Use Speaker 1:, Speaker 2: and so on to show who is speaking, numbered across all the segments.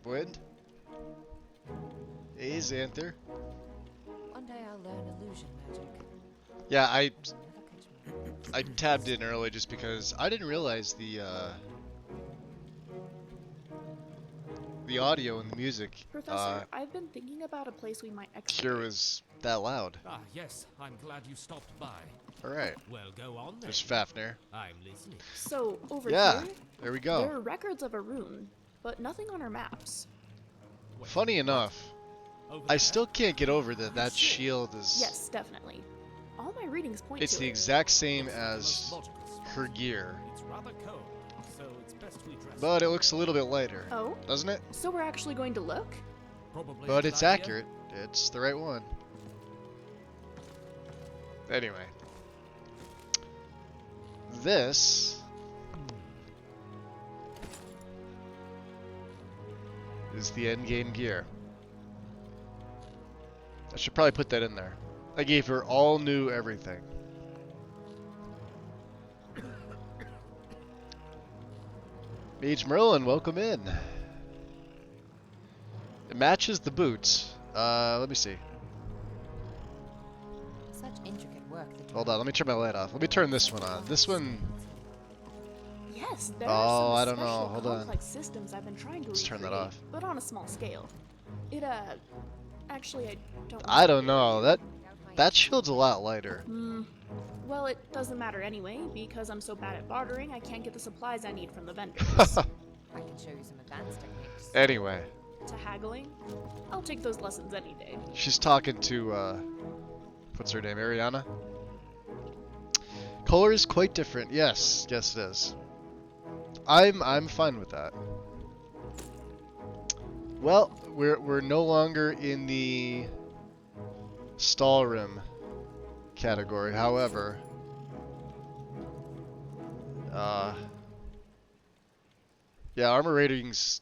Speaker 1: up, Wind? Hey, Xanther.
Speaker 2: One day I'll learn illusion magic.
Speaker 1: Yeah,
Speaker 2: You'll never catch me.
Speaker 1: I tabbed in early just because I didn't realize the audio and the music
Speaker 3: Professor, I've been thinking about a place we might
Speaker 1: here
Speaker 3: excavate.
Speaker 1: was that loud.
Speaker 4: Ah, yes, I'm glad you stopped by.
Speaker 1: Alright,
Speaker 4: Well, go on then.
Speaker 1: there's Fafnir.
Speaker 4: I'm listening.
Speaker 3: So, over
Speaker 1: Yeah,
Speaker 3: here,
Speaker 1: there we
Speaker 3: there
Speaker 1: go.
Speaker 3: are records of a rune, but nothing on our maps.
Speaker 4: Wait,
Speaker 1: Funny
Speaker 4: what?
Speaker 1: enough,
Speaker 4: Over
Speaker 1: I
Speaker 4: there?
Speaker 1: still can't get over that shield is...
Speaker 3: Yes, definitely. All my readings point
Speaker 1: It's
Speaker 3: to
Speaker 1: the
Speaker 3: it.
Speaker 1: exact same
Speaker 4: Looks like the most
Speaker 1: as
Speaker 4: logical spot.
Speaker 1: her gear,
Speaker 4: It's rather cold, so it's best we dress.
Speaker 1: but it looks a little bit lighter,
Speaker 3: Oh?
Speaker 1: doesn't it?
Speaker 3: So we're actually going to look?
Speaker 4: Probably a
Speaker 1: But
Speaker 4: good
Speaker 1: it's
Speaker 4: idea.
Speaker 1: accurate. It's the right one. Anyway. This is the endgame gear. I should probably put that in there. I gave her all new everything. Mage Merlin, welcome in. It matches the boots. Let me see.
Speaker 2: Such intricate work that you
Speaker 1: Hold on, let me turn my light off. Let me turn this one on. This one,
Speaker 3: Yes, there
Speaker 1: Oh,
Speaker 3: are
Speaker 1: I
Speaker 3: some
Speaker 1: don't know.
Speaker 3: special
Speaker 1: Hold on.
Speaker 3: complex systems I've been trying to
Speaker 1: Let's turn that
Speaker 3: recreate,
Speaker 1: off.
Speaker 3: but on a small scale. It, actually, I don't
Speaker 1: I don't know.
Speaker 2: without my
Speaker 1: That shield's a lot lighter.
Speaker 3: Hmm. Well, it doesn't matter anyway, because I'm so bad at bartering, I can't get the supplies I need from the vendors.
Speaker 2: I can show you some advanced techniques.
Speaker 1: Anyway,
Speaker 3: To haggling? I'll take those lessons any day.
Speaker 1: she's talking to, what's her name, Ariana? Color is quite different. Yes, yes it is. I'm fine with that. Well, we're no longer in the Stalrim category. However, yeah, armor rating's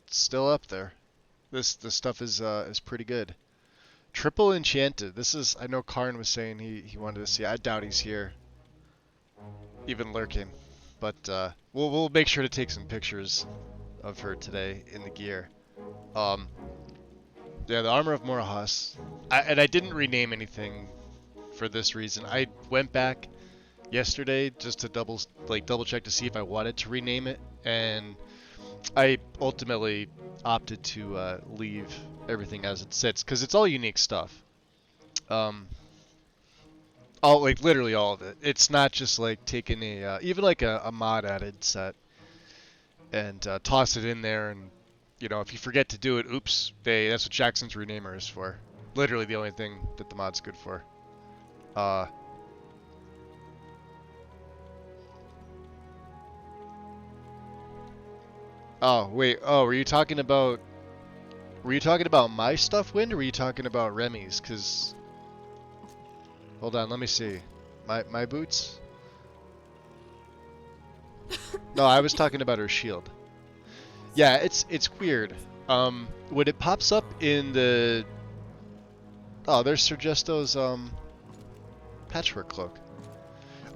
Speaker 1: still up there. This stuff is pretty good. Triple enchanted. This is, I know Karn was saying he wanted to see. I doubt he's here, even lurking. But we'll make sure to take some pictures of her today in the gear. Yeah, the armor of Morahas. And I didn't rename anything for this reason. I went back yesterday just to double check to see if I wanted to rename it, and I ultimately opted to leave everything as it sits because it's all unique stuff. All literally all of it. It's not just like taking even like a mod added set and toss it in there, and if you forget to do it, oops, that's what Jackson's renamer is for. Literally the only thing that the mod's good for. Oh wait, were you talking about my stuff, Wind, or were you talking about Remy's? Cause hold on, let me see. My boots? No, I was talking about her shield. Yeah, it's weird. When it pops up in the... Oh, there's Sergesto's patchwork cloak.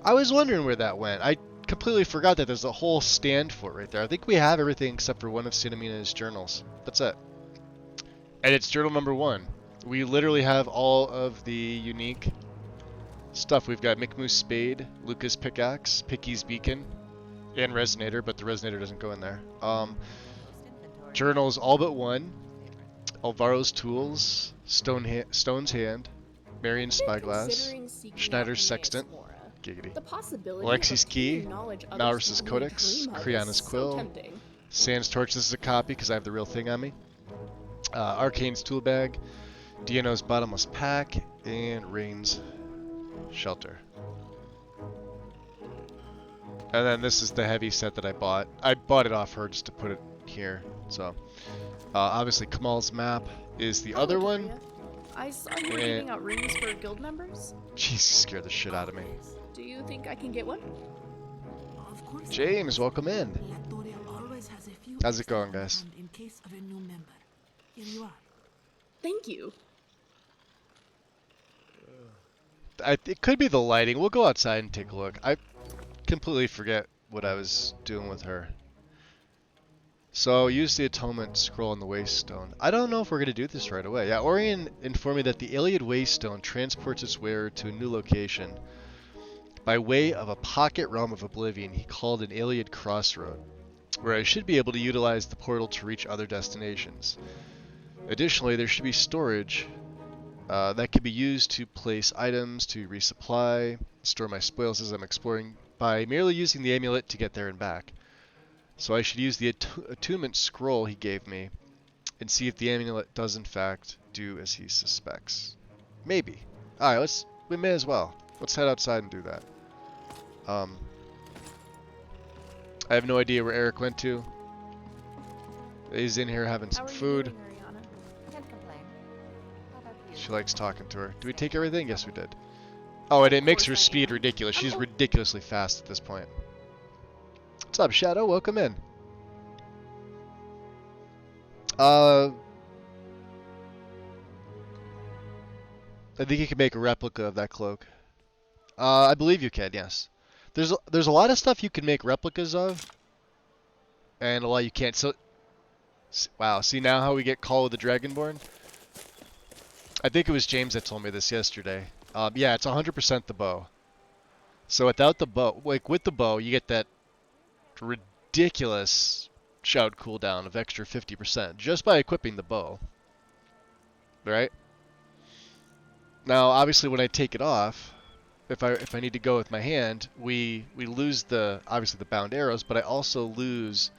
Speaker 1: I was wondering where that went. I completely forgot that there's a whole stand for it right there. I think we have everything except for one of Cinemina's journals. That's it. And it's journal number 1. We literally have all of the unique stuff. We've got Mickmoo's Spade, Luca's Pickaxe, Picky's Beacon, and Resonator, but the Resonator doesn't go in there. Journals all but one. Alvaro's Tools, Stone's Hand, Marion's Spyglass,
Speaker 3: Considering seeking
Speaker 1: Schneider's
Speaker 3: out
Speaker 1: Sextant,
Speaker 3: Aeneas Mora,
Speaker 1: Giggity,
Speaker 3: the possibility
Speaker 1: Alexi's
Speaker 3: of obtaining
Speaker 1: Key,
Speaker 3: knowledge others
Speaker 1: Maurus's
Speaker 3: can only
Speaker 1: Codex,
Speaker 3: dream of
Speaker 1: Kriana's
Speaker 3: is so
Speaker 1: Quill,
Speaker 3: tempting.
Speaker 1: Sans Torch, this is a copy because I have the real thing on me, Arcane's Tool Bag, Diano's Bottomless Pack, and Rain's Shelter. And then this is the heavy set that I bought. I bought it off her just to put it here, so... obviously, Kamal's map is the
Speaker 3: Hi,
Speaker 1: other one.
Speaker 3: Victoria. I saw you were
Speaker 1: And-
Speaker 3: giving out rings for guild members.
Speaker 1: Jeez, you scared the shit out of me.
Speaker 3: Do you think I can get one?
Speaker 5: Of course.
Speaker 1: James, welcome in.
Speaker 5: Lattoriel always has a few
Speaker 1: How's it
Speaker 5: extra
Speaker 1: going,
Speaker 5: on
Speaker 1: guys?
Speaker 5: hand in case of a new member. Here you are.
Speaker 3: Thank you.
Speaker 1: It could be the lighting. We'll go outside and take a look. I completely forget what I was doing with her. So use the atonement scroll on the waystone. I don't know if we're gonna do this right away. Yeah, Orion informed me that the Iliad waystone transports its wearer to a new location by way of a pocket realm of oblivion he called an Iliad crossroad, where I should be able to utilize the portal to reach other destinations. Additionally, there should be storage that can be used to place items, to resupply, store my spoils as I'm exploring by merely using the amulet to get there and back. So I should use the attunement scroll he gave me and see if the amulet does in fact do as he suspects. Maybe. Alright, we may as well. Let's head outside and do that. I have no idea where Eric went to. He's in here having some
Speaker 3: How are you
Speaker 1: food.
Speaker 3: doing, Ariana?
Speaker 2: Can't complain. How about you?
Speaker 1: She likes talking to her. Do we take everything? Yes, we did. Oh, and it makes her
Speaker 3: course I
Speaker 1: speed
Speaker 3: am.
Speaker 1: ridiculous. She's
Speaker 3: Oh.
Speaker 1: ridiculously fast at this point. What's up, Shadow? Welcome in. I think you can make a replica of that cloak. I believe you can, yes. There's a lot of stuff you can make replicas of, and a lot you can't. So, wow, see now how we get Call of the Dragonborn? I think it was James that told me this yesterday. Yeah, it's 100% the bow. So without the bow, like with the bow, you get that ridiculous shout cooldown of extra 50% just by equipping the bow. Right? Now, obviously, when I take it off, if I need to go with my hand, we lose obviously the bound arrows, but I also lose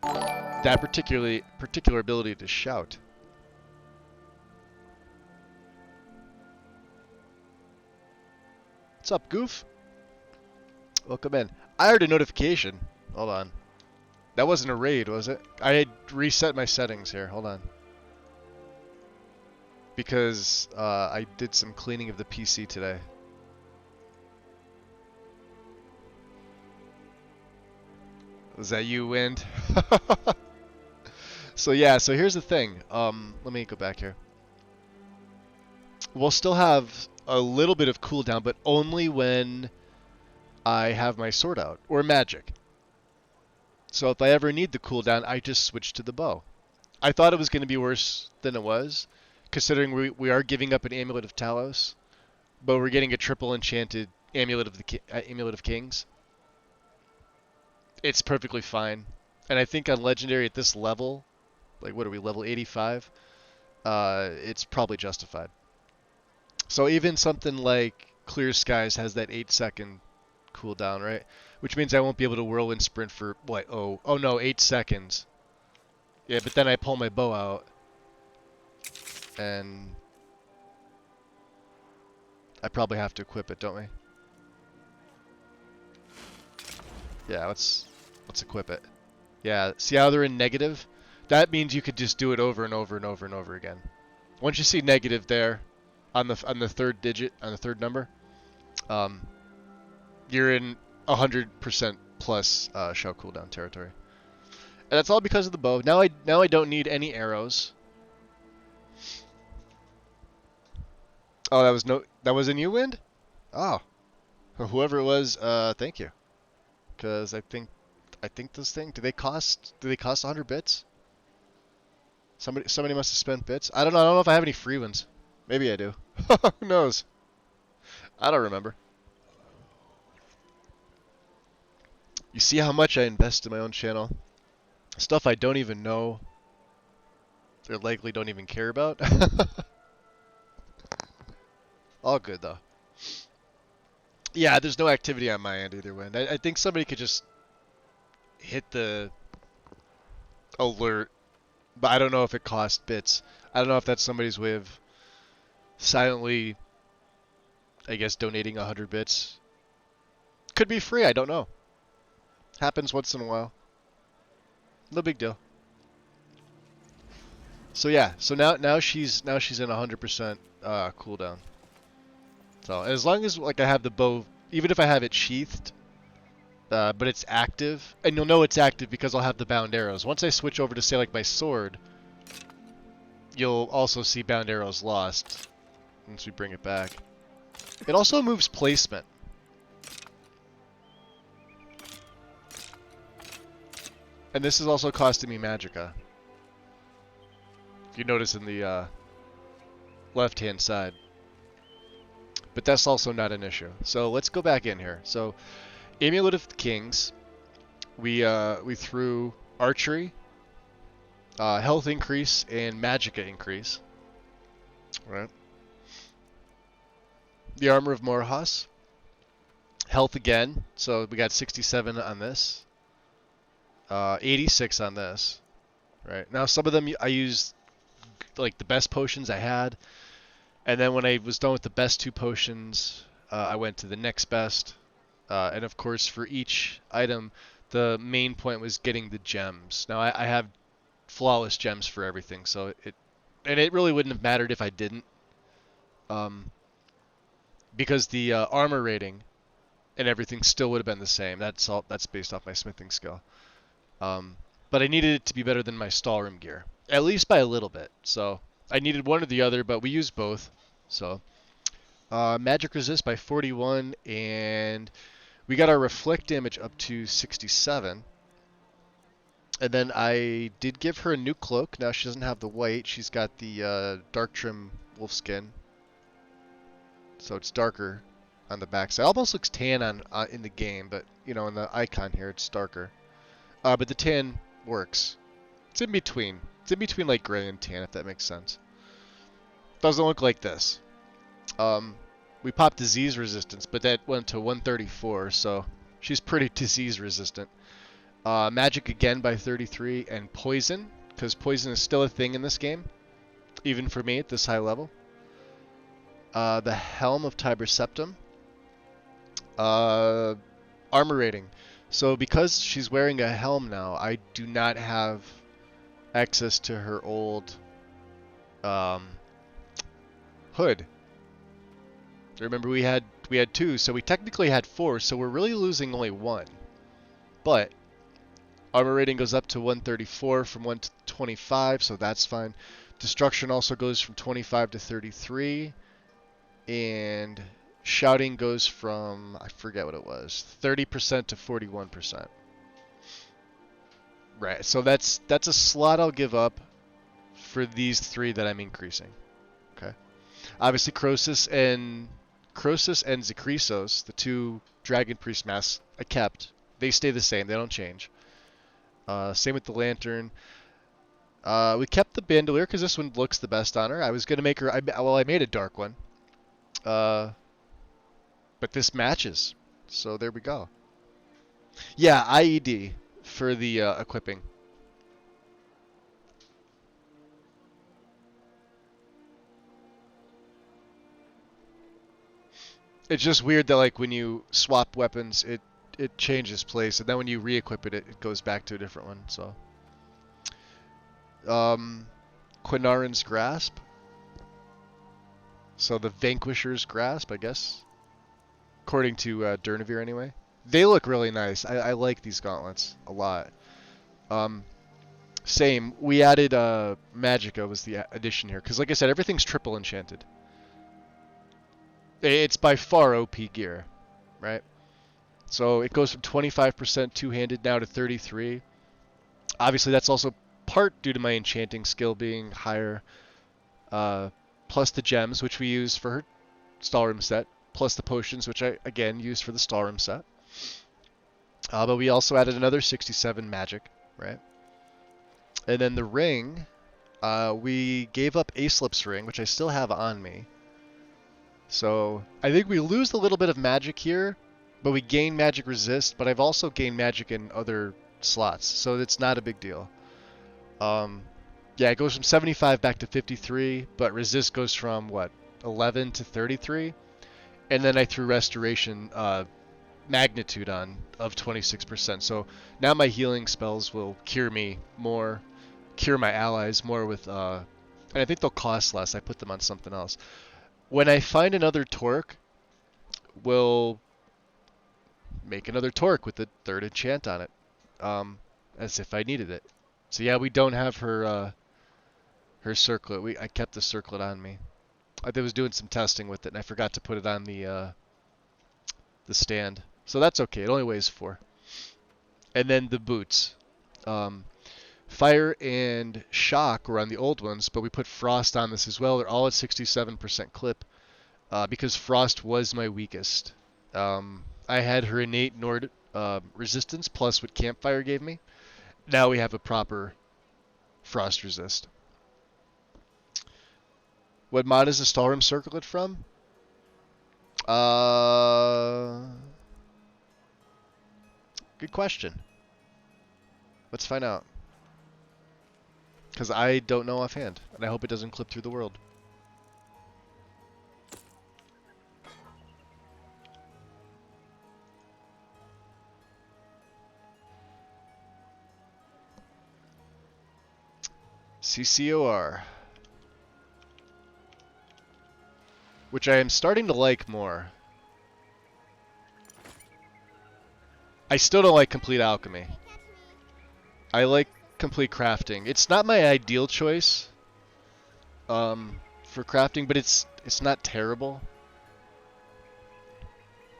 Speaker 1: that particular ability to shout. What's up, Goof? Welcome in. I heard a notification. Hold on. That wasn't a raid, was it? I had reset my settings here. Hold on. Because I did some cleaning of the PC today. Was that you, Wind? So yeah, so here's the thing. Let me go back here. We'll still have a little bit of cooldown, but only when I have my sword out, or magic. So if I ever need the cooldown, I just switch to the bow. I thought it was going to be worse than it was, considering we are giving up an Amulet of Talos, but we're getting a triple enchanted Amulet of Kings. It's perfectly fine, and I think on Legendary at this level, like what are we, level 85? It's probably justified. So even something like Clear Skies has that 8-second cooldown, right? Which means I won't be able to whirlwind sprint for what? Oh no, 8 seconds. Yeah, but then I pull my bow out, and I probably have to equip it, don't we? Yeah, let's equip it. Yeah, see how they're in negative? That means you could just do it over and over and over and over again. Once you see negative there, on the third digit, on the third number, you're in 100% plus shell cooldown territory. And that's all because of the bow. Now I don't need any arrows. Oh, that was a new wind? Oh. Whoever it was, thank you. Cuz I think this thing, do they cost 100 bits? Somebody must have spent bits. I don't know if I have any free ones. Maybe I do. Who knows? I don't remember. You see how much I invest in my own channel? Stuff I don't even know. Or likely don't even care about. All good though. Yeah, there's no activity on my end either way. I think somebody could just hit the alert, but I don't know if it costs bits. I don't know if that's somebody's way of silently, I guess, donating 100 bits. Could be free, I don't know. Happens once in a while. No big deal. So yeah, so now she's in 100% cooldown. So as long as like I have the bow, even if I have it sheathed, but it's active, and you'll know it's active because I'll have the bound arrows. Once I switch over to say like my sword, you'll also see bound arrows lost once we bring it back. It also moves placement. And this is also costing me magicka. If you notice in the left-hand side. But that's also not an issue. So let's go back in here. So, Amulet of the Kings. We threw archery, health increase, and magicka increase. Right. The Armor of Morhas. Health again. So we got 67 on this. 86 on this. Right. Now some of them I used like the best potions I had. And then when I was done with the best 2 potions, I went to the next best. And of course, for each item, the main point was getting the gems. Now I have flawless gems for everything, so it really wouldn't have mattered if I didn't, because the armor rating and everything still would have been the same. That's based off my smithing skill. But I needed it to be better than my Stalrim gear, at least by a little bit. So I needed one or the other, but we used both. So magic resist by 41, and we got our reflect damage up to 67. And then I did give her a new cloak. Now she doesn't have the white. She's got the dark trim wolf skin, so it's darker on the back side. It almost looks tan on in the game, but you know, in the icon here it's darker. But the tan works. It's in between. It's in between like gray and tan, if that makes sense. Doesn't look like this. We popped disease resistance, but that went to 134, so she's pretty disease resistant. Magic again by 33, and poison, because poison is still a thing in this game, even for me at this high level. The Helm of Tiber Septum. Armor rating. So because she's wearing a helm now, I do not have access to her old hood. Remember we had 2, so we technically had 4, so we're really losing only 1. But armor rating goes up to 134 from 125, so that's fine. Destruction also goes from 25 to 33, and shouting goes from, I forget what it was, 30% to 41%. Right, so that's a slot I'll give up for these 3 that I'm increasing. Okay. Obviously Croesus and Zakrisos, the 2 Dragon Priest masks, I kept. They stay the same, they don't change. Same with the Lantern. We kept the Bandolier because this one looks the best on her. I was going to make her, I made a dark one. But this matches. So there we go. Yeah, IED for the equipping. It's just weird that like when you swap weapons, it changes place, and then when you re-equip it, it goes back to a different one. So, Quinarin's Grasp. So the Vanquisher's Grasp, I guess, according to Durnavir anyway. They look really nice. I like these gauntlets a lot. Same. We added Magicka was the addition here, because like I said, everything's triple enchanted. It's by far OP gear, right? So it goes from 25% two-handed now to 33. Obviously, that's also part due to my enchanting skill being higher, plus the gems, which we use for her Stalrim set, plus the potions, which I, again, use for the Stalrim set. But we also added another 67 magic, right? And then the ring, we gave up Aislip's ring, which I still have on me. So I think we lose a little bit of magic here, but we gain magic resist, but I've also gained magic in other slots, so it's not a big deal. Yeah, it goes from 75 back to 53, but resist goes from, what, 11 to 33? And then I threw restoration magnitude on of 26%. So now my healing spells will cure me more, cure my allies more with, and I think they'll cost less. I put them on something else. When I find another Torque, we'll make another Torque with the 3rd enchant on it, as if I needed it. So yeah, we don't have her her circlet. I kept the circlet on me. I was doing some testing with it, and I forgot to put it on the stand. So that's okay. It only weighs 4. And then the boots. Um, Fire and Shock were on the old ones, but we put Frost on this as well. They're all at 67% clip because Frost was my weakest. I had her innate Nord resistance plus what Campfire gave me. Now we have a proper Frost resist. What mod is the Stahlroom circlet from? Good question. Let's find out. Because I don't know offhand, and I hope it doesn't clip through the world. CCOR. Which I am starting to like more. I still don't like complete alchemy. I like complete crafting. It's not my ideal choice for crafting, but it's not terrible.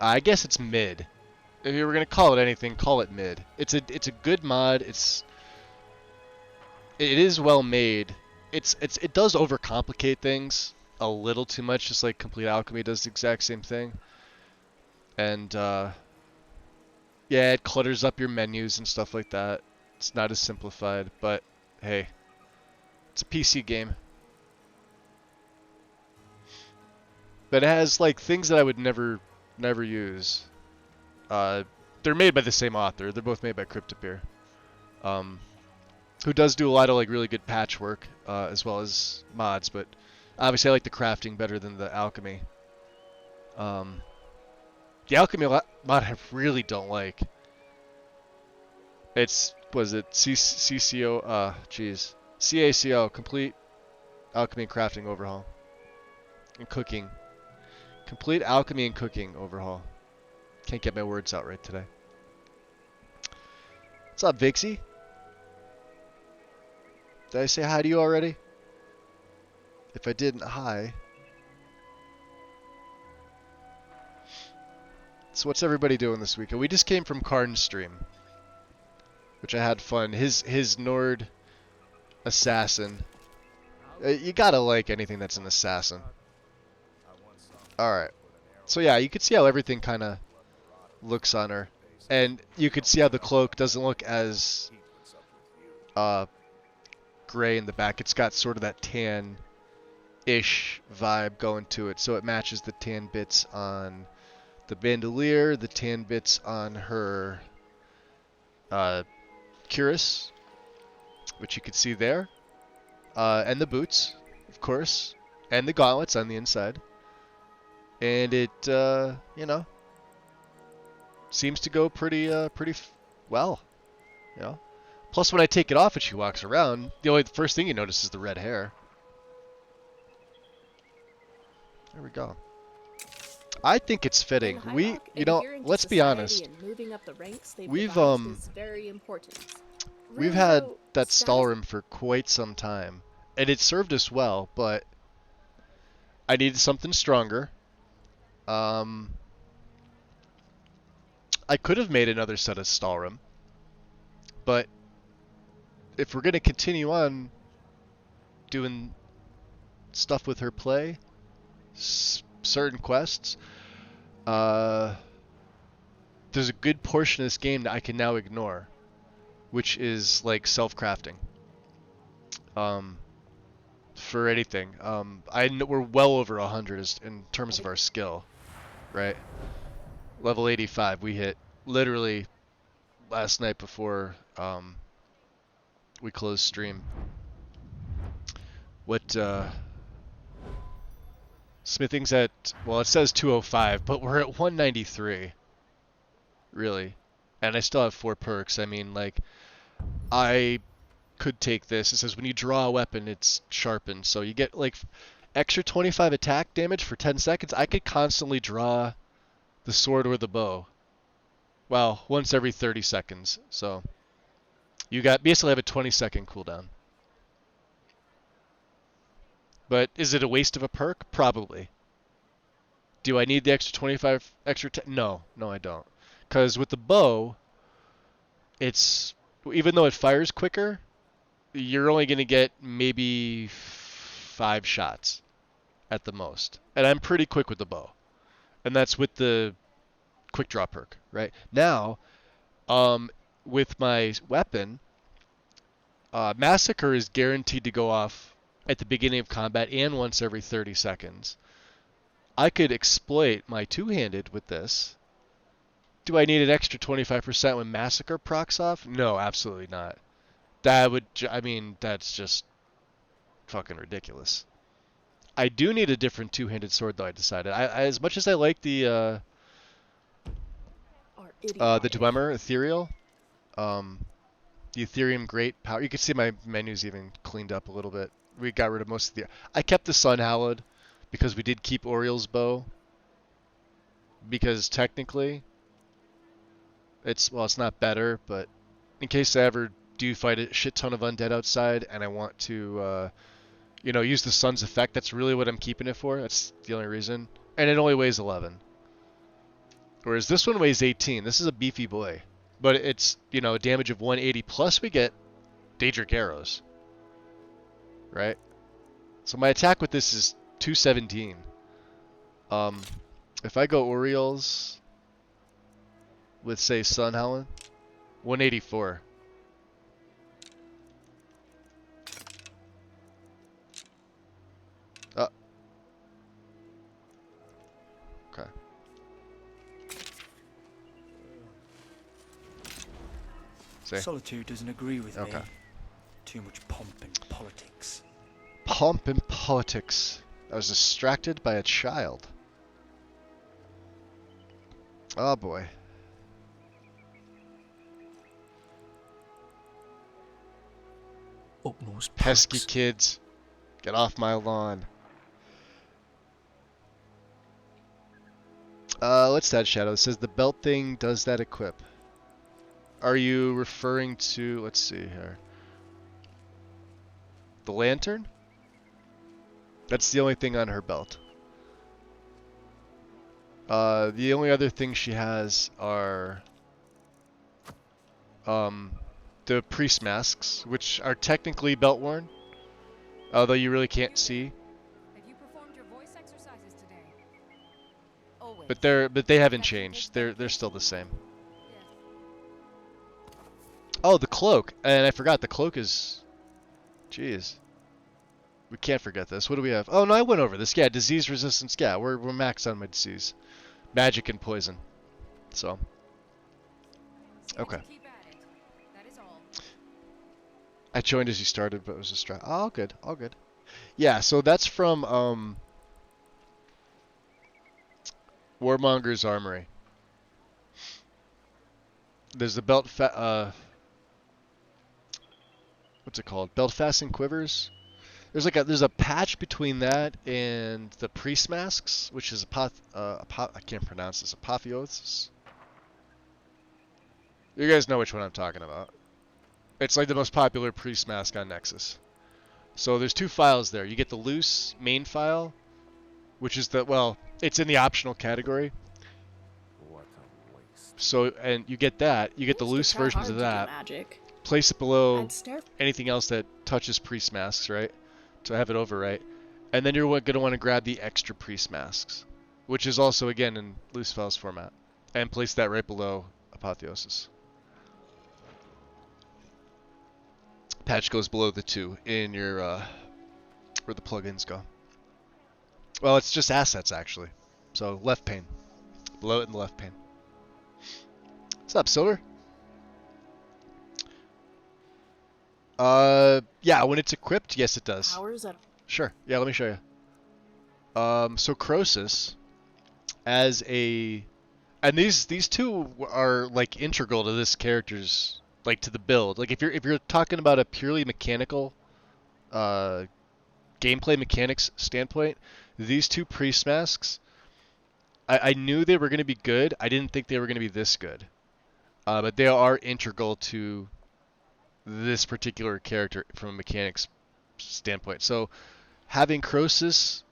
Speaker 1: I guess it's mid. If you were gonna call it anything, call it mid. It's a good mod. It is well made. It does overcomplicate things a little too much, just like complete alchemy does the exact same thing. And yeah, it clutters up your menus and stuff like that. It's not as simplified, but hey, it's a PC game. But it has like things that I would never use. They're made by the same author. They're both made by Cryptopeer, who does do a lot of like really good patchwork as well as mods. But obviously, I like the crafting better than the alchemy. The alchemy mod I really don't like. Was it CCO? CACO, complete alchemy and crafting overhaul. And cooking. Complete alchemy and cooking overhaul. Can't get my words out right today. What's up, Vixie? Did I say hi to you already? If I didn't, hi. So what's everybody doing this weekend? We just came from Karn's stream, which I had fun. His Nord assassin. You gotta like anything that's an assassin. Alright. So yeah, you could see how everything kind of looks on her. And you could see how the cloak doesn't look as gray in the back. It's got sort of that tan-ish vibe going to it. So it matches the tan bits on the bandolier, the tan bits on her cuirass, which you could see there, and the boots, of course, and the gauntlets on the inside. And it, you know, seems to go pretty well, you know. Plus, when I take it off and she walks around, the first thing you notice is the red hair. There we go. I think it's fitting. Let's be honest. We've had that Stalrim for quite some time, and it served us well, but I needed something stronger. I could have made another set of Stalrim, but if we're going to continue on doing stuff with her play, certain quests, there's a good portion of this game that I can now ignore, which is like self-crafting. For anything. I know we're well over 100 in terms of our skill, right? Level 85 we hit literally last night before we closed stream. What smithing's at, well, it says 205, but we're at 193. Really. And I still have 4 perks. I mean, like, I could take this. It says when you draw a weapon, it's sharpened. So you get, like, extra 25 attack damage for 10 seconds. I could constantly draw the sword or the bow. Well, once every 30 seconds. So you basically have a 20-second cooldown. But is it a waste of a perk? Probably. Do I need the extra 25 extra? No, I don't. Because with the bow, it's even though it fires quicker, you're only going to get maybe 5 shots at the most. And I'm pretty quick with the bow. And that's with the quick draw perk, right? Now, with my weapon, Massacre is guaranteed to go off at the beginning of combat and once every 30 seconds. I could exploit my two-handed with this. Do I need an extra 25% when Massacre procs off? No, absolutely not. That would, I mean, that's just fucking ridiculous. I do need a different two-handed sword, though. I decided. As much as I like the Dwemer Ethereal, the Ethereum Great Power. You can see my menu's even cleaned up a little bit. We got rid of most of the. I kept the Sun Hallowed because we did keep Oriel's bow. Because technically, it's not better, but in case I ever do fight a shit ton of undead outside and I want to, use the sun's effect, that's really what I'm keeping it for. That's the only reason. And it only weighs 11. Whereas this one weighs 18. This is a beefy boy. But it's, a damage of 180 plus we get Daedric arrows. Right? So my attack with this is 217. If I go Oriel's with, say, Sun Howling, 184. Okay. See?
Speaker 6: Solitude doesn't agree with me.
Speaker 1: Okay.
Speaker 6: Too much pomp and politics.
Speaker 1: Pomp and politics. I was distracted by a child. Oh boy.
Speaker 6: Utmost
Speaker 1: Pesky
Speaker 6: perks.
Speaker 1: kids. Get off my lawn. Let's add Shadow. It says the belt thing does that equip. Are you referring to, let's see here. The lantern? That's the only thing on her belt. The only other things she has are the priest masks, which are technically belt worn, although you really can't see.
Speaker 2: Have you performed your voice exercises today? Always.
Speaker 1: But they haven't changed. They're still the same. Oh, the cloak, and I forgot the cloak is. Jeez. We can't forget this. What do we have? Oh no, I went over this. Yeah, disease resistance. Yeah, we're maxed on my disease, magic and poison. So. Okay.
Speaker 2: Keep at it. That is all.
Speaker 1: I joined as you started, but it was distracted. Oh, all good, all good. Yeah, so that's from Warmonger's Armory. There's the belt. What's it called? Belfast and Quivers. There's a patch between that and the priest masks, which is I can't pronounce this. Apotheosis. You guys know which one I'm talking about. It's like the most popular priest mask on Nexus. So there's 2 files there. You get the loose main file, which is it's in the optional category.
Speaker 4: What a waste.
Speaker 1: So, and you get that. You get the
Speaker 3: Used to
Speaker 1: loose
Speaker 3: try
Speaker 1: versions
Speaker 3: hard
Speaker 1: of
Speaker 3: to do
Speaker 1: that.
Speaker 3: Magic.
Speaker 1: Place it below
Speaker 3: I'd stare.
Speaker 1: anything else that touches priest masks, right? So I have it over, right? And then you're going to want to grab the extra priest masks, which is also, again, in loose files format. And place that right below Apotheosis. Patch goes below the 2 in your, where the plugins go. Well, it's just assets, actually. So, left pane. Below it in the left pane. What's up, Silver? Yeah, when it's equipped, yes it does.
Speaker 3: Powers at
Speaker 1: Sure. Yeah, let me show you. So Croesus, as a, and these 2 are like integral to this character's, like to the build. Like if you're talking about a purely mechanical, gameplay mechanics standpoint, these 2 priest masks, I knew they were going to be good. I didn't think they were going to be this good. But they are integral to this particular character from a mechanics standpoint. So having Croesus,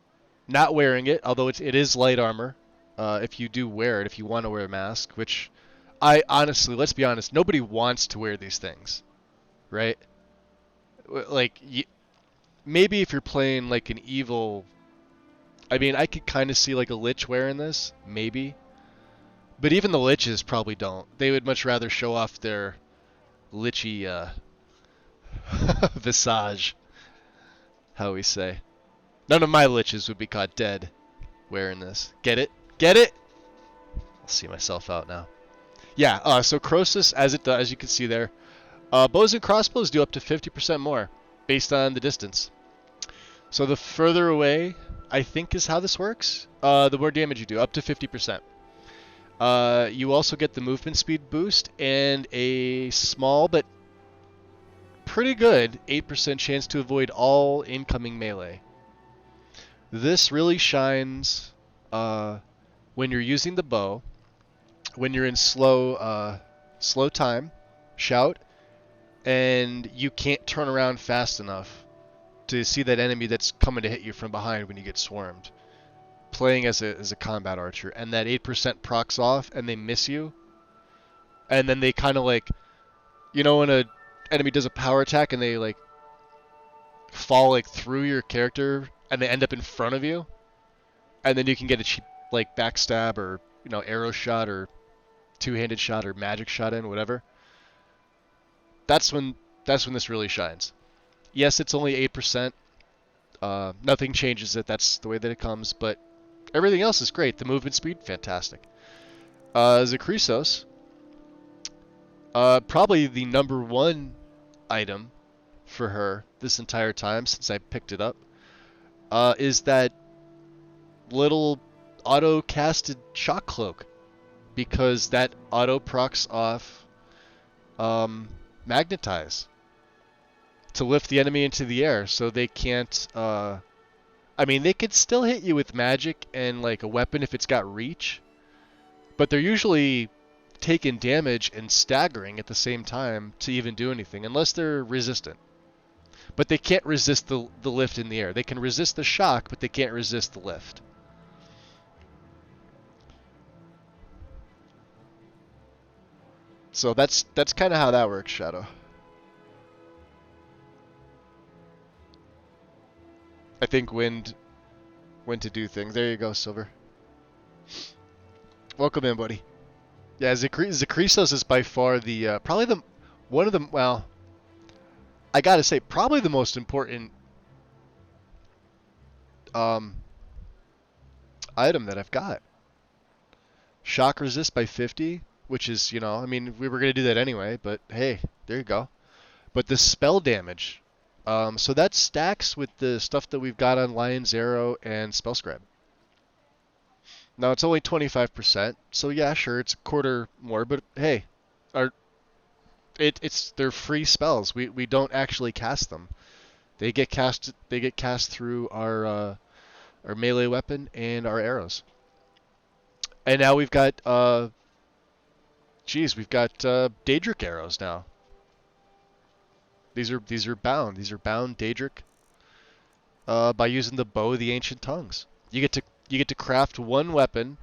Speaker 1: not wearing it, although it is light armor, if you do wear it, if you want to wear a mask, which I honestly, let's be honest, nobody wants to wear these things, right? Like, maybe if you're playing like an evil, I mean, I could kind of see like a lich wearing this, maybe. But even the liches probably don't. They would much rather show off their lichy visage, how we say. None of my liches would be caught dead wearing this. Get it? Get it? I'll see myself out now. Yeah, so Croesus, as you can see there, bows and crossbows do up to 50% more based on the distance. So the further away, I think is how this works, the more damage you do, up to 50%. You also get the movement speed boost and a small but pretty good 8% chance to avoid all incoming melee. This really shines when you're using the bow, when you're in slow time, shout, and you can't turn around fast enough to see that enemy that's coming to hit you from behind when you get swarmed. Playing as a combat archer, and that 8% procs off, and they miss you, and then they kind of like, you know, when a enemy does a power attack and they like fall like through your character and they end up in front of you, and then you can get a cheap like backstab or, you know, arrow shot or two-handed shot or magic shot in, whatever. That's when this really shines. Yes, it's only 8%. Nothing changes it. That's the way that it comes, but everything else is great. The movement speed, fantastic. Zakrisos, probably the number one item for her this entire time since I picked it up, is that little auto-casted shock cloak, because that auto procs off magnetize to lift the enemy into the air, so they can't. I mean, they could still hit you with magic and like a weapon if it's got reach, but they're usually taking damage and staggering at the same time to even do anything, unless they're resistant. But they can't resist the lift in the air. They can resist the shock, but they can't resist the lift. So that's kind of how that works, Shadow. I think when to do things. There you go, Silver. Welcome in, buddy. Yeah, Zakrisos is by far the probably the one of the, well, I gotta say probably the most important item that I've got. Shock resist by 50, which is, you know, I mean, we were gonna do that anyway, but hey, there you go. But the spell damage, so that stacks with the stuff that we've got on Lion's Arrow and Spellscribe. Now it's only 25%, so yeah, sure, it's a quarter more, but hey, they're free spells. We don't actually cast them. They get cast through our melee weapon and our arrows. And now we've got we've got Daedric arrows now. These are bound. These are bound Daedric by using the bow of the ancient tongues. You get to craft one weapon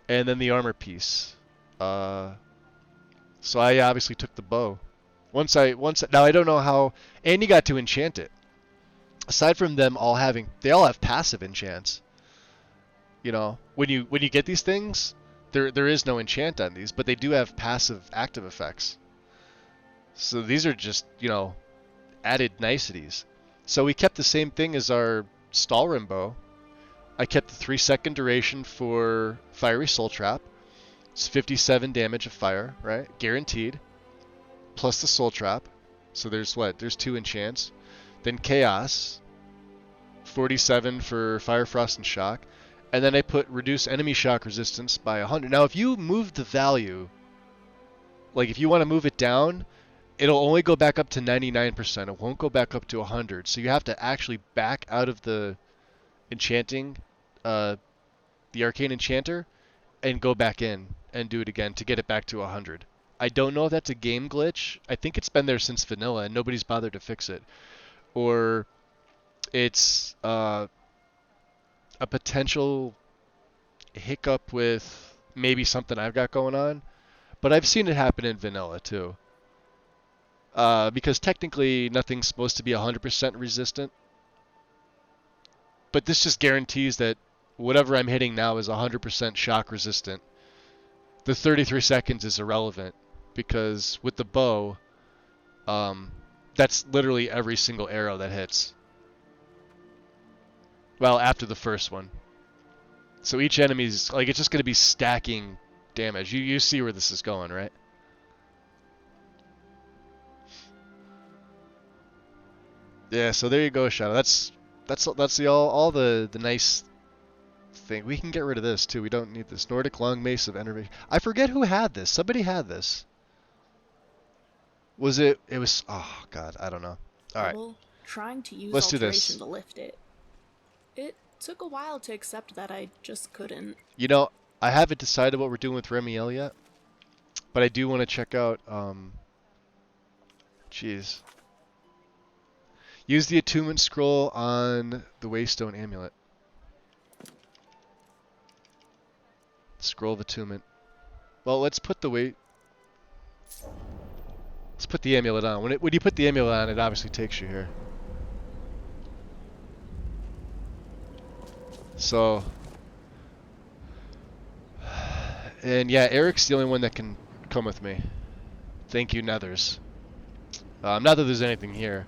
Speaker 1: and then the armor piece. So I obviously took the bow. Now I don't know how, and you got to enchant it. Aside from them all they all have passive enchants. You know, when you get these things, there is no enchant on these, but they do have passive active effects. So these are just, you know, added niceties. So we kept the same thing as our Stalrim bow. I kept the 3-second duration for Fiery Soul Trap. It's 57 damage of fire, right? Guaranteed. Plus the Soul Trap. So there's what? There's 2 enchants. Then Chaos. 47 for Fire, Frost, and Shock. And then I put Reduce Enemy Shock Resistance by 100. Now if you move the value, like if you want to move it down, it'll only go back up to 99%. It won't go back up to 100. So you have to actually back out of the enchanting, the Arcane Enchanter, and go back in and do it again to get it back to 100. I don't know if that's a game glitch. I think it's been there since vanilla and nobody's bothered to fix it. Or it's a potential hiccup with maybe something I've got going on. But I've seen it happen in vanilla too. Because technically nothing's supposed to be 100% resistant. But this just guarantees that whatever I'm hitting now is 100% shock resistant. The 33 seconds is irrelevant because with the bow, that's literally every single arrow that hits. Well, after the first one. So each enemy's, like, it's just going to be stacking damage. You see where this is going, right? Yeah, so there you go, Shadow. That's all the nice thing. We can get rid of this too. We don't need this Nordic long mace of enervation. I forget who had this. Somebody had this. Was it? It was. Oh God, I don't know. All right.
Speaker 3: Well, trying to use
Speaker 1: Let's do
Speaker 3: alteration
Speaker 1: this.
Speaker 3: to lift it. It took a while to accept that I just couldn't.
Speaker 1: You know, I haven't decided what we're doing with Remiel yet, but I do want to check out. Jeez. Use the attunement scroll on the Waystone amulet. Scroll of attunement. Well, let's put the Let's put the amulet on. When you put the amulet on, it obviously takes you here. So, and yeah, Eric's the only one that can come with me. Thank you, Nethers. Not that there's anything here.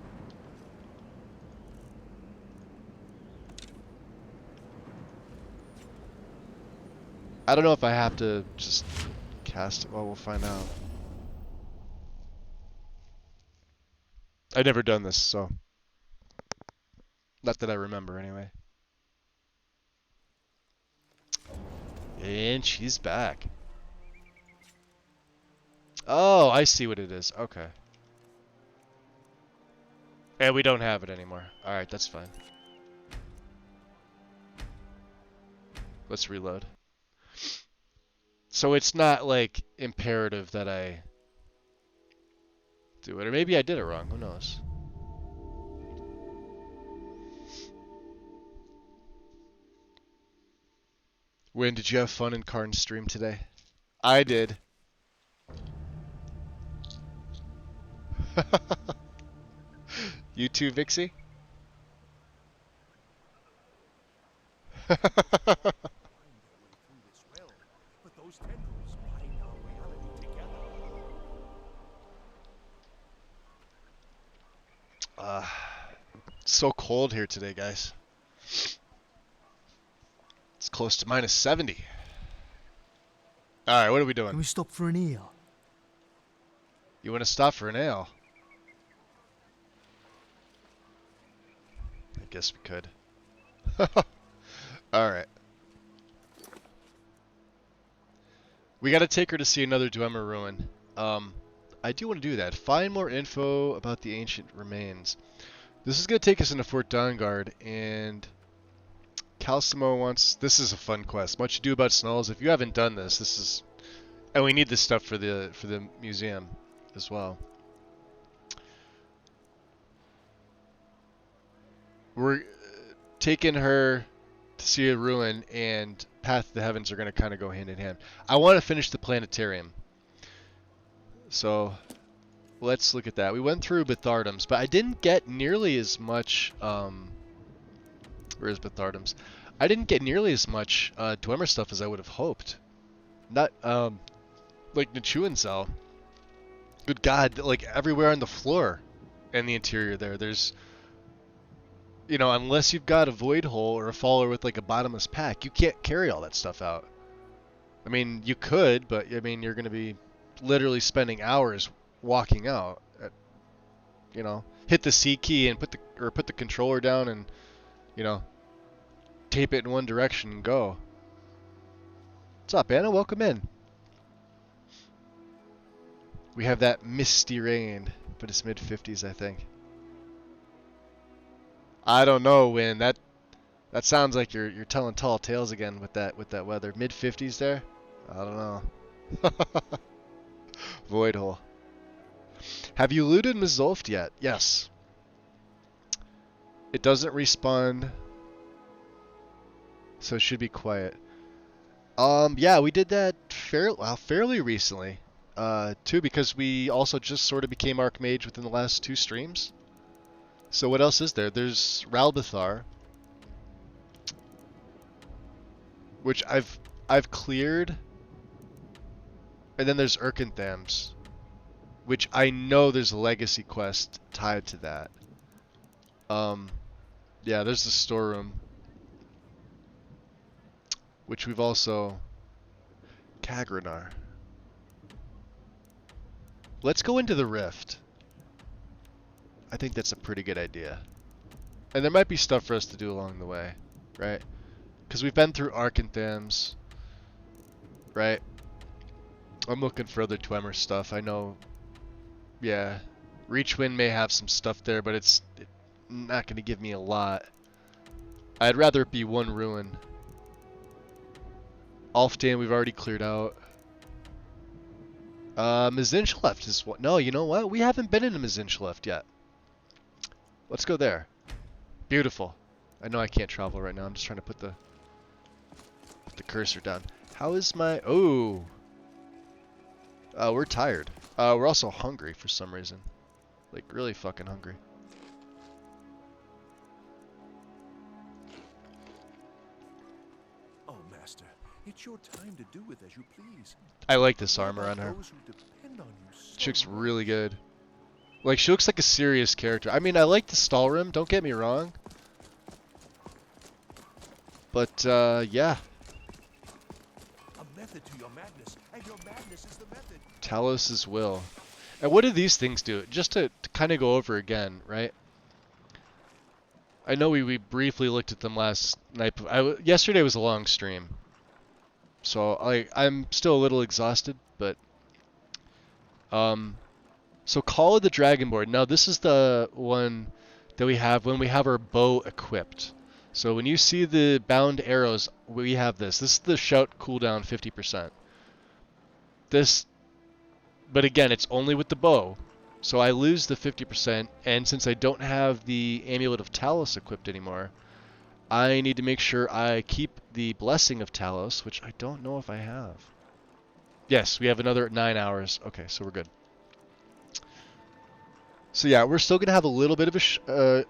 Speaker 1: I don't know if I have to just cast it. Well, we'll find out. I've never done this, so. Not that I remember, anyway. And she's back. Oh, I see what it is. Okay. And we don't have it anymore. Alright, that's fine. Let's reload. So it's not, like, imperative that I do it. Or maybe I did it wrong. Who knows? Win, did you have fun in Karn's stream today? I did. You too, Vixie? It's so cold here today, guys. It's close to minus 70. Alright, what are we doing?
Speaker 7: Can we stop for an ale?
Speaker 1: You want to stop for an ale? I guess we could. Alright. We gotta take her to see another Dwemer ruin. I do want to do that. Find more info about the ancient remains. This is gonna take us into Fort Dawnguard, and Calcimo wants... This is a fun quest. Much Ado About Snulls. If you haven't done this, this is... And we need this stuff for the museum as well. We're taking her to see a ruin, and Path to the Heavens are going to kind of go hand in hand. I want to finish the planetarium. So, let's look at that. We went through Bethardum's, but I didn't get nearly as much... where is Bethardum's? I didn't get nearly as much Dwemer stuff as I would have hoped. Not, like Nichuanzal. Good God, like everywhere on the floor and the interior there's... You know, unless you've got a void hole or a follower with like a bottomless pack, you can't carry all that stuff out. I mean, you could, but I mean, you're going to be literally spending hours walking out. You know, hit the C key and put the controller down and, you know, tape it in one direction and go. What's up, Anna? Welcome in. We have that misty rain, but it's mid-50s, I think. I don't know, Win. That sounds like you're telling tall tales again with that weather. Mid-50s there? I don't know. Void hole. Have you looted Mizulft yet? Yes. It doesn't respawn, so it should be quiet. Yeah, we did that fairly recently. Two, because we also just sort of became Archmage within the last 2 streams. So what else is there? There's Ralbithar, which I've cleared, and then there's Urkenthams, which I know there's a legacy quest tied to that. Yeah, there's the storeroom, which we've also... Kagranar. Let's go into the Rift. I think that's a pretty good idea. And there might be stuff for us to do along the way, right? Because we've been through Arkenthams, right? I'm looking for other Dwemer stuff. I know, yeah, Reachwind may have some stuff there, but it's not going to give me a lot. I'd rather it be one ruin. Alfdan we've already cleared out. Mazinchleft is what? No, you know what? We haven't been in Mazinchleft yet. Let's go there. Beautiful. I know I can't travel right now. I'm just trying to put the cursor down. How is my... Oh! We're tired. We're also hungry for some reason. Like, really fucking hungry.
Speaker 4: Oh, Master, it's your time to do with as you please.
Speaker 1: I like this armor on her.
Speaker 4: Those who depend on you so
Speaker 1: She looks
Speaker 4: much.
Speaker 1: really good. Like, she looks like a serious character. I mean, I like the Stalrim, don't get me wrong. But, yeah.
Speaker 4: A method to your madness, and your madness is the method.
Speaker 1: Talos' will. And what do these things do? Just to kind of go over again, right? I know we briefly looked at them last night. Yesterday was a long stream. So, I'm still a little exhausted, but... So Call of the Dragonborn. Now this is the one that we have when we have our bow equipped. So when you see the bound arrows, we have this. This is the shout cooldown 50%. This, but again, it's only with the bow. So I lose the 50%, and since I don't have the Amulet of Talos equipped anymore, I need to make sure I keep the Blessing of Talos, which I don't know if I have. Yes, we have another 9 hours. Okay, so we're good. So yeah, we're still gonna have a little bit of a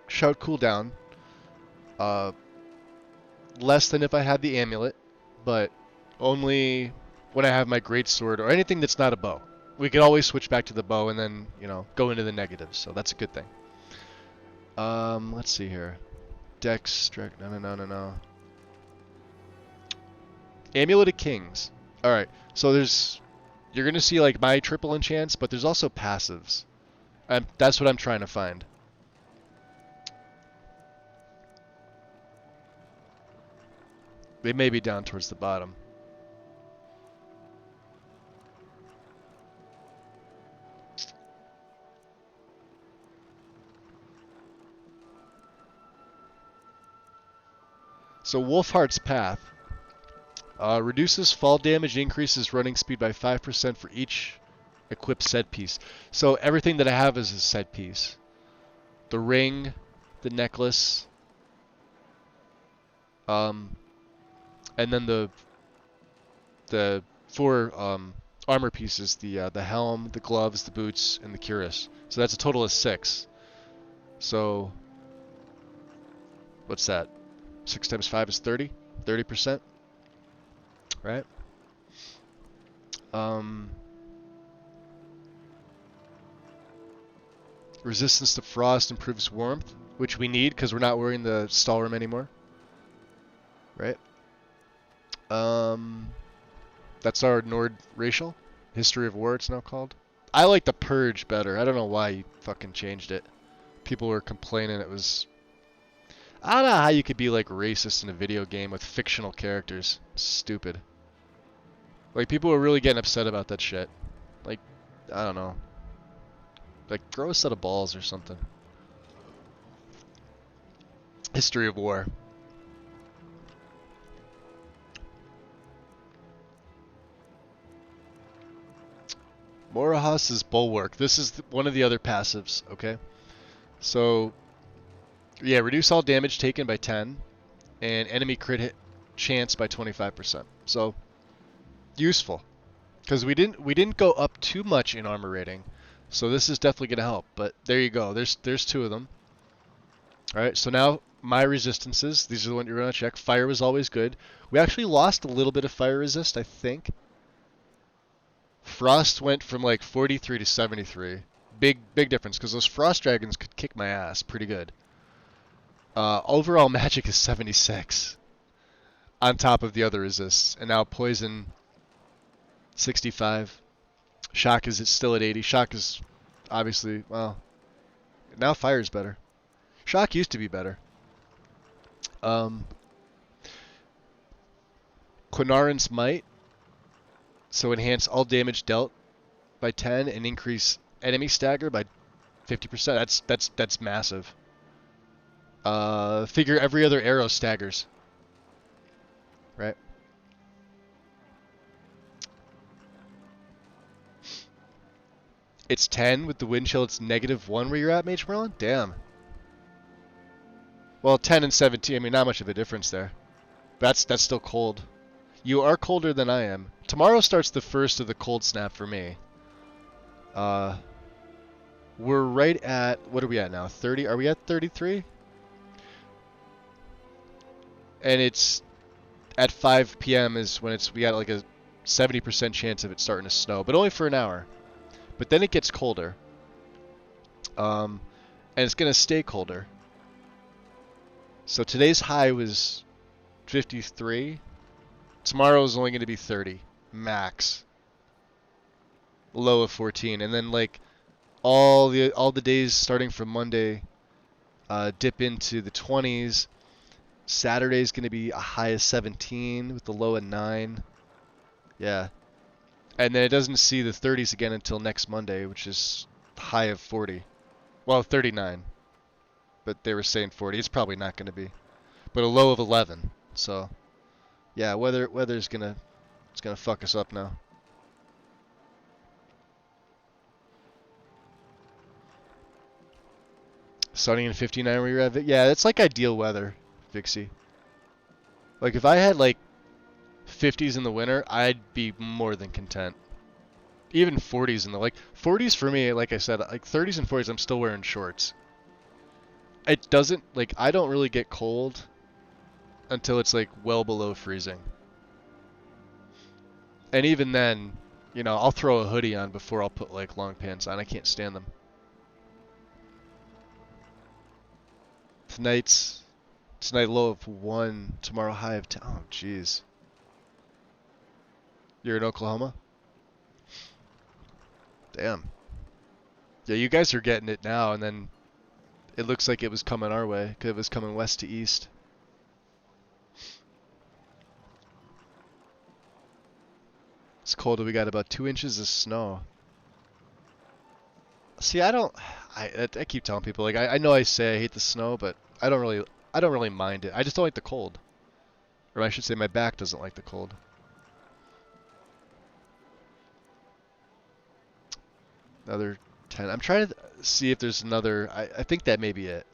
Speaker 1: shout cooldown, less than if I had the amulet, but only when I have my greatsword or anything that's not a bow. We could always switch back to the bow and then, you know, go into the negatives. So that's a good thing. Let's see here. Dex, no. Amulet of Kings. All right, so you're gonna see like my triple enchants, but there's also passives. That's what I'm trying to find. They may be down towards the bottom. So Wolfheart's Path reduces fall damage, increases running speed by 5% for each equipped set piece. So everything that I have is a set piece. The ring, the necklace, and then the 4 armor pieces: the helm, the gloves, the boots, and the cuirass. So that's a total of 6. So what's that? 6 times 5 is 30. 30%, right? Resistance to frost improves warmth, which we need because we're not wearing the Stalrim anymore. Right? That's our Nord racial. History of War, it's now called. I like the Purge better. I don't know why you fucking changed it. People were complaining it was... I don't know how you could be like racist in a video game with fictional characters. Stupid. Like, people were really getting upset about that shit. Like, I don't know. Like, grow a set of balls or something. History of War. Morahas's Bulwark. This is one of the other passives, okay? So, yeah, reduce all damage taken by 10, and enemy crit hit chance by 25%. So, useful. Because we didn't go up too much in armor rating, so this is definitely gonna help. But there you go. There's two of them. All right. So now my resistances. These are the ones you're gonna check. Fire was always good. We actually lost a little bit of fire resist, I think. Frost went from like 43 to 73. Big difference because those frost dragons could kick my ass pretty good. Overall magic is 76 on top of the other resists, and now poison 65. Shock is still at 80. Shock is obviously, well, now fire is better. Shock used to be better. Quinarin's Might, so enhance all damage dealt by 10 and increase enemy stagger by 50%. That's massive. Figure every other arrow staggers. Right? It's 10 with the wind chill. It's -1 where you're at, Mage Merlin? Damn. Well, 10 and 17, I mean, not much of a difference there. That's still cold. You are colder than I am. Tomorrow starts the first of the cold snap for me. We're right at, what are we at now? 30? Are we at 33? And it's at 5 p.m. is when we got like a 70% chance of it starting to snow, but only for an hour. But then it gets colder. And it's going to stay colder. So today's high was 53. Tomorrow is only going to be 30 max. Low of 14, and then like all the days starting from Monday dip into the 20s. Saturday's going to be a high of 17 with the low of 9. Yeah. And then it doesn't see the 30s again until next Monday, which is high of 40. Well, 39. But they were saying 40. It's probably not going to be. But a low of 11. So, yeah, weather's gonna fuck us up now. Sunny and 59 where you're at. Yeah, it's like ideal weather, Vixie. Like if I had like 50s in the winter, I'd be more than content. Even 40s in the 40s for me, like I said, like 30s and 40s, I'm still wearing shorts. It doesn't I don't really get cold until it's like well below freezing. And even then, I'll throw a hoodie on before I'll put like long pants on. I can't stand them. Tonight low of 1, tomorrow high of 10. Oh, jeez. You're in Oklahoma? Damn. Yeah, you guys are getting it now, and then it looks like it was coming our way, because it was coming west to east. It's cold, we got about 2 inches of snow. See, I keep telling people, I know I say I hate the snow, but I don't really mind it. I just don't like the cold. Or I should say my back doesn't like the cold. Another 10. I'm trying to see if there's another. I think that may be it.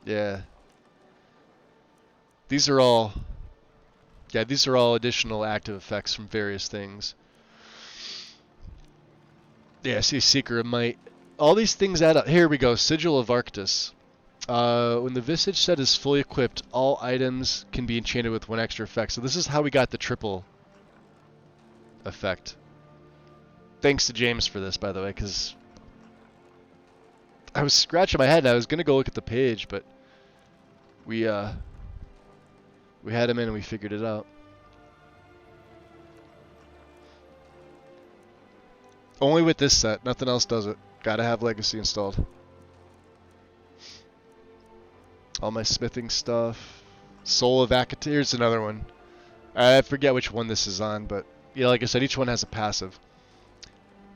Speaker 1: Yeah. These are all additional active effects from various things. Yeah, I see Seeker of Might. All these things add up. Here we go. Sigil of Arctus. When the Visage set is fully equipped, all items can be enchanted with 1 extra effect. So this is how we got the triple effect. Thanks to James for this, by the way, because I was scratching my head and I was going to go look at the page, but we had him in and we figured it out. Only with this set. Nothing else does it. Gotta have Legacy installed. All my smithing stuff. Soul of Akatir. Here's another one. I forget which one this is on, but yeah, like I said, each one has a passive.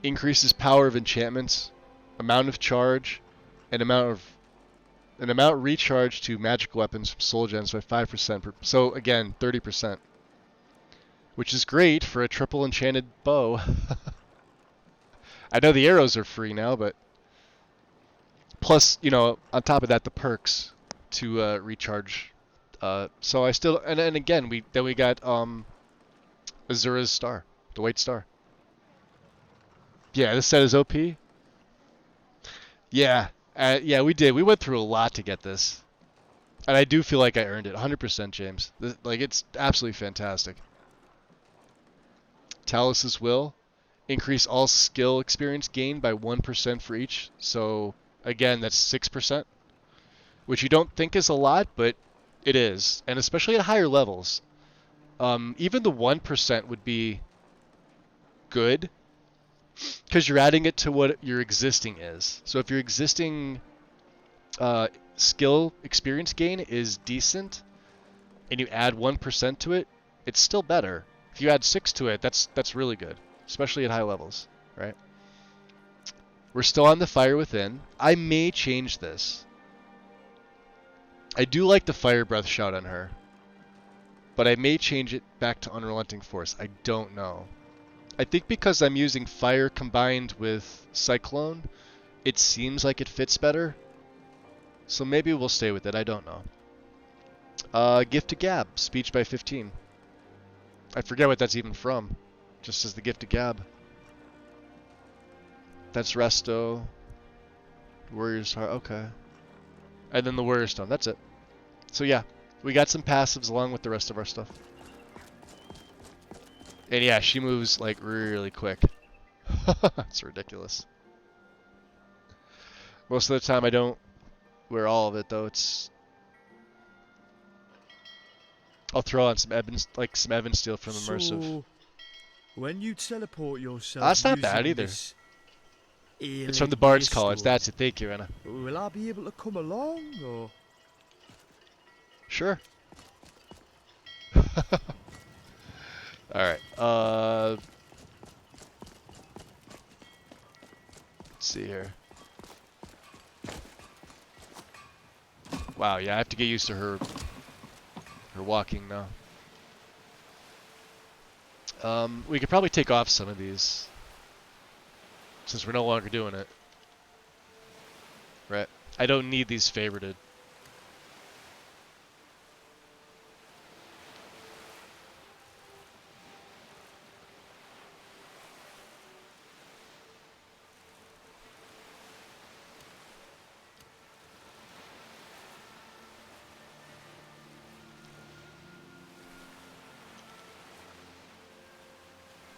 Speaker 1: Increases power of enchantments, amount of charge, and amount recharge to magic weapons from soul gems by 5%. So again, 30%, which is great for a triple enchanted bow. I know the arrows are free now, but plus, on top of that, the perks to recharge. So I still, and again, we got Azura's star. The white star. Yeah, this set is OP. Yeah. Yeah, we did. We went through a lot to get this. And I do feel like I earned it. 100%, James. Like, it's absolutely fantastic. Talus's Will. Increase all skill experience gained by 1% for each. So, again, that's 6%. Which you don't think is a lot, but it is. And especially at higher levels. Even the 1% would be good. Because you're adding it to what your existing is. So if your existing skill experience gain is decent, and you add 1% to it, it's still better. If you add 6 to it, that's really good, especially at high levels, right? We're still on the Fire Within. I may change this. I do like the Fire Breath shout on her, but I may change it back to Unrelenting Force. I don't know. I think because I'm using Fire combined with Cyclone, it seems like it fits better. So maybe we'll stay with it. I don't know. Gift to Gab. Speech by 15. I forget what that's even from. Just says the Gift to Gab. That's Resto. Warrior's Heart. Okay. And then the Warrior Stone. That's it. So yeah. We got some passives along with the rest of our stuff. And yeah, she moves like really quick. It's ridiculous. Most of the time I don't wear all of it though. I'll throw on some Evan Steel from Immersive.
Speaker 7: So, when you teleport yourself,
Speaker 1: That's not bad
Speaker 7: using
Speaker 1: either.
Speaker 7: this
Speaker 1: It's from the
Speaker 7: alien
Speaker 1: Bard's
Speaker 7: gear
Speaker 1: College.
Speaker 7: store,
Speaker 1: That's it. Thank you, Anna.
Speaker 7: will I be able to come along, or?
Speaker 1: Sure. Alright. Let's see here. Wow, yeah, I have to get used to her walking now. We could probably take off some of these since we're no longer doing it. Right. I don't need these favorited.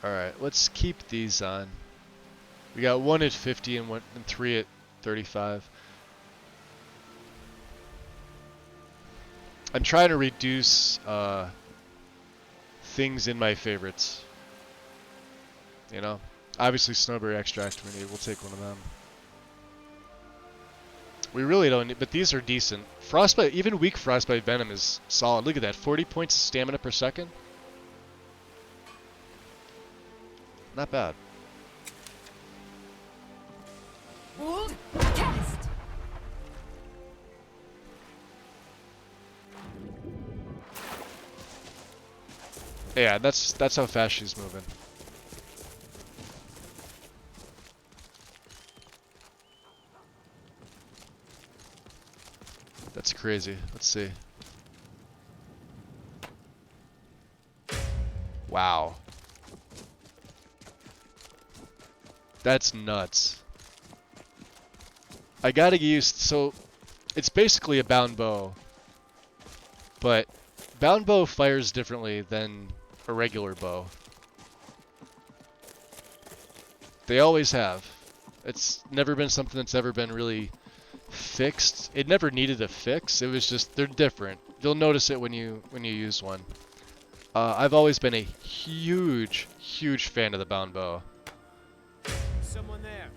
Speaker 1: Alright, let's keep these on. We got 1 at 50 and 3 at 35. I'm trying to reduce things in my favorites. You know? Obviously Snowberry Extract we need, we'll take one of them. We really don't need, but these are decent. Frostbite, even weak Frostbite Venom is solid. Look at that, 40 points of stamina per second. Not bad.
Speaker 2: Hold test.
Speaker 1: Yeah, that's how fast she's moving. That's crazy. Let's see. Wow. That's nuts. I gotta get used, so it's basically a bound bow, but bound bow fires differently than a regular bow. They always have. It's never been something that's ever been really fixed. It never needed a fix. It was just, they're different. You'll notice it when you use one. I've always been a huge fan of the bound bow.
Speaker 4: Someone there.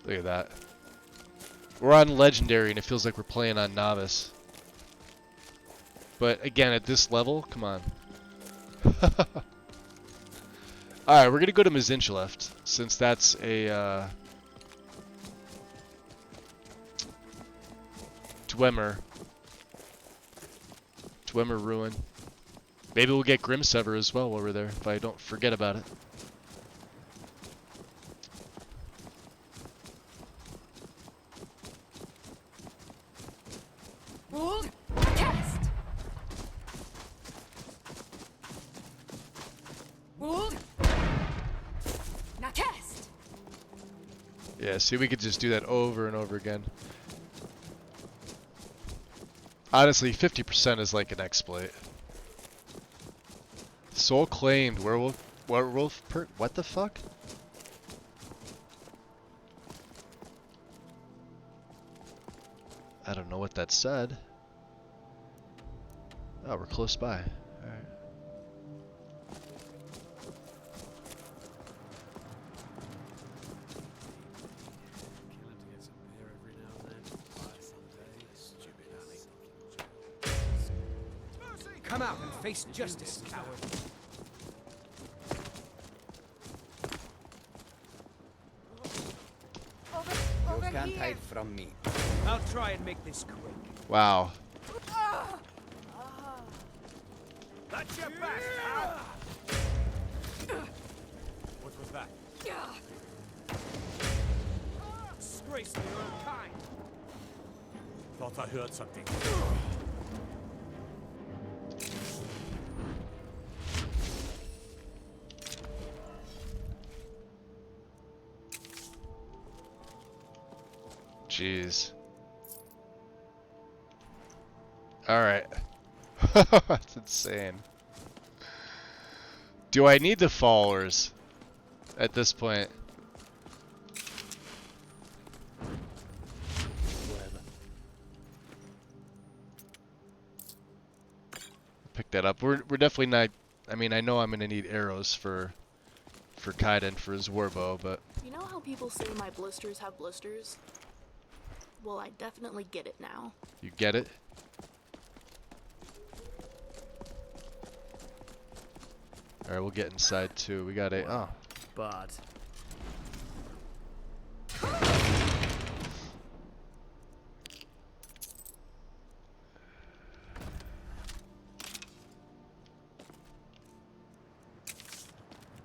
Speaker 1: Look at that. We're on Legendary and it feels like we're playing on Novice. But again, at this level, come on. Alright, we're gonna go to Mazinchileft, since that's a Dwemer Ruin. Maybe we'll get Grimsever as well while we're there, if I don't forget about it.
Speaker 2: Hold test.
Speaker 1: Yeah, see, we could just do that over and over again. Honestly, 50% is like an exploit. Soul claimed werewolf what the fuck? I don't know what that said. Oh, we're close by. Alright.
Speaker 8: Come out and face justice, coward.
Speaker 9: You can't hide from me.
Speaker 8: I'll try and make this quick.
Speaker 1: Wow.
Speaker 4: That's your back, pal. What was that?
Speaker 8: Disgrace to your own kind.
Speaker 4: Thought I heard something.
Speaker 1: Jeez. Alright. That's insane. Do I need the followers at this point?
Speaker 6: Whatever.
Speaker 1: Pick that up. We're definitely not. I mean, I know I'm gonna need arrows for Kaiden for his warbow, but
Speaker 3: You know how people say my blisters have blisters? Well, I definitely get it now.
Speaker 1: you get it. All right, we'll get inside too. We got a
Speaker 7: Bad.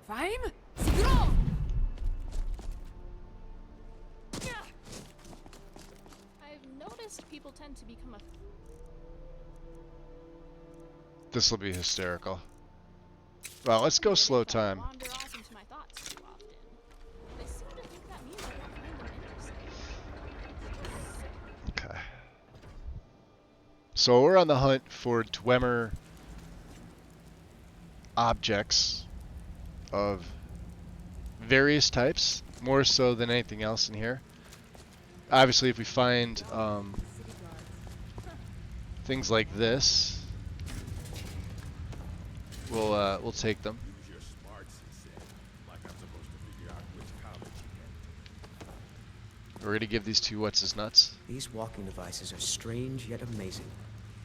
Speaker 2: Fine? Siguro!
Speaker 3: I've noticed people tend to become a...
Speaker 1: This will be hysterical. Well, let's go slow time.
Speaker 3: wander off into my thoughts too often. They seem to think that means I don't find them interesting.
Speaker 1: Okay. So we're on the hunt for Dwemer objects of various types, more so than anything else in here. Obviously, if we find things like this, we'll take them.
Speaker 4: Use your smarts, he said. Like I'm supposed to figure out which college you
Speaker 1: We're gonna give these two what's his nuts.
Speaker 10: These walking devices are strange yet amazing.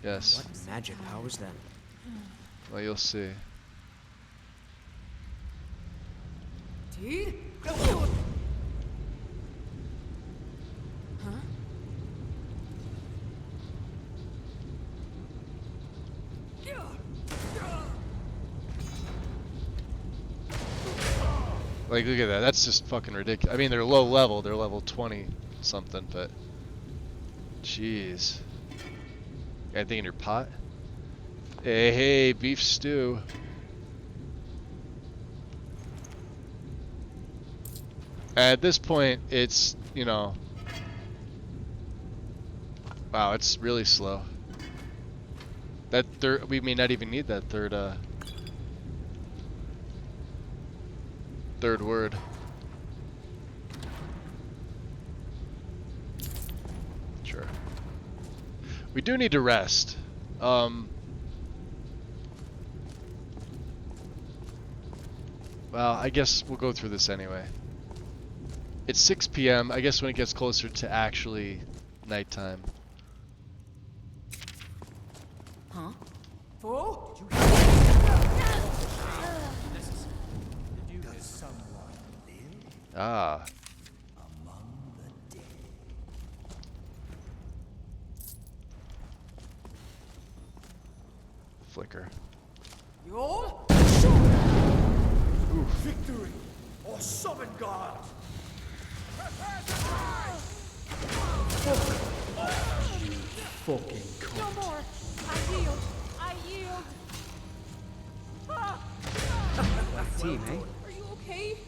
Speaker 1: Yes.
Speaker 10: What magic powers them?
Speaker 1: Well, you'll see.
Speaker 2: Dude?
Speaker 1: Like, look at that. That's just fucking ridiculous. I mean, they're low level. They're level 20 something, but jeez. Got anything in your pot? Hey, beef stew. At this point, it's, you know, wow, it's really slow. That third, we may not even need that third word. Sure. We do need to rest. Well, I guess we'll go through this anyway. It's 6 p.m. I guess when it gets closer to actually nighttime.
Speaker 2: Huh? Fool?
Speaker 1: Ah. Flicker.
Speaker 2: Yo?
Speaker 4: Victory or summon God.
Speaker 7: Fucking cunt.
Speaker 2: No more! I yield! I yield!
Speaker 10: Team, eh?
Speaker 3: Are you okay?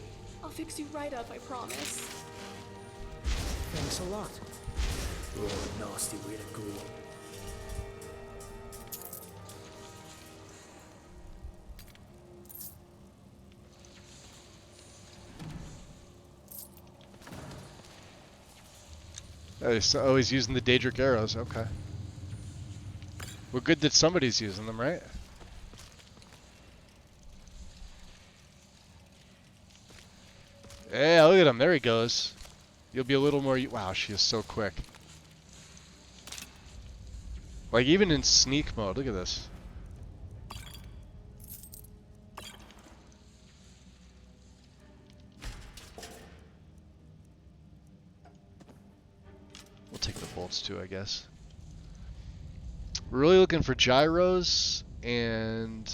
Speaker 3: I'll fix you right up, I promise.
Speaker 10: Thanks a lot.
Speaker 7: Oh, nasty way to go.
Speaker 1: Oh, he's using the Daedric arrows. Okay. Well, good that somebody's using them, right? Yeah, look at him. There he goes. You'll be a little more... Wow, she is so quick. Like, even in sneak mode, look at this. We'll take the bolts too, I guess. We're really looking for gyros and...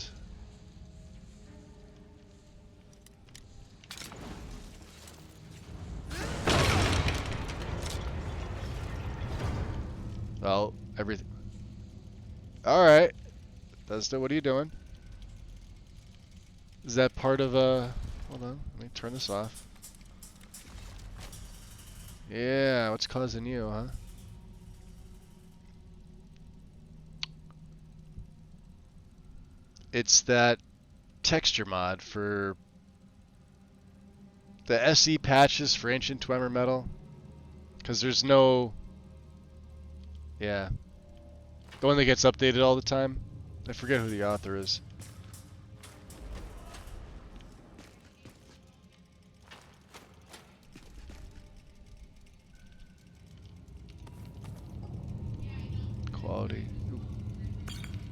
Speaker 1: Well, everything... Alright. Bethesda, what are you doing? Is that part of hold on, let me turn this off. Yeah, what's causing you, huh? It's that texture mod for the SE patches for Ancient Twemmer Metal. Because there's no... Yeah. The one that gets updated all the time. I forget who the author is. Quality. Ooh.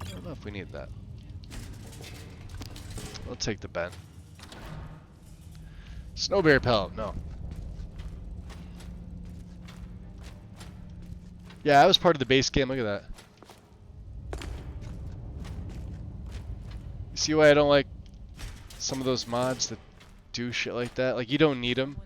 Speaker 1: I don't know if we need that. I'll take the bent. Snowberry pellet, no. Yeah, that was part of the base game. Look at that. You see why I don't like some of those mods that do shit like that? Like, you don't need them.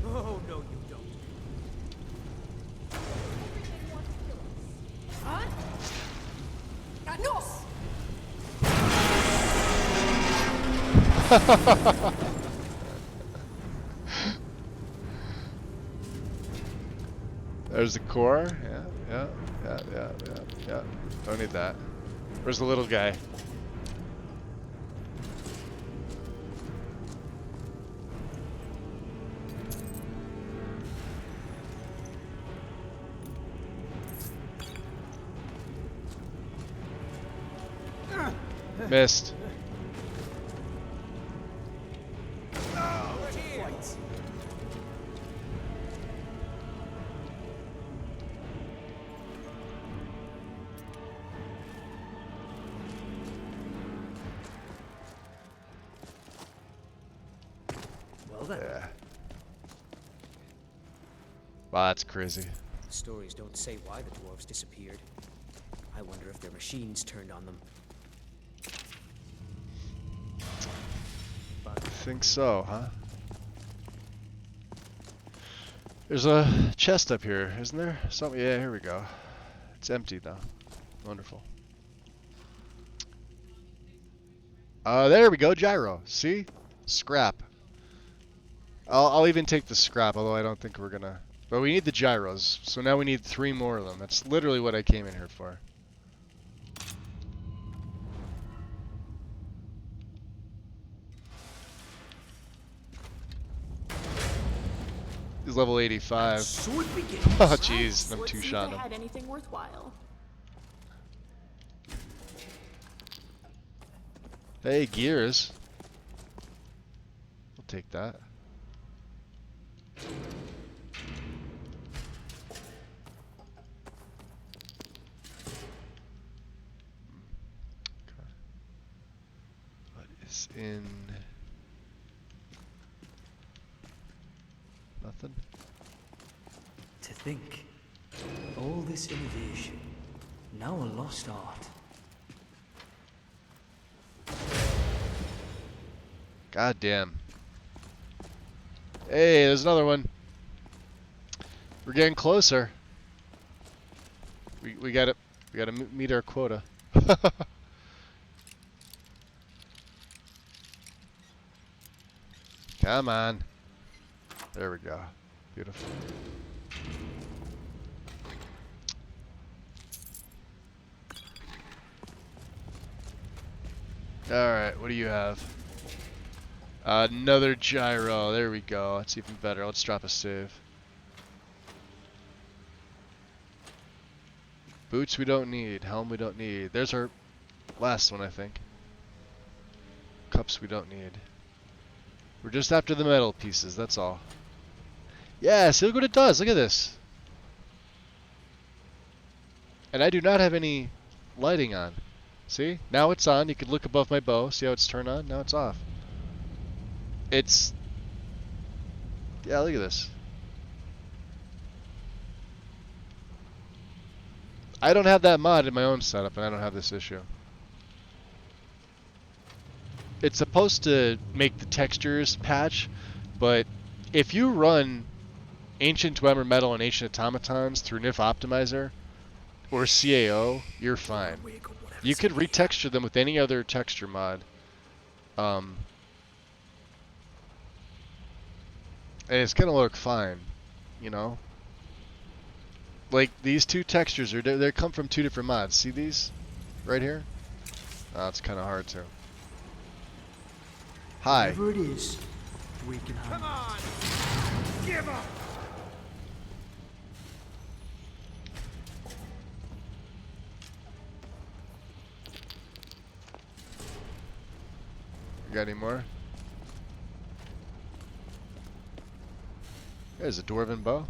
Speaker 8: Oh, no, you don't.
Speaker 1: There's the core. Yeah. Don't need that. Where's the little guy? Missed.
Speaker 10: Well then.
Speaker 1: Yeah. Wow, that's crazy.
Speaker 10: The stories don't say why the dwarves disappeared. I wonder if their machines turned on them.
Speaker 1: I think so, huh? There's a chest up here, isn't there? Something. Yeah, here we go. It's empty now. Wonderful. There we go, gyro. See? Scrap. I'll even take the scrap, although I don't think we're gonna... But we need the gyros, so now we need 3 more of them. That's literally what I came in here for. He's level 85. Oh jeez, I'm
Speaker 3: Let's see if
Speaker 1: two-shot
Speaker 3: they
Speaker 1: him.
Speaker 3: had anything worthwhile.
Speaker 1: Hey, gears. We'll take that. What is in... Nothing?
Speaker 6: think. All this innovation, now a lost art.
Speaker 1: God damn. Hey, there's another one. We're getting closer. We gotta meet our quota. Come on. There we go. Beautiful. Alright, what do you have? Another gyro. There we go. That's even better. Let's drop a save. Boots we don't need. Helm we don't need. There's our last one, I think. Cups we don't need. We're just after the metal pieces, that's all. Yeah, see, look what it does. Look at this. And I do not have any lighting on. See? Now it's on. You can look above my bow. See how it's turned on? Now it's off. It's... Yeah, look at this. I don't have that mod in my own setup, and I don't have this issue. It's supposed to make the textures patch, but if you run Ancient Dwemer Metal and Ancient Automatons through NIF Optimizer or CAO, you're fine. You could retexture them with any other texture mod. And it's gonna look fine, you know? Like, these two textures, they come from two different mods. See these? Right here? Oh, it's kinda hard to. Hi.
Speaker 7: Whatever it is, we can
Speaker 8: Come
Speaker 7: handle.
Speaker 8: on! Give up!
Speaker 1: You got any more? There's a dwarven bow.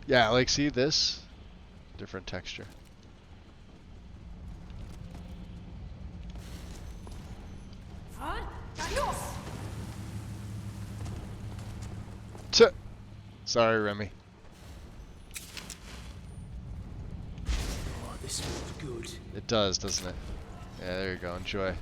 Speaker 1: Yeah, like, see this? Different texture. Sorry, Remy.
Speaker 7: Oh, this feels good.
Speaker 1: It does, doesn't it? Yeah, there you go. Enjoy.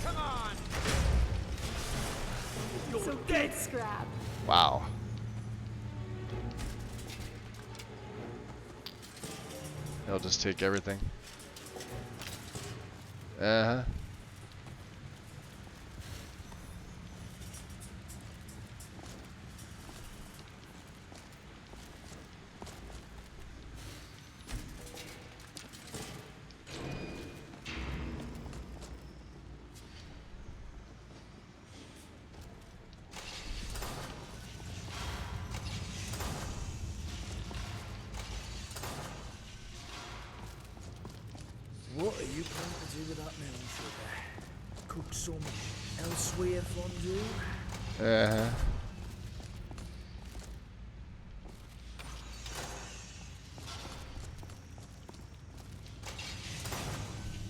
Speaker 8: Come on!
Speaker 3: So good, Scrap.
Speaker 1: Wow. He'll just take everything. Uh-huh.
Speaker 7: What are you planning to do with that melon sugar? Cook some elsewhere fondue?
Speaker 1: Uh-huh.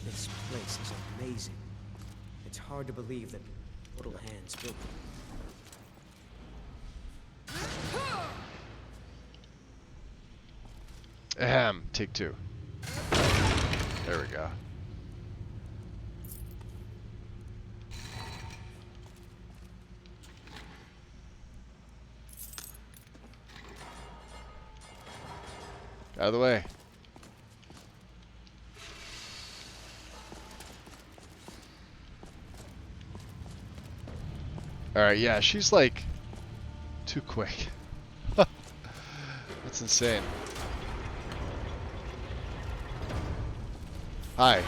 Speaker 10: This place is amazing. It's hard to believe that little hands built it.
Speaker 1: Ahem. Take two. There we go. Out of the way. Alright, yeah, she's like too quick. That's insane. Hi.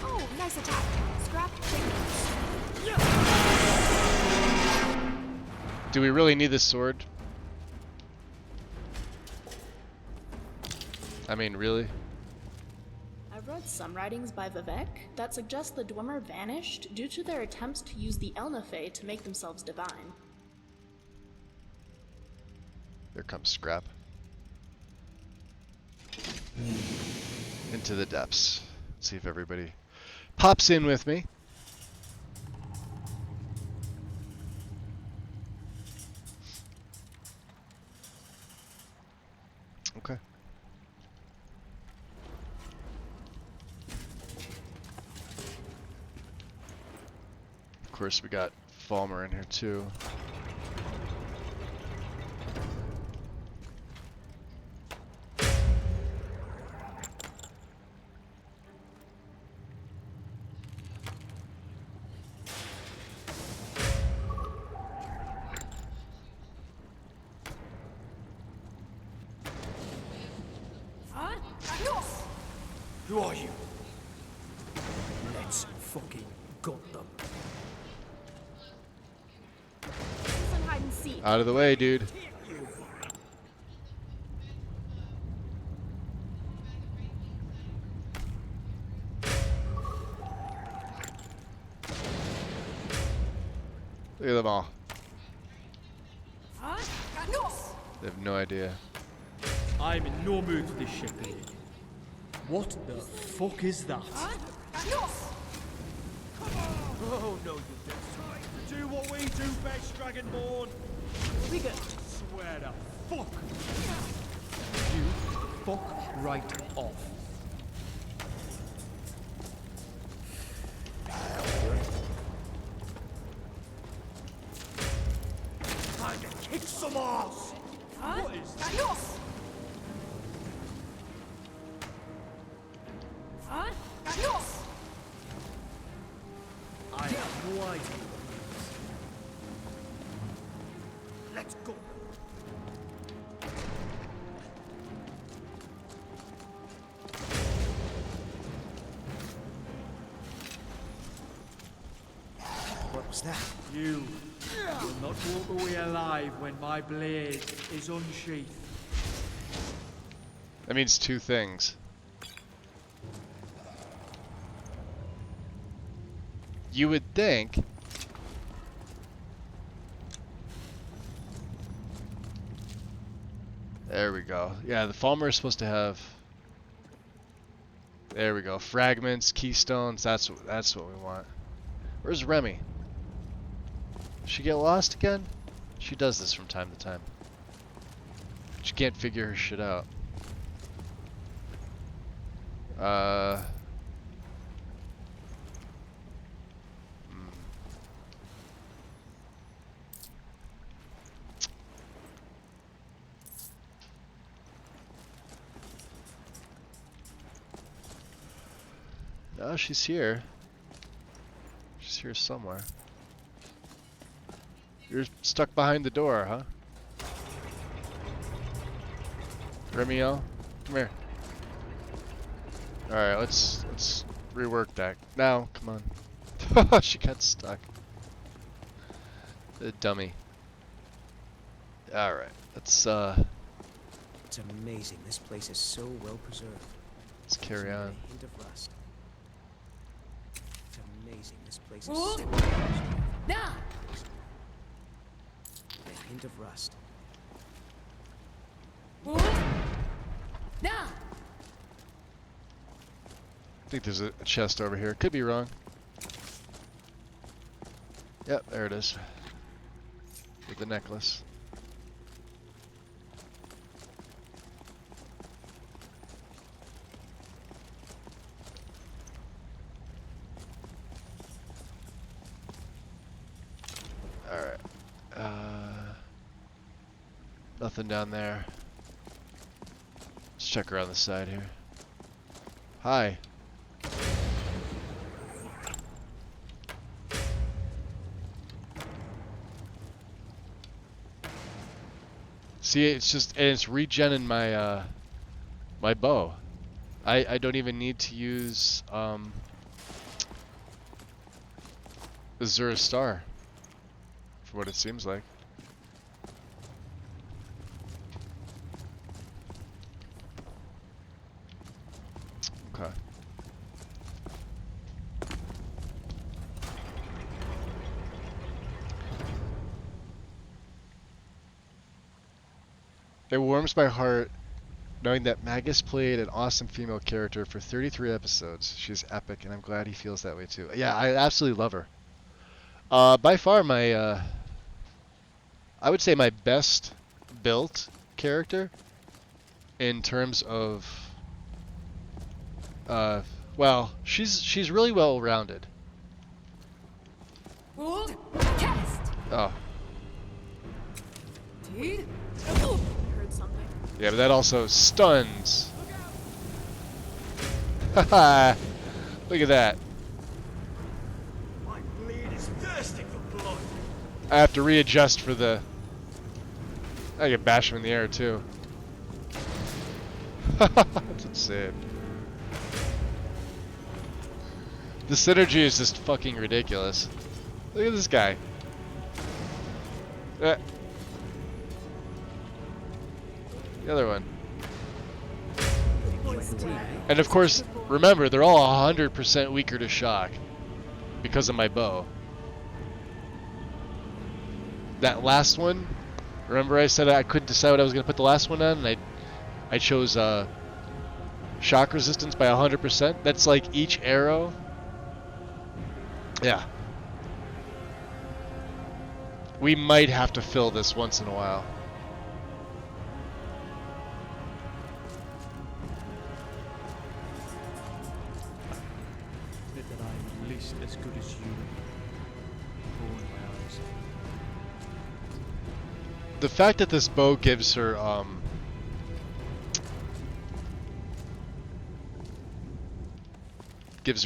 Speaker 3: Oh, nice attack. Scrap, take this.
Speaker 1: Do we really need this sword? I mean, really?
Speaker 3: I read some writings by Vivek that suggest the Dwemer vanished due to their attempts to use the Elnathay to make themselves divine.
Speaker 1: Here comes Scrap. Into the depths. Let's see if everybody pops in with me. Okay. Of course, we got Falmer in here too.
Speaker 7: Who are you? Let's fucking gut them.
Speaker 3: Some hide and seek.
Speaker 1: Out of the way, dude. Look at them all. They have no idea.
Speaker 6: I'm in no mood for this shit, baby. What the fuck is that?
Speaker 4: Oh, no, you don't. Do what we do best, Dragonborn.
Speaker 3: We good.
Speaker 6: Swear to fuck. You fuck right off.
Speaker 4: Time to kick some ass. What is this?
Speaker 6: I have no idea.
Speaker 4: Let's go.
Speaker 10: What was that?
Speaker 6: You will not walk away alive when my blade is unsheathed.
Speaker 1: That means two things. You would think there we go. Yeah, the Falmer is supposed to have. There we go. Fragments, keystones. That's what we want. Where's Remy? Did she get lost again? She does this from time to time. She can't figure her shit out. Oh, she's here. She's here somewhere. You're stuck behind the door, huh? Remiel, come here. All right, let's rework that. Now, come on. She got stuck. The dummy. All right, let's
Speaker 10: It's amazing. This place is so well preserved.
Speaker 1: let's carry
Speaker 10: There's not
Speaker 1: on.
Speaker 10: a hint of rust. It's amazing. This place is so well preserved.
Speaker 2: Now!
Speaker 10: A hint of rust.
Speaker 2: Now!
Speaker 1: I think there's a chest over here. Could be wrong. Yep, there it is. With the necklace. Alright. Nothing down there. Let's check around the side here. Hi. See, it's just, and it's regenning my my bow. I don't even need to use Azura Star, for what it seems like. Okay. It warms my heart knowing that Magus played an awesome female character for 33 episodes. She's epic, and I'm glad he feels that way too. Yeah, I absolutely love her. By far my, I would say my best built character in terms of, well, she's really well rounded.
Speaker 2: Hold. Cast.
Speaker 1: Oh.
Speaker 2: Teed.
Speaker 3: Heard something.
Speaker 1: Yeah, but that also stuns. Haha. Look at that.
Speaker 8: My blade is thirsting for blood.
Speaker 1: I have to readjust for the... I can bash him in the air too. That's insane. The synergy is just fucking ridiculous. Look at this guy. The other one. And of course, remember, they're all 100% weaker to shock because of my bow. That last one, remember I said I couldn't decide what I was going to put the last one on, and I chose shock resistance by 100%. That's like each arrow. Yeah. We might have to fill this once in a while.
Speaker 6: Admit that I'm at least as good as you. Fool in my eyes.
Speaker 1: The fact that this bow gives her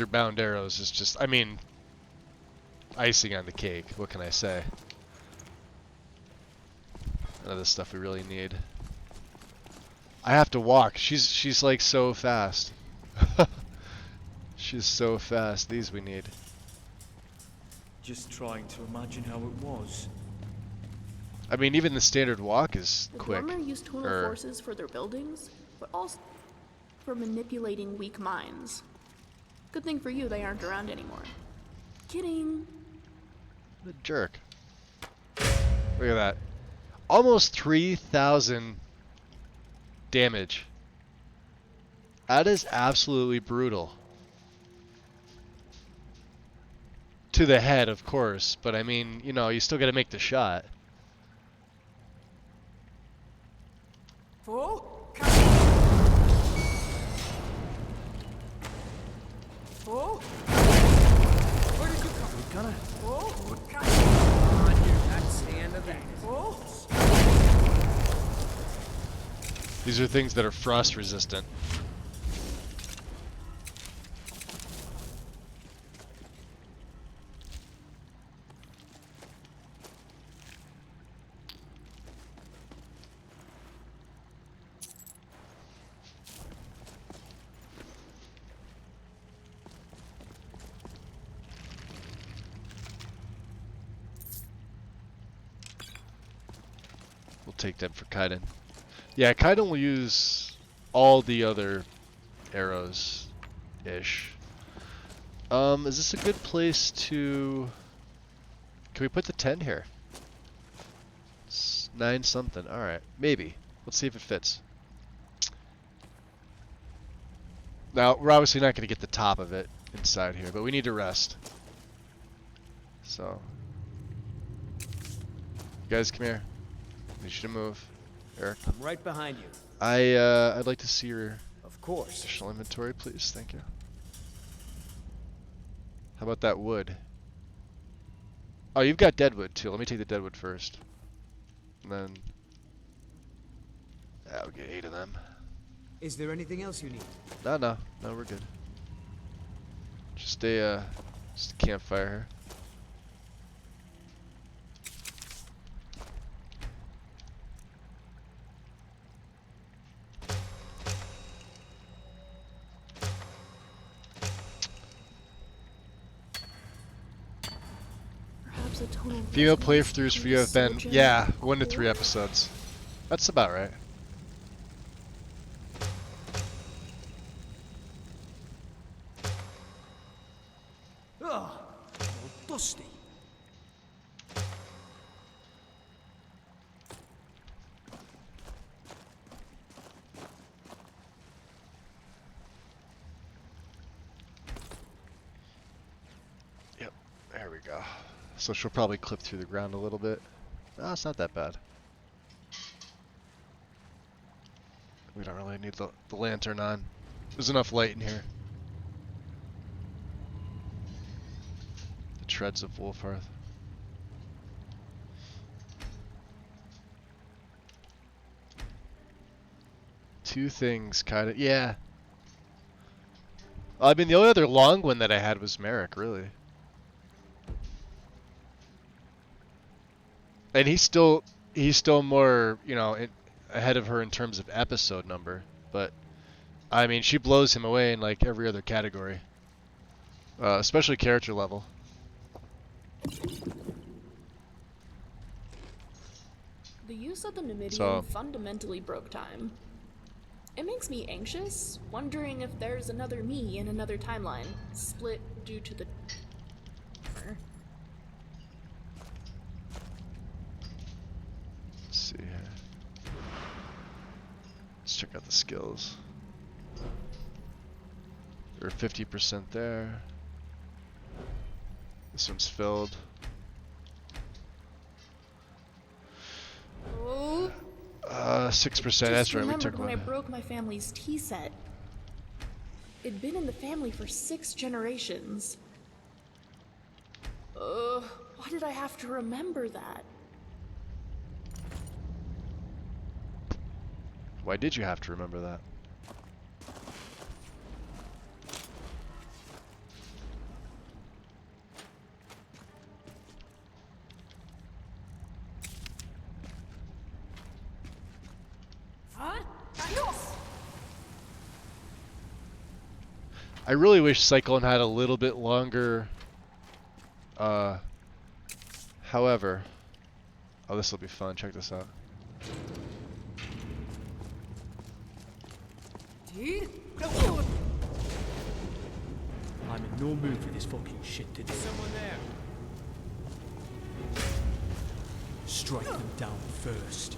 Speaker 1: bound arrows is just, I mean, icing on the cake. What can I say? None of this stuff we really need. I have to walk. She's like so fast. She's so fast. These we need.
Speaker 6: Just trying to imagine how it was.
Speaker 1: I mean, even the standard walk is
Speaker 3: The
Speaker 1: quick.
Speaker 3: Dwemer use tonal
Speaker 1: Or-
Speaker 3: forces for their buildings, but also for manipulating weak minds. Good thing for you they aren't around anymore. Kidding.
Speaker 1: The jerk. Look at that. Almost 3,000 damage. That is absolutely brutal. To the head, of course, but I mean, you know, you still got to make the shot.
Speaker 2: Full. Full. Where did you come from?
Speaker 7: Gonna.
Speaker 2: Full.
Speaker 9: That's the end of that.
Speaker 2: Full.
Speaker 1: These are things that are frost resistant. We'll take them for Kaiden. Yeah, Kaiden will use all the other arrows-ish. Is this a good place to... Can we put the 10 here? It's 9 something. Alright, maybe. Let's see if it fits. Now, we're obviously not going to get the top of it inside here, but we need to rest. So... You guys, come here. I need you to move. Eric.
Speaker 10: I'm right behind you.
Speaker 1: I'd like to see your
Speaker 10: Of course.
Speaker 1: additional inventory, please. Thank you. How about that wood? Oh, you've got deadwood too. Let me take the deadwood first. And then... I'll get 8 of them.
Speaker 10: Is there anything else you need?
Speaker 1: No, we're good. Just a campfire here.
Speaker 3: Perhaps a tonal
Speaker 1: Female
Speaker 3: resonance
Speaker 1: playthroughs for you
Speaker 3: is
Speaker 1: have been,
Speaker 3: so
Speaker 1: yeah,
Speaker 3: gentle.
Speaker 1: 1 to 3 episodes. That's about right.
Speaker 7: Ugh, all dusty.
Speaker 1: There we go. So she'll probably clip through the ground a little bit. No, it's not that bad. We don't really need the lantern on. There's enough light in here. The treads of Wolfhearth. Two things, kind of. Yeah. I mean, the only other long one that I had was Merrick, really. And he's still more, you know, ahead of her in terms of episode number. But, I mean, she blows him away in, like, every other category. Especially character level.
Speaker 3: The use of the Numidian
Speaker 1: So-
Speaker 3: fundamentally broke time. It makes me anxious, wondering if there's another me in another timeline, split due to the...
Speaker 1: Let's see here. Let's check out the skills. They're 50% there. This one's filled.
Speaker 3: Oh,
Speaker 1: 6%.
Speaker 3: just
Speaker 1: That's right. We
Speaker 3: remembered
Speaker 1: took
Speaker 3: when I
Speaker 1: one.
Speaker 3: broke my family's tea set. It'd been in the family for 6 generations. Why did I have to remember that?
Speaker 1: Why did you have to remember that? I really wish Cyclone had a little bit longer. However, oh, this will be fun. Check this out.
Speaker 6: I'm in no mood for this fucking shit today.
Speaker 10: Someone there.
Speaker 6: Strike them down first.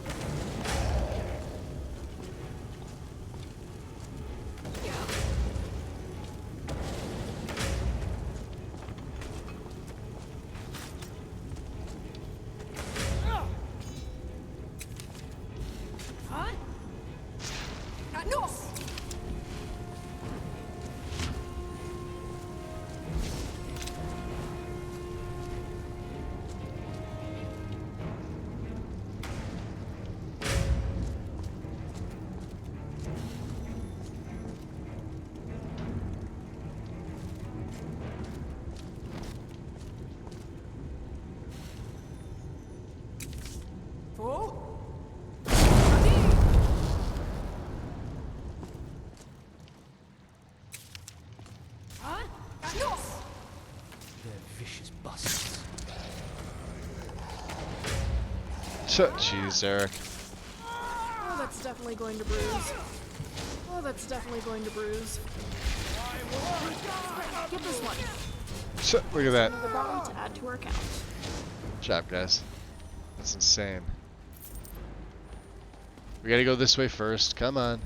Speaker 1: Jeez, Eric.
Speaker 3: Oh, that's definitely going to bruise. Oh, that's definitely going to bruise. Get this one.
Speaker 1: Look at that.
Speaker 3: Another body to add to our count.
Speaker 1: Good job, guys. That's insane. We gotta go this way first. Come on.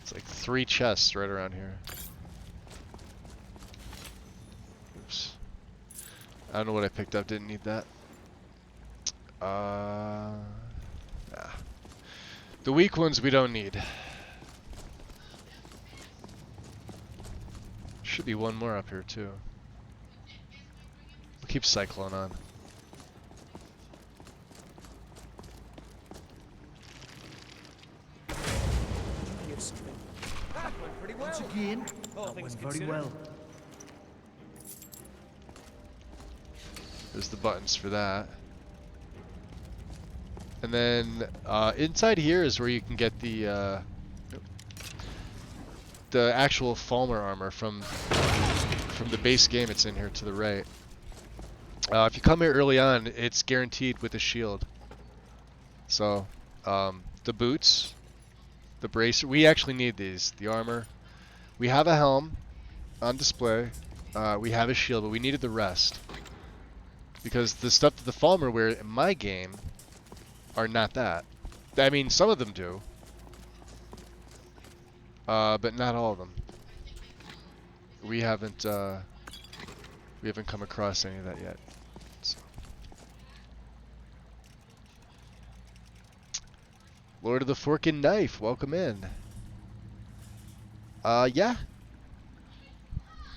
Speaker 1: It's like 3 chests right around here. Oops. I don't know what I picked up. Didn't need that. Nah. The weak ones we don't need. Should be one more up here too. We'll keep Cyclone on.
Speaker 7: Once again, that went very well.
Speaker 1: There's the buttons for that. And then inside here is where you can get the actual Falmer armor from the base game. It's in here to the right. If you come here early on, it's guaranteed with a shield. So the boots, the bracer. We actually need these. The armor. We have a helm. on display. We have a shield, but we needed the rest. Because the stuff that the Falmer wear in my game are not that. I mean, some of them do. But not all of them. We haven't come across any of that yet. So. Lord of the Fork and Knife, welcome in. Yeah.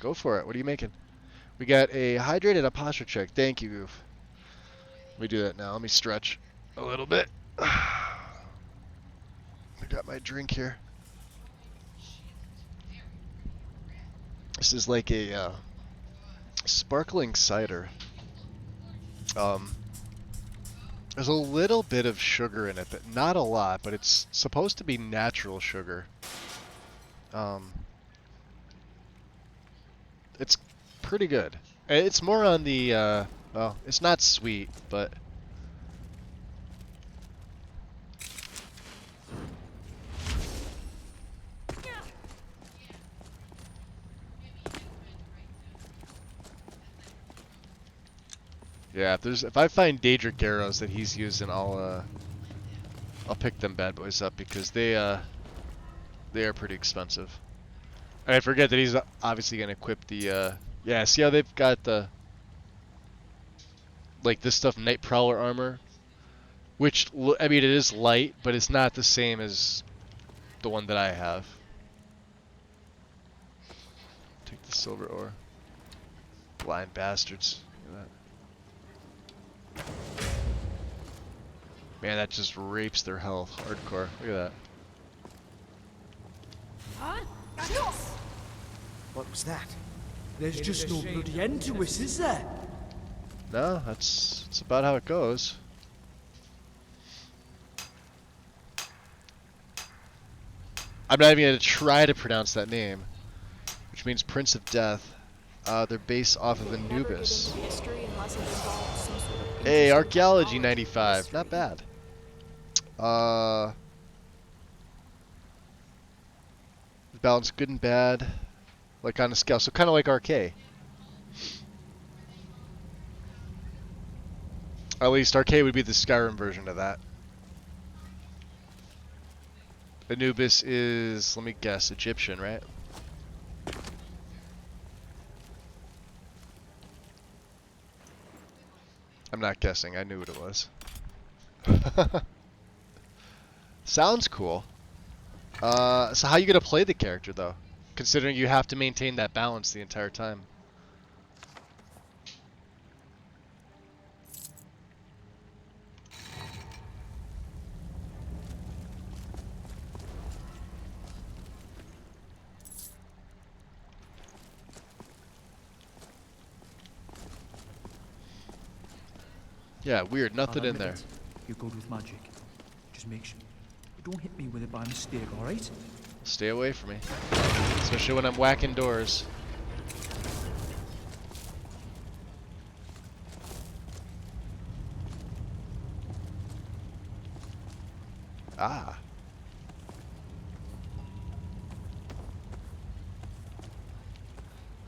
Speaker 1: Go for it. What are you making? We got a hydrated a posture check. Thank you, Goof. Let me do that now. Let me stretch a little bit. I got my drink here. This is like a sparkling cider. There's a little bit of sugar in it, but not a lot. But it's supposed to be natural sugar. It's pretty good. It's more on the well, it's not sweet, but yeah, if I find Daedric arrows that he's using, I'll pick them bad boys up because they are pretty expensive. And I forget that he's obviously gonna equip the yeah, see how they've got the like this stuff, Night Prowler armor, which I mean it is light, but it's not the same as the one that I have. Take the silver ore. Blind bastards. Look at that. Man, that just rapes their health. Hardcore. Look at that.
Speaker 10: What was that?
Speaker 7: There's just no bloody end to us, is there?
Speaker 1: No, that's about how it goes. I'm not even gonna try to pronounce that name, which means Prince of Death. They're based off of Anubis. Hey, Archaeology 95, not bad. Balance good and bad, like on a scale, so kind of like Arcade. At least Arcade would be the Skyrim version of that. Anubis is, let me guess, Egyptian, right? I'm not guessing, I knew what it was. Sounds cool. So how you gonna play the character though? Considering you have to maintain that balance the entire time. Yeah, weird, nothing in there.
Speaker 6: You're good with magic. Just make sure you don't hit me with it by mistake, alright?
Speaker 1: Stay away from me. Especially when I'm whacking doors. Ah.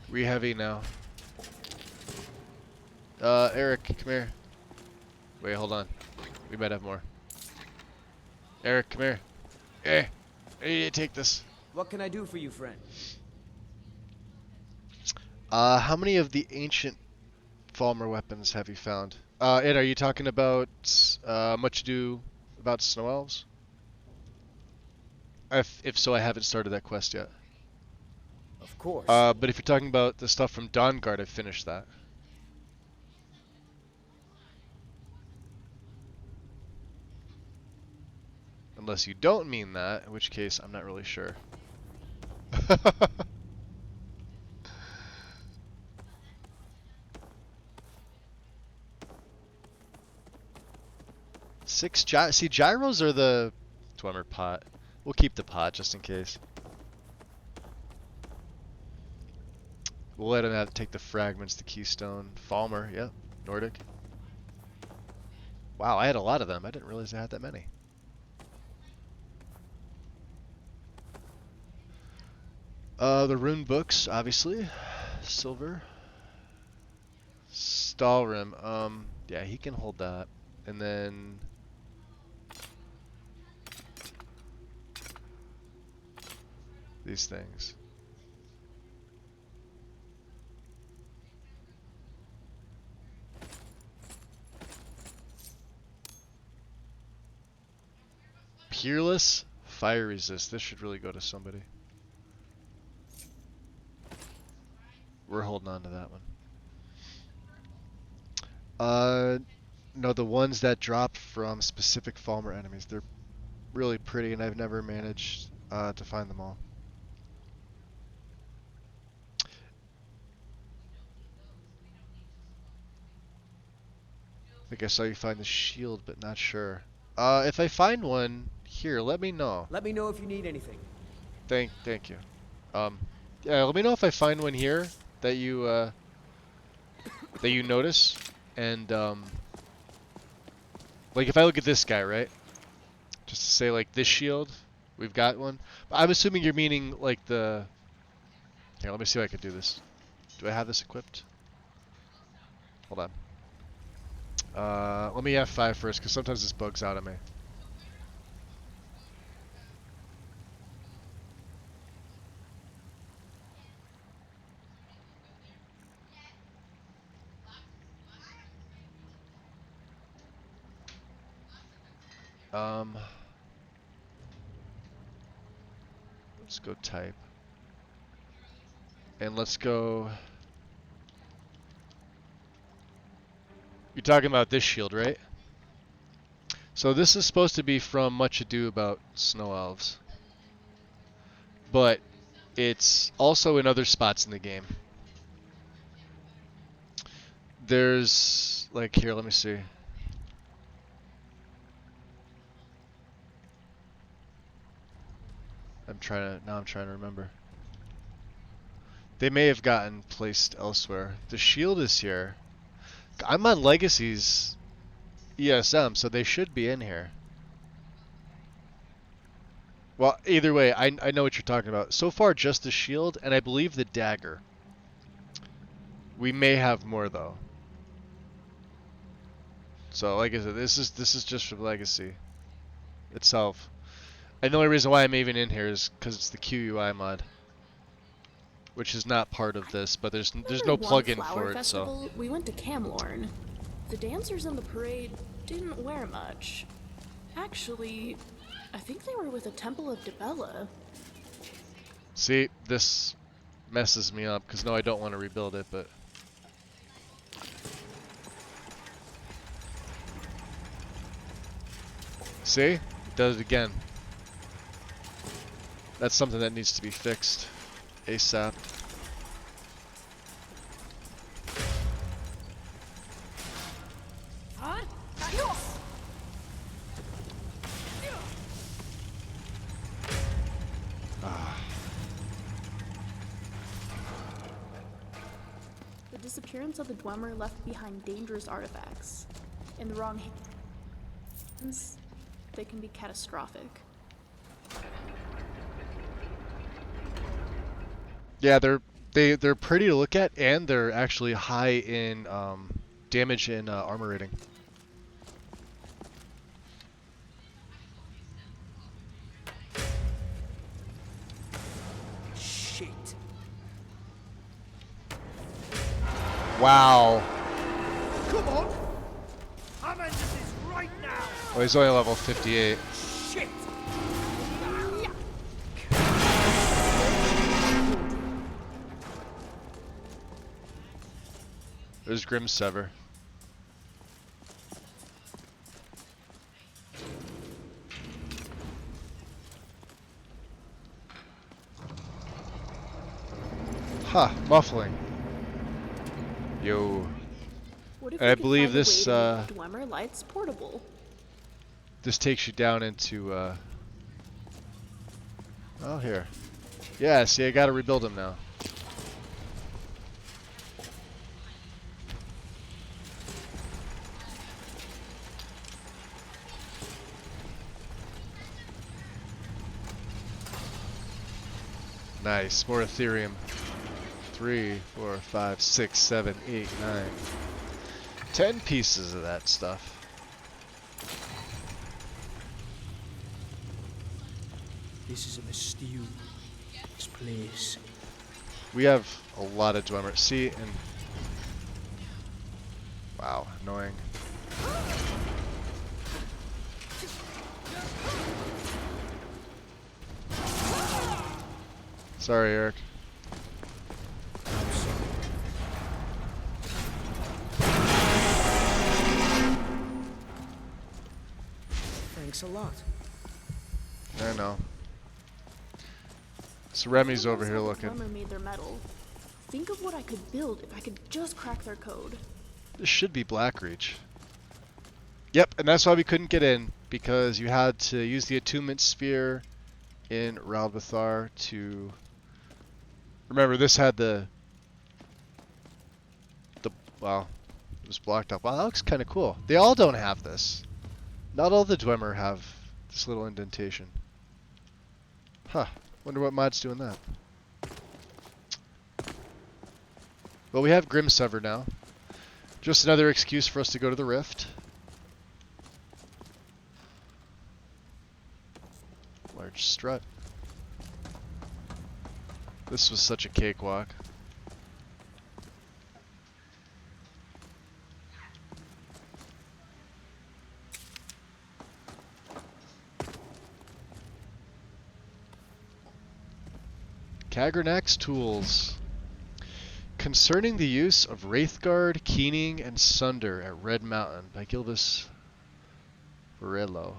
Speaker 1: We heavy now. Eric, come here. Wait, hold on. We might have more. Eric, come here. Hey, I need to take this.
Speaker 10: What can I do for you, friend?
Speaker 1: How many of the ancient Falmer weapons have you found? Ed, are you talking about Much Ado About Snow Elves? If so, I haven't started that quest yet.
Speaker 10: Of course.
Speaker 1: But if you're talking about the stuff from Dawnguard, I've finished that. Unless you don't mean that, in which case I'm not really sure. See, gyros are the Dwemer pot. We'll keep the pot just in case. We'll let him take the fragments, the keystone. Falmer, yep. Nordic. Wow, I had a lot of them. I didn't realize I had that many. The rune books, obviously. Silver. Stalrim. Yeah, he can hold that. And then these things. Peerless, fire resist. This should really go to somebody. We're holding on to that one. No, the ones that drop from specific Falmer enemies. They're really pretty, and I've never managed to find them all. I think I saw you find the shield, but not sure. If I find one here, let me know.
Speaker 10: Let me know if you need anything.
Speaker 1: Thank you. Yeah, let me know if I find one here that you notice, and like if I look at this guy, right? Just to say like this shield, we've got one. But I'm assuming you're meaning like the. Here, let me see if I can do this. Do I have this equipped? Hold on. Let me F5 first, because sometimes this bugs out on me. Let's go type. And let's go. You're talking about this shield, right? So this is supposed to be from Much Ado About Snow Elves. But it's also in other spots in the game. There's like here, let me see. I'm trying to remember. They may have gotten placed elsewhere. The shield is here. I'm on Legacy's ESM, so they should be in here. Well, either way, I know what you're talking about. So far, just the shield, and I believe the dagger. We may have more though. So, like I said, this is just from Legacy itself. And the only reason why I'm even in here is because it's the QUI mod, which is not part of this, but there's no plugin for it. So
Speaker 3: we went to Camlorn. The dancers in the parade didn't wear much. Actually, I think they were with a Temple of Dibella.
Speaker 1: see, this messes me up because no, I don't want to rebuild it, but. See? It does it again. That's something that needs to be fixed ASAP.
Speaker 3: The disappearance of the Dwemer left behind dangerous artifacts. In the wrong hands, they can be catastrophic.
Speaker 1: Yeah, they're pretty to look at, and they're actually high in damage and armor rating.
Speaker 10: Shit.
Speaker 1: Wow.
Speaker 8: Come on! I'm ending this right now!
Speaker 1: Oh, he's only level 58.
Speaker 10: Shit!
Speaker 1: There's Grim Sever. Ha! Muffling. Yo.
Speaker 3: What if
Speaker 1: And
Speaker 3: we
Speaker 1: I
Speaker 3: could
Speaker 1: believe
Speaker 3: find a
Speaker 1: this,
Speaker 3: way to make Dwemer lights portable?
Speaker 1: This takes you down into, Oh, here. Yeah, see, I gotta rebuild him now. Nice. More Ethereum. 3, 4, 5, 6, 7, 8, 9. 10 pieces of that stuff.
Speaker 7: This is a mysterious place.
Speaker 1: We have a lot of Dwemer. See, and... Wow, annoying. Sorry, Eric.
Speaker 10: Thanks a lot.
Speaker 1: I know. So Remy's over here
Speaker 3: The
Speaker 1: looking.
Speaker 3: Dwemer made their metal. Think of what I could build if I could just crack their code.
Speaker 1: This should be Blackreach. Yep, and that's why we couldn't get in, because you had to use the attunement sphere in Ralbathar to... Remember, this had the... Well, it was blocked up. Wow, that looks kind of cool. They all don't have this. Not all the Dwemer have this little indentation. Huh. Wonder what mod's doing that. Well, we have Grimsever now. Just another excuse for us to go to the Rift. Large strut. This was such a cakewalk. Kagranak's tools. Concerning the use of Wraithguard, Keening, and Sunder at Red Mountain by Gilbus Varello.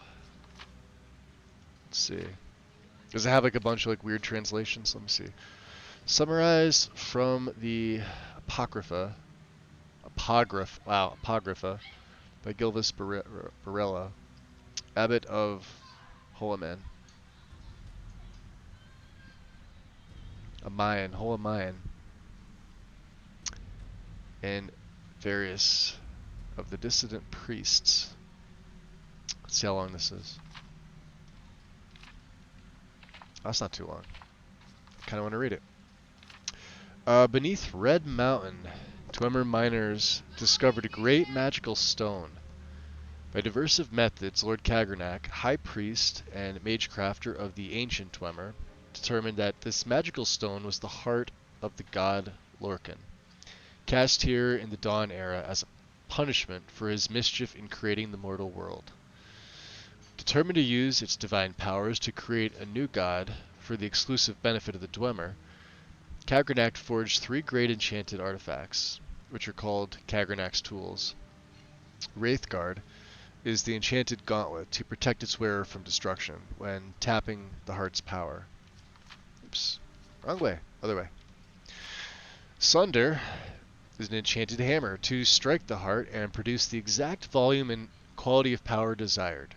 Speaker 1: Let's see. Does it have like a bunch of like weird translations? Let me see. Summarized from the Apocrypha. Apocrypha by Gilbus Varello, Abbot of Holaman. A Mayan, Holamayan. And various of the dissident priests. Let's see how long this is. That's not too long. Kind of want to read it. Beneath Red Mountain, Dwemer miners discovered a great magical stone. By diversive methods, Lord Kagranak, High Priest and Magecrafter of the ancient Dwemer, determined that this magical stone was the heart of the god Lorcan, cast here in the Dawn Era as a punishment for his mischief in creating the mortal world. Determined to use its divine powers to create a new god for the exclusive benefit of the Dwemer, Kagranak forged 3 great enchanted artifacts, which are called Kagranak's tools. Wraithguard is the enchanted gauntlet to protect its wearer from destruction when tapping the heart's power. Oops, wrong way, other way. Sunder is an enchanted hammer to strike the heart and produce the exact volume and quality of power desired.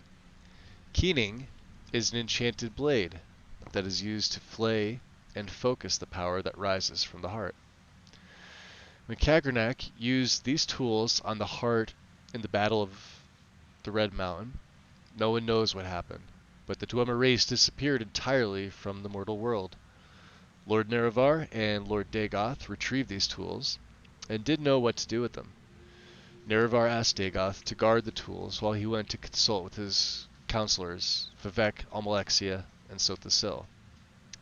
Speaker 1: Keening is an enchanted blade that is used to flay and focus the power that rises from the heart. When Kagranak used these tools on the heart in the Battle of the Red Mountain, no one knows what happened, but the Dwemer race disappeared entirely from the mortal world. Lord Nerevar and Lord Dagoth retrieved these tools and didn't know what to do with them. Nerevar asked Dagoth to guard the tools while he went to consult with his counselors, Vivek, Almalexia, and Sothasil.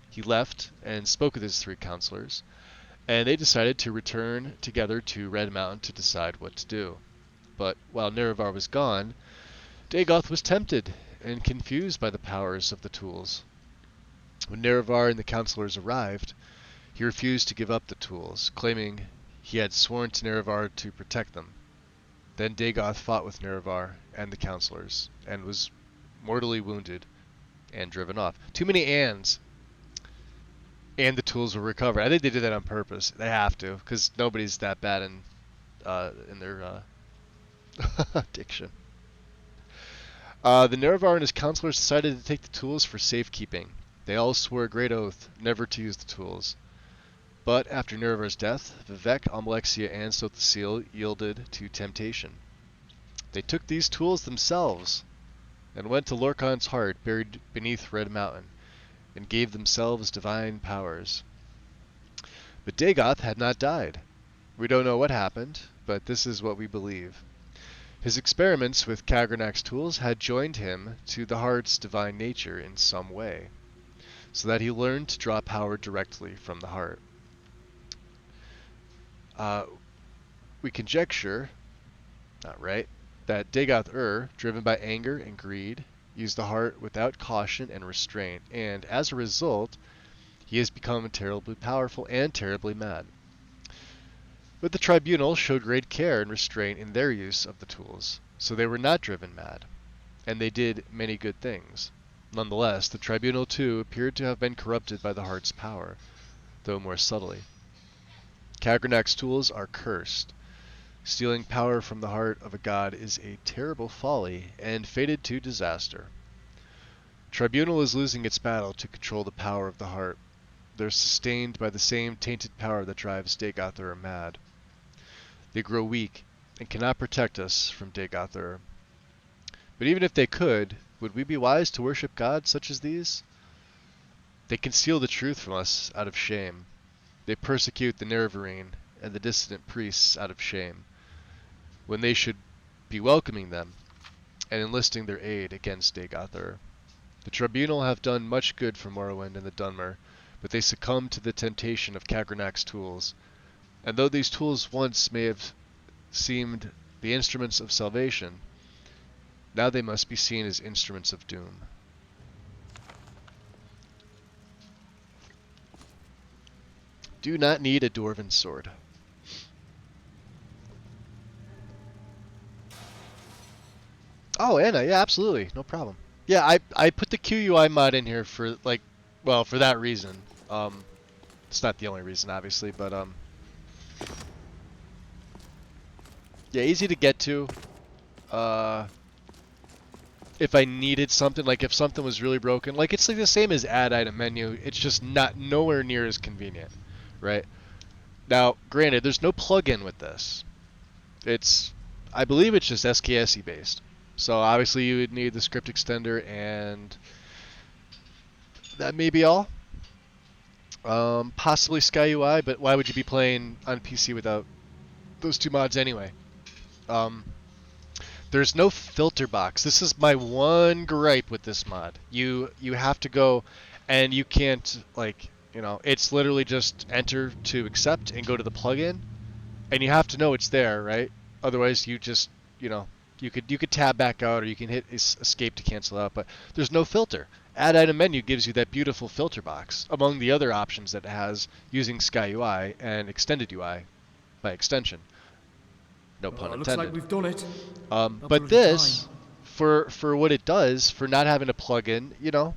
Speaker 1: He left and spoke with his 3 counselors, and they decided to return together to Red Mountain to decide what to do. But while Nerevar was gone, Dagoth was tempted and confused by the powers of the tools. When Nerevar and the counselors arrived, he refused to give up the tools, claiming he had sworn to Nerevar to protect them. Then Dagoth fought with Nerevar and the counselors, and was mortally wounded and driven off. Too many ands. And the tools were recovered. I think they did that on purpose. They have to, because nobody's that bad in their diction. The Nerevar and his counselors decided to take the tools for safekeeping. They all swore a great oath never to use the tools. But after Nerevar's death, Vivek, Almalexia, and Sothasil yielded to temptation. They took these tools themselves and went to Lorcan's heart, buried beneath Red Mountain, and gave themselves divine powers. But Dagoth had not died. We don't know what happened, but this is what we believe. His experiments with Kagranak's tools had joined him to the heart's divine nature in some way, so that he learned to draw power directly from the heart. We conjecture, not right, that Dagoth driven by anger and greed, used the heart without caution and restraint, and as a result, he has become terribly powerful and terribly mad. But the tribunal showed great care and restraint in their use of the tools, so they were not driven mad, and they did many good things. Nonetheless, the tribunal too appeared to have been corrupted by the heart's power, though more subtly. Kagranak's tools are cursed. Stealing power from the heart of a god is a terrible folly and fated to disaster. Tribunal is losing its battle to control the power of the heart. They're sustained by the same tainted power that drives Dagoth mad. They grow weak and cannot protect us from Dagoth. But even if they could, would we be wise to worship gods such as these? They conceal the truth from us out of shame. They persecute the Nerevarine and the dissident priests out of shame, when they should be welcoming them and enlisting their aid against Dagoth. The tribunal have done much good for Morrowind and the Dunmer, but they succumb to the temptation of Kagranak's tools. And though these tools once may have seemed the instruments of salvation, now they must be seen as instruments of doom. Do not need a dwarven sword. Oh, Anna, yeah, absolutely, no problem. Yeah, I put the QUI mod in here for, like, well, for that reason. It's not the only reason, obviously, but, yeah, easy to get to. If I needed something, like if something was really broken, like it's like the same as add item menu, it's just nowhere near as convenient, right? Now, granted, there's no plugin with this. I believe it's just SKSE based. So obviously you would need the script extender, and that may be all. Possibly SkyUI, but why would you be playing on PC without those two mods anyway? There's no filter box. This is my one gripe with this mod. You have to go, and you can't, like, you know, it's literally just enter to accept and go to the plugin, and you have to know it's there, right? Otherwise, you just, you know, you could tab back out, or you can hit escape to cancel out, but there's no filter. Add item menu gives you that beautiful filter box among the other options that it has using SkyUI and Extended UI by extension. No pun intended.
Speaker 6: Looks like we've done it.
Speaker 1: But this, for what it does, for not having a plugin, you know,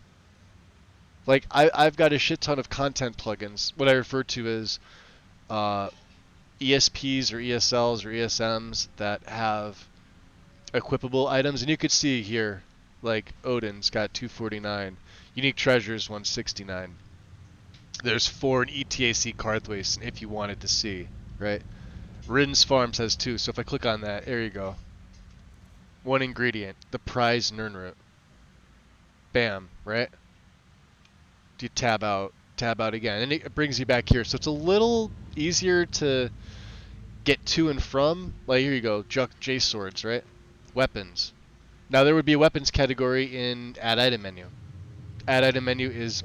Speaker 1: like I've got a shit ton of content plugins, what I refer to as ESPs or ESLs or ESMs that have equipable items, and you could see here, like Odin's got 249, Unique Treasures 169. There's 4 in ETAC Carthways if you wanted to see, right? Ridden's Farms has 2, so if I click on that, there you go. 1 ingredient, the prize Nirnroot. Bam, right? Do you tab out again, and it brings you back here. So it's a little easier to get to and from. Like here you go, J swords, right? Weapons. Now there would be a weapons category in add item menu. Add item menu is,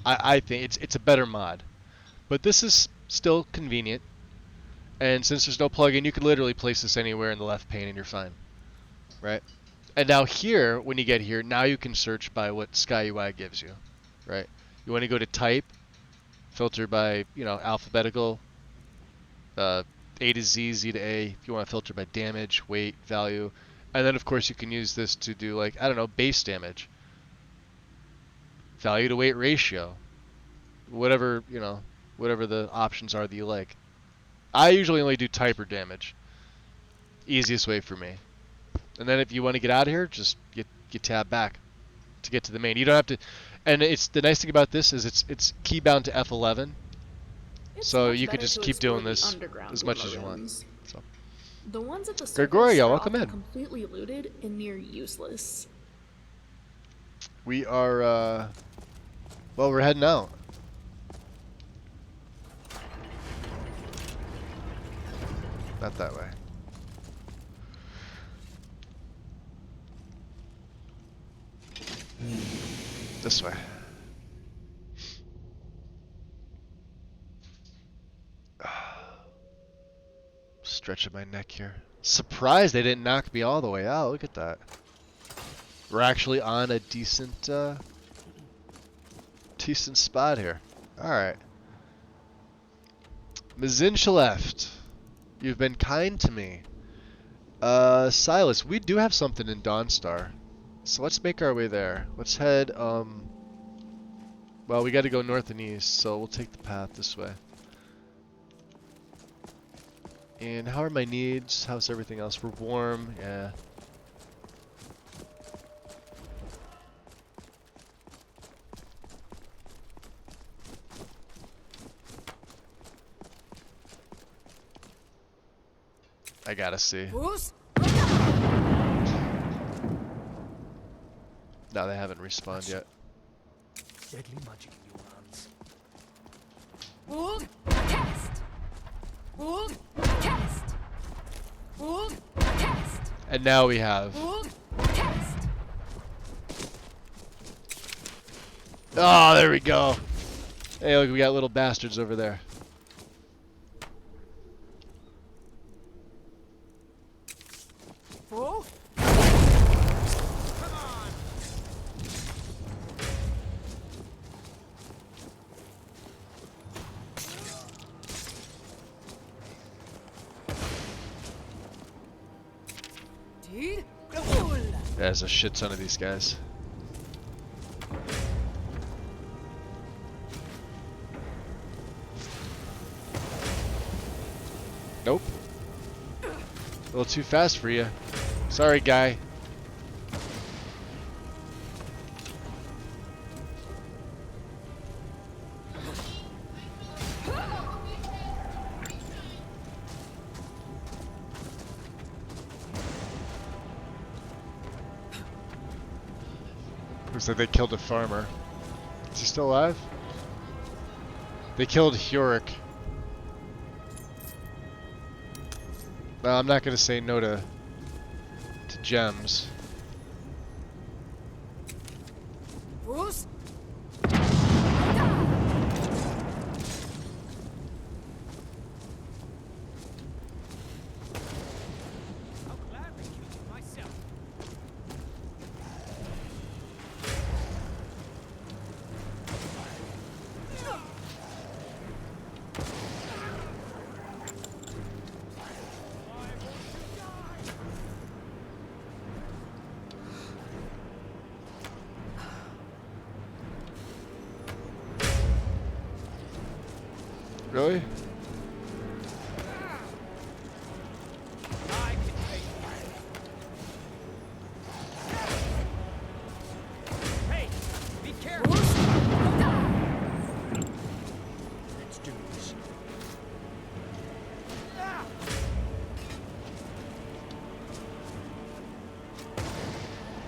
Speaker 1: I think it's a better mod, but this is still convenient. And since there's no plugin, you can literally place this anywhere in the left pane and you're fine, right? And now here, when you get here, now you can search by what SkyUI gives you, right? You want to go to type, filter by, you know, alphabetical, A to Z, Z to A. If you want to filter by damage, weight, value. And then, of course, you can use this to do, like, I don't know, base damage. Value to weight ratio. Whatever, you know, whatever the options are that you like. I usually only do type or damage. Easiest way for me. And then if you want to get out of here, just you tab back to get to the main. You don't have to, and it's the nice thing about this is it's key bound to F11, so you could just keep doing this as much as you want. So.
Speaker 3: The ones at the surface
Speaker 1: Gregoria,
Speaker 3: are
Speaker 1: welcome
Speaker 3: often
Speaker 1: in.
Speaker 3: completely looted and near useless.
Speaker 1: We are Well, we're heading out. Not that way. This way. Stretching my neck here. Surprised they didn't knock me all the way out. Look at that. We're actually on a decent spot here. Alright. Mazincha left. You've been kind to me. Silas, we do have something in Dawnstar. So let's make our way there. Let's head, well, we gotta go north and east, so we'll take the path this way. And how are my needs? How's everything else? We're warm, yeah. I gotta see. No, they haven't respawned yet.
Speaker 4: Deadly magic in your hands.
Speaker 2: Hold, cast. Hold, cast. Hold, cast.
Speaker 1: And now we have.
Speaker 2: Hold, cast.
Speaker 1: Oh, there we go. Hey, look, we got little bastards over there.
Speaker 2: Full.
Speaker 1: There's a shit ton of these guys. Nope. A little too fast for you. Sorry, guy. Looks like they killed a farmer. Is he still alive? They killed Huric. Well, I'm not gonna say no to gems. Really?
Speaker 8: Hey, be careful.
Speaker 4: Let's do this.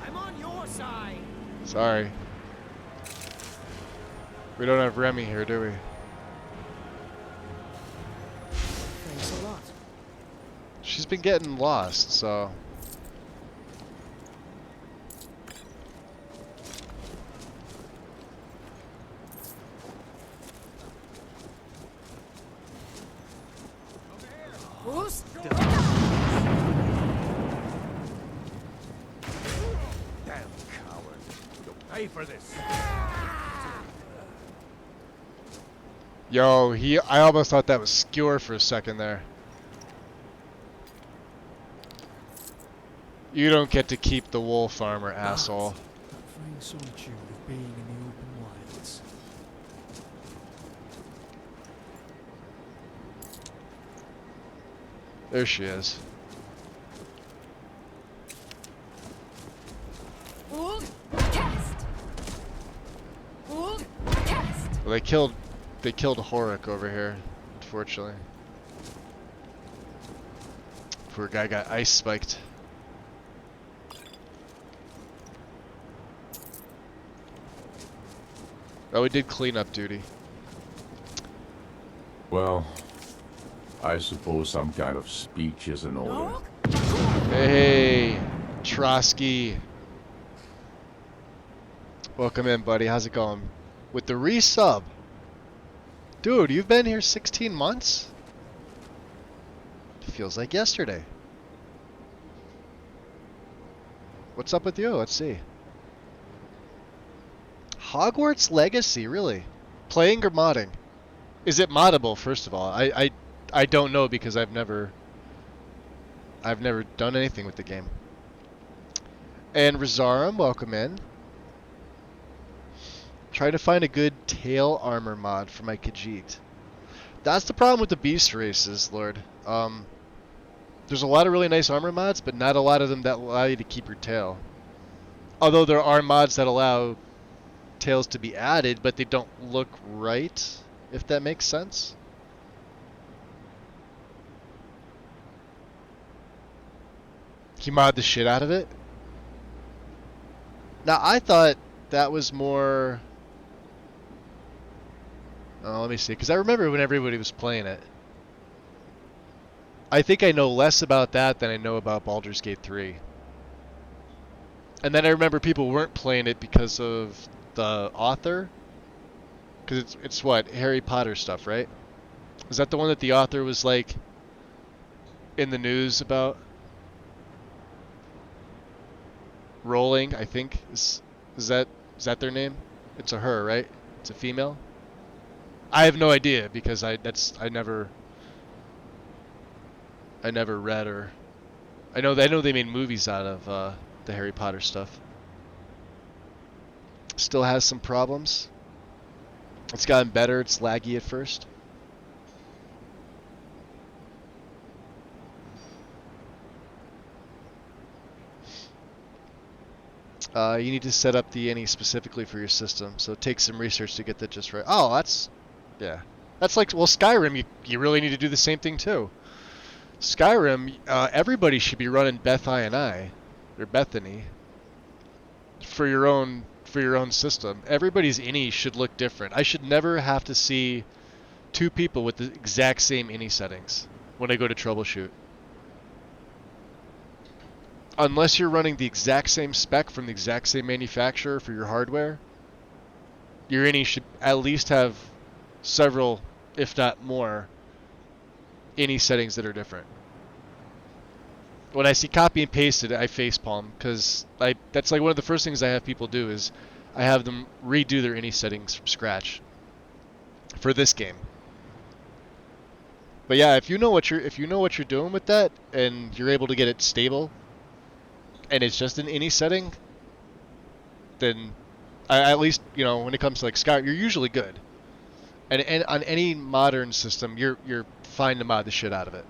Speaker 8: I'm on your side.
Speaker 1: Sorry. We don't have Remy here, do we?
Speaker 7: Thanks a lot.
Speaker 1: She's been getting lost, so...
Speaker 4: Damn coward. You'll pay for this.
Speaker 1: Yo, I almost thought that was Skewer for a second there. You don't get to keep the wool farmer, asshole.
Speaker 7: That freeing solitude of being in the open wilds.
Speaker 1: There she is.
Speaker 2: Hold, cast. Hold, cast.
Speaker 1: Well, they killed Horic over here, unfortunately. Poor guy got ice spiked. Oh, we did cleanup duty.
Speaker 11: Well, I suppose some kind of speech is in order.
Speaker 1: Hey, Trotsky. Welcome in, buddy. How's it going? With the resub. Dude, you've been here 16 months? Feels like yesterday. What's up with you? Let's see. Hogwarts Legacy, really? Playing or modding? Is it moddable, first of all? I don't know because I've never done anything with the game. And Razarum, welcome in. Try to find a good tail armor mod for my Khajiit. That's the problem with the beast races, Lord. There's a lot of really nice armor mods, but not a lot of them that allow you to keep your tail. Although there are mods that allow tails to be added, but they don't look right, if that makes sense. He modded the shit out of it. Now, I thought that was more... Oh, let me see, because I remember when everybody was playing it. I think I know less about that than I know about Baldur's Gate 3. And then I remember people weren't playing it because of the author. Because it's what? Harry Potter stuff, right? Is that the one that the author was like in the news about? Rowling, I think. Is that their name? It's a her, right? It's a female? I have no idea because I never read or I know they made movies out of the Harry Potter stuff. Still has some problems. It's gotten better. It's laggy at first. You need to set up the NE specifically for your system, so it takes some research to get that just right. Oh, yeah. That's like, well, Skyrim, you really need to do the same thing too. Skyrim, everybody should be running Beth-I or Bethany for your own system. Everybody's INI should look different. I should never have to see two people with the exact same INI settings when I go to troubleshoot. Unless you're running the exact same spec from the exact same manufacturer for your hardware, your INI should at least have several, if not more, INI settings that are different. When I see copy and pasted, I facepalm because that's like one of the first things I have people do is I have them redo their INI settings from scratch for this game. But yeah, if you know what you're doing with that and you're able to get it stable, and it's just an INI setting, then at least when it comes to like Skyrim, you're usually good. And on any modern system, you're fine to mod the shit out of it.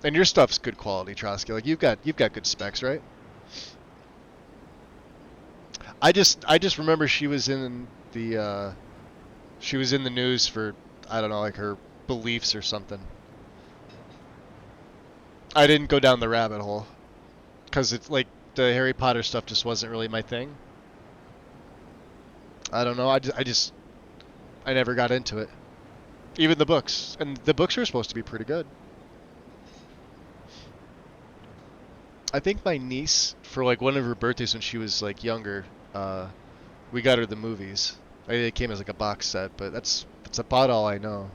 Speaker 1: And your stuff's good quality, Trotsky. Like you've got good specs, right? I just remember she was in the news for, I don't know, like her beliefs or something. I didn't go down the rabbit hole because it's like the Harry Potter stuff just wasn't really my thing. I don't know. I never got into it. Even the books. And the books are supposed to be pretty good. I think my niece, for like one of her birthdays when she was like younger, we got her the movies. They came as like a box set, but that's about all I know.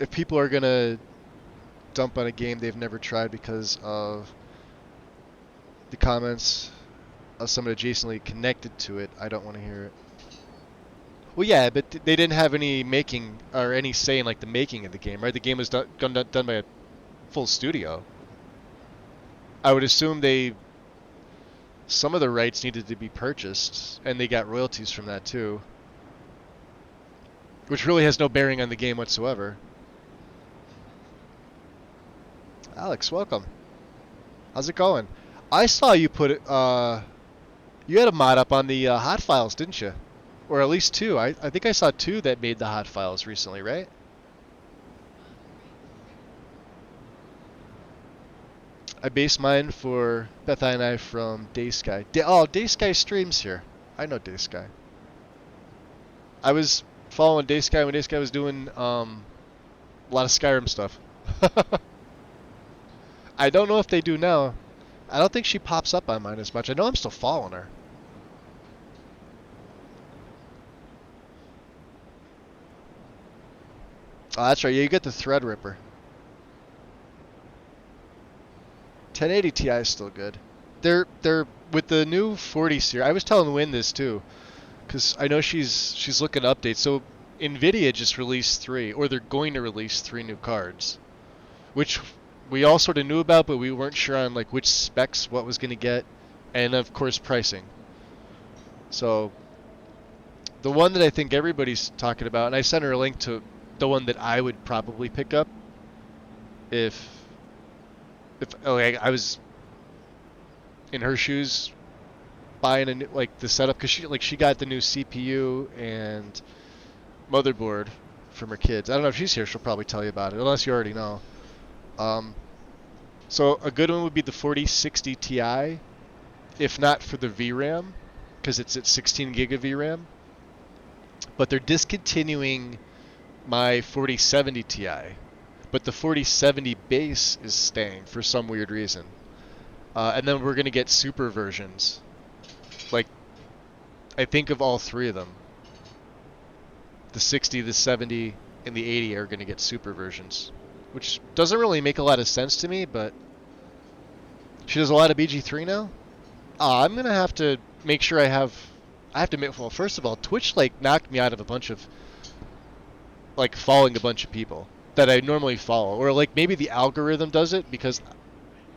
Speaker 1: If people are gonna dump on a game they've never tried because of the comments of someone adjacently connected to it, I don't want to hear it. Well, yeah, but they didn't have any making or any say in like the making of the game, right? The game was done by a full studio. I would assume some of the rights needed to be purchased, and they got royalties from that too, which really has no bearing on the game whatsoever. Alex, welcome. How's it going? I saw you put it. You had a mod up on the hot files, didn't you? Or at least two. I think I saw two that made the hot files recently, right? I base mine for Beth and I from Day Sky. Oh, Day Sky streams here. I know Day Sky. I was following Day Sky when Day Sky was doing a lot of Skyrim stuff. I don't know if they do now. I don't think she pops up on mine as much. I know I'm still following her. Oh, that's right. Yeah, you get the Threadripper. 1080 Ti is still good. They're with the new 40 series. I was telling Win this too, because I know she's looking at updates. So Nvidia just released 3, or they're going to release 3 new cards, which we all sort of knew about, but we weren't sure on like which specs what was going to get, and of course pricing. So the one that I think everybody's talking about, and I sent her a link to the one that I would probably pick up if I was in her shoes buying a new, like the setup, because she got the new CPU and motherboard from her kids. I don't know if she's here, she'll probably tell you about it, unless you already know. So a good one would be the 4060 Ti, if not for the VRAM, because it's at 16 gig of VRAM. But they're discontinuing my 4070 Ti, but the 4070 base is staying for some weird reason. And then we're gonna get super versions. Like, I think of all 3 of them. The 60, the 70, and the 80 are gonna get super versions, which doesn't really make a lot of sense to me, but she does a lot of BG3 now? I'm gonna have to make sure I have to make, well, first of all, Twitch like knocked me out of a bunch of, like, following a bunch of people that I normally follow, or like maybe the algorithm does it, because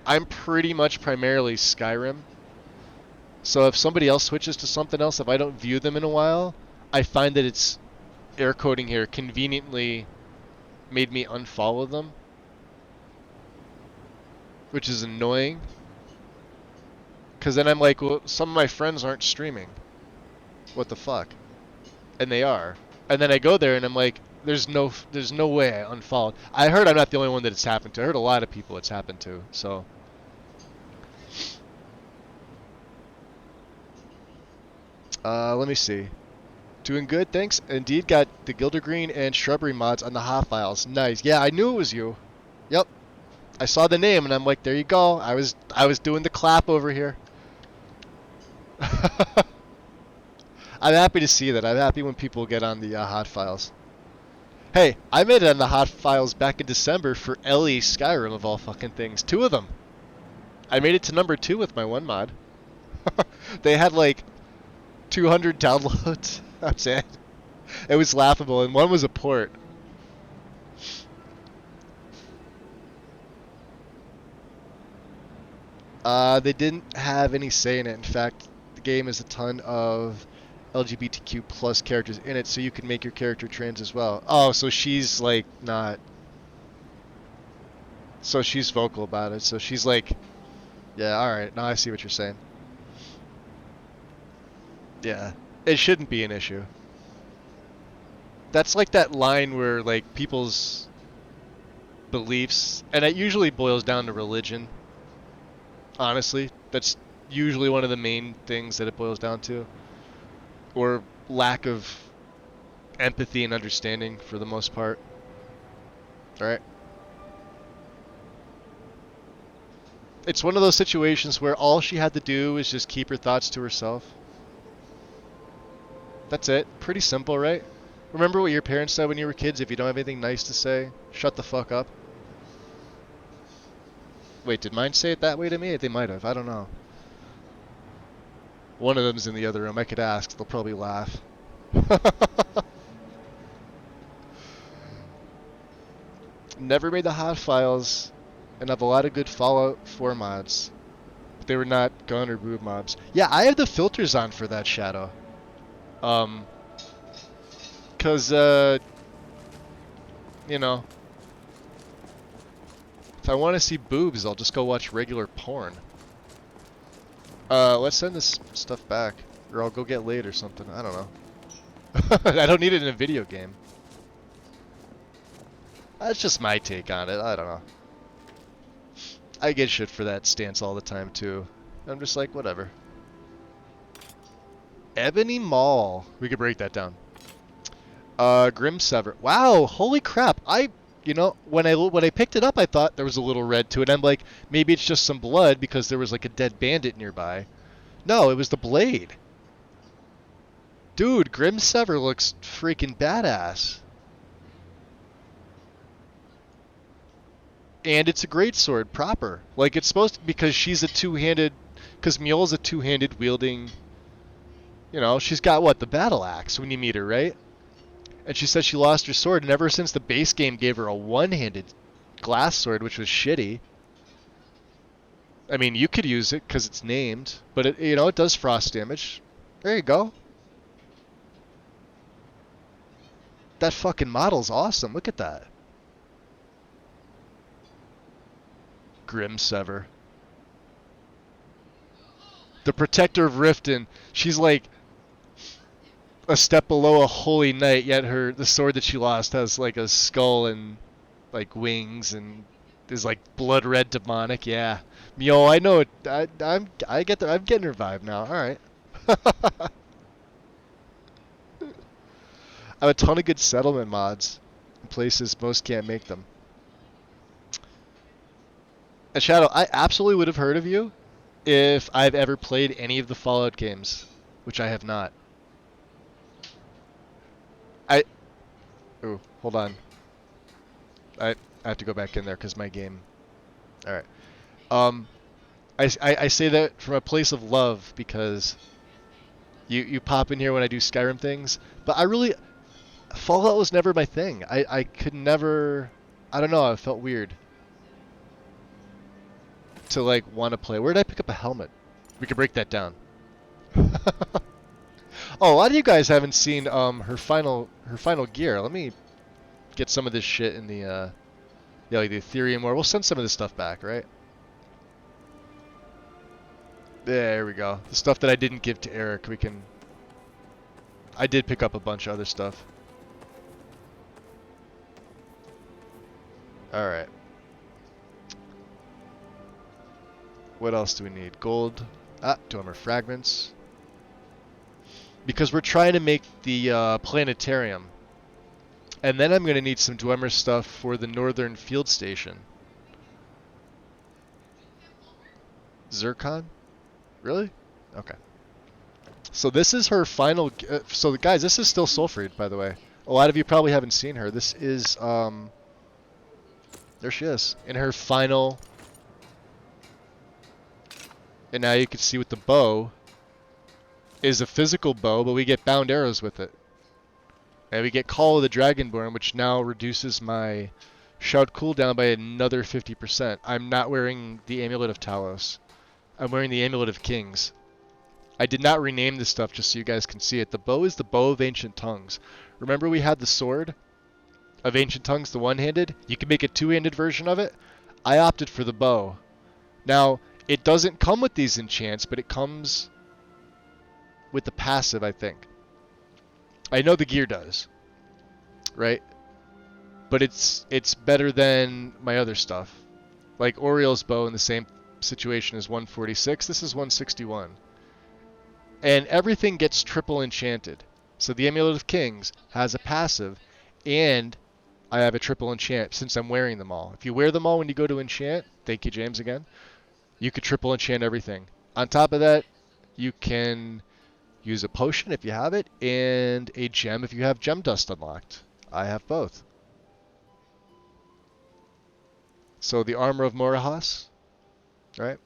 Speaker 1: I'm pretty much primarily Skyrim. So if somebody else switches to something else, if I don't view them in a while, I find that it's, air quoting here, conveniently made me unfollow them, which is annoying, because then I'm like, well, some of my friends aren't streaming. What the fuck? And they are. And then I go there and I'm like, there's no way I unfollowed. I heard I'm not the only one that it's happened to. I heard a lot of people it's happened to. So let me see. Doing good, thanks. Indeed, got the Gildergreen and Shrubbery mods on the hot files. Nice. Yeah, I knew it was you. Yep. I saw the name and I'm like, there you go. I was doing the clap over here. I'm happy to see that. I'm happy when people get on the hot files. Hey, I made it on the hot files back in December for LE Skyrim, of all fucking things. 2 of them. I made it to number 2 with my one mod. They had like 200 downloads. That's it. It was laughable, and one was a port. They didn't have any say in it. In fact, the game has a ton of LGBTQ plus characters in it, so you can make your character trans as well. Oh, so she's like not. So she's vocal about it. So she's like, yeah, all right. Now I see what you're saying. Yeah, it shouldn't be an issue. That's like that line where like people's beliefs, and it usually boils down to religion. Honestly, that's usually one of the main things that it boils down to. Or lack of empathy and understanding for the most part. Alright? It's one of those situations where all she had to do is just keep her thoughts to herself. That's it. Pretty simple, right? Remember what your parents said when you were kids? If you don't have anything nice to say, shut the fuck up. Wait, did mine say it that way to me? They might have. I don't know. One of them's in the other room. I could ask. They'll probably laugh. Never made the hot files, and have a lot of good Fallout 4 mods. But they were not gun or boob mobs. Yeah, I have the filters on for that, Shadow. Cause, you know, if I want to see boobs, I'll just go watch regular porn. Let's send this stuff back, or I'll go get laid or something. I don't know. I don't need it in a video game. That's just my take on it. I don't know. I get shit for that stance all the time too. I'm just like, whatever. Ebony Mall. We could break that down. Grim Sever. Wow, holy crap. You know, when I picked it up, I thought there was a little red to it. I'm like, maybe it's just some blood because there was like a dead bandit nearby. No, it was the blade. Dude, Grim Sever looks freaking badass. And it's a greatsword proper. Like, it's supposed to, because she's a two-handed, because Mjol's a two-handed wielding, you know, she's got what, the battle axe when you meet her, right? And she said she lost her sword, and ever since the base game gave her a one-handed glass sword, which was shitty. I mean, you could use it because it's named, but it, you know, it does frost damage. There you go. That fucking model's awesome. Look at that. Grim Sever. The Protector of Riften. She's like a step below a Holy Knight, yet the sword that she lost has like a skull and like wings and is like blood red demonic. Yeah, Mjol, I know it. I'm getting her vibe now. All right. I have a ton of good settlement mods in places most can't make them. And Shadow, I absolutely would have heard of you if I've ever played any of the Fallout games, which I have not. Ooh, hold on. I have to go back in there because my game. All right. I say that from a place of love because you pop in here when I do Skyrim things, but Fallout was never my thing. I could never. I don't know. I felt weird to like want to play. Where did I pick up a helmet? We could break that down. Oh, a lot of you guys haven't seen her final gear. Let me get some of this shit in the like the Ethereum War. We'll send some of this stuff back, right? There we go. The stuff that I didn't give to Eric, I did pick up a bunch of other stuff. All right. What else do we need? Gold. Dwemer fragments. Because we're trying to make the planetarium. And then I'm going to need some Dwemer stuff for the northern field station. Zircon? Really? Okay. So this is her final... so guys, this is still Sulfrid, by the way. A lot of you probably haven't seen her. This is... there she is. In her final... And now you can see with the bow... is a physical bow, but we get bound arrows with it. And we get Call of the Dragonborn, which now reduces my shout cooldown by another 50%. I'm not wearing the Amulet of Talos. I'm wearing the Amulet of Kings. I did not rename this stuff just so you guys can see it. The bow is the Bow of Ancient Tongues. Remember we had the Sword of Ancient Tongues, the one-handed? You can make a two-handed version of it. I opted for the bow. Now, it doesn't come with these enchants, but it comes... with the passive, I think. I know the gear does, right? But it's better than my other stuff. Like Oriel's bow in the same situation is 146. This is 161. And everything gets triple enchanted. So the Amulet of Kings has a passive, and I have a triple enchant since I'm wearing them all. If you wear them all when you go to enchant, thank you, James, again, you could triple enchant everything. On top of that, you can... use a potion if you have it, and a gem if you have gem dust unlocked. I have both. So the Armor of Morahas, right?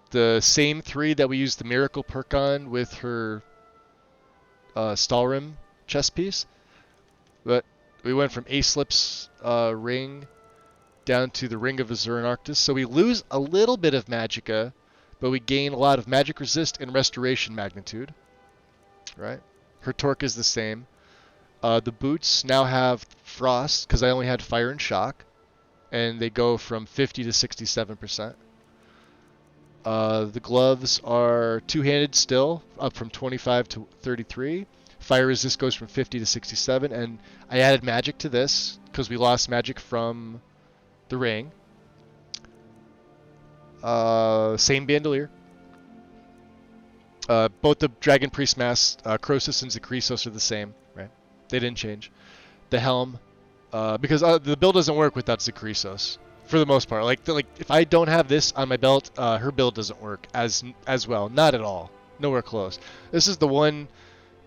Speaker 1: The same three that we used the Miracle perk on with her Stalrim chest piece. But we went from Aislip's ring down to the Ring of Azur and Arctis. So we lose a little bit of magicka, but we gain a lot of magic resist and restoration magnitude, right? Her torque is the same. The boots now have frost, because I only had fire and shock, and they go from 50 to 67%. The gloves are two-handed still, up from 25 to 33. Fire resist goes from 50 to 67, and I added magic to this, because we lost magic from the ring. Same bandolier. Both the Dragon Priest masks, Croesus and Zakrisos, are the same, right? They didn't change. The helm, because the build doesn't work without Zakrisos, for the most part. Like if I don't have this on my belt, her build doesn't work as well. Not at all. Nowhere close. This is the one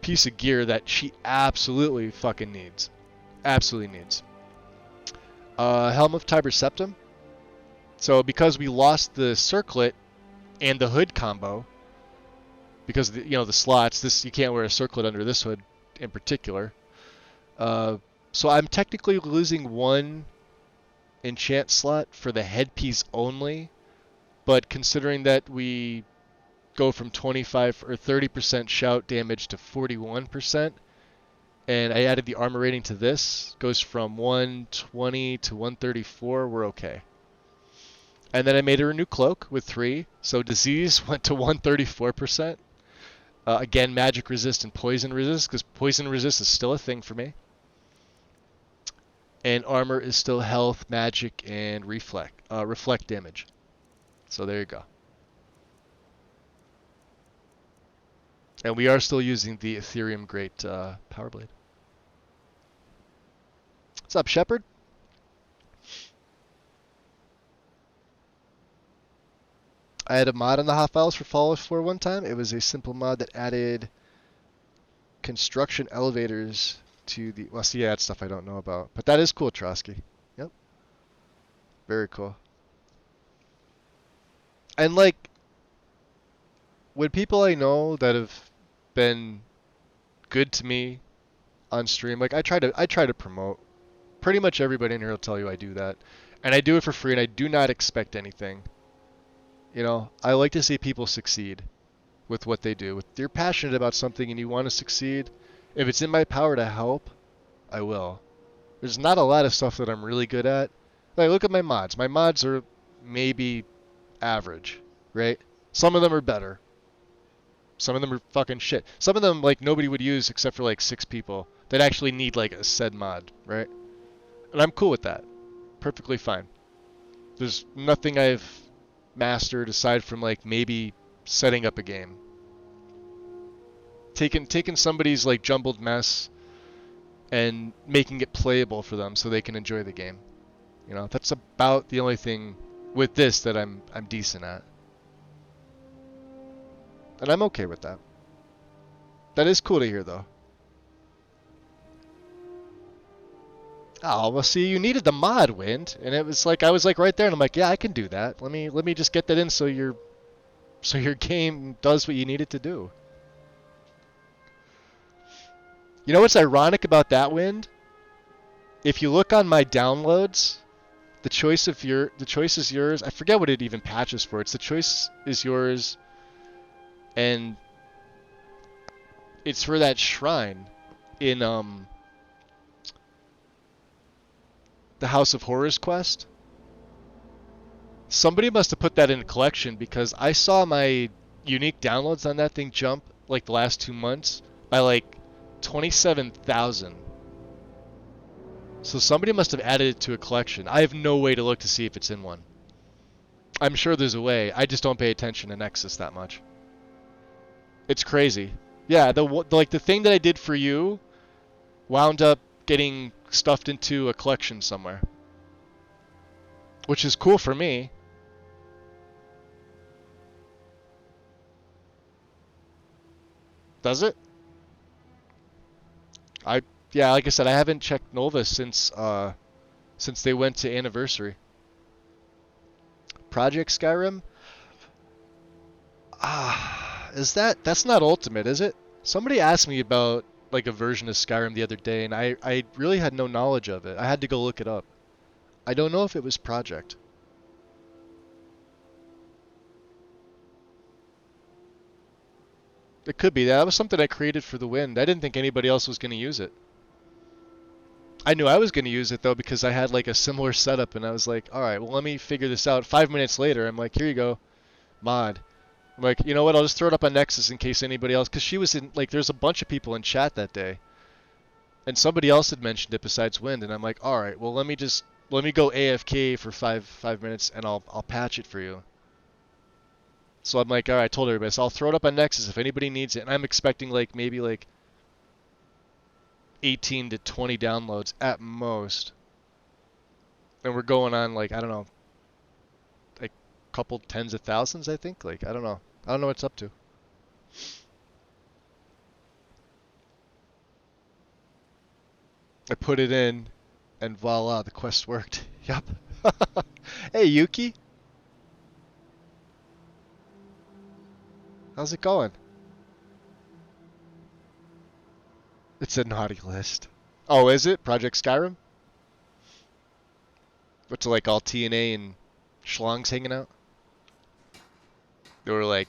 Speaker 1: piece of gear that she absolutely fucking needs. Absolutely needs. Helm of Tiber Septim. So because we lost the circlet and the hood combo, because the slots, you can't wear a circlet under this hood in particular. So I'm technically losing one enchant slot for the headpiece only, but considering that we go from 25 or 30% shout damage to 41%, and I added the armor rating to this, goes from 120 to 134, we're okay. And then I made her a new cloak with 3, so disease went to 134%. Again, magic resist and poison resist, because poison resist is still a thing for me. And armor is still health, magic, and reflect damage. So there you go. And we are still using the Ethereum Great Power Blade. What's up, Shepard? I had a mod on the hot files for Fallout 4 one time. It was a simple mod that added construction elevators to the... Well, see, yeah, that's stuff I don't know about. But that is cool, Trotsky. Yep. Very cool. And, like, when people I know that have been good to me on stream, like, I try to promote. Pretty much everybody in here will tell you I do that. And I do it for free, and I do not expect anything. You know, I like to see people succeed with what they do. If you're passionate about something and you want to succeed, if it's in my power to help, I will. There's not a lot of stuff that I'm really good at. Like, look at my mods. My mods are maybe average, right? Some of them are better. Some of them are fucking shit. Some of them, like, nobody would use except for, like, 6 people that actually need, like, a said mod, right? And I'm cool with that. Perfectly fine. There's nothing I've mastered aside from, like, maybe setting up a game. Taking somebody's, like, jumbled mess and making it playable for them so they can enjoy the game. You know, that's about the only thing with this that I'm decent at. And I'm okay with that. That is cool to hear, though. Oh, well, see, you needed the mod, Wind, and it was like I was like right there, and I'm like, yeah, I can do that. Let me just get that in so your game does what you need it to do. You know what's ironic about that, Wind? If you look on my downloads, the choice is yours. I forget what it even patches for. It's the choice is yours, and it's for that shrine in the House of Horrors quest. Somebody must have put that in a collection because I saw my unique downloads on that thing jump like the last 2 months by like 27,000. So somebody must have added it to a collection. I have no way to look to see if it's in one. I'm sure there's a way. I just don't pay attention to Nexus that much. It's crazy. Yeah, the thing that I did for you wound up getting stuffed into a collection somewhere, which is cool for me. Does it? Yeah, like I said, I haven't checked Nova since they went to Anniversary. Project Skyrim? That's not Ultimate, is it? Somebody asked me about like a version of Skyrim the other day, and I really had no knowledge of it. I had to go look it up. I don't know if it was Project. It could be. That was something I created for the Wind. I didn't think anybody else was going to use it. I knew I was going to use it, though, because I had like a similar setup, and I was like, alright, well, let me figure this out. 5 minutes later, I'm like, here you go, mod. I'm like, you know what, I'll just throw it up on Nexus in case anybody else, because she was in, like, there's a bunch of people in chat that day, and somebody else had mentioned it besides Wind, and I'm like, alright, well, let me go AFK for five minutes, and I'll patch it for you. So I'm like, all right, I told everybody, so I'll throw it up on Nexus if anybody needs it. And I'm expecting like maybe like 18 to 20 downloads at most. And we're going on like, I don't know, like a couple tens of thousands, I think. Like, I don't know. I don't know what it's up to. I put it in, and voila, the quest worked. Yup. Hey, Yuki. How's it going? It's a naughty list. Oh, is it? Project Skyrim? What's it like, all TNA and schlongs hanging out? They were like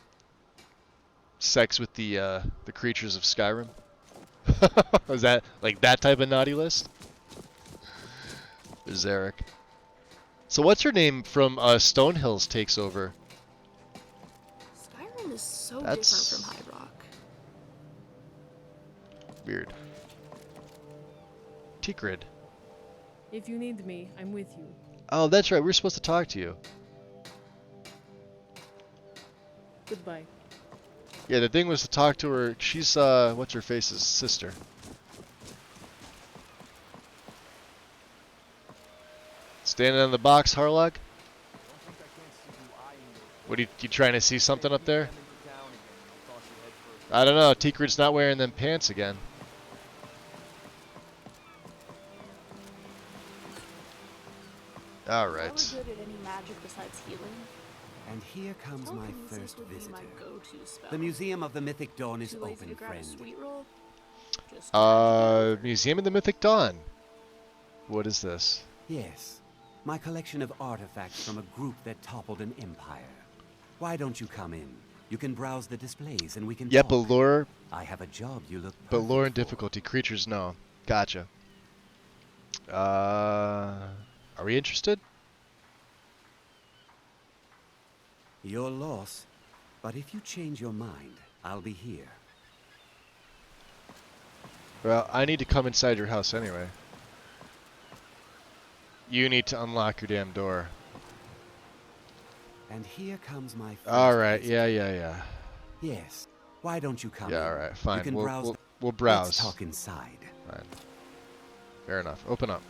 Speaker 1: sex with the creatures of Skyrim? Was that like that type of naughty list? There's Eric. So what's her name from Stonehills takes over?
Speaker 3: Skyrim is so
Speaker 1: That's
Speaker 3: different from High Rock.
Speaker 1: weird. T-Grid.
Speaker 12: If you need me, I'm with you.
Speaker 1: Oh, that's right. We were supposed to talk to you.
Speaker 12: Goodbye.
Speaker 1: Yeah, the thing was to talk to her. She's, what's her face's sister. Standing on the box, Harlock? What, you trying to see something up there? I don't know. T-Grid's not wearing them pants again. Alright.
Speaker 3: If I were good at any magic besides healing,
Speaker 10: And here comes my
Speaker 3: telekinesis
Speaker 10: first
Speaker 3: would be
Speaker 10: visitor.
Speaker 3: my go-to spell.
Speaker 10: The Museum of the Mythic Dawn is
Speaker 3: Too lazy
Speaker 10: open,
Speaker 3: to grab a
Speaker 10: friend.
Speaker 3: sweet roll? Just
Speaker 1: Museum of the Mythic Dawn. What is this?
Speaker 10: Yes, my collection of artifacts from a group that toppled an empire. Why don't you come in? You can browse the displays and we can
Speaker 1: Yeah,
Speaker 10: talk.
Speaker 1: but lore.
Speaker 10: I have a job you look
Speaker 1: But lore and
Speaker 10: perfect for.
Speaker 1: difficulty. Creatures, no. Gotcha. Are we interested?
Speaker 10: Your loss. But if you change your mind, I'll be here.
Speaker 1: Well, I need to come inside your house anyway. You need to unlock your damn door.
Speaker 10: And here comes my first
Speaker 1: Alright,
Speaker 10: visitor.
Speaker 1: yeah.
Speaker 10: Yes. Why don't you come
Speaker 1: Yeah,
Speaker 10: in?
Speaker 1: alright, fine.
Speaker 10: You can
Speaker 1: We'll,
Speaker 10: browse.
Speaker 1: we'll browse.
Speaker 10: Let's talk inside.
Speaker 1: Fine. Fair enough. Open up.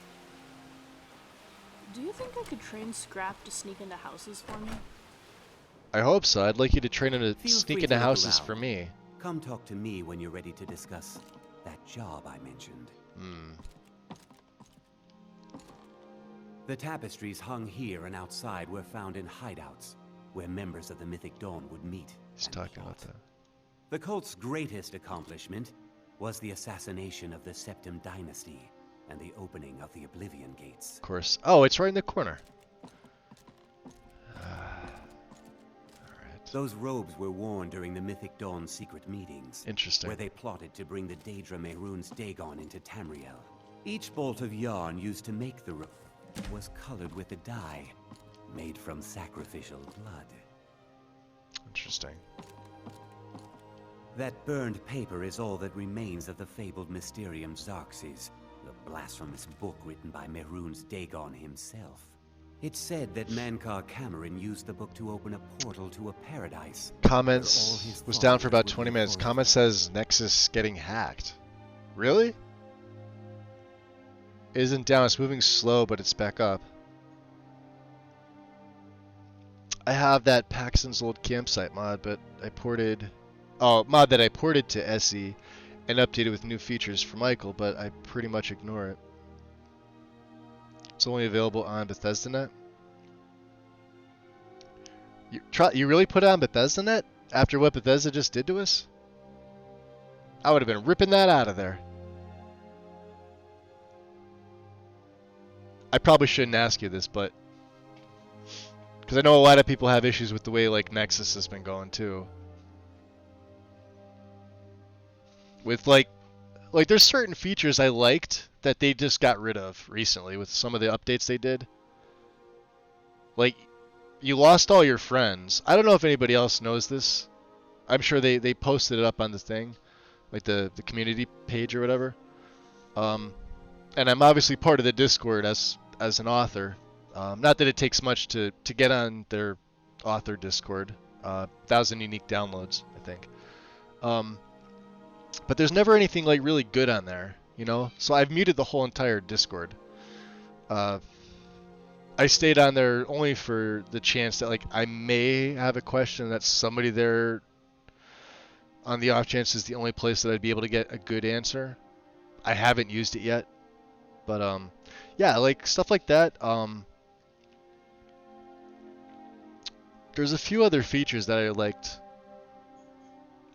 Speaker 3: Do you think I could train Scrap to sneak into houses for me?
Speaker 1: I hope so. I'd like you to train him to
Speaker 10: Feel
Speaker 1: sneak
Speaker 10: free
Speaker 1: into
Speaker 10: to look
Speaker 1: houses
Speaker 10: around.
Speaker 1: for me.
Speaker 10: Come talk to me when you're ready to discuss that job I mentioned. The tapestries hung here and outside were found in hideouts, where members of the Mythic Dawn would meet.
Speaker 1: He's
Speaker 10: and
Speaker 1: talking about
Speaker 10: plot.
Speaker 1: that.
Speaker 10: The cult's greatest accomplishment was the assassination of the Septim Dynasty and the opening of the Oblivion Gates.
Speaker 1: Of course. Oh, it's right in the corner.
Speaker 10: Those robes were worn during the Mythic Dawn's secret meetings.
Speaker 1: Interesting.
Speaker 10: Where they plotted to bring the Daedra Mehrunes Dagon into Tamriel. Each bolt of yarn used to make the robe was colored with a dye made from sacrificial blood.
Speaker 1: Interesting.
Speaker 10: That burned paper is all that remains of the fabled Mysterium Xarxes, the blasphemous book written by Mehrunes Dagon himself. It's said that Mankar Cameron used the book to open a portal to a paradise.
Speaker 1: Comments was down for about 20 minutes. Comment says Nexus getting hacked. Really? It isn't down. It's moving slow, but it's back up. I have that Paxton's old campsite mod, but I ported... Oh, mod that I ported to SE and updated with new features for Michael, but I pretty much ignore it. It's only available on BethesdaNet. You really put it on BethesdaNet after what Bethesda just did to us? I would have been ripping that out of there. I probably shouldn't ask you this, but because I know a lot of people have issues with the way like Nexus has been going too. With like there's certain features I liked that they just got rid of recently with some of the updates they did. Like, you lost all your friends. I don't know if anybody else knows this. I'm sure they posted it up on the thing, like the community page or whatever. And I'm obviously part of the Discord as an author. Not that it takes much to get on their author Discord. 1,000 unique downloads, I think. But there's never anything like really good on there, you know? So I've muted the whole entire Discord. I stayed on there only for the chance that like I may have a question that somebody there on the off chance is the only place that I'd be able to get a good answer. I haven't used it yet. But yeah, like stuff like that. There's a few other features that I liked.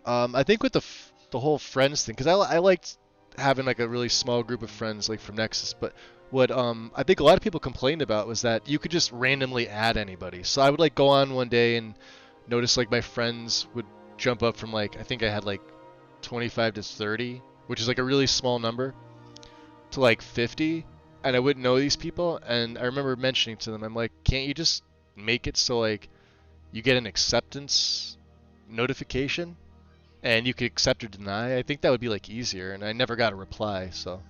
Speaker 1: I think with the whole friends thing, because I liked having like a really small group of friends like from Nexus, but what I think a lot of people complained about was that you could just randomly add anybody. So I would like go on one day and notice like my friends would jump up from like, I think I had like 25 to 30, which is like a really small number, to like 50, and I wouldn't know these people. And I remember mentioning to them, I'm like, can't you just make it so like you get an acceptance notification and you could accept or deny? I think that would be like easier, and I never got a reply. So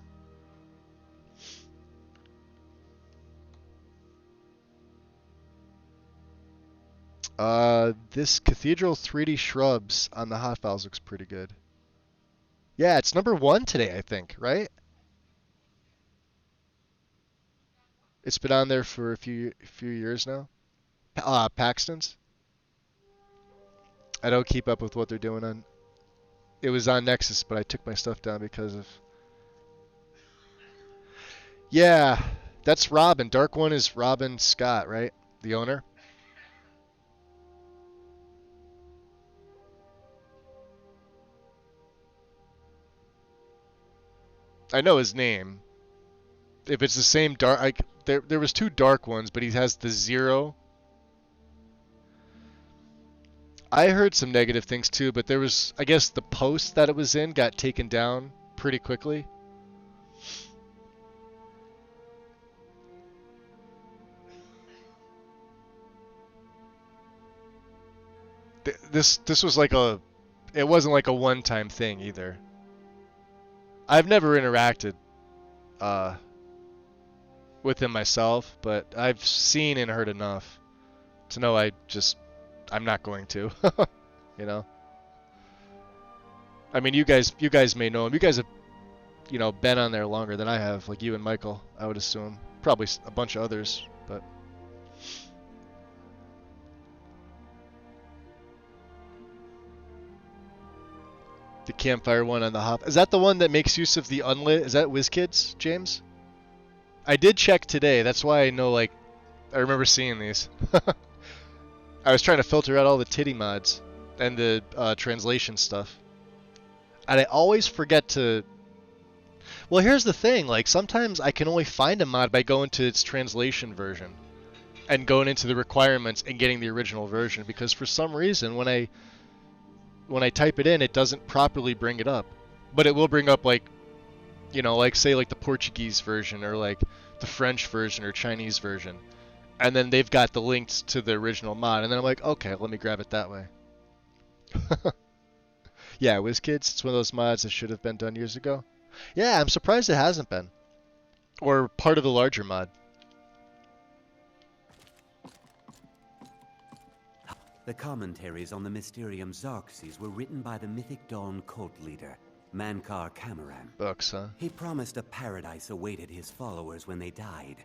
Speaker 1: this Cathedral 3D Shrubs on the hot files looks pretty good. Yeah, it's number 1 today, I think, right? It's been on there for a few years now. Paxton's. I don't keep up with what they're doing on. It was on Nexus, but I took my stuff down because of. Yeah, that's Robin. Dark One is Robin Scott, right? The owner. I know his name. If it's the same dark, there was 2 dark ones, but he has the 0. I heard some negative things too, but there was, I guess the post that it was in got taken down pretty quickly. This was like it wasn't like a one-time thing either. I've never interacted with him myself, but I've seen and heard enough to know I'm not going to, you know. I mean, you guys may know him. You guys have, you know, been on there longer than I have, like you and Michael, I would assume. Probably a bunch of others, but. The campfire one on the hop. Is that the one that makes use of the unlit? Is that WizKids, James? I did check today. That's why I know, like, I remember seeing these. I was trying to filter out all the titty mods and the translation stuff. And I always forget to... Well, here's the thing. Like, sometimes I can only find a mod by going to its translation version and going into the requirements and getting the original version, because for some reason, when I type it in, it doesn't properly bring it up. But it will bring up, like, you know, like, say, like, the Portuguese version or, like, the French version or Chinese version. And then they've got the links to the original mod. And then I'm like, okay, let me grab it that way. Yeah, WizKids, it's one of those mods that should have been done years ago. Yeah, I'm surprised it hasn't been. Or part of the larger mod.
Speaker 10: The commentaries on the Mysterium Xarxes were written by the Mythic Dawn cult leader, Mankar Camoran.
Speaker 1: Books, huh?
Speaker 10: He promised a paradise awaited his followers when they died,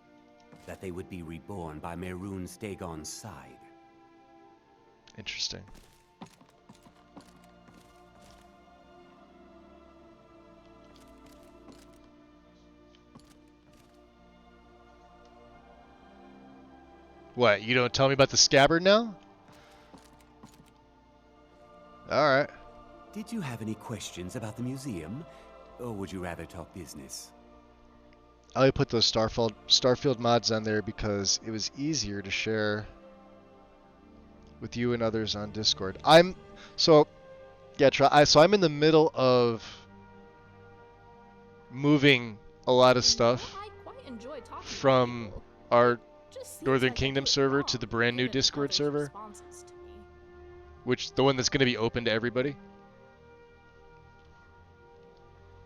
Speaker 10: that they would be reborn by Mehrunes Dagon's side.
Speaker 1: Interesting. What, you don't tell me about the scabbard now? Alright.
Speaker 10: Did you have any questions about the museum, or would you rather talk business?
Speaker 1: I only put those Starfield mods on there because it was easier to share with you and others on Discord. So I'm in the middle of moving a lot of stuff from our Northern Kingdom server to the brand new Discord server, which the one that's going to be open to everybody.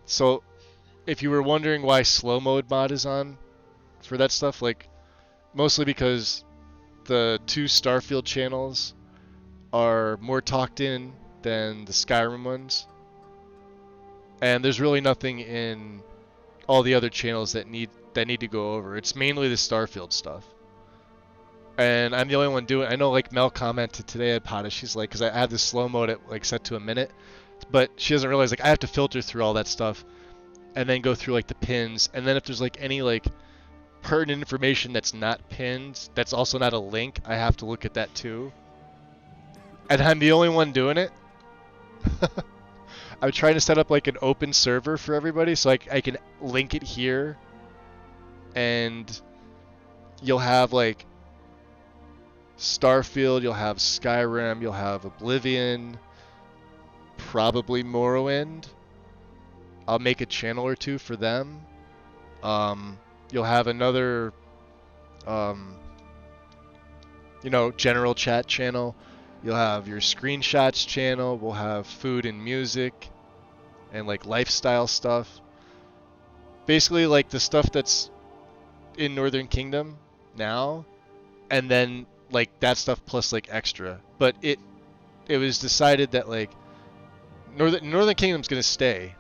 Speaker 1: So if you were wondering why slow mode mod is on for that stuff, like, mostly because the 2 Starfield channels are more talked in than the Skyrim ones. And there's really nothing in all the other channels that need to go over. It's mainly the Starfield stuff. And I'm the only one doing it. I know like Mel commented today about it. She's like, because I have this slow mode at like set to a minute, but she doesn't realize like I have to filter through all that stuff and then go through like the pins, and then if there's like any like pertinent information that's not pinned, that's also not a link, I have to look at that too. And I'm the only one doing it. I'm trying to set up like an open server for everybody so I can link it here, and you'll have like Starfield, you'll have Skyrim, you'll have Oblivion, probably Morrowind. I'll make a channel or two for them. You'll have another, general chat channel. You'll have your screenshots channel. We'll have food and music and like lifestyle stuff. Basically like the stuff that's in Northern Kingdom now, and then like that stuff plus like extra. But it was decided that like Northern Kingdom's gonna stay,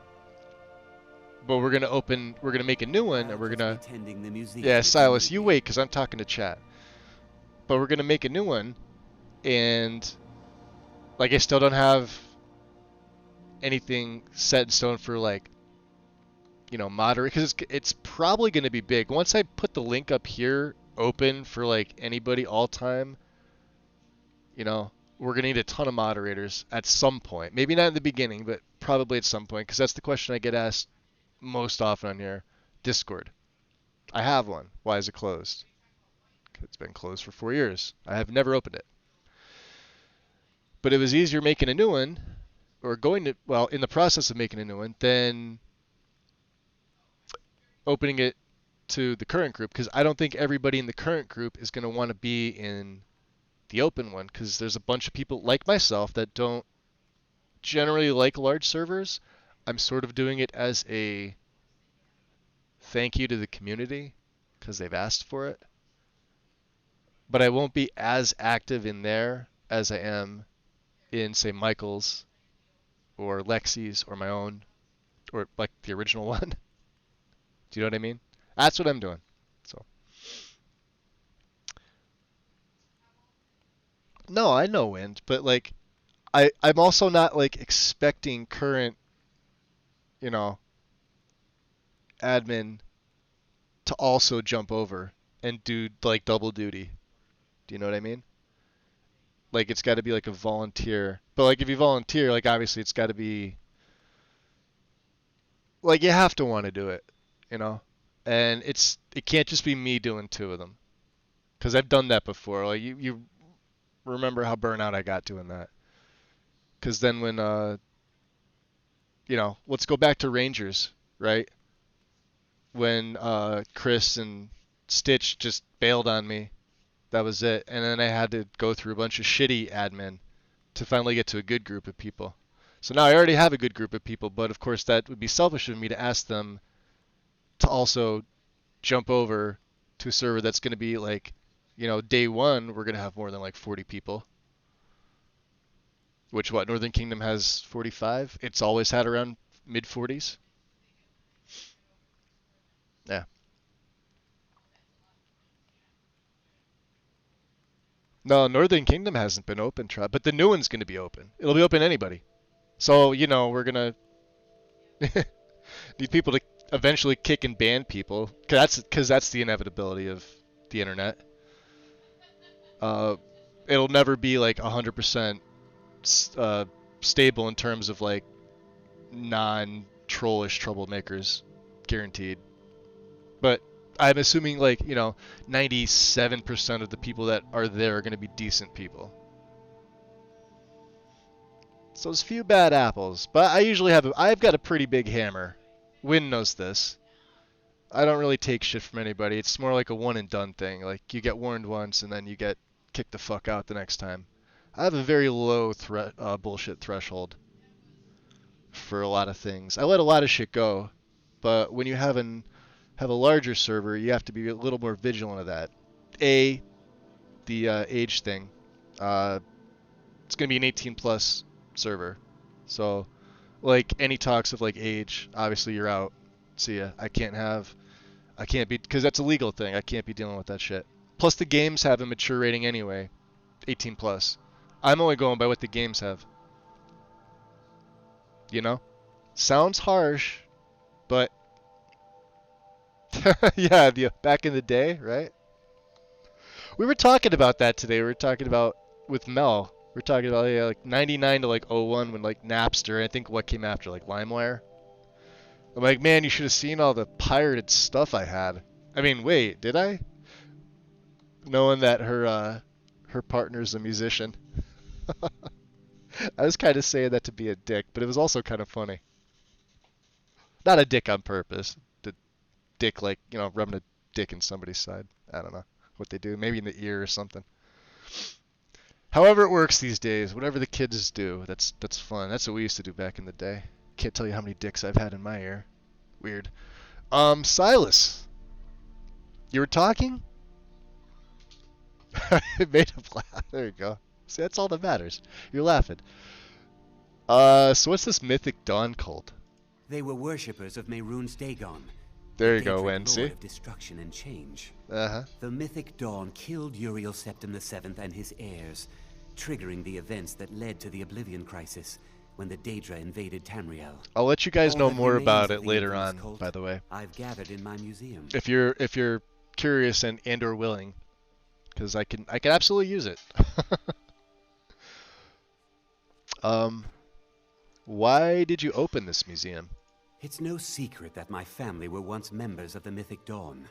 Speaker 1: but we're gonna make a new one, and we're gonna yeah, Silas, you wait, because I'm talking to chat. But we're gonna make a new one, and like I still don't have anything set in stone for like moderate, because it's probably gonna be big. Once I put the link up here open for like anybody all time, we're gonna need a ton of moderators at some point. Maybe not in the beginning, but probably at some point, because that's the question I get asked most often on here. Discord. I have one. Why is it closed? It's been closed for 4 years. I have never opened it. But it was easier making a new one, or in the process of making a new one, than opening it to the current group, because I don't think everybody in the current group is going to want to be in the open one, because there's a bunch of people like myself that don't generally like large servers. I'm sort of doing it as a thank you to the community because they've asked for it. But I won't be as active in there as I am in, say, Michael's or Lexi's or my own, or like the original one. Do you know what I mean? That's what I'm doing. So. No, I know Wind, but like I'm also not like expecting current, admin to also jump over and do like double duty. Do you know what I mean? Like it's got to be like a volunteer. But like if you volunteer, like obviously it's got to be like you have to want to do it, And it can't just be me doing two of them. Cuz I've done that before. Like you remember how burnout I got doing that. Cuz then when let's go back to Rangers, right? When Chris and Stitch just bailed on me. That was it. And then I had to go through a bunch of shitty admin to finally get to a good group of people. So now I already have a good group of people, but of course that would be selfish of me to ask them to also jump over to a server that's going to be like, day one, we're going to have more than like 40 people. Which Northern Kingdom has 45? It's always had around mid-40s. Yeah. No, Northern Kingdom hasn't been open, but the new one's going to be open. It'll be open to anybody. So, we're going to need people to eventually kick and ban people, because that's the inevitability of the internet. It'll never be like 100% stable in terms of like non-trollish troublemakers, guaranteed. But I'm assuming like 97% of the people that are there are going to be decent people. So there's a few bad apples, but I usually I've got a pretty big hammer. Win knows this. I don't really take shit from anybody. It's more like a one and done thing. Like you get warned once and then you get kicked the fuck out the next time. I have a very low bullshit threshold for a lot of things. I let a lot of shit go, but when you have a larger server, you have to be a little more vigilant of that. The age thing. It's gonna be an 18 plus server. So, like any talks of like age, obviously you're out. See ya. I can't be, because that's a legal thing. I can't be dealing with that shit. Plus the games have a mature rating anyway, 18 plus. I'm only going by what the games have. You know? Sounds harsh, but yeah, back in the day, right? We were talking about that today. We were talking about with Mel. We were talking about like 99 to like 01 when like Napster, I think what came after, like LimeWire. I'm like, man, you should have seen all the pirated stuff I had. I mean, wait, did I? Knowing that her partner's a musician. I was kind of saying that to be a dick, but it was also kind of funny. Not a dick on purpose. The dick, like, you know, rubbing a dick in somebody's side. I don't know what they do. Maybe in the ear or something. However it works these days, whatever the kids do, that's fun. That's what we used to do back in the day. Can't tell you how many dicks I've had in my ear. Weird. Silas. You were talking? It made him laugh. There you go. See, that's all that matters. You're laughing. So what's this mythic dawn cult?
Speaker 10: They were worshippers of Mehrunes Dagon.
Speaker 1: There
Speaker 10: the
Speaker 1: you go,
Speaker 10: Daedric
Speaker 1: Wen.
Speaker 10: Lord
Speaker 1: See?
Speaker 10: of destruction and change.
Speaker 1: Uh-huh.
Speaker 10: The mythic dawn killed Uriel Septim VII and his heirs, triggering the events that led to the Oblivion Crisis when the Daedra invaded Tamriel.
Speaker 1: I'll let you guys
Speaker 10: All
Speaker 1: know
Speaker 10: that
Speaker 1: more
Speaker 10: remains
Speaker 1: about
Speaker 10: of
Speaker 1: it
Speaker 10: the
Speaker 1: later
Speaker 10: infamous
Speaker 1: on,
Speaker 10: cult
Speaker 1: by the way.
Speaker 10: I've gathered in my museum.
Speaker 1: If you're curious and or willing, because I can absolutely use it. Why did you open this museum?
Speaker 10: It's no secret that my family were once members of the Mythic Dawn.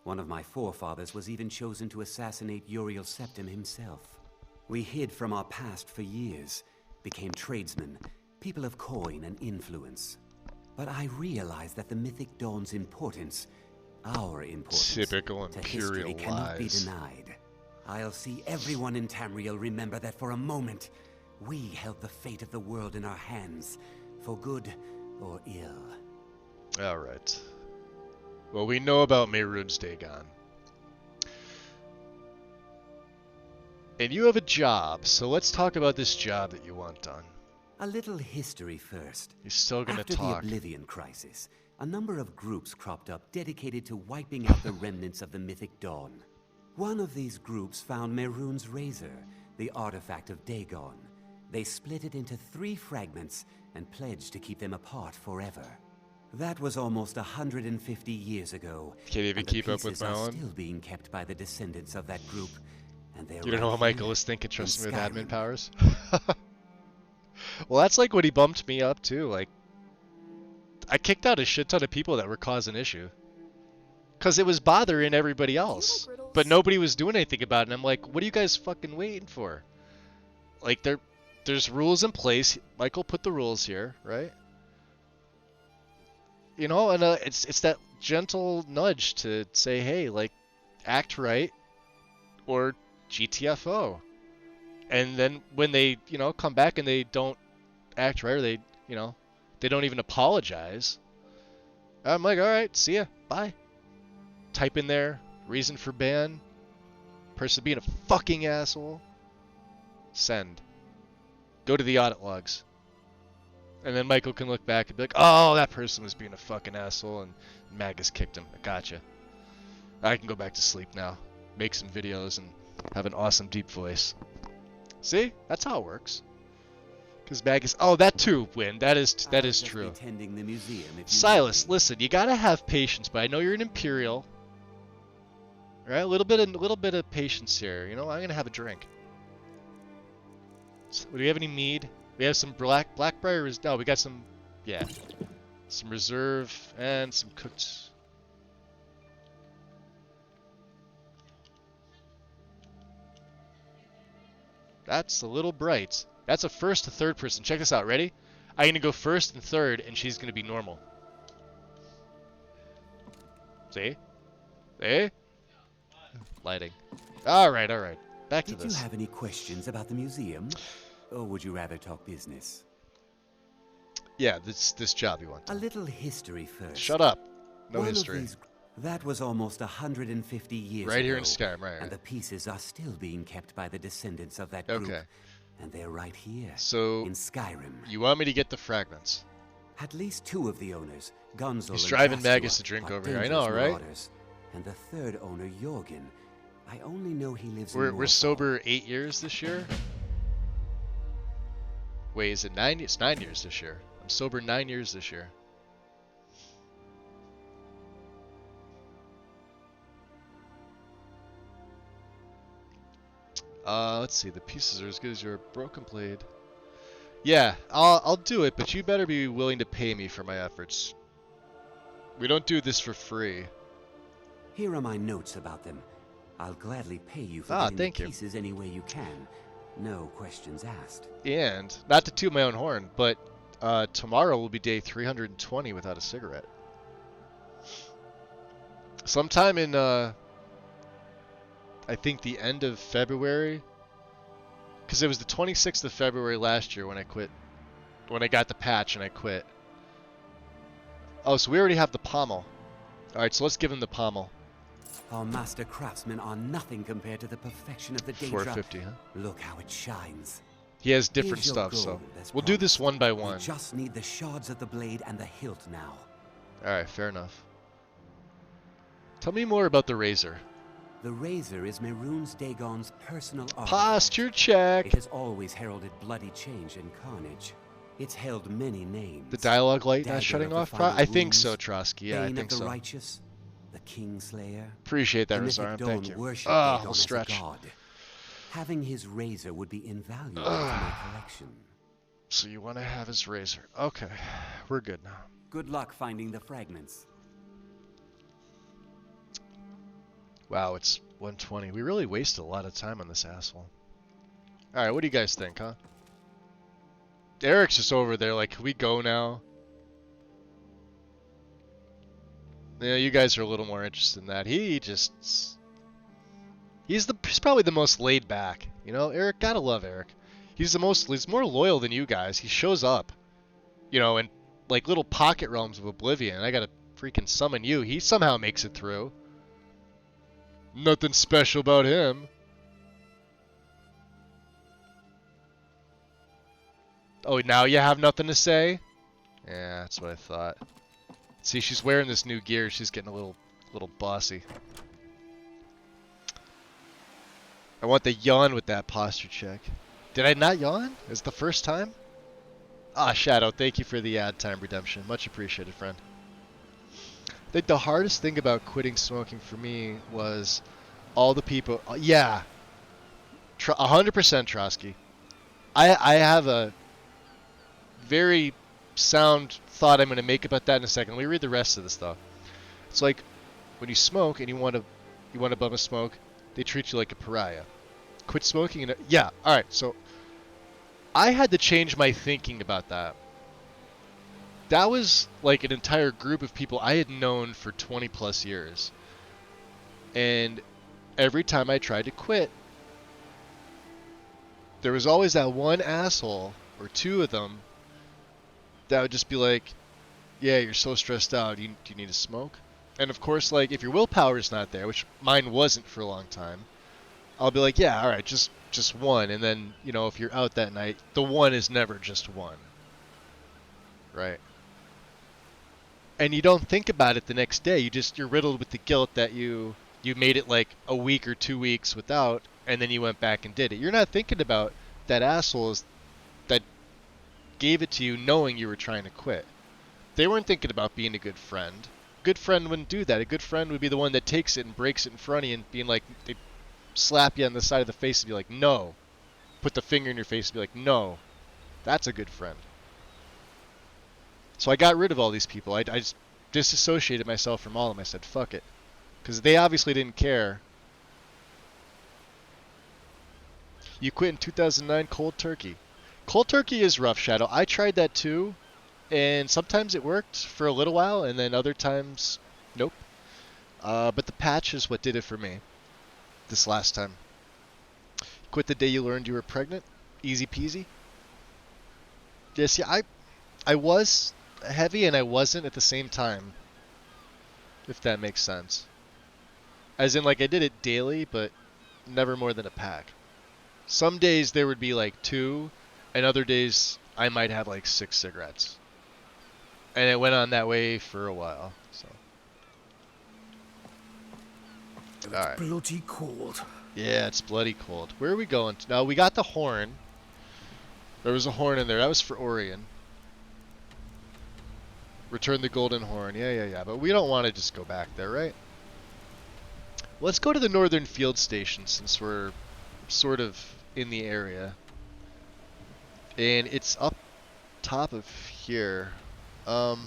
Speaker 10: One of my forefathers was even chosen to assassinate Uriel Septim himself. We hid from our past for years, became tradesmen, people of coin and influence. But I realized that the Mythic Dawn's importance, our importance,
Speaker 1: Typical
Speaker 10: to
Speaker 1: imperial
Speaker 10: history cannot be
Speaker 1: lies.
Speaker 10: denied. I'll see everyone in Tamriel remember that for a moment, we held the fate of the world in our hands, for good or ill.
Speaker 1: Alright. Well, we know about Mehrunes Dagon. And you have a job, so let's talk about this job that you want done.
Speaker 10: A little history first.
Speaker 1: You're still gonna
Speaker 10: After
Speaker 1: talk.
Speaker 10: the Oblivion Crisis, a number of groups cropped up dedicated to wiping out the remnants of the Mythic Dawn. One of these groups found Mehrunes' Razor, the artifact of Dagon. They split it into 3 fragments and pledged to keep them apart forever. That was almost 150 years ago.
Speaker 1: Can't even
Speaker 10: and the
Speaker 1: keep up with
Speaker 10: pieces
Speaker 1: my
Speaker 10: are
Speaker 1: own.
Speaker 10: still being kept by the descendants of that group. And they're
Speaker 1: You don't know
Speaker 10: right
Speaker 1: how Michael
Speaker 10: here
Speaker 1: is thinking,
Speaker 10: in
Speaker 1: trust me with admin
Speaker 10: Skyrim.
Speaker 1: powers? Well, that's like what he bumped me up too. Like, I kicked out a shit ton of people that were causing issue. Because it was bothering everybody else. But nobody was doing anything about it. And I'm like, what are you guys fucking waiting for? Like, there's rules in place. Michael put the rules here, right? You know, and it's that gentle nudge to say, hey, like, act right or GTFO. And then when they, you know, come back and they don't act right, or they, you know, they don't even apologize, I'm like, all right, see ya, bye. Type in there, reason for ban, person being a fucking asshole, send. Go to the audit logs. And then Michael can look back and be like, oh, that person was being a fucking asshole, and Magus kicked him. I gotcha. I can go back to sleep now, make some videos, and have an awesome deep voice. See? That's how it works. Because Magus... Oh, that too, Win. That is true.
Speaker 10: Attending the museum if you
Speaker 1: Silas,
Speaker 10: want me.
Speaker 1: listen, you gotta have patience, but I know you're an Imperial. Alright, a little bit of patience here. You know, I'm gonna have a drink. So, do we have any mead? We have some Blackbriar. No, we got some... Yeah. Some reserve and some cooked... That's a little bright. That's a first to third person. Check this out. Ready? I'm going to go first and third, and she's going to be normal. See? See? Lighting. Alright. Back to
Speaker 10: Did you
Speaker 1: this.
Speaker 10: have any questions about the museum? Or would you rather talk business?
Speaker 1: Yeah, this job you want.
Speaker 10: A little history first.
Speaker 1: Shut up. No
Speaker 10: One of
Speaker 1: history.
Speaker 10: these- That was almost 150 years ago.
Speaker 1: Right here in Skyrim, right.
Speaker 10: And the pieces are still being kept by the descendants of that group.
Speaker 1: Okay.
Speaker 10: and they're right here,
Speaker 1: So
Speaker 10: in Skyrim.
Speaker 1: you want me to get the fragments?
Speaker 10: At least 2 of the owners, Gunzel
Speaker 1: He's
Speaker 10: and
Speaker 1: driving
Speaker 10: Vastua,
Speaker 1: Magus to drink
Speaker 10: are
Speaker 1: over here. I
Speaker 10: dangerous
Speaker 1: know, right?
Speaker 10: marauders. And the 3rd owner, Jorgen, I only know he lives in
Speaker 1: We're
Speaker 10: Norfolk.
Speaker 1: sober 8 years this year. Wait, is it 9? It's 9 years this year. I'm sober 9 years this year. Let's see. The pieces are as good as your broken blade. Yeah, I'll do it, but you better be willing to pay me for my efforts. We don't do this for free.
Speaker 10: Here are my notes about them. I'll gladly pay you for getting
Speaker 1: thank
Speaker 10: the
Speaker 1: you.
Speaker 10: pieces any way you can. No questions asked.
Speaker 1: And, not to toot my own horn, but tomorrow will be day 320 without a cigarette. Sometime in, I think the end of February, because it was the 26th of February last year when I quit, when I got the patch and I quit. Oh, so we already have the pommel. Alright, so let's give him the pommel.
Speaker 10: Our master craftsmen are nothing compared to the perfection of the Daedra.
Speaker 1: 450, huh?
Speaker 10: Look how it shines.
Speaker 1: He has different
Speaker 10: Here's your
Speaker 1: stuff, so
Speaker 10: gold, as
Speaker 1: we'll do this
Speaker 10: promised.
Speaker 1: one by
Speaker 10: We
Speaker 1: one.
Speaker 10: just need the shards of the blade and the hilt now.
Speaker 1: Alright, fair enough. Tell me more about the razor.
Speaker 10: The razor is Mehrunes Dagon's personal artifact.
Speaker 1: Posture check!
Speaker 10: It has always heralded bloody change and carnage. It's held many names.
Speaker 1: The dialogue light
Speaker 10: Dagger
Speaker 1: not shutting
Speaker 10: of the
Speaker 1: off?
Speaker 10: Final
Speaker 1: I think
Speaker 10: Wounds,
Speaker 1: so, Trotsky. Yeah, I
Speaker 10: Bane
Speaker 1: think
Speaker 10: of the
Speaker 1: so.
Speaker 10: Righteous, the Kingslayer.
Speaker 1: Appreciate that,
Speaker 10: The mythic
Speaker 1: Razarm.
Speaker 10: Dawn
Speaker 1: Thank you.
Speaker 10: worshipped
Speaker 1: Ah,
Speaker 10: Dagon
Speaker 1: we'll
Speaker 10: as a
Speaker 1: stretch.
Speaker 10: god. Having his razor would be invaluable to my collection.
Speaker 1: So you want to have his razor. Okay, we're good now.
Speaker 10: Good luck finding the fragments.
Speaker 1: Wow, it's 120. We really wasted a lot of time on this asshole. Alright, what do you guys think, huh? Eric's just over there like, can we go now? Yeah, you guys are a little more interested in that. He's probably the most laid back. You know, Eric, gotta love Eric. He's more loyal than you guys. He shows up, you know, in like little pocket realms of oblivion. I gotta freaking summon you. He somehow makes it through. Nothing special about him. Oh, now you have nothing to say? Yeah, that's what I thought. See, she's wearing this new gear. She's getting a little bossy. I want the yawn with that posture check. Did I not yawn? Is it the first time? Ah, Shadow, thank you for the ad time redemption. Much appreciated, friend. I think the hardest thing about quitting smoking for me was all the people... yeah. 100% Trotsky. I have a very sound thought I'm going to make about that in a second. Let me read the rest of this stuff. It's like when you smoke and you want to bum a smoke, they treat you like a pariah. Quit smoking and yeah, all right. So I had to change my thinking about that. That was like an entire group of people I had known for 20 plus years. And every time I tried to quit, there was always that one asshole or two of them that would just be like, yeah, you're so stressed out. Do you need to smoke? And of course, like, if your willpower is not there, which mine wasn't for a long time, I'll be like, yeah, all right, just one. And then, you know, if you're out that night, the one is never just one. Right? And you don't think about it the next day. You're riddled with the guilt that you made it like a week or 2 weeks without, and then you went back and did it. You're not thinking about that assholes that gave it to you knowing you were trying to quit. They weren't thinking about being a good friend. A good friend wouldn't do that. A good friend would be the one that takes it and breaks it in front of you and being like, they slap you on the side of the face and be like, no. Put the finger in your face and be like, no. That's a good friend. So I got rid of all these people. I just disassociated myself from all of them. I said, fuck it. Because they obviously didn't care. You quit in 2009 cold turkey. Cold turkey is rough, Shadow. I tried that too. And sometimes it worked for a little while, and then other times, nope. But the patch is what did it for me this last time. Quit the day you learned you were pregnant. Easy peasy. Yeah, see, I was heavy and I wasn't at the same time. If that makes sense. As in, like, I did it daily, but never more than a pack. Some days there would be like 2, and other days I might have like 6 cigarettes. And it went on that way for a while. So. Alright.
Speaker 7: Bloody cold.
Speaker 1: Yeah, it's bloody cold. Where are we going? Now, we got the horn. There was a horn in there. That was for Orion. Return the golden horn. Yeah. But we don't want to just go back there, right? Let's go to the northern field station since we're sort of in the area. And it's up top of here. Let's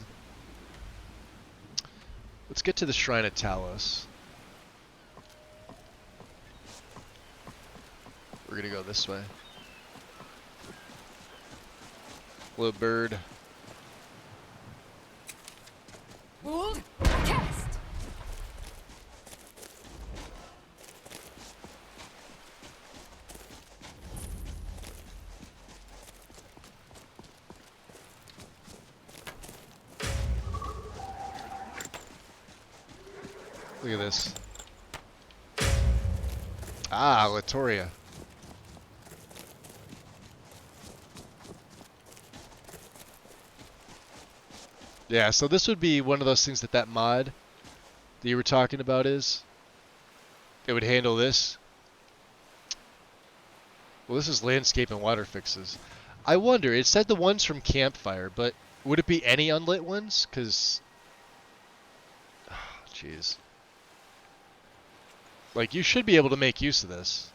Speaker 1: get to the Shrine of Talos. We're gonna go this way. Little bird.
Speaker 2: Hold, cast.
Speaker 1: Look at this. Ah, Latoria. Yeah, so this would be one of those things that mod that you were talking about is. It would handle this. Well, this is landscape and water fixes. I wonder, it said the ones from Campfire, but would it be any unlit ones? Because, jeez. Like, you should be able to make use of this.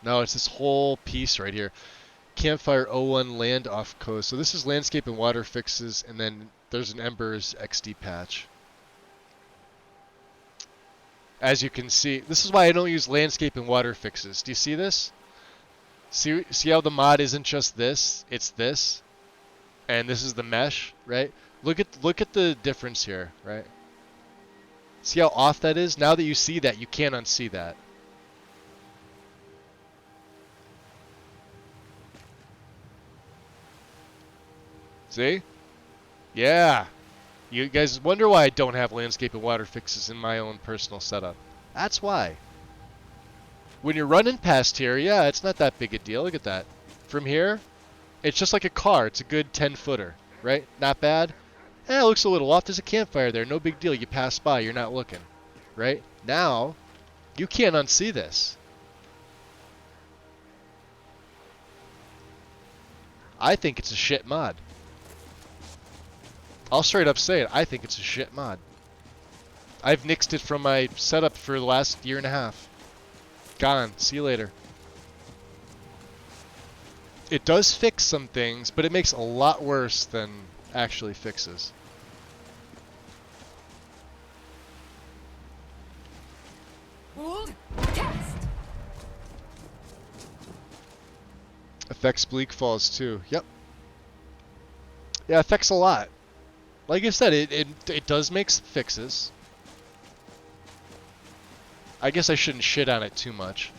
Speaker 1: No, it's this whole piece right here. Campfire 01 land off coast. So this is landscape and water fixes, and then there's an Embers XD patch. As you can see, this is why I don't use landscape and water fixes. Do you see this? See how the mod isn't just this, it's this. And this is the mesh, right? Look at the difference here, right? See how off that is? Now that you see that, you can't unsee that. See? Yeah. You guys wonder why I don't have landscape and water fixes in my own personal setup. That's why. When you're running past here, yeah, it's not that big a deal. Look at that. From here, it's just like a car. It's a good 10-footer, right? Not bad. Eh, it looks a little off. There's a campfire there. No big deal. You pass by. You're not looking, right? Now, you can't unsee this. I think it's a shit mod. I'll straight up say it. I think it's a shit mod. I've nixed it from my setup for the last year and a half. Gone. See you later. It does fix some things, but it makes a lot worse than actually fixes.
Speaker 2: Hold, cast.
Speaker 1: Affects bleak falls too. Yep. Yeah, affects a lot. Like I said, it does make some fixes. I guess I shouldn't shit on it too much.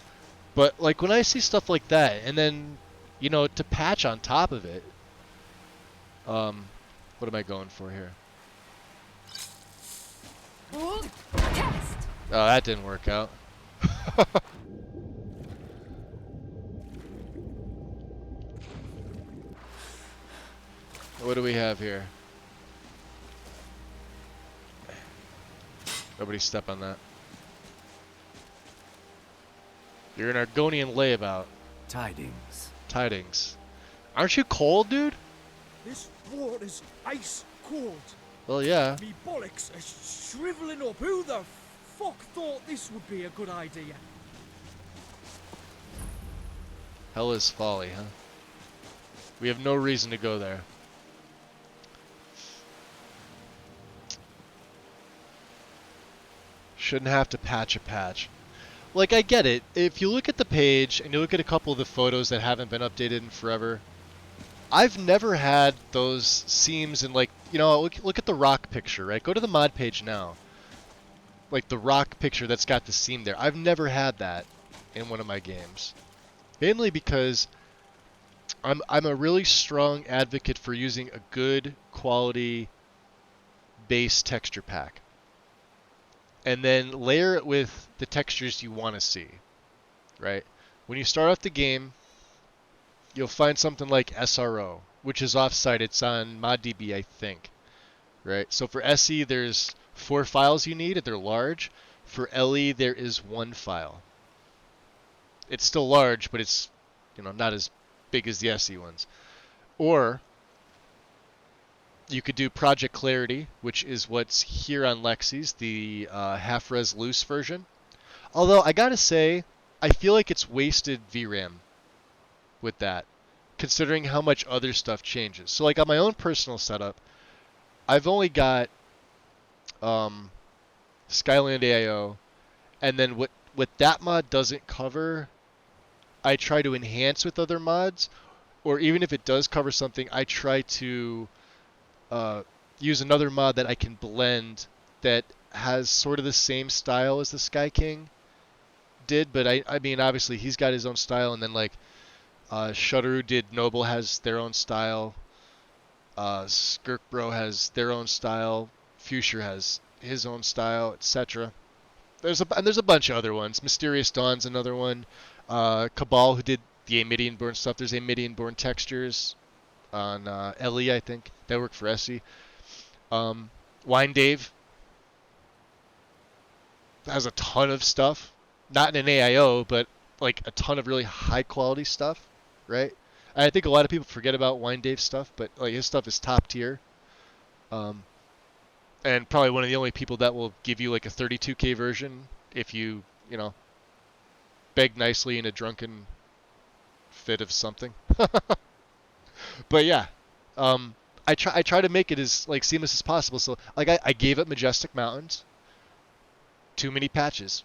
Speaker 1: But like when I see stuff like that, and then, you know, to patch on top of it. What am I going for here?
Speaker 2: Hold, cast.
Speaker 1: Oh, that didn't work out. What do we have here? Nobody step on that. You're an Argonian layabout.
Speaker 10: Tidings.
Speaker 1: Tidings. Aren't you cold, dude?
Speaker 8: This water's ice cold.
Speaker 1: Well, yeah.
Speaker 8: Me bollocks are shriveling up. Who the fuck thought this would be a good idea?
Speaker 1: Hell is folly, huh? We have no reason to go there. Shouldn't have to patch a patch. Like, I get it. If you look at the page and you look at a couple of the photos that haven't been updated in forever, I've never had those seams in, like, you know, look at the rock picture, right? Go to the mod page now. Like the rock picture that's got the seam there. I've never had that in one of my games. Mainly because I'm a really strong advocate for using a good quality base texture pack. and then layer it with the textures you want to see, right? When you start off the game, you'll find something like SRO, which is offsite. It's on ModDB, I think, right? So for SE, there's 4 files you need, and they're large. For LE, there is 1 file. It's still large, but it's, you know, not as big as the SE ones. Or you could do Project Clarity, which is what's here on Lexi's, the half-res loose version. Although I gotta say, I feel like it's wasted VRAM with that, considering how much other stuff changes. So like on my own personal setup, I've only got Skyland AIO, and then what that mod doesn't cover, I try to enhance with other mods, or even if it does cover something, I try to use another mod that I can blend that has sort of the same style as the Sky King did, but I mean, obviously he's got his own style, and then like Shutteru did Noble has their own style, Skirkbro has their own style, Fuchsia has his own style, etc. There's a bunch of other ones. Mysterious Dawn's another one. Cabal, who did the Amidian-born stuff. There's Amidian-born textures on LE, I think. That work for SE. Wine Dave has a ton of stuff. Not in an AIO, but like a ton of really high-quality stuff, right? And I think a lot of people forget about Wine Dave's stuff, but like his stuff is top tier. And probably one of the only people that will give you like a 32K version if you know, beg nicely in a drunken fit of something. But yeah, I try to make it as like seamless as possible. So like I gave up Majestic Mountains. Too many patches.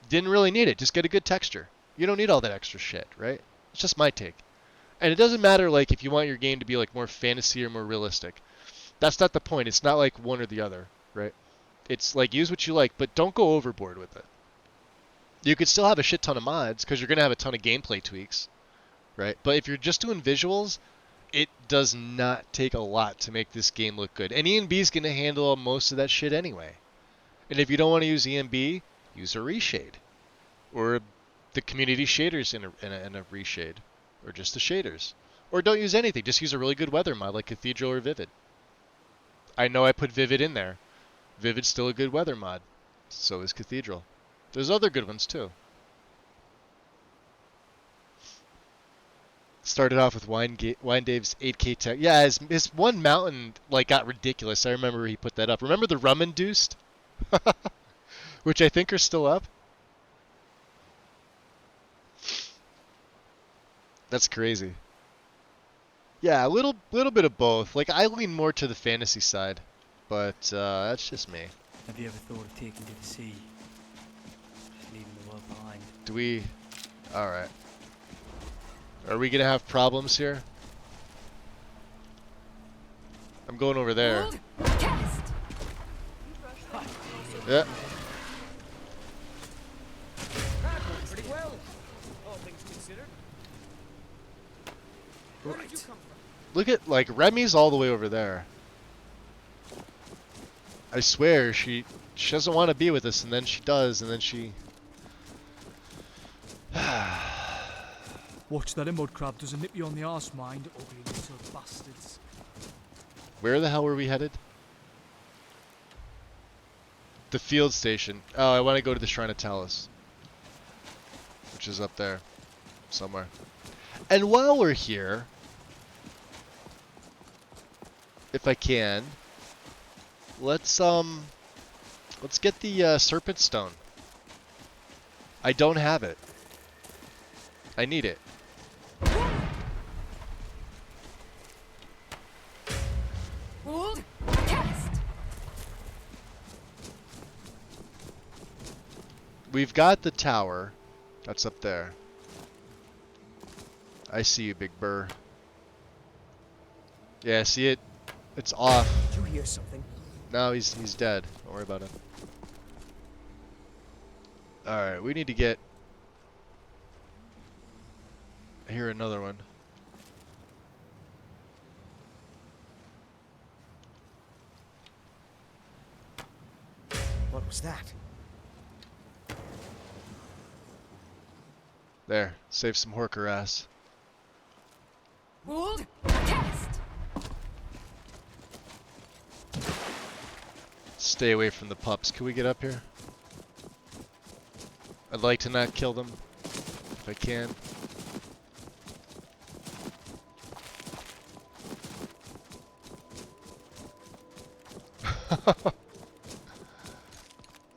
Speaker 1: Didn't really need it. Just get a good texture. You don't need all that extra shit, right? It's just my take. And it doesn't matter like if you want your game to be like more fantasy or more realistic. That's not the point. It's not like one or the other, right? It's like use what you like, but don't go overboard with it. You could still have a shit ton of mods because you're going to have a ton of gameplay tweaks, right? But if you're just doing visuals, it does not take a lot to make this game look good. And ENB is going to handle most of that shit anyway. And if you don't want to use ENB, use a reshade. Or the community shaders in a reshade. Or just the shaders. Or don't use anything. Just use a really good weather mod like Cathedral or Vivid. I know I put Vivid in there. Vivid's still a good weather mod. So is Cathedral. There's other good ones too. Started off with Wine Dave's 8K tech. Yeah, his one mountain like got ridiculous. I remember he put that up. Remember the rum induced? Which I think are still up. That's crazy. Yeah, a little bit of both. Like I lean more to the fantasy side, but that's just me.
Speaker 6: Have you ever thought of taking to the sea? Just leaving the world behind.
Speaker 1: Do we? All right. Are we gonna have problems here? I'm going over there. Yeah.
Speaker 8: Pretty well, all things considered. Where did you come from?
Speaker 1: Look at like Remy's all the way over there. I swear she doesn't want to be with us, and then she does, and then she.
Speaker 8: Watch that mud crab doesn't nip you on the arse, mind, ugly little bastards.
Speaker 1: Where the hell were we headed? The field station. Oh, I want to go to the Shrine of Talus, which is up there somewhere. And while we're here, if I can, let's get the Serpent Stone. I don't have it. I need it. We've got the tower. That's up there. I see you, Big Burr. Yeah, see it? It's off.
Speaker 7: Did you hear something?
Speaker 1: No, he's dead. Don't worry about him. Alright, we need to get... Here, another one.
Speaker 7: What was that?
Speaker 1: There, save some Horker ass.
Speaker 2: Hold. Cast.
Speaker 1: Stay away from the pups. Can we get up here? I'd like to not kill them, if I can.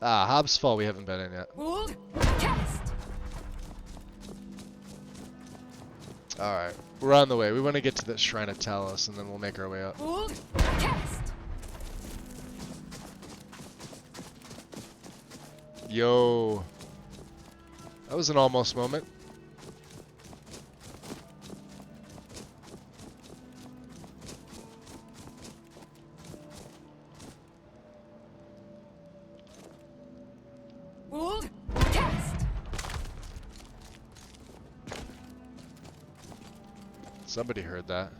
Speaker 1: Hobbs Fall we haven't been in yet.
Speaker 2: Hold. Cast.
Speaker 1: Alright, we're on the way. We want to get to the Shrine of Talos and then we'll make our way up.
Speaker 2: Hold. Cast.
Speaker 1: Yo. That was an almost moment.
Speaker 2: Hold. Cast.
Speaker 1: Somebody heard that.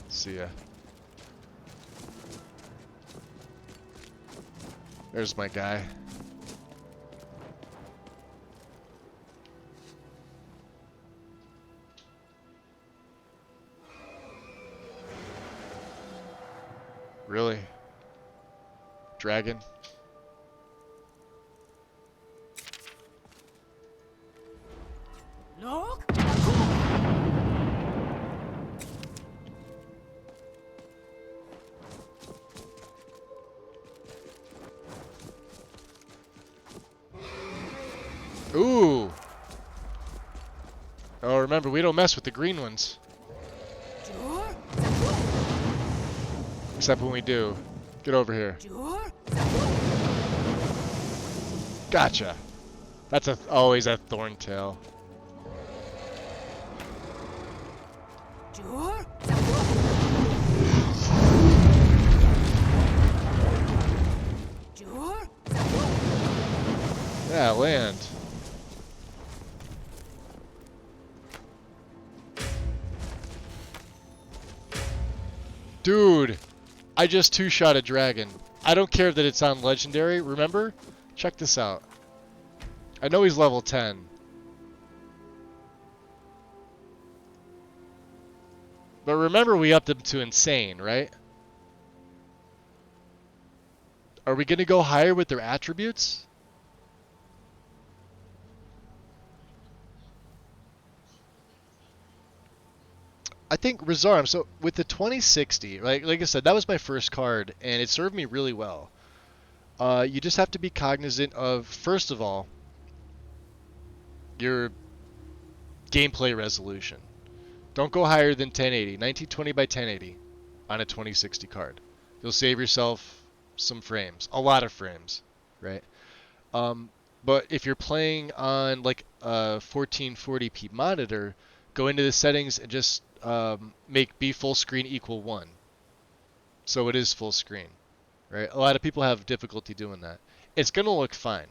Speaker 1: See ya. There's my guy. Really? Dragon?
Speaker 2: Look.
Speaker 1: Ooh! Oh, remember, we don't mess with the green ones. Except when we do. Get over here. Gotcha! That's always a Thorntail. Yeah, land. Dude, I just two-shot a dragon. I don't care that it's on legendary, remember? Check this out. I know he's level 10. But remember we upped him to insane, right? Are we going to go higher with their attributes? I think Rizarm, so with the 2060, like I said, that was my first card, and it served me really well. You just have to be cognizant of, first of all, your gameplay resolution. Don't go higher than 1080, 1920 by 1080 on a 2060 card. You'll save yourself some frames, a lot of frames, right? But if you're playing on like a 1440p monitor, go into the settings and just make B full screen equal 1. So it is full screen, right? A lot of people have difficulty doing that. It's going to look fine.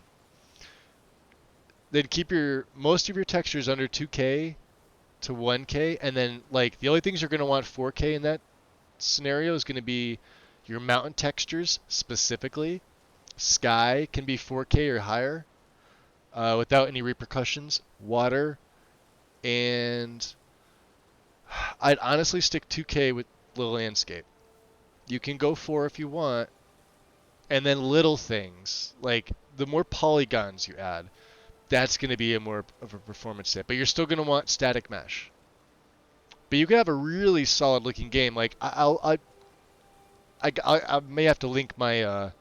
Speaker 1: Then keep most of your textures under 2K to 1K, and then like the only things you're going to want 4K in that scenario is going to be your mountain textures specifically. Sky can be 4K or higher without any repercussions. Water, and I'd honestly stick 2K with the landscape. You can go 4 if you want, and then little things like the more polygons you add, that's going to be a more of a performance hit. But you're still going to want static mesh. But you can have a really solid looking game. Like I may have to link my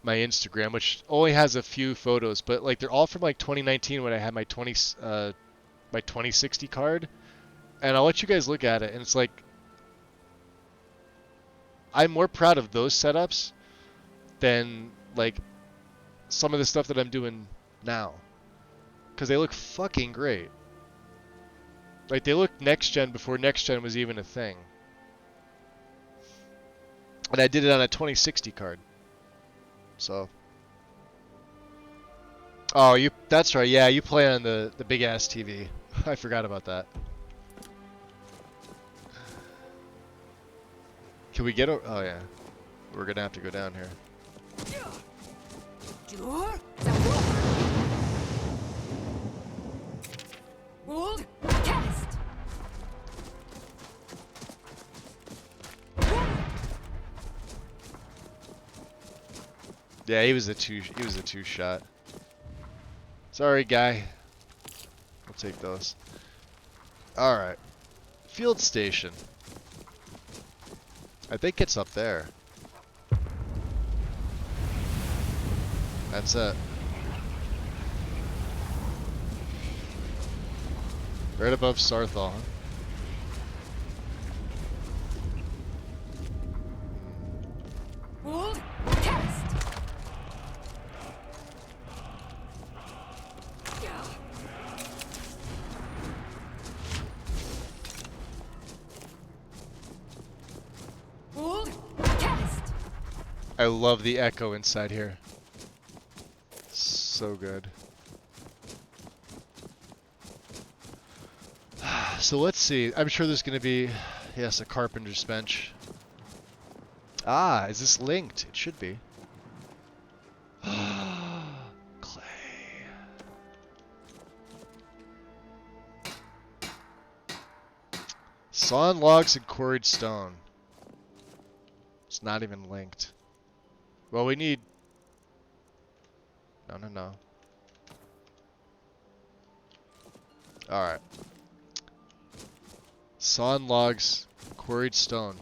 Speaker 1: my Instagram, which only has a few photos, but like they're all from like 2019 when I had my 2060 card, and I'll let you guys look at it. And it's like I'm more proud of those setups than like some of the stuff that I'm doing now, because they look fucking great. Like they look next gen before next gen was even a thing. And I did it on a 2060 card. So. Oh, that's right. Yeah, you play on the big ass TV. I forgot about that. Can we get over? Oh yeah. We're gonna have to go down here.
Speaker 2: Hold. Cast.
Speaker 1: Yeah, he was a two shot. Sorry, guy. We'll take those. All right. Field station. I think it's up there. That's it. Right above Sarthal, huh?
Speaker 2: Hold. Cast. Hold. Cast.
Speaker 1: I love the echo inside here. So good. So let's see. I'm sure there's going to be, yes, a carpenter's bench. Ah, is this linked? It should be. Clay. Sawn logs and quarried stone. It's not even linked. Well, we need... No. Alright. Sawn logs, quarried stone.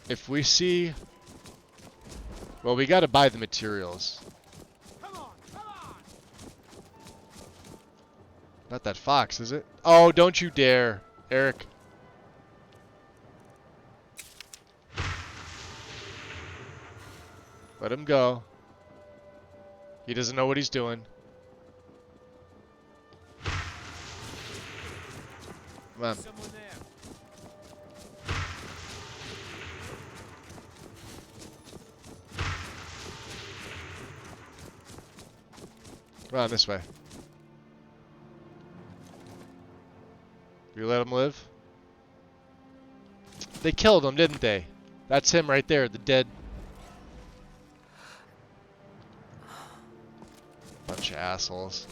Speaker 1: If we see... Well, we gotta buy the materials.
Speaker 8: Come on, come on!
Speaker 1: Not that fox, is it? Oh, don't you dare, Eric. Let him go. He doesn't know what he's doing. Come on.
Speaker 8: Someone there.
Speaker 1: Come on, this way. You let him live? They killed him, didn't they? That's him right there, the dead. Bunch of assholes.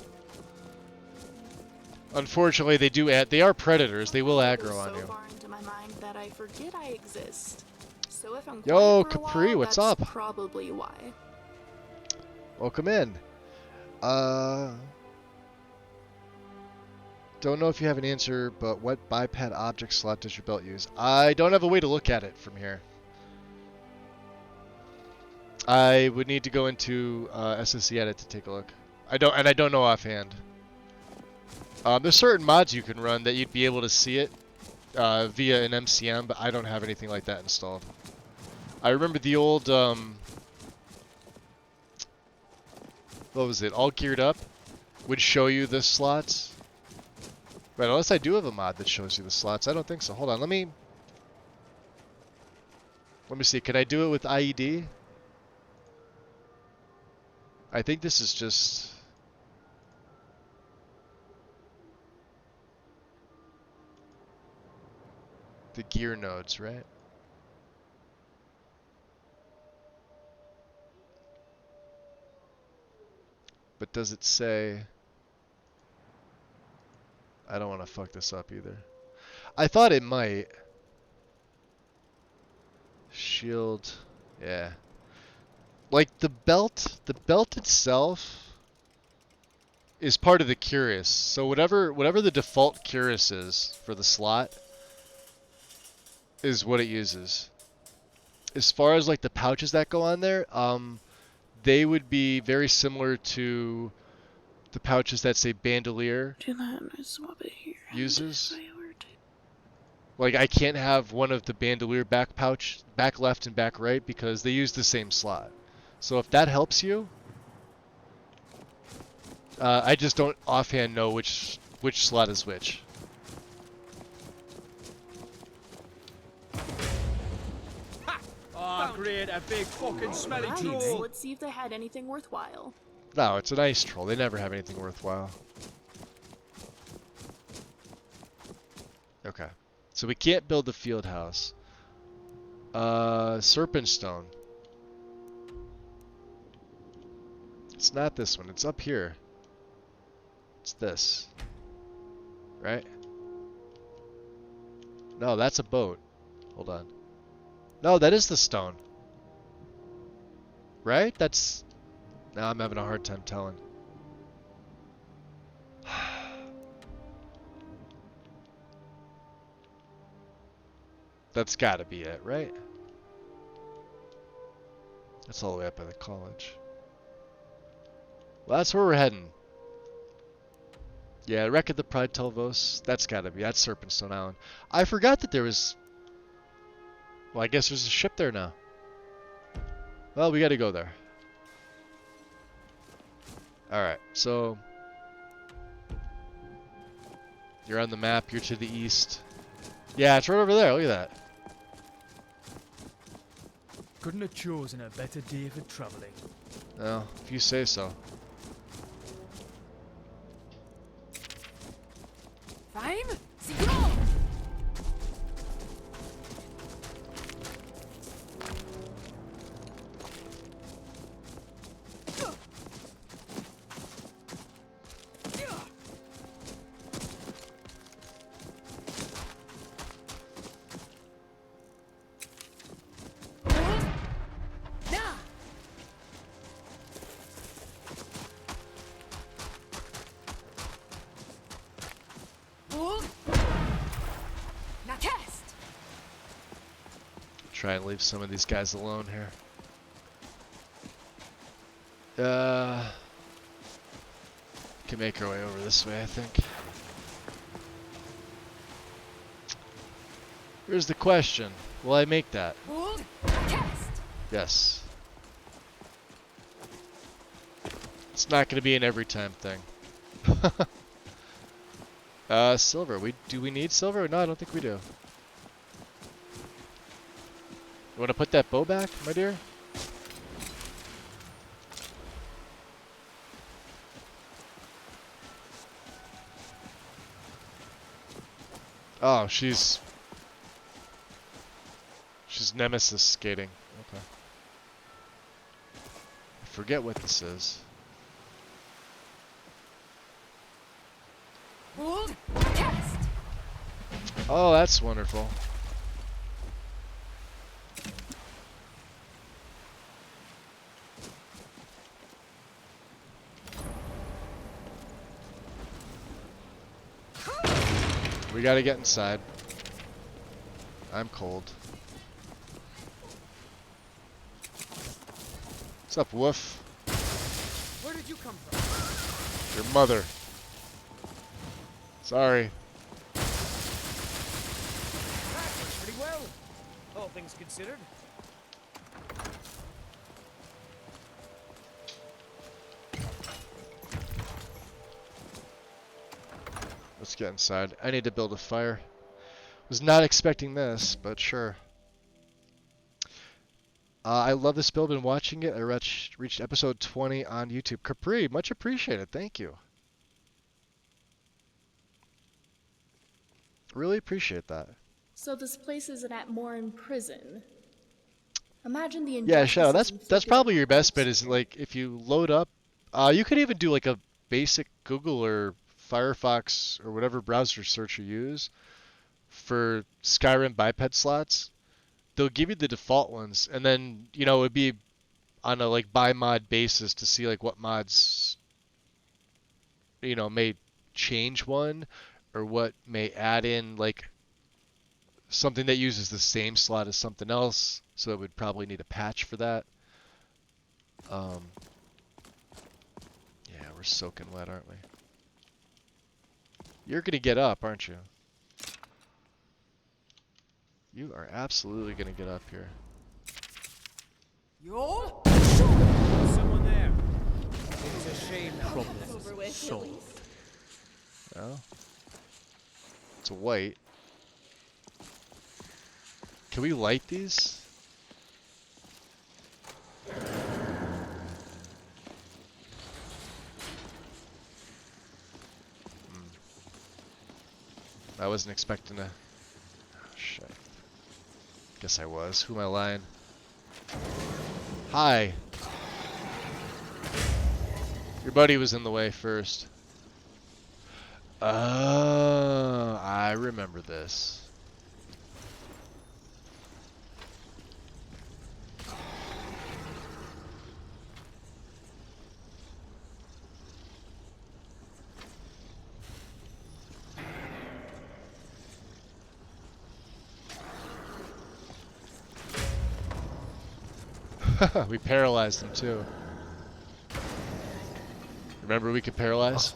Speaker 1: Unfortunately, they are predators. They will aggro on you.
Speaker 3: So far into my mind that I forget I exist. So if I'm
Speaker 1: Yo,
Speaker 3: quiet for a
Speaker 1: Capri,
Speaker 3: while,
Speaker 1: what's
Speaker 3: that's
Speaker 1: up?
Speaker 3: probably why.
Speaker 1: Welcome in. Don't know if you have an answer, but what biped object slot does your belt use? I don't have a way to look at it from here. I would need to go into SSC Edit to take a look. I don't know offhand. There's certain mods you can run that you'd be able to see it via an MCM, but I don't have anything like that installed. I remember the old, what was it, All Geared Up would show you the slots. Right, unless I do have a mod that shows you the slots. I don't think so. Hold on, let me see. Can I do it with IED? I think this is just... the gear nodes, right? But does it say... I don't want to fuck this up either. I thought it might. Shield. Yeah. Like the belt itself is part of the cuirass. So whatever the default cuirass is for the slot is what it uses. As far as like the pouches that go on there, they would be very similar to the pouches that say bandolier uses. Like I can't have one of the bandolier back left and back right because they use the same slot. So if that helps you, I just don't offhand know which slot is which.
Speaker 8: Oh, great, a big fucking smelly
Speaker 3: Alright,
Speaker 8: troll.
Speaker 3: so let's see if they had anything worthwhile.
Speaker 1: No, it's an ice troll. They never have anything worthwhile. Okay. So we can't build the field house. Serpent stone. It's not this one. It's up here. It's this. Right? No, that's a boat. Hold on. No, that is the stone. Right? That's... Now I'm having a hard time telling. That's gotta be it, right? That's all the way up by the college. Well, that's where we're heading. Yeah, Wreck of the Pride Telvos. That's gotta be. That's Serpentstone Island. I forgot that there was... Well, I guess there's a ship there now. Well, we gotta go there. Alright, so... You're on the map. You're to the east. Yeah, it's right over there. Look at that.
Speaker 8: Couldn't have chosen a better day for travelling.
Speaker 1: Well, if you say so.
Speaker 2: 5, 0.
Speaker 1: Try and leave some of these guys alone here. Can make our way over this way, I think. Here's the question. Will I make that? Yes. It's not going to be an every time thing. Silver. Do we need silver? No, I don't think we do. You want to put that bow back, my dear? Oh, she's Nemesis skating. Okay. I forget what this is. Oh, that's wonderful. We gotta get inside. I'm cold. What's up, Woof?
Speaker 9: Where did you come from?
Speaker 1: Your mother. Sorry.
Speaker 9: That went pretty well, all things considered.
Speaker 1: Let's get inside. I need to build a fire. Was not expecting this, but sure. I love this build. Been watching it. I reached episode 20 on YouTube. Capri, much appreciated. Thank you. Really appreciate that.
Speaker 3: So this place is an Atmoran prison. Imagine the
Speaker 1: Yeah, Shadow.
Speaker 3: injustices
Speaker 1: That's probably your
Speaker 3: inflicted
Speaker 1: best bet. Is like if you load up. You could even do like a basic Google or Firefox or whatever browser search you use for Skyrim biped slots. They'll give you the default ones, and then it'd be on a like by mod basis to see like what mods may change one or what may add in like something that uses the same slot as something else, so it would probably need a patch for that. Yeah, we're soaking wet, aren't we? You're gonna get up, aren't you? You are absolutely gonna get up here.
Speaker 9: Yo!
Speaker 6: Someone there.
Speaker 9: It's a shame that
Speaker 6: Problem solved.
Speaker 1: Oh. It's white. Can we light these? I wasn't expecting to... Oh, shit. Guess I was. Who am I lying? Hi. Your buddy was in the way first. Oh, I remember this. We paralyzed him too. Remember we could paralyze?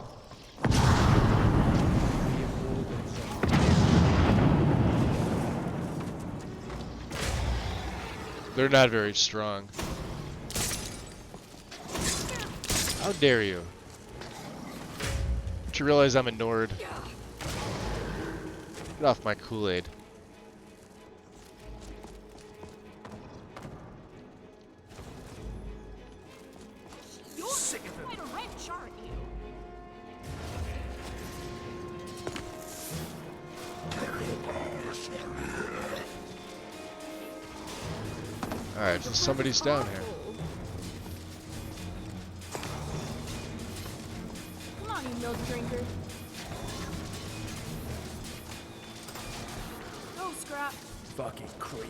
Speaker 1: They're not very strong. How dare you? Don't you realize I'm a Nord? Get off my Kool-Aid.
Speaker 2: You're quite a wrench, aren't you?
Speaker 1: Alright, so somebody's down here.
Speaker 3: Come on, you milk drinker. Go, Scrap.
Speaker 7: Fucking creep.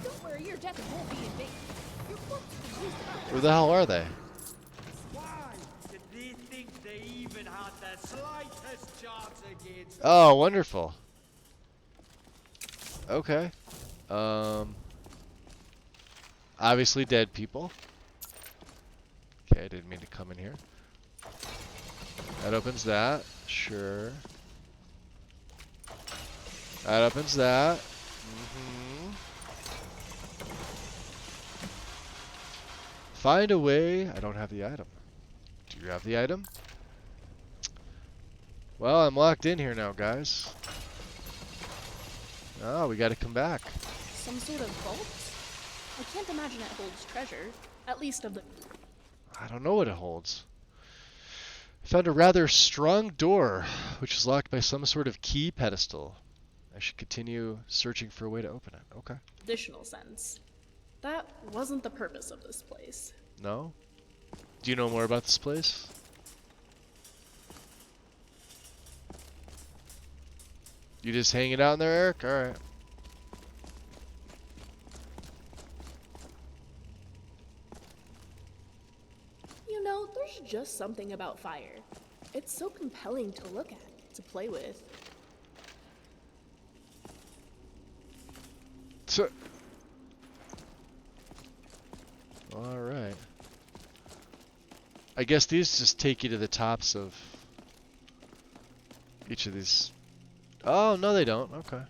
Speaker 2: Don't worry, your death won't be in vain. Your corpse is used up.
Speaker 1: Where the hell are they?
Speaker 8: Why did they think they even had the slightest chance against?
Speaker 1: Oh, wonderful. Okay. Obviously dead people. Okay, I didn't mean to come in here. That opens that. Sure. That opens that. Find a way. I don't have the item. Do you have the item? Well, I'm locked in here now, guys. Oh, we gotta come back.
Speaker 3: Some sort of vault? I can't imagine it holds treasure. At least of the...
Speaker 1: I don't know what it holds. I found a rather strong door, which is locked by some sort of key pedestal. I should continue searching for a way to open it. Okay.
Speaker 3: traditional sense. That wasn't the purpose of this place.
Speaker 1: No? Do you know more about this place? You just hanging out in there, Eric? Alright.
Speaker 3: You know, there's just something about fire. It's so compelling to look at, to play with.
Speaker 1: So, alright. I guess these just take you to the tops of each of these. Oh, no they don't. Okay.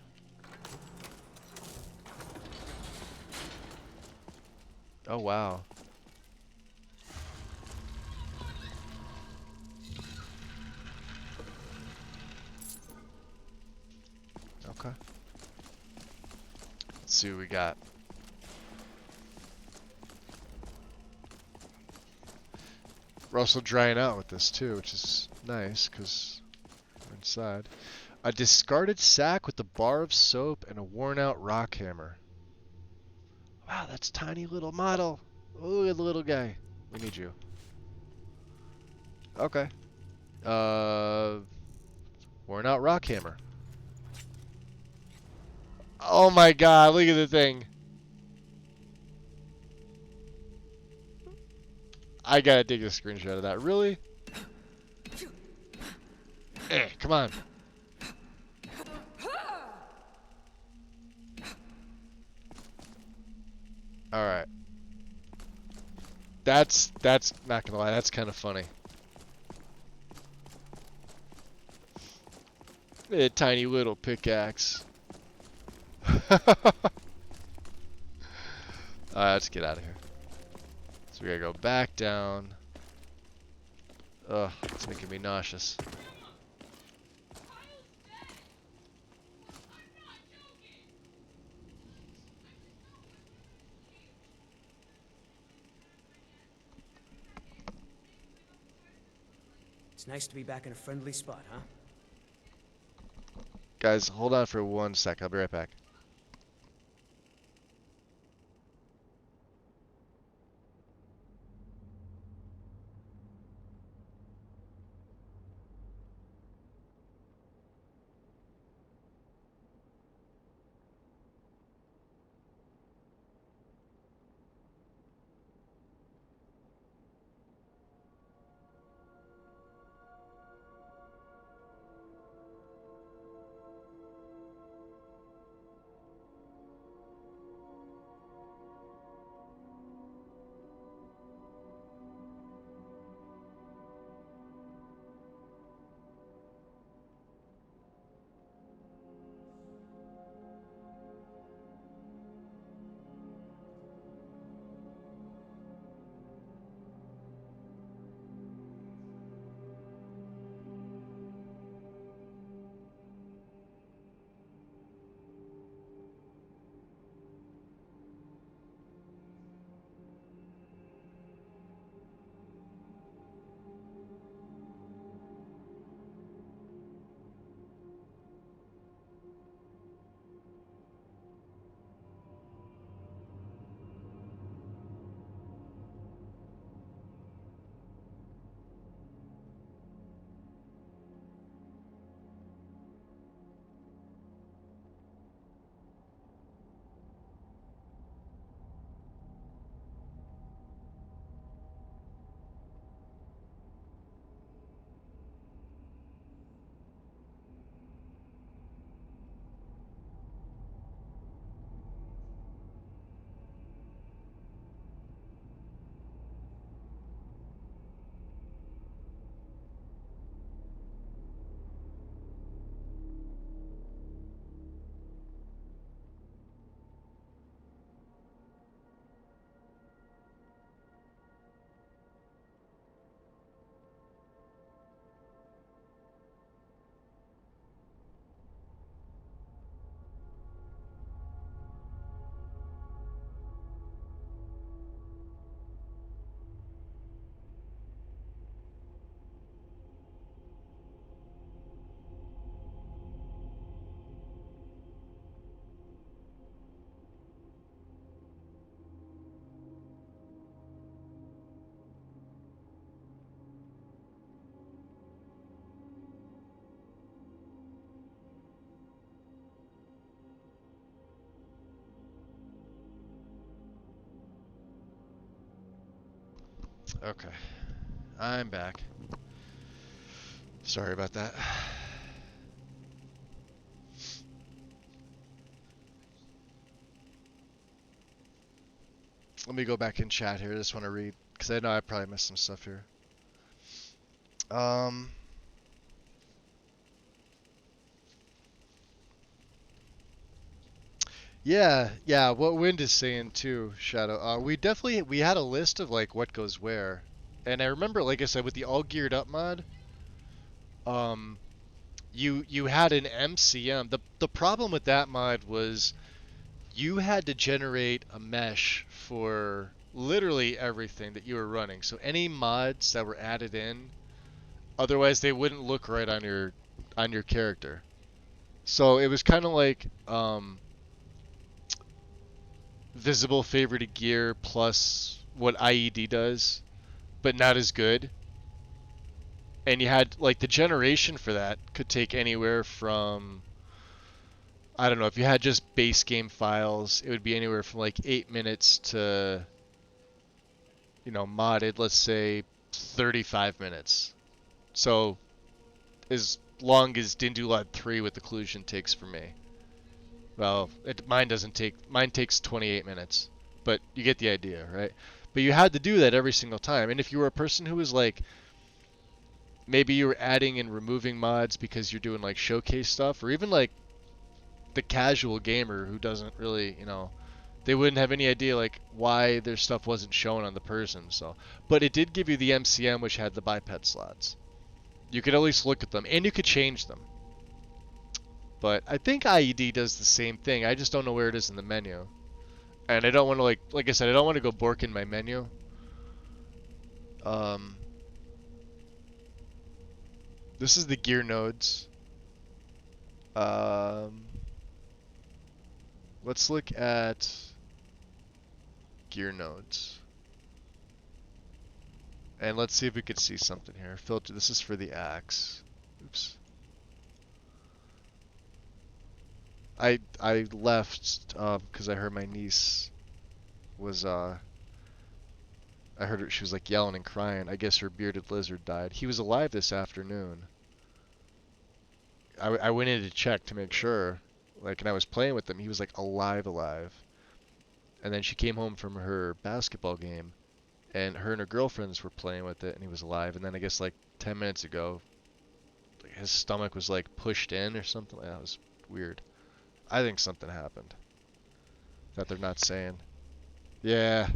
Speaker 1: Oh, wow. Okay. Let's see what we got. We're also drying out with this too, which is nice because we're inside. A discarded sack with a bar of soap and a worn out rock hammer. Wow, that's tiny little model. Look at the little guy. We need you. Okay. Worn out rock hammer. Oh my god, look at the thing. I gotta take a screenshot of that. Really? Come on. Alright. That's not gonna lie, that's kind of funny. A tiny little pickaxe. Alright, let's get out of here. So we gotta go back down. Ugh, it's making me nauseous.
Speaker 7: It's nice to be back in a friendly spot, huh?
Speaker 1: Guys, hold on for 1 sec. I'll be right back. Okay. I'm back. Sorry about that. Let me go back in chat here. I just want to read, because I know I probably missed some stuff here. Yeah, what Wind is saying too, Shadow. We had a list of like what goes where. And I remember, like I said, with the all geared up mod, you had an MCM. The problem with that mod was you had to generate a mesh for literally everything that you were running. So any mods that were added in, otherwise they wouldn't look right on your character. So it was kind of like visible favorited gear plus what IED does, but not as good. And you had like the generation for that could take anywhere from, I don't know, if you had just base game files, it would be anywhere from like 8 minutes to, modded, let's say 35 minutes. So as long as Dindulad 3 with occlusion takes for me. Well, mine takes 28 minutes, but you get the idea, right? But you had to do that every single time. And if you were a person who was like, maybe you were adding and removing mods because you're doing like showcase stuff, or even like the casual gamer who doesn't really, they wouldn't have any idea like why their stuff wasn't shown on the person. So, but it did give you the MCM, which had the biped slots. You could at least look at them, and you could change them. But I think IED does the same thing. I just don't know where it is in the menu. And I don't want to like I said, I don't want to go bork in my menu. This is the gear nodes. Let's look at gear nodes. And let's see if we could see something here. Filter, this is for the axe. Oops. I left because I heard my niece was I heard her, she was like yelling and crying. I guess her bearded lizard died. He was alive this afternoon. I went in to check to make sure, like, and I was playing with him. He was like alive. And then she came home from her basketball game, and her and her girlfriends were playing with it, and he was alive. And then I guess like 10 minutes ago, his stomach was like pushed in or something. That was weird. I think something happened that they're not saying. Yeah.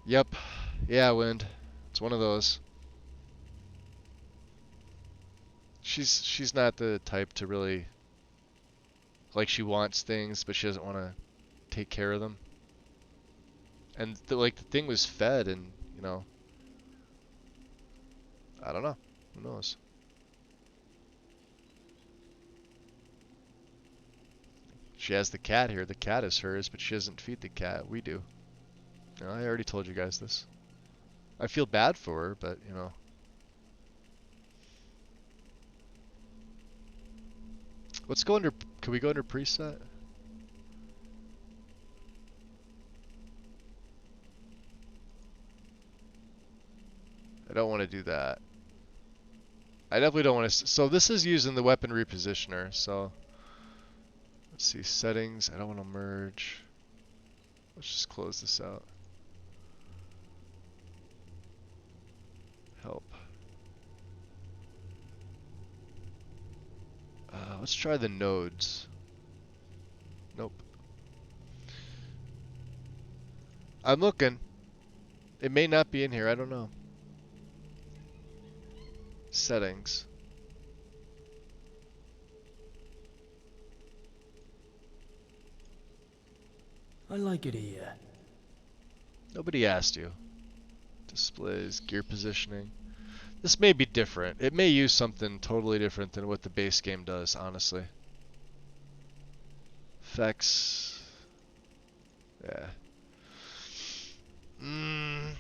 Speaker 1: Yep. Yeah, Wind. It's one of those. She's not the type to really, like, she wants things, but she doesn't want to take care of them. And the thing was fed, and I don't know. Who knows? She has the cat here. The cat is hers, but she doesn't feed the cat. We do. I already told you guys this. I feel bad for her, but Let's go under. Can we go under preset? I don't want to do that. I definitely don't want to. So this is using the weapon repositioner. So let's see, settings. I don't want to merge. Let's just close this out. Help. Let's try the nodes. Nope. I'm looking. It may not be in here. I don't know. Settings.
Speaker 7: I like it here.
Speaker 1: Nobody asked you. Displays, gear positioning. This may be different. It may use something totally different than what the base game does, honestly. Effects. Yeah. And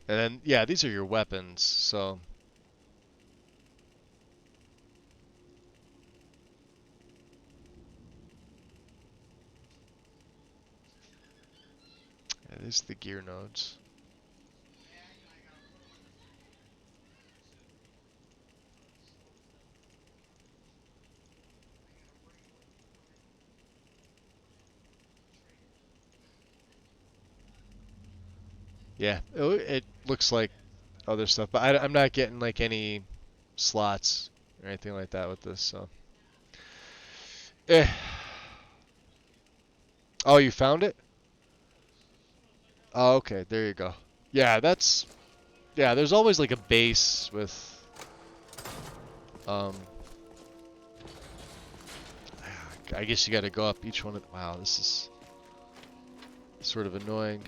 Speaker 1: then, yeah, these are your weapons, so. There's the gear nodes. Yeah, it looks like other stuff, but I'm not getting like any slots or anything like that with this, so. Eh. Oh, you found it? Oh, okay, there you go. Yeah, yeah, there's always like a base with, I guess you gotta go up each one wow, this is sort of annoying.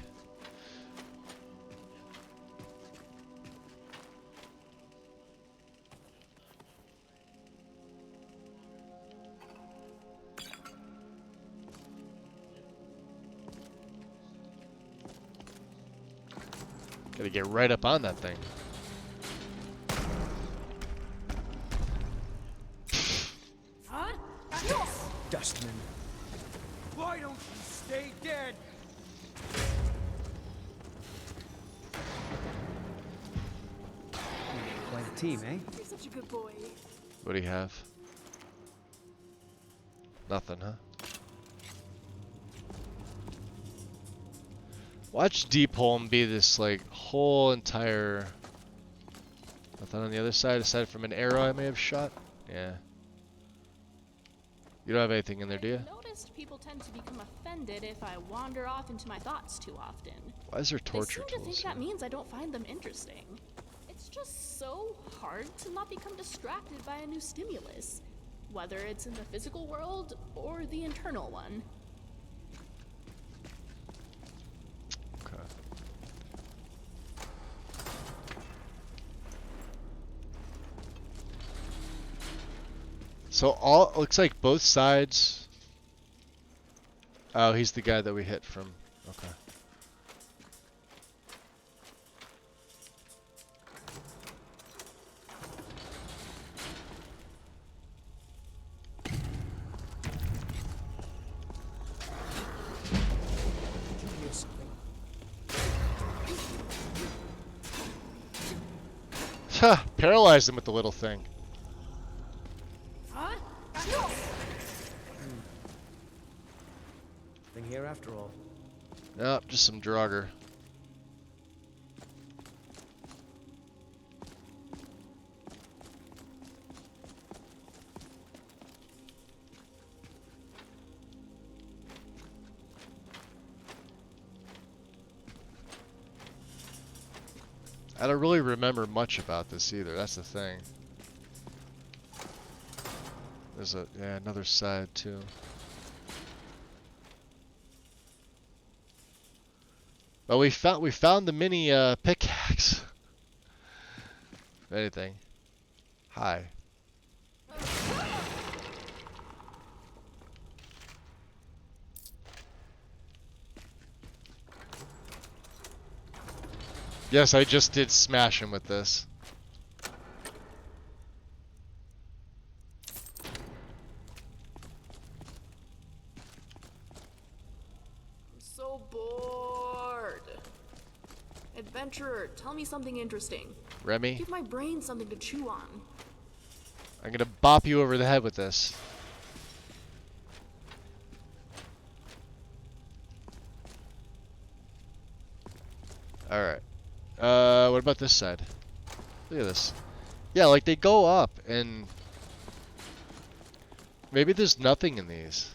Speaker 1: Gotta get right up on that thing.
Speaker 7: Dustman.
Speaker 4: Why don't you stay dead?
Speaker 7: Quite a team, eh?
Speaker 3: You're such a good boy.
Speaker 1: What do you have? Nothing, huh? Watch Deep Home be this like whole entire. Nothing on the other side aside from an arrow I may have shot? Yeah. You don't have anything in there, do you?
Speaker 3: I noticed people tend to become offended if I wander off into my thoughts too often.
Speaker 1: Why is there torture
Speaker 3: They seem to
Speaker 1: tools?
Speaker 3: think that means I don't find them interesting. It's just so hard to not become distracted by a new stimulus, whether it's in the physical world or the internal one.
Speaker 1: Okay. So all looks like both sides. Oh, he's the guy that we hit from. Okay. Ha! Paralyzed him with the little thing.
Speaker 7: Thing here after all.
Speaker 1: Nope, just some Draugr. I don't really remember much about this either, that's the thing. There's another side too. Well, we found the mini pickaxe. If anything. Hi. Yes, I just did smash him with this.
Speaker 3: I'm so bored. Adventurer, tell me something interesting.
Speaker 1: Remy,
Speaker 3: Give my brain something to chew on.
Speaker 1: I'm gonna bop you over the head with this. Alright. What about this side? Look at this. Yeah, like they go up and maybe there's nothing in these.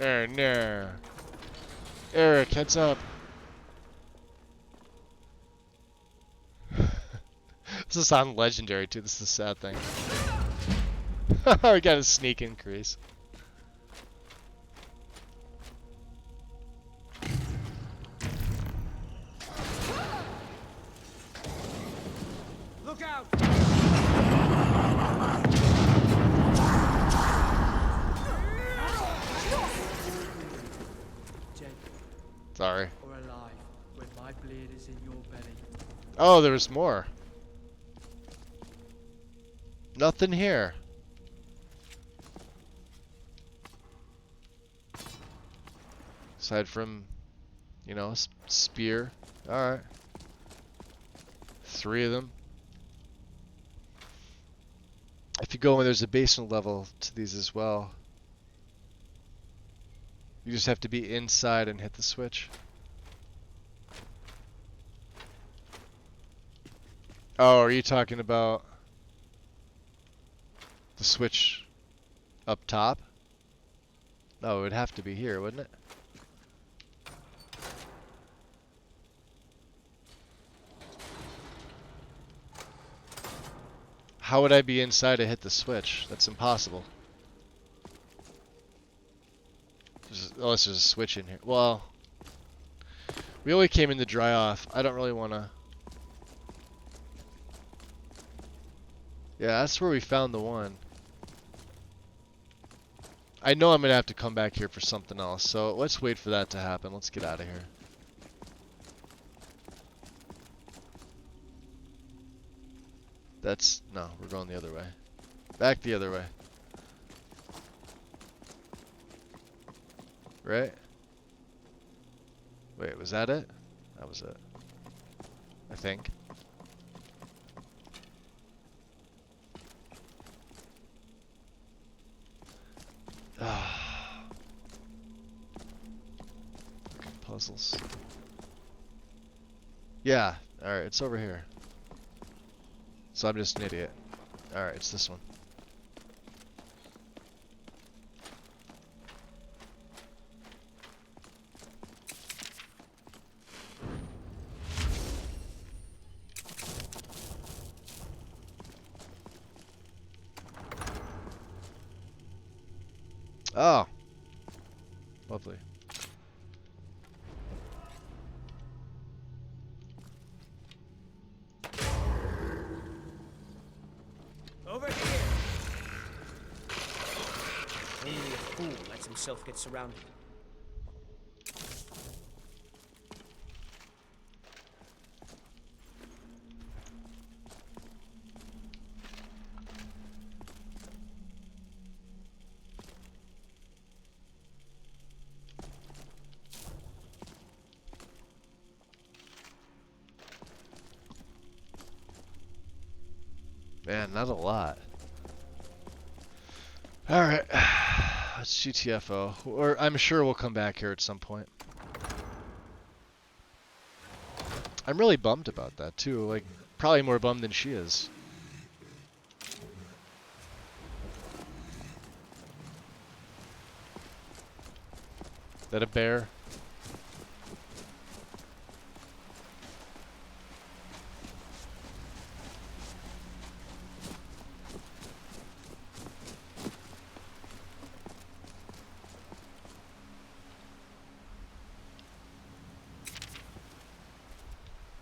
Speaker 1: Oh no. Eric, heads up. This is on legendary too, this is a sad thing. We got a sneak increase.
Speaker 4: Look out!
Speaker 6: Dead
Speaker 1: Sorry.
Speaker 6: or alive, when my blade is in your belly.
Speaker 1: Oh, there was more. Nothing here. Aside from, you know, spear. Alright. 3 of them. If you go in, there's a basement level to these as well. You just have to be inside and hit the switch. Oh, are you talking about the switch up top? No, it would have to be here, wouldn't it? How would I be inside to hit the switch? That's impossible. Unless there's a switch in here. Well, we only came in to dry off. I don't really want to... Yeah, that's where we found the one. I know I'm going to have to come back here for something else, so let's wait for that to happen. Let's get out of here. That's... No, we're going the other way. Back the other way. Right? Wait, was that it? That was it. I think. Fucking puzzles. Yeah, alright, it's over here. So I'm just an idiot. Alright, it's this one. Oh. Lovely.
Speaker 9: Over here! Only a fool lets himself get surrounded.
Speaker 1: Man, not a lot. Alright. Let's GTFO. Or I'm sure we'll come back here at some point. I'm really bummed about that too. Like, probably more bummed than she is. That a bear?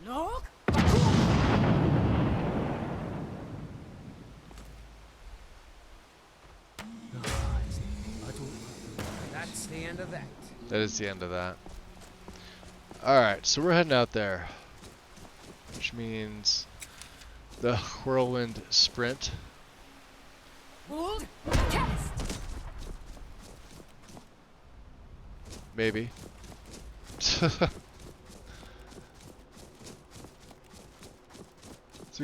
Speaker 9: Look! That's the end of that.
Speaker 1: That is the end of that. Alright, so we're heading out there. Which means the whirlwind sprint.
Speaker 2: Hold, cast.
Speaker 1: Maybe. So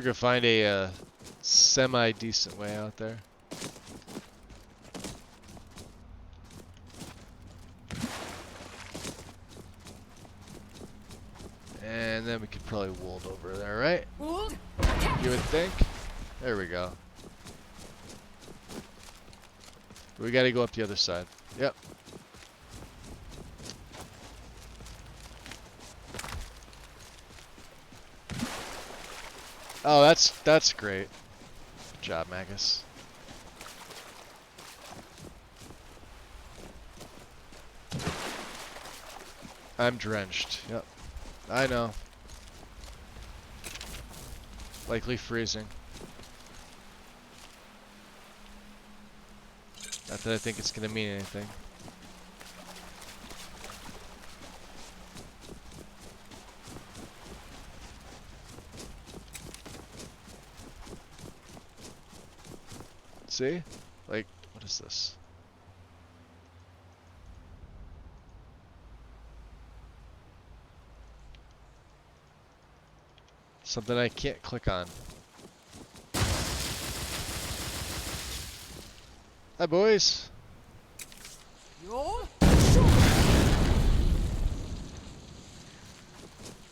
Speaker 1: we can find a semi-decent way out there. And then we could probably wold over there, right?
Speaker 2: Hold,
Speaker 1: You would think. There we go. We gotta go up the other side. Yep. Oh, that's great. Good job, Magus. I'm drenched. Yep. I know. Likely freezing. Not that I think it's gonna mean anything. See? Like, what is this? Something I can't click on. Hi, boys.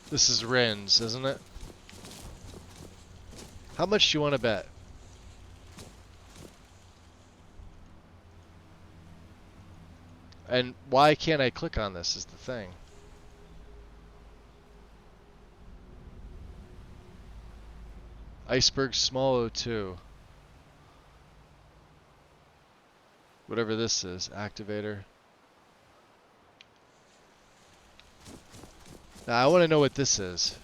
Speaker 1: This is Ren's, isn't it? How much do you want to bet? And why can't I click on this is the thing. Iceberg Small O2. Whatever this is, activator. Now I want to know what this is.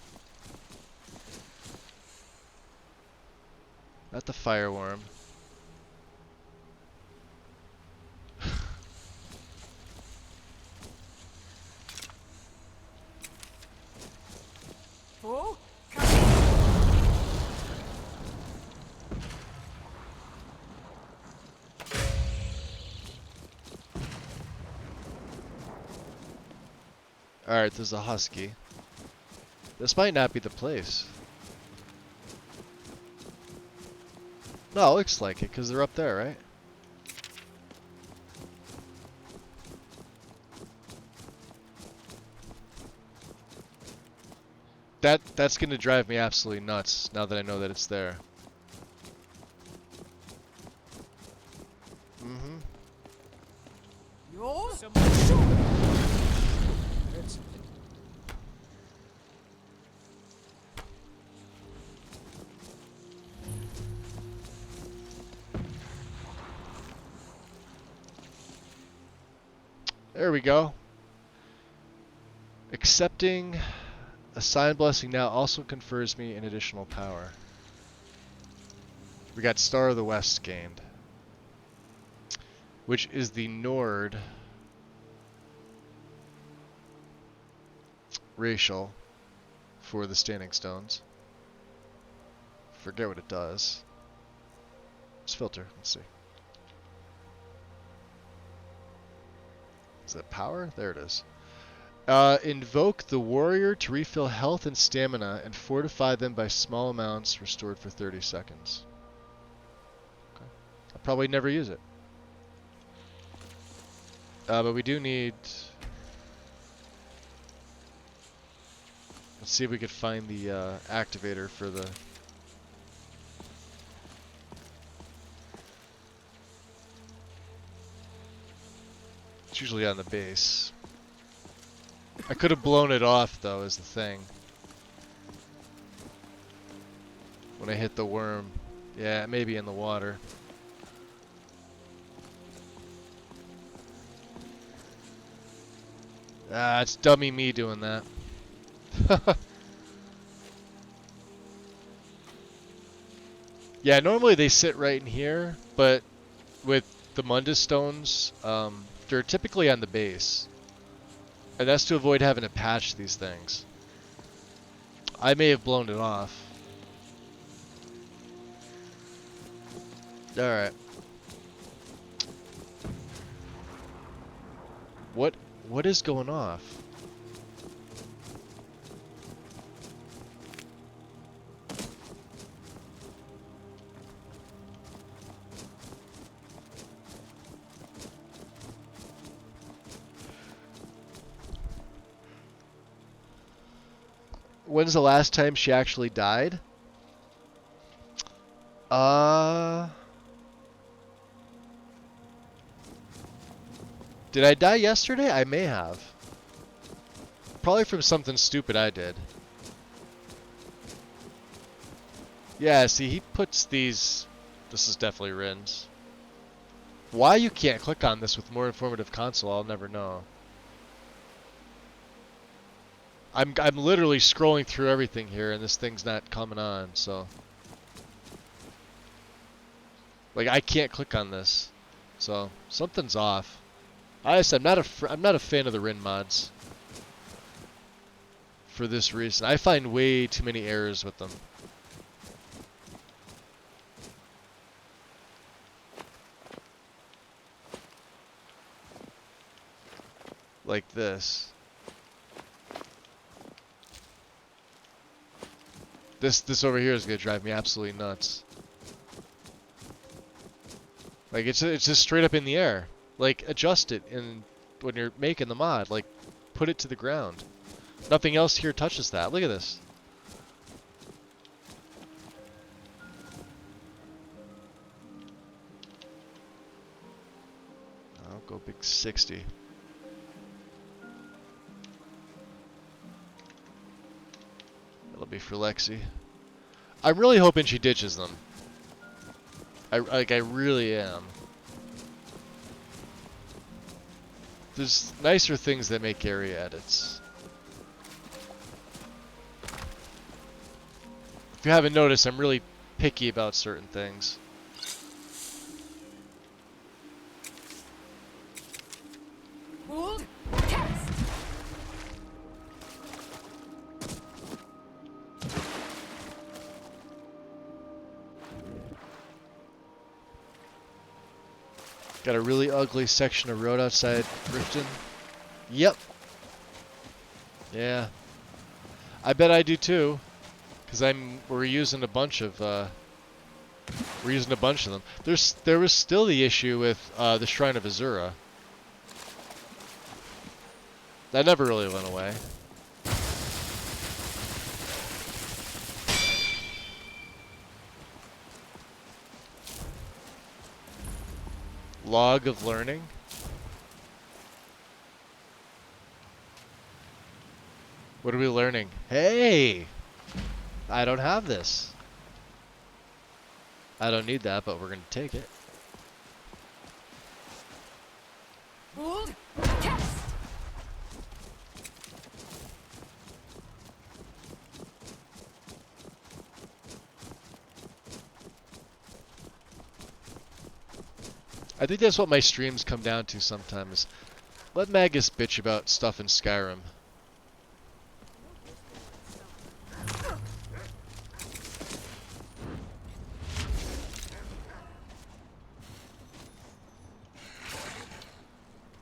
Speaker 1: Not the fireworm.
Speaker 5: Oh,
Speaker 1: Alright, there's a husky. This might not be the place. No, it looks like it, because they're up there, right? That's gonna drive me absolutely nuts now that I know that it's there. Mm-hmm. There we go. Accepting a sign blessing now also confers me an additional power. We got Star of the West gained, which is the Nord racial for the Standing Stones. Forget what it does. Let's filter. Let's see. Is that power? There it is. Invoke the warrior to refill health and stamina and fortify them by small amounts restored for 30 seconds. Okay. I'll probably never use it. But we do need... Let's see if we could find the activator for the... It's usually on the base. I could have blown it off, though, is the thing. When I hit the worm. Yeah, maybe in the water. Ah, it's dummy me doing that. Yeah, normally they sit right in here, but with the Mundus stones, they're typically on the base. And that's to avoid having to patch these things. I may have blown it off. Alright. What is going off? When's the last time she actually died? Did I die yesterday? I may have. Probably from something stupid I did. Yeah, see, he puts these... This is definitely Rin's. Why you can't click on this with more informative console, I'll never know. I'm literally scrolling through everything here, and this thing's not coming on, so... Like, I can't click on this. So, something's off. Honestly, I'm not a fan of the Rin mods. For this reason. I find way too many errors with them. like this. This over here is gonna drive me absolutely nuts. Like it's just straight up in the air. Like adjust it when you're making the mod. Like put it to the ground. Nothing else here touches that. Look at this. I'll go big 60. That'll be for Lexi. I'm really hoping she ditches them. I really am. There's nicer things that make area edits. If you haven't noticed, I'm really picky about certain things.
Speaker 2: Hold. Cast.
Speaker 1: Got a really ugly section of road outside Riften. Yep. Yeah. I bet I do too. Cause we're using a bunch of them. There was still the issue with the Shrine of Azura. That never really went away. Log of learning. What are we learning? Hey! I don't have this. I don't need that, but we're gonna take it.
Speaker 2: Hold. Cast.
Speaker 1: I think that's what my streams come down to sometimes. Let Magus bitch about stuff in Skyrim.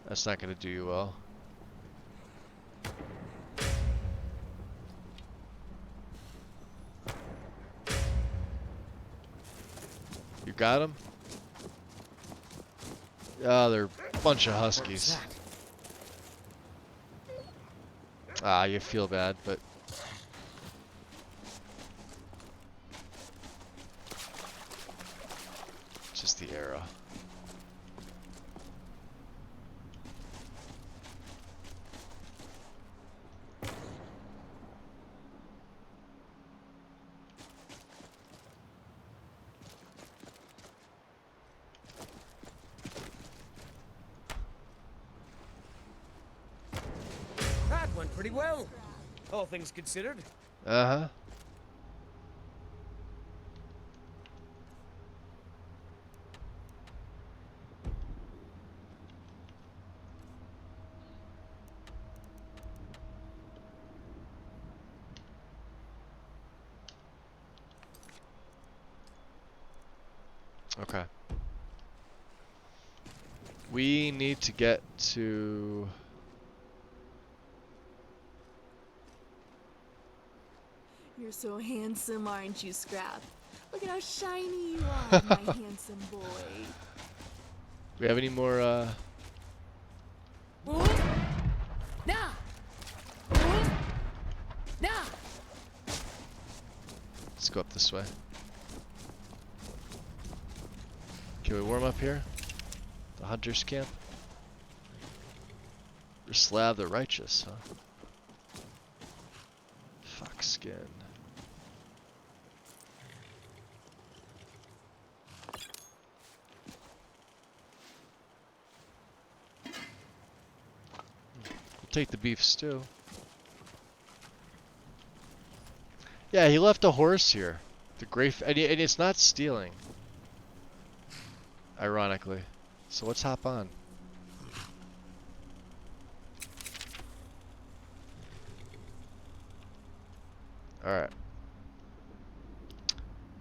Speaker 1: That's not gonna do you well. You got him? Oh, they're a bunch of huskies. Ah, you feel bad, but... just the arrow.
Speaker 9: That went pretty well, all things considered.
Speaker 1: Uh-huh. Okay. We need to get to...
Speaker 3: You're so handsome, aren't you, Scrap? Look at how shiny you are, my handsome boy.
Speaker 1: We have any more,
Speaker 2: Hold. Nah. Hold. Nah.
Speaker 1: Let's go up this way. Can we warm up here? The hunter's camp? Or Slav the Righteous, huh? Fox skin. We'll take the beef stew. Yeah, he left a horse here. The gray, and it's not stealing. Ironically. So let's hop on. Alright.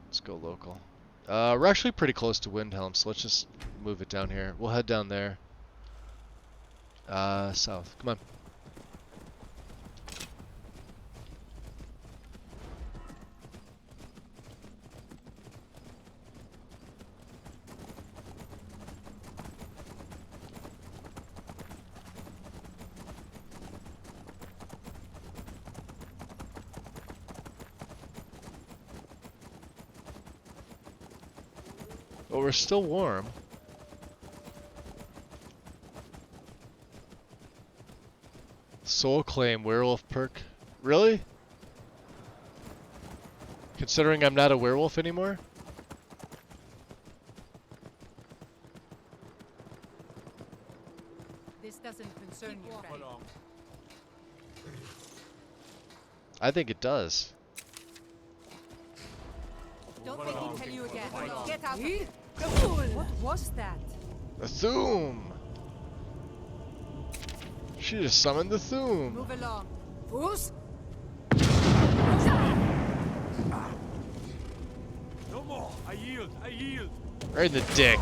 Speaker 1: Let's go local. We're actually pretty close to Windhelm, so let's just move it down here. We'll head down there. South. Come on. But we're still warm. Soul Claim werewolf perk. Really? Considering I'm not a werewolf anymore?
Speaker 2: This doesn't concern you, right?
Speaker 1: I think it does.
Speaker 2: Don't make me tell you again. Get out of here. What was that?
Speaker 1: The Thoom! She just summoned the Thoom!
Speaker 2: Move along. Fools!
Speaker 4: No more. I yield. I yield.
Speaker 1: Right in the dick.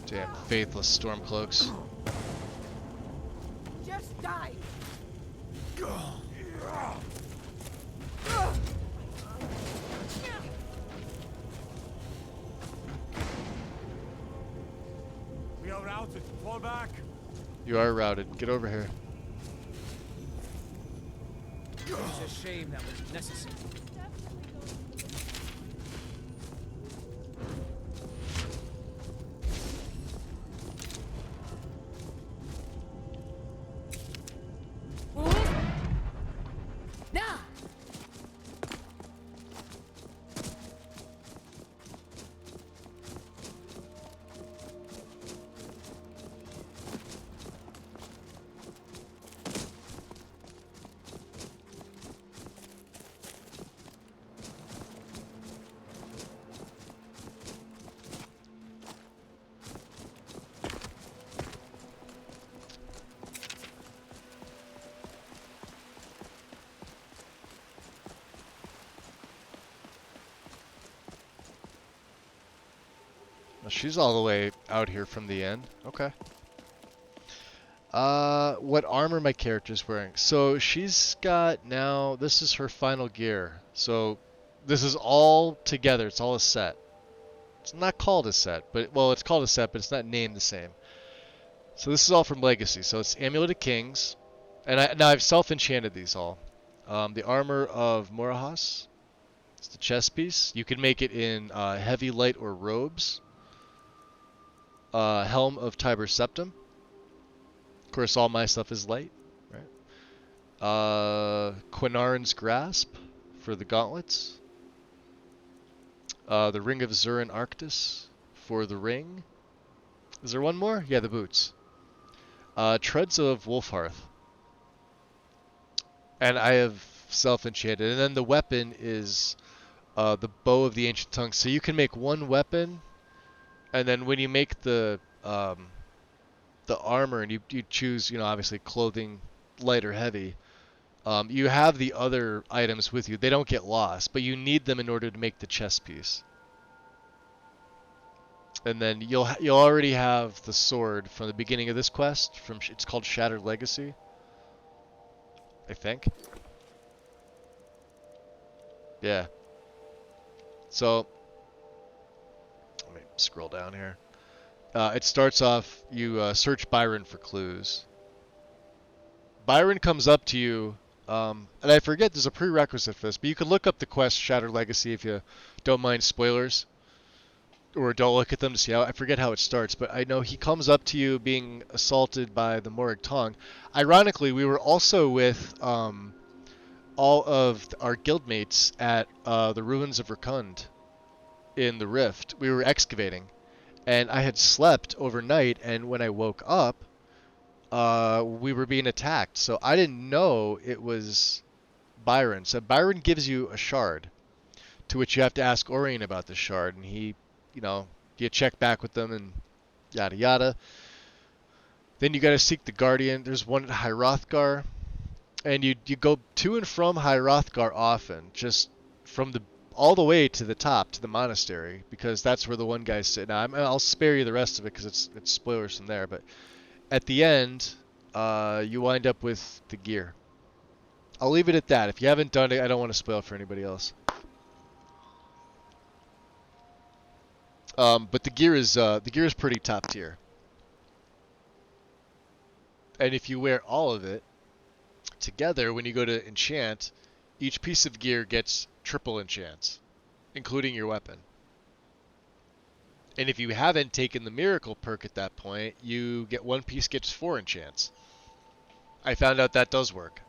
Speaker 1: Damn faithless Stormcloaks.
Speaker 2: Just die!
Speaker 4: We are routed. Fall back.
Speaker 1: You are routed. Get over here.
Speaker 9: It's a shame that was necessary.
Speaker 2: Now!
Speaker 1: She's all the way out here from the end. Okay. What armor my character's wearing? So she's got now, this is her final gear. So this is all together. It's all a set. It's not called a set, but, well, it's called a set, but it's not named the same. So this is all from Legacy. So it's Amulet of Kings. And now I've self-enchanted these all. The armor of Morahas. It's the chest piece. You can make it in heavy, light, or robes. Helm of Tiber Septim. Of course, all my stuff is light, right? Quinarin's Grasp for the gauntlets. The Ring of Zurin Arctus for the ring. Is there one more? Yeah, the boots. Treads of Wolfhearth. And I have self-enchanted. And then the weapon is the Bow of the Ancient Tongue. So you can make one weapon, and then when you make the armor and you choose, you know, obviously clothing light or heavy, you have the other items with you. They don't get lost, but you need them in order to make the chest piece. And then you'll already have the sword from the beginning of this quest. It's called Shattered Legacy, I think. Yeah. So let me scroll down here. It starts off, you search Byron for clues. Byron comes up to you, and I forget there's a prerequisite for this, but you can look up the quest Shattered Legacy if you don't mind spoilers. Or don't look at them to see how, I forget how it starts, but I know he comes up to you being assaulted by the Morag Tong. Ironically, we were also with all of our guildmates at the ruins of Rakund in the Rift. We were excavating, and I had slept overnight, and when I woke up, we were being attacked. So I didn't know it was Byron. So Byron gives you a shard, to which you have to ask Orion about the shard, and he, you know, you check back with them and yada yada. Then you got to seek the Guardian. There's one at Hrothgar, and you go to and from Hrothgar often, just from the all the way to the top, to the monastery, because that's where the one guy's sitting. Now, I'll spare you the rest of it because it's spoilers from there. But at the end, you wind up with the gear. I'll leave it at that. If you haven't done it, I don't want to spoil for anybody else. But the gear is pretty top tier. And if you wear all of it together, when you go to enchant, each piece of gear gets triple enchants, including your weapon. And if you haven't taken the miracle perk at that point, you get one piece gets 4 enchants. I found out that does work.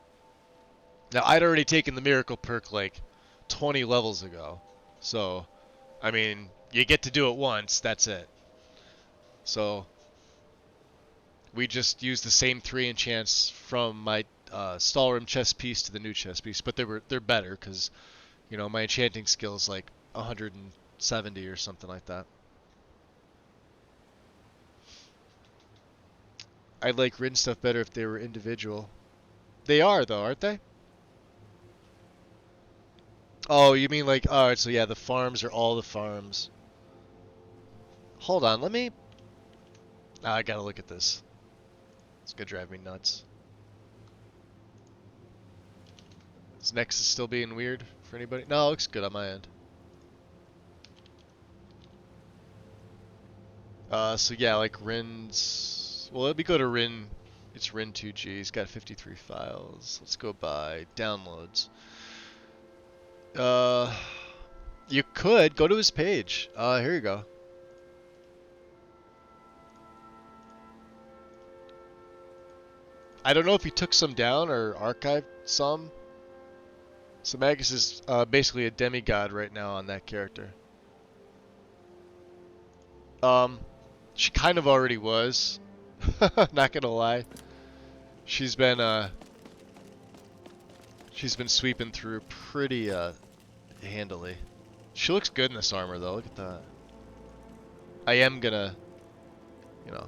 Speaker 1: Now, I'd already taken the miracle perk like 20 levels ago. So, I mean, you get to do it once, that's it. So, we just used the same 3 enchants from my Stalrim chest piece to the new chest piece, but they're better because, you know, my enchanting skill is like 170 or something like that. I'd like Rin stuff better if they were individual. They are though, aren't they? Oh, you mean like, alright, so yeah, the farms are all the farms. Hold on, let me... I gotta look at this. It's gonna drive me nuts. Is Nexus still being weird for anybody? No, it looks good on my end. So yeah, like Rin's... Well, let me go to Rin. It's Rin 2G. He's got 53 files. Let's go by downloads. You could go to his page. Here you go. I don't know if he took some down or archived some. So Magus is basically a demigod right now on that character. She kind of already was. Not gonna lie. She's been sweeping through pretty handily. She looks good in this armor though. Look at that. I am gonna, you know.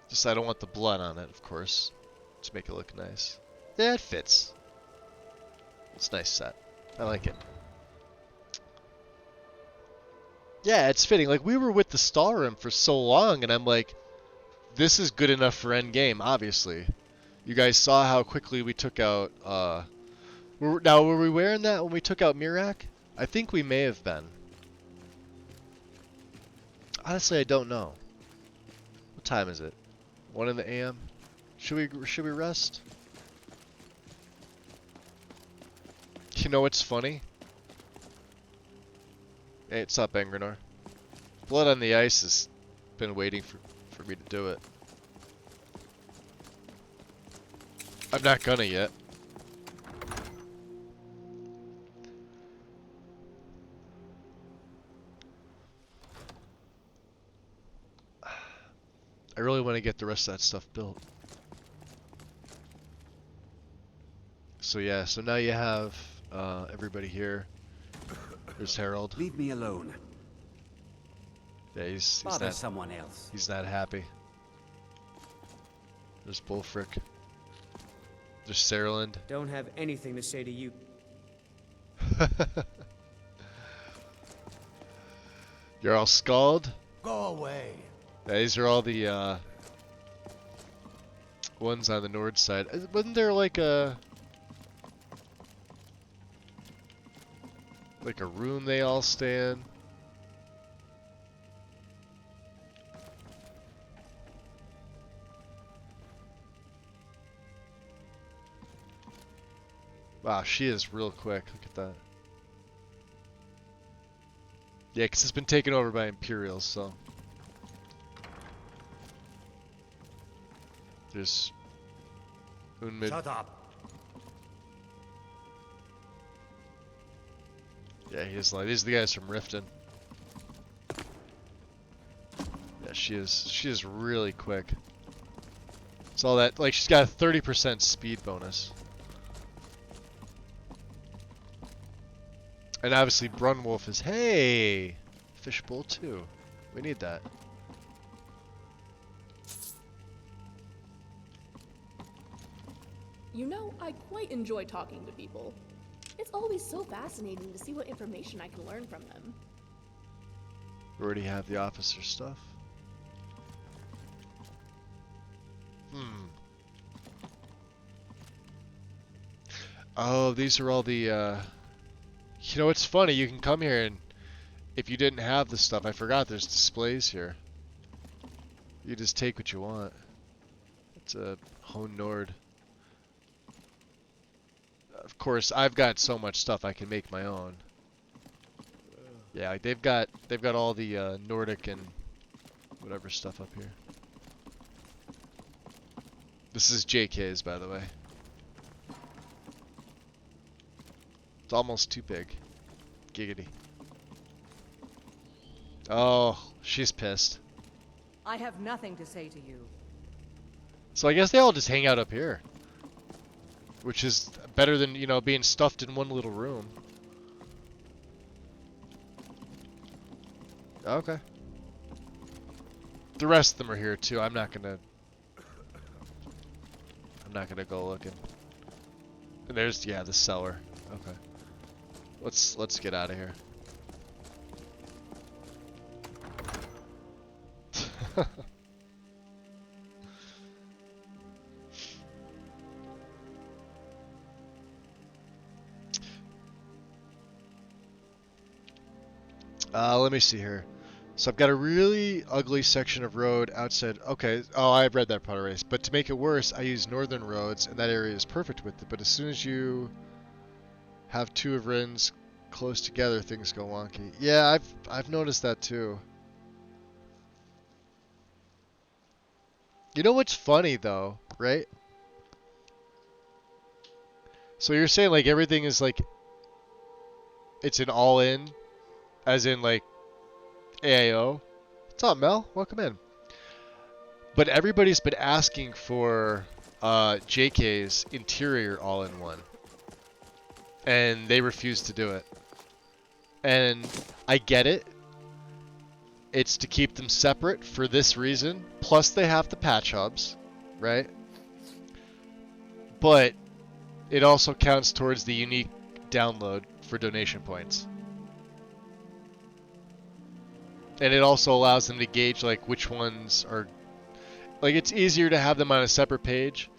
Speaker 1: Just I don't want the blood on it, of course, to make it look nice. Yeah, it fits. It's a nice set. I like it. Yeah, it's fitting. Like, we were with the Stalrim for so long, and I'm like, this is good enough for endgame, obviously. You guys saw how quickly we took out, now, were we wearing that when we took out Mirak? I think we may have been. Honestly, I don't know. What time is it? 1 in the AM? Should we rest? You know what's funny? Hey, what's up, Engrenor? Blood on the Ice has been waiting for me to do it. I'm not gonna yet. I really want to get the rest of that stuff built. So yeah, so now you have everybody here. There's Harold.
Speaker 10: Leave me alone.
Speaker 1: Yeah, he's
Speaker 10: Bother
Speaker 1: not
Speaker 10: someone else.
Speaker 1: He's not happy. There's Bullfrick. There's Sarland.
Speaker 9: Don't have anything to say to you.
Speaker 1: You're all scald?
Speaker 4: Go away.
Speaker 1: Yeah, these are all the ones on the north side. Wasn't there like a room they all stay in? Wow, she is real quick. Look at that. Yeah, because it's been taken over by Imperials, so. There's Unmid.
Speaker 4: Shut up.
Speaker 1: Yeah, he is like, these are the guys from Riften. Yeah, she is really quick. It's all that, like, she's got a 30% speed bonus. And obviously Brunwolf is, hey, Fishbowl 2. We need that.
Speaker 3: You know, I quite enjoy talking to people. It's always so fascinating to see what information I can learn from them.
Speaker 1: We already have the officer stuff. Oh, these are all the, you know, it's funny, you can come here and if you didn't have the stuff, I forgot there's displays here. You just take what you want. It's a Hone Nord. Of course, I've got so much stuff I can make my own. Yeah, they've got all the Nordic and whatever stuff up here. This is JK's, by the way. It's almost too big. Giggity. Oh, she's pissed.
Speaker 13: I have nothing to say to you.
Speaker 1: So I guess they all just hang out up here. Which is better than, you know, being stuffed in one little room. Okay. The rest of them are here too. I'm not gonna go looking. And there's, yeah, the cellar. Okay. Let's get out of here. Let me see here. So I've got a really ugly section of road outside. Okay, oh, I've read that part already. But to make it worse, I use northern roads, and that area is perfect with it. But as soon as you have two of Rin's close together, things go wonky. Yeah, I've noticed that too. You know what's funny though, right? So you're saying like everything is like it's an all-in, as in like AIO. What's up, Mel? Welcome in. But everybody's been asking for JK's interior all-in-one, and they refuse to do it. And I get it. It's to keep them separate for this reason. Plus they have the patch hubs, right? But it also counts towards the unique download for donation points. And it also allows them to gauge like which ones are, like it's easier to have them on a separate page,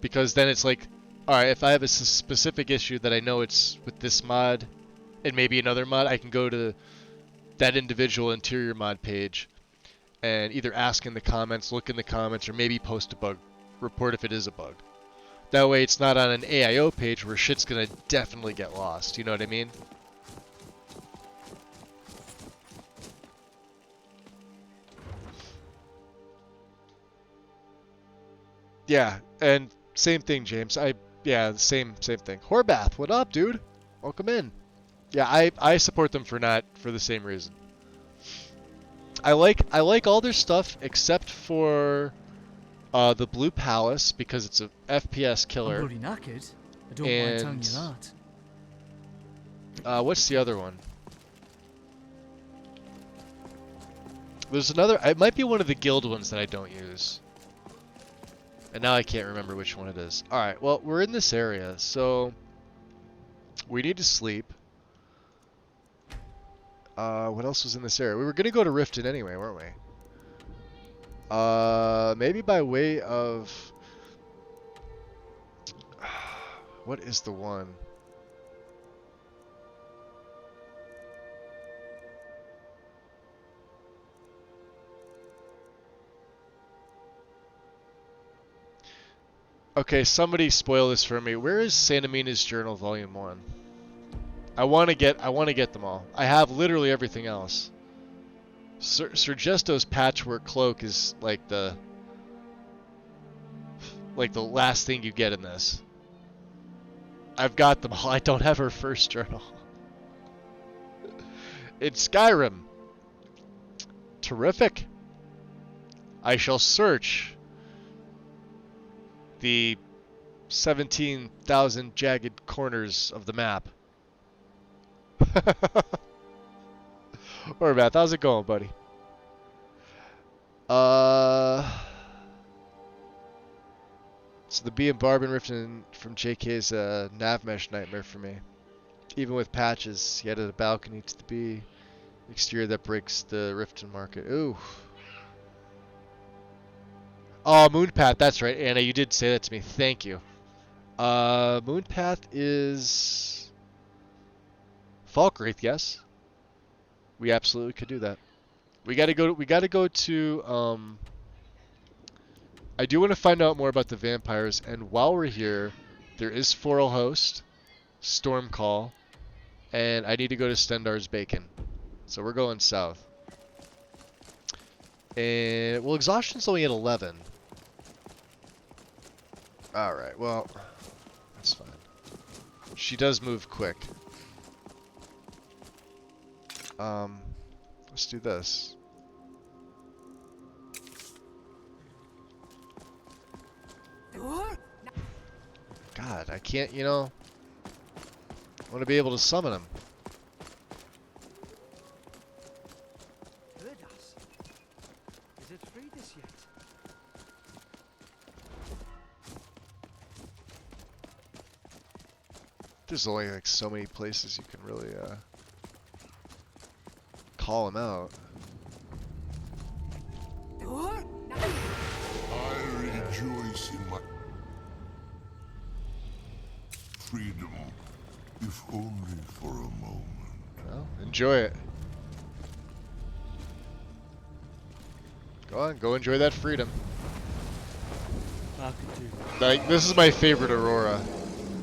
Speaker 1: because then it's like, alright, if I have a specific issue that I know it's with this mod and maybe another mod, I can go to that individual interior mod page and either ask in the comments, look in the comments, or maybe post a bug report if it is a bug. That way it's not on an AIO page where shit's gonna definitely get lost, you know what I mean? Yeah, and same thing, James. Yeah, same thing. Horbath, what up, dude? Welcome in. Yeah, I support them for the same reason. I like all their stuff except for the Blue Palace, because it's a FPS killer.
Speaker 6: I'm bloody knackered. I don't mind telling you that.
Speaker 1: What's the other one? There's another. It might be one of the guild ones that I don't use. And now I can't remember which one it is. Alright, well, we're in this area, so we need to sleep. What else was in this area? We were going to go to Riften anyway, weren't we? Maybe by way of... What is the one? Okay, somebody spoil this for me. Where is Santamina's Journal Volume 1? I want to get them all. I have literally everything else. Sergesto's Patchwork Cloak is like the last thing you get in this. I've got them all. I don't have her first journal. It's Skyrim. Terrific. I shall search the 17,000 jagged corners of the map. Or Matt, how's it going, buddy? So the B and Barbin Riften from JK's nav mesh nightmare for me. Even with patches, he added a balcony to the B exterior that breaks the Riften market. Ooh. Oh, Moonpath, that's right. Anna, you did say that to me. Thank you. Moonpath is Falkwraith, yes. We absolutely could do that. We gotta go to I do want to find out more about the vampires, and while we're here, there is Foral Host, Stormcall, and I need to go to Stendar's Bacon. So we're going south. And, well, Exhaustion's only at 11. Alright, well, that's fine. She does move quick. Let's do this. God, I can't, you know, I want to be able to summon him.
Speaker 7: Is it free this yet?
Speaker 1: There's only like so many places you can really call him out.
Speaker 14: I rejoice in my freedom, if only for a moment.
Speaker 1: Well, enjoy it. Go on, go enjoy that freedom.
Speaker 6: I could do that.
Speaker 1: Like, this is my favorite Aurora.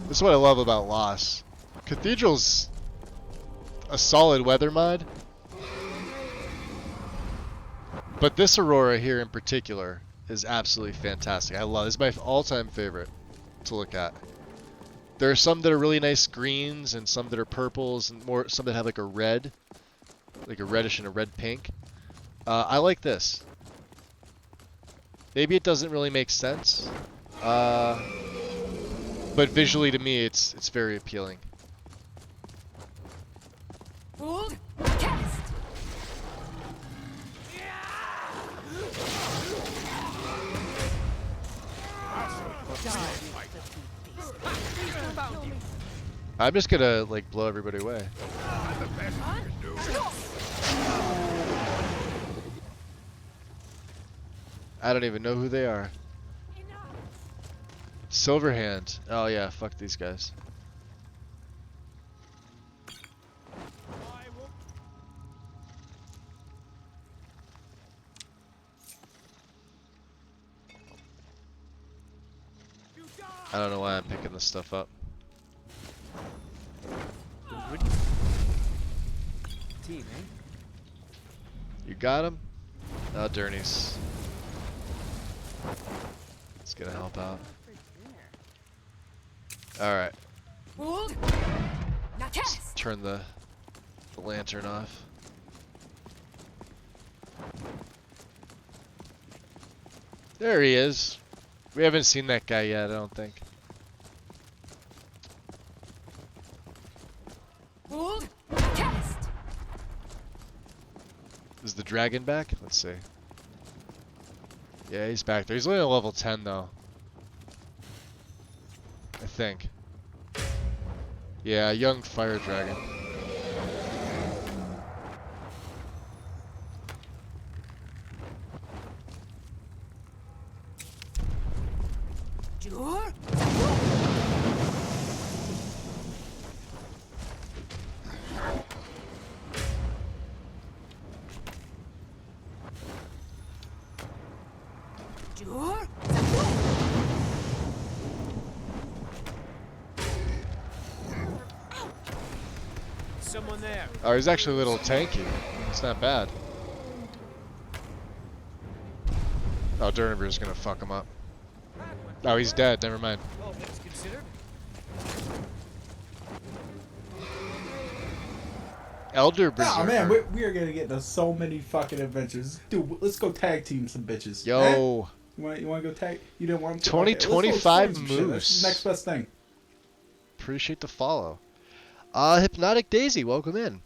Speaker 1: This is what I love about Lost. Cathedral's a solid weather mod, but this Aurora here in particular is absolutely fantastic. I love it. It's my all-time favorite to look at. There are some that are really nice greens and some that are purples and some that have like a red, like a reddish and a red pink. I like this. Maybe it doesn't really make sense, but visually to me it's very appealing. I'm just gonna like blow everybody away. I don't even know who they are. Silverhand. Oh yeah, fuck these guys. I don't know why I'm picking this stuff up.
Speaker 7: Team, eh?
Speaker 1: You got him? Oh, Dernies. It's gonna help out. Alright. Let's turn the lantern off. There he is. We haven't seen that guy yet, I don't think. Is the dragon back? Let's see. Yeah, he's back there. He's only at level 10 though. I think. Yeah, young fire dragon.
Speaker 9: Someone there.
Speaker 1: Oh, he's actually a little tanky. It's not bad. Oh, Durniver's gonna fuck him up. Oh, he's dead. Never mind.
Speaker 9: All things considered.
Speaker 1: Elder Berserker.
Speaker 15: Oh man, we are gonna get into so many fucking adventures. Dude, let's go tag team some bitches.
Speaker 1: Yo.
Speaker 15: Eh? You want to go tag? You didn't want to?
Speaker 1: 2025
Speaker 15: moves. That's the next best thing.
Speaker 1: Appreciate the follow. Hypnotic Daisy, welcome in.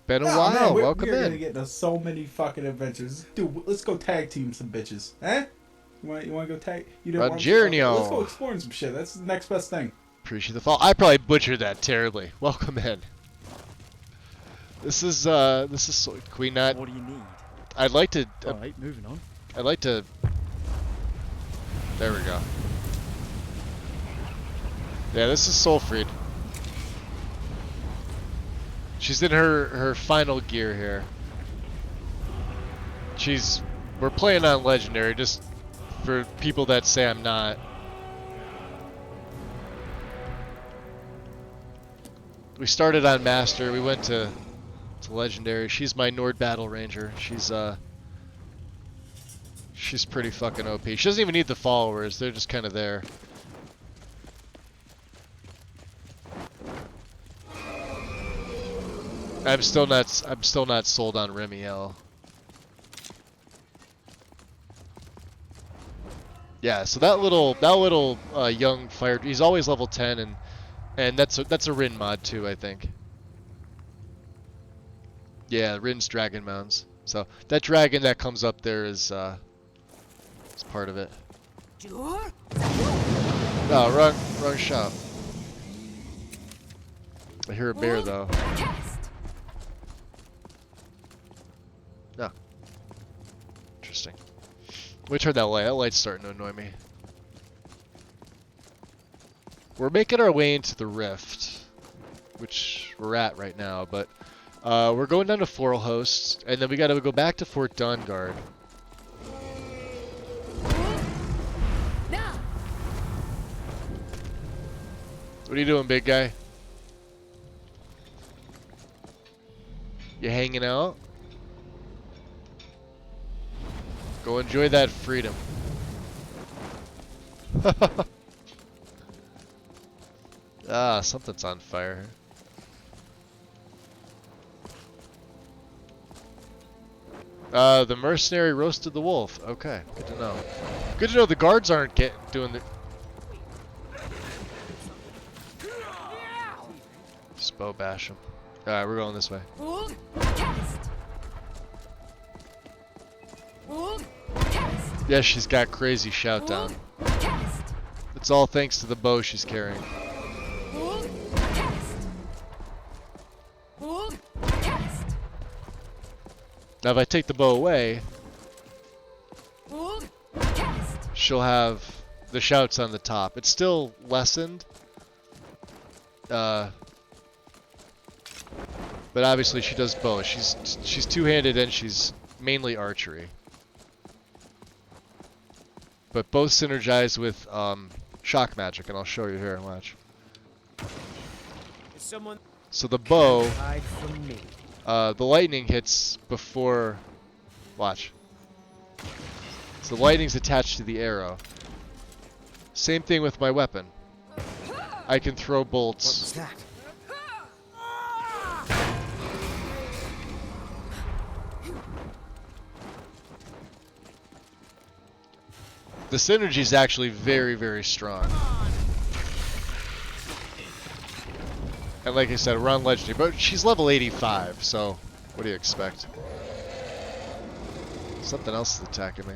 Speaker 1: Been a
Speaker 15: Oh,
Speaker 1: while,
Speaker 15: man,
Speaker 1: welcome
Speaker 15: we're gonna
Speaker 1: in.
Speaker 15: get into so many fucking adventures. Dude, let's go tag team some bitches. Eh? You want to go tag? You didn't want to?
Speaker 1: Rogernio.
Speaker 15: Let's go exploring some shit. That's the next best thing.
Speaker 1: Appreciate the fall. I probably butchered that terribly. Welcome in. This is Queen Nut.
Speaker 6: What do you need?
Speaker 1: I'd like to.
Speaker 6: Alright, moving on.
Speaker 1: I'd like to. There we go. Yeah, this is Soulfried. She's in her final gear here. We're playing on Legendary, just for people that say I'm not. We started on Master, we went to Legendary. She's my Nord Battle Ranger. She's pretty fucking OP. She doesn't even need the followers, they're just kind of there. I'm still not sold on Remiel. Yeah, so that little young fire, he's always level 10, and that's a Rin mod too, I think. Yeah, Rin's Dragon Mounds. So that dragon that comes up there is part of it. No, wrong shot. I hear a bear though. No. Interesting. Let me turn that light. That light's starting to annoy me. We're making our way into the rift, which we're at right now, but we're going down to Floral Hosts, and then we gotta go back to Fort Dawnguard. What are you doing, big guy? You hanging out? Go enjoy that freedom. Ah, something's on fire. The mercenary roasted the wolf. Okay, good to know. Good to know the guards aren't doing the. Just bow bash them. Alright, we're going this way. Yeah, she's got crazy shout down. It's all thanks to the bow she's carrying. Now if I take the bow away, she'll have the shouts on the top. It's still lessened. But obviously she does both. She's two-handed and she's mainly archery. But both synergize with shock magic, and I'll show you here. Watch. So the bow, the lightning hits before. Watch. So the lightning's attached to the arrow. Same thing with my weapon. I can throw bolts.
Speaker 9: What was that?
Speaker 1: The synergy is actually very, very strong. And like I said, we're on Legendary, but she's level 85, so what do you expect? Something else is attacking me.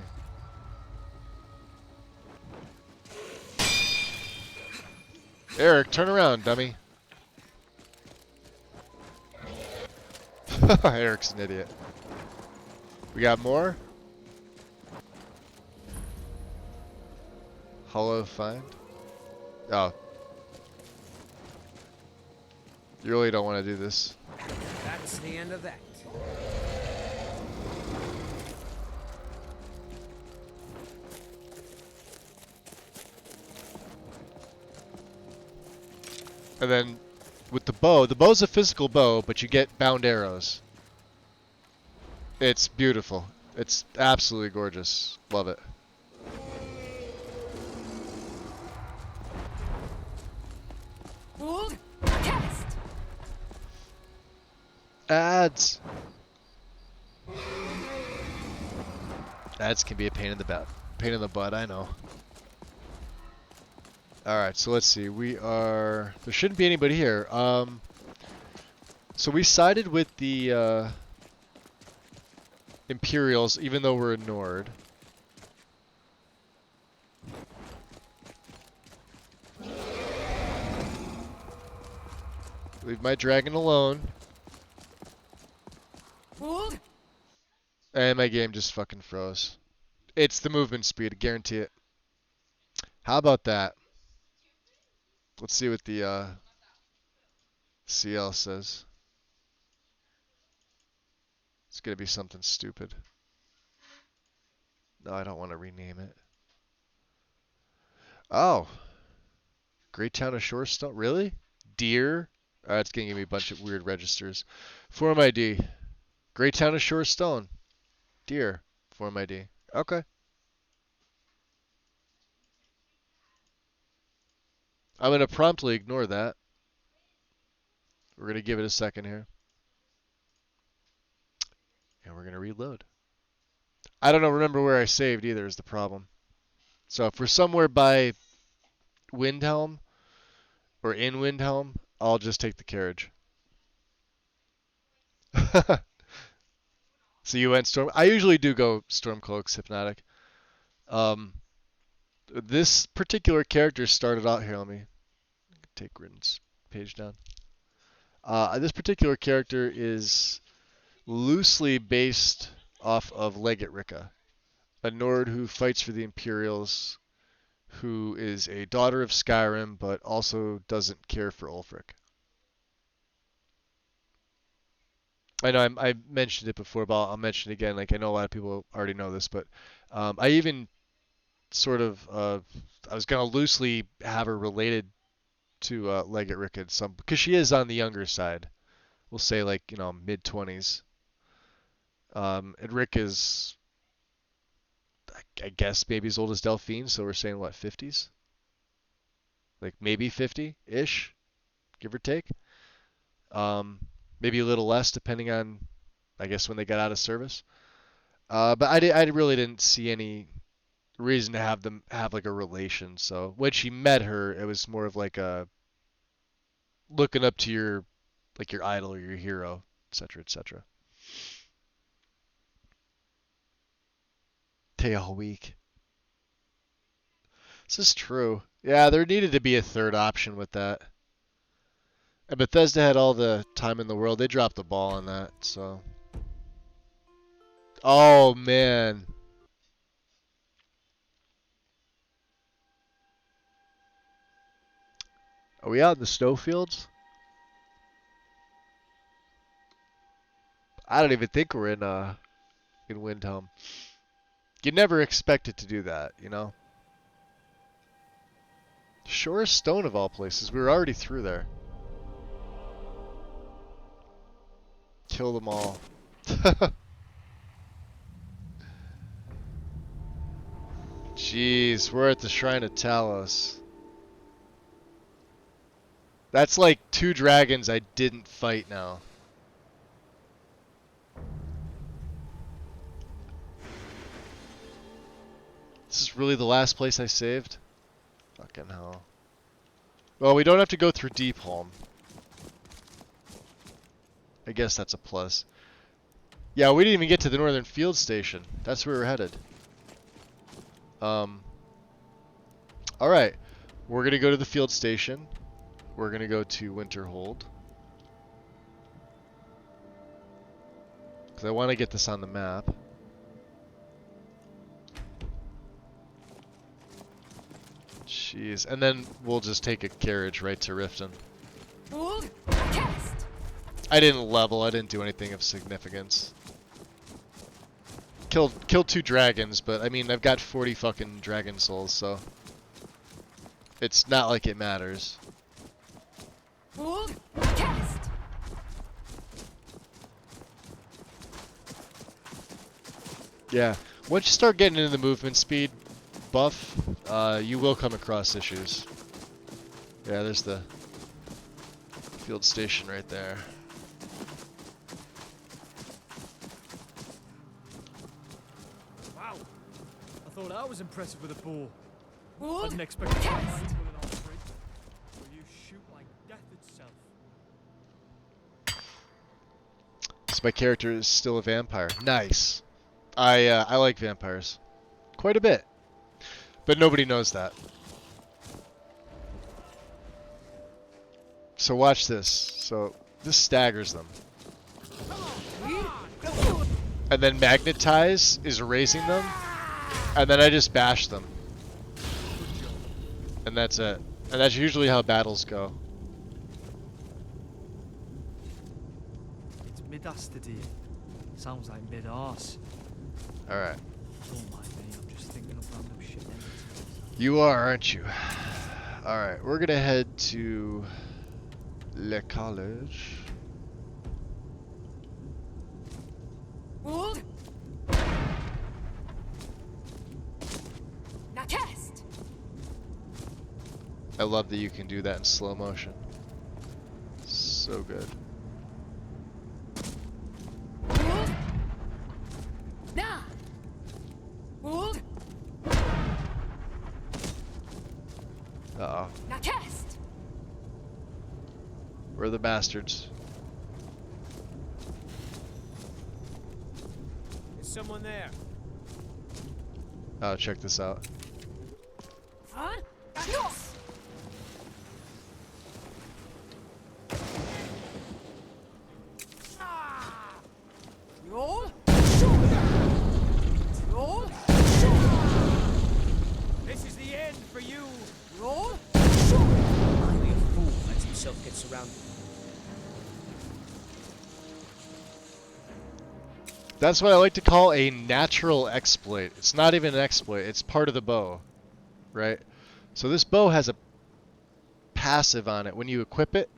Speaker 1: Eric, turn around, dummy. Eric's an idiot. We got more? Hollow find? Oh. You really don't want to do this.
Speaker 9: That's the end of that.
Speaker 1: And then with the bow's a physical bow, but you get bound arrows. It's beautiful. It's absolutely gorgeous. Love it. Ads. Ads can be a pain in the butt. Pain in the butt, I know. Alright, so let's see. We are... There shouldn't be anybody here. So we sided with the Imperials, even though we're a Nord. Leave my dragon alone. And my game just fucking froze. It's the movement speed, I guarantee it. How about that? Let's see what the CL says. It's gonna be something stupid. No, I don't want to rename it. Oh. Great Town of Shorestone? Really? Deer? It's gonna give me a bunch of weird registers. Form ID. Great Town of Shorestone. Deer. Form ID. Okay. I'm gonna promptly ignore that. We're gonna give it a second here. And we're gonna reload. I don't know, remember where I saved either is the problem. So if we're somewhere by Windhelm or in Windhelm, I'll just take the carriage. So you went Storm. I usually do go Stormcloaks, Hypnotic. This particular character started out here. Let me take Grin's page down. This particular character is loosely based off of Legate Ricka, a Nord who fights for the Imperials, who is a daughter of Skyrim, but also doesn't care for Ulfric. I know I mentioned it before, but I'll mention it again. Like, I know a lot of people already know this, but I even sort of I was gonna loosely have her related to Legate Ricka some, because she is on the younger side. We'll say, like, you know, mid-20s. And Rick is, I guess, maybe as old as Delphine, so we're saying, what, 50s? Like, maybe 50-ish, give or take. Maybe a little less, depending on, I guess, when they got out of service. But I really didn't see any reason to have them have, like, a relation. So when she met her, it was more of like a looking up to your, like, your idol or your hero, etc., etc. Day all week. This is true. Yeah, there needed to be a third option with that. And Bethesda had all the time in the world. They dropped the ball on that, so. Oh, man. Are we out in the snowfields? I don't even think we're in Windhelm. You never expect it to do that, you know? Shorest Stone of all places. We were already through there. Kill them all. Jeez, we're at the Shrine of Talos. That's like 2 dragons I didn't fight now. This is really the last place I saved? Fucking hell. Well, we don't have to go through Deepholm. I guess that's a plus. Yeah, we didn't even get to the Northern Field Station. That's where we're headed. Alright. We're going to go to the field station. We're going to go to Winterhold. Because I want to get this on the map. Jeez. And then we'll just take a carriage right to Riften. I didn't level. I didn't do anything of significance. Killed 2 dragons, but I mean, I've got 40 fucking dragon souls, so it's not like it matters. Yeah, once you start getting into the movement speed buff, you will come across issues. Yeah, there's the field station right there.
Speaker 6: Wow, I thought I was impressive with a bow. I didn't expect to find
Speaker 1: my character is still a vampire. Nice. I like vampires quite a bit, but nobody knows that. So watch this. So this staggers them. And then magnetize is raising them. And then I just bash them. And that's it. And that's usually how battles go.
Speaker 6: It's mid-ass today. Sounds like mid-arse.
Speaker 1: Alright.
Speaker 6: Don't mind me, I'm just thinking of random shit.
Speaker 1: You are, aren't you? Alright, we're gonna head to Le College.
Speaker 2: Hold. Now test.
Speaker 1: I love that you can do that in slow motion. So good.
Speaker 2: Hold. Now. Hold.
Speaker 1: Uh-oh.
Speaker 2: Now test.
Speaker 1: We're the bastards.
Speaker 9: Is someone there?
Speaker 1: Oh, check this out.
Speaker 2: Huh? No. Roll. Roll.
Speaker 9: This is the end for you.
Speaker 2: Roll.
Speaker 9: Only a fool lets himself get surrounded.
Speaker 1: That's what I like to call a natural exploit. It's not even an exploit, it's part of the bow. Right? So this bow has a passive on it. When you equip it,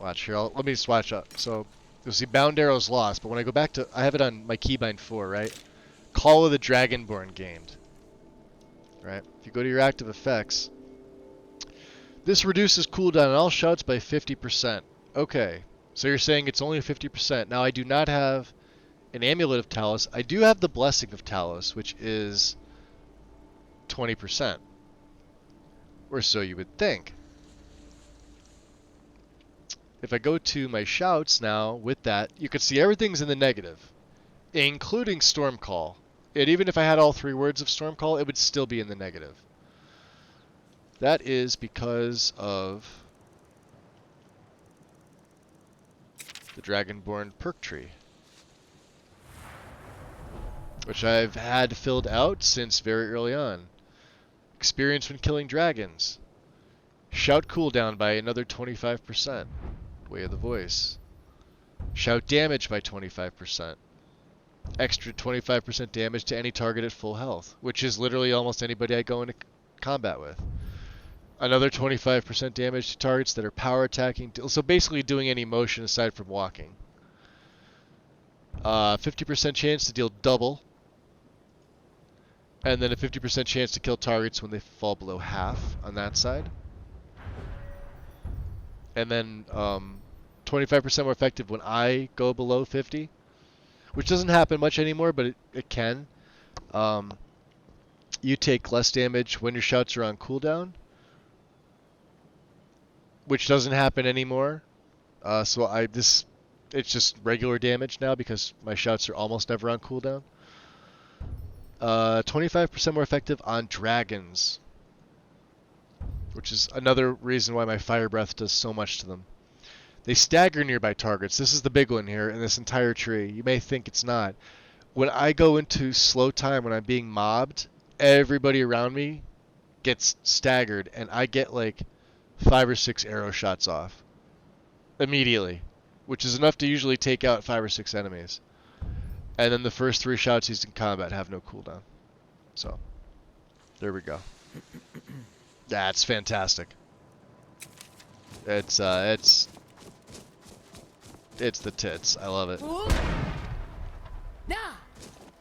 Speaker 1: watch here, let me swatch up. So you'll see bound arrows lost, but when I go back to, I have it on my keybind 4, right? Call of the Dragonborn gained. Right? If you go to your active effects, this reduces cooldown on all shouts by 50%. Okay, so you're saying it's only 50%. Now I do not have an Amulet of Talos. I do have the Blessing of Talos, which is 20%. Or so you would think. If I go to my shouts now with that, you can see everything's in the negative, including Stormcall. And even if I had all 3 words of Stormcall, it would still be in the negative. That is because of the Dragonborn perk tree, which I've had filled out since very early on. Experience when killing dragons. Shout cooldown by another 25%. Way of the voice. Shout damage by 25%. Extra 25% damage to any target at full health, which is literally almost anybody I go into combat with. Another 25% damage to targets that are power attacking. So basically doing any motion aside from walking. 50% chance to deal double. And then a 50% chance to kill targets when they fall below half on that side. And then 25% more effective when I go below 50. Which doesn't happen much anymore, but it can. You take less damage when your shouts are on cooldown. Which doesn't happen anymore. It's just regular damage now because my shouts are almost never on cooldown. 25% more effective on dragons. Which is another reason why my fire breath does so much to them. They stagger nearby targets. This is the big one here in this entire tree. You may think it's not. When I go into slow time, when I'm being mobbed, everybody around me gets staggered, and I get like 5 or 6 arrow shots off immediately, which is enough to usually take out 5 or 6 enemies. And then the first 3 shots used in combat have no cooldown. So, there we go. Yeah, it's fantastic. It's the tits. I love it.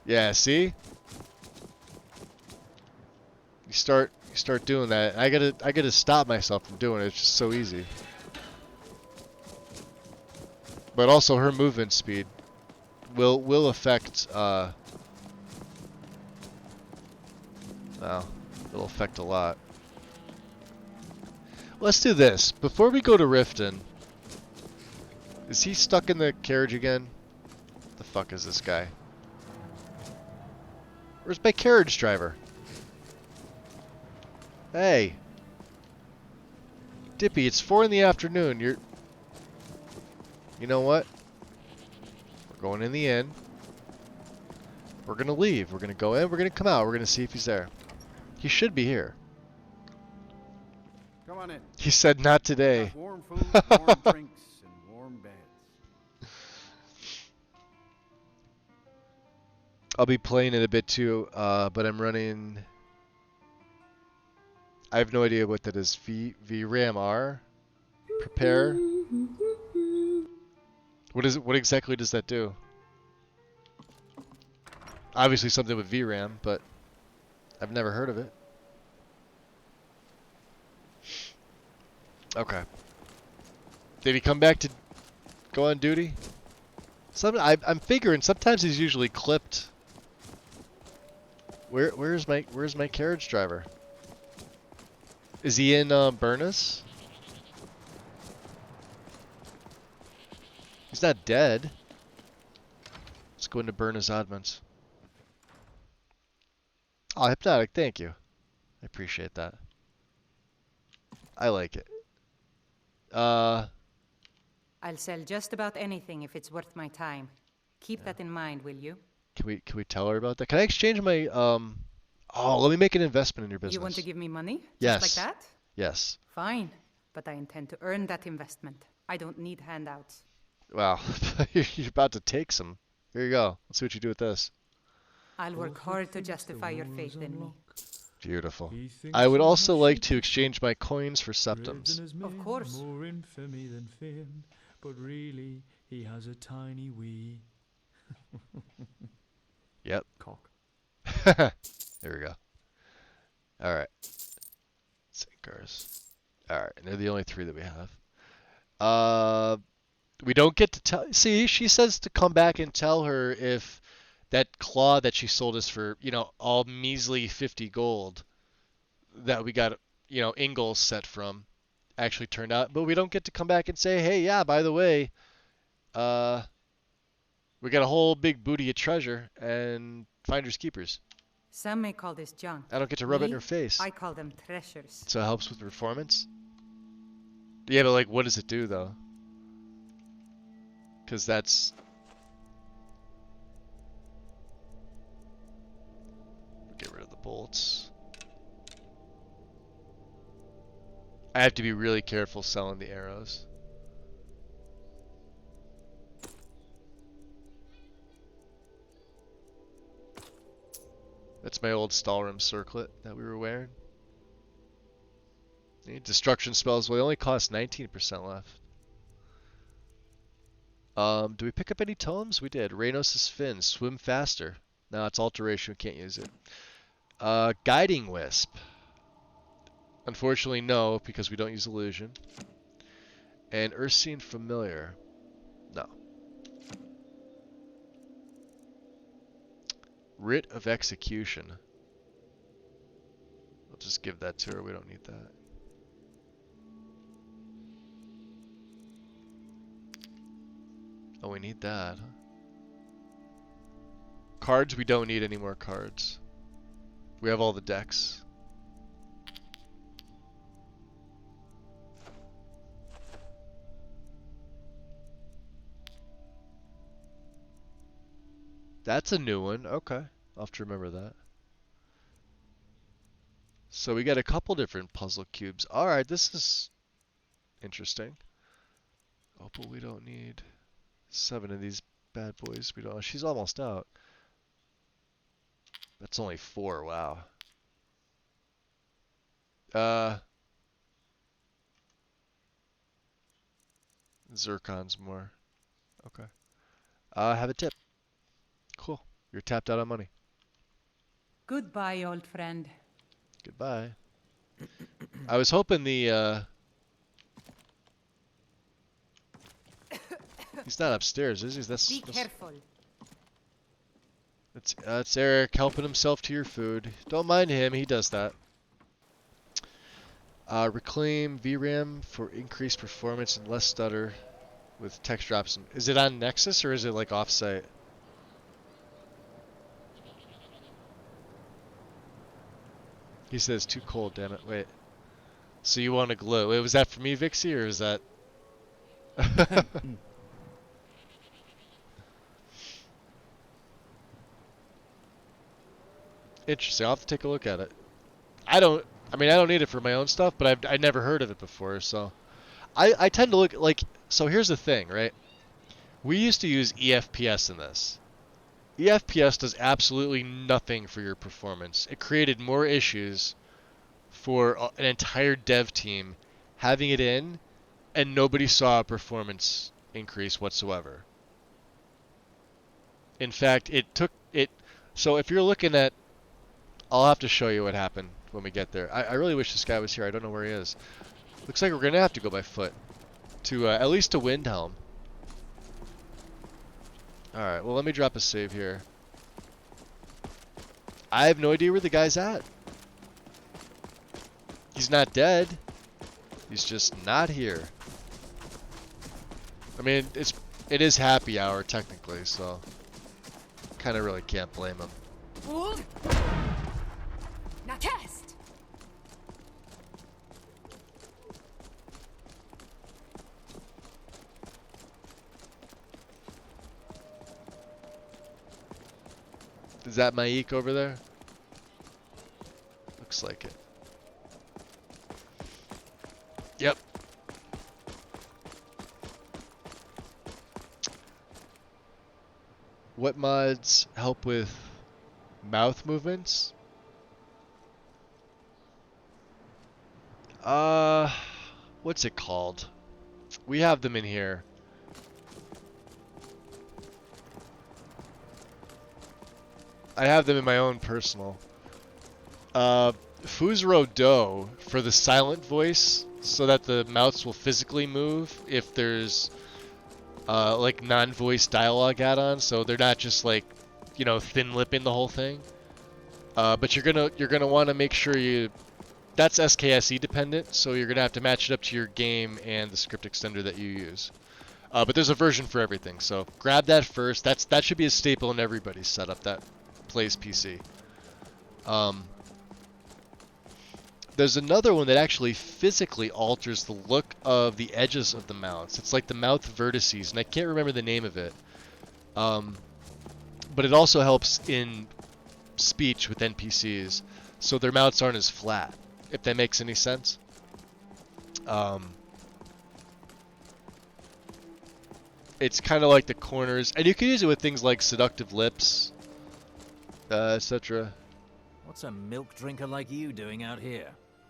Speaker 1: Yeah, see? You start doing that. I gotta stop myself from doing it. It's just so easy. But also her movement speed will affect well, it'll affect a lot. Let's do this. Before we go to Riften, Is he stuck in the carriage again? The fuck is this guy? Where's my carriage driver? Hey. Dippy, it's 4 in the afternoon. You know what? We're going in the inn. We're gonna leave. We're gonna go in. We're gonna come out. We're gonna see if he's there. He should be here.
Speaker 16: Come on in.
Speaker 1: He said not today.
Speaker 16: Warm food, warm drinks, and warm beds.
Speaker 1: I'll be playing it a bit too, but I'm running. I have no idea what that is. VRAM R. Prepare. What is it? What exactly does that do? Obviously something with VRAM, but I've never heard of it. Okay. Did he come back to go on duty? I'm figuring sometimes he's usually clipped. Where's my carriage driver? Is he in Burnus? He's not dead. Let's go into Burnus Oddments. Oh, hypnotic, thank you. I appreciate that. I like it.
Speaker 13: I'll sell just about anything if it's worth my time. Keep that in mind, will you?
Speaker 1: Can we tell her about that? Can I exchange my Oh, let me make an investment in your business.
Speaker 13: You want to give me money?
Speaker 1: Yes.
Speaker 13: Just like that?
Speaker 1: Yes.
Speaker 13: Fine, but I intend to earn that investment. I don't need handouts.
Speaker 1: Wow, you're about to take some. Here you go. Let's see what you do with this.
Speaker 13: I'll work hard to justify your faith in me.
Speaker 1: Beautiful. I would also like to exchange my coins for septums.
Speaker 13: Of course.
Speaker 6: More infamy than fame, but really he has a tiny wee.
Speaker 1: Yep.
Speaker 6: Cock.
Speaker 1: There we go. Alright. Sinkers. Alright, and they're the only 3 that we have. We don't get to tell... See, she says to come back and tell her if that claw that she sold us for, all measly 50 gold that we got, Ingalls set from actually turned out. But we don't get to come back and say, hey, yeah, by the way, we got a whole big booty of treasure and finders keepers.
Speaker 13: Some may call this junk.
Speaker 1: I don't get to rub it in her face.
Speaker 13: I call them treasures.
Speaker 1: So it helps with performance? Yeah, but like, what does it do, though? Because that's... Get rid of the bolts. I have to be really careful selling the arrows. That's my old Stalrim circlet that we were wearing. Destruction spells will only cost 19% left. Do we pick up any tomes? We did. Reynos' Fin. Swim faster. No, it's alteration. We can't use it. Guiding Wisp. Unfortunately, no, because we don't use illusion. And Ursine Familiar. No. Writ of Execution. We'll just give that to her. We don't need that. Oh, we need that. Cards, we don't need any more cards. We have all the decks. That's a new one. Okay. I'll have to remember that. So we got a couple different puzzle cubes. Alright, this is interesting. Oh, but we don't need 7 of these bad boys. We don't. She's almost out. That's only 4. Wow. Zircon's more. Okay. Have a tip. Cool. You're tapped out on money.
Speaker 13: Goodbye, old friend.
Speaker 1: Goodbye. I was hoping the he's not upstairs, is he?
Speaker 13: Be careful.
Speaker 1: That's Eric helping himself to your food. Don't mind him, he does that. Reclaim VRAM for increased performance and less stutter. with text drops. Is it on Nexus or is it like offsite? He says too cold, damn it. Wait. So you want to glow. Wait, was that for me, Vixie, or is that... Interesting. I'll have to take a look at it. I mean, I don't need it for my own stuff, but I never heard of it before, so... I tend to look, like... So here's the thing, right? We used to use EFPS in this. EFPS does absolutely nothing for your performance. It created more issues for an entire dev team having it in, and nobody saw a performance increase whatsoever. In fact, it took it... So if you're looking at... I'll have to show you what happened when we get there. I really wish this guy was here. I don't know where he is. Looks like we're going to have to go by foot. To at least to Windhelm. Alright, well let me drop a save here. I have no idea where the guy's at. He's not dead. He's just not here. I mean, it is happy hour technically, so kind of really can't blame him.
Speaker 2: Now test.
Speaker 1: Is that Maik over there? Looks like it. Yep. What mods help with mouth movements? What's it called? We have them in here. I have them in my own personal. Fuzuro Do for the silent voice, so that the mouths will physically move if there's like non-voice dialogue add-on, so they're not just like, you know, thin lipping the whole thing. But you're gonna want to make sure you... That's SKSE dependent, so you're gonna have to match it up to your game and the script extender that you use. But there's a version for everything, so grab that first. That should be a staple in everybody's setup that plays PC. There's another one that actually physically alters the look of the edges of the mouths. It's like the mouth vertices, and I can't remember the name of it. But it also helps in speech with NPCs, so their mouths aren't as flat, if that makes any sense. It's kind of like the corners, and you can use it with things like seductive lips, etc.
Speaker 17: What's a milk drinker like you doing out here?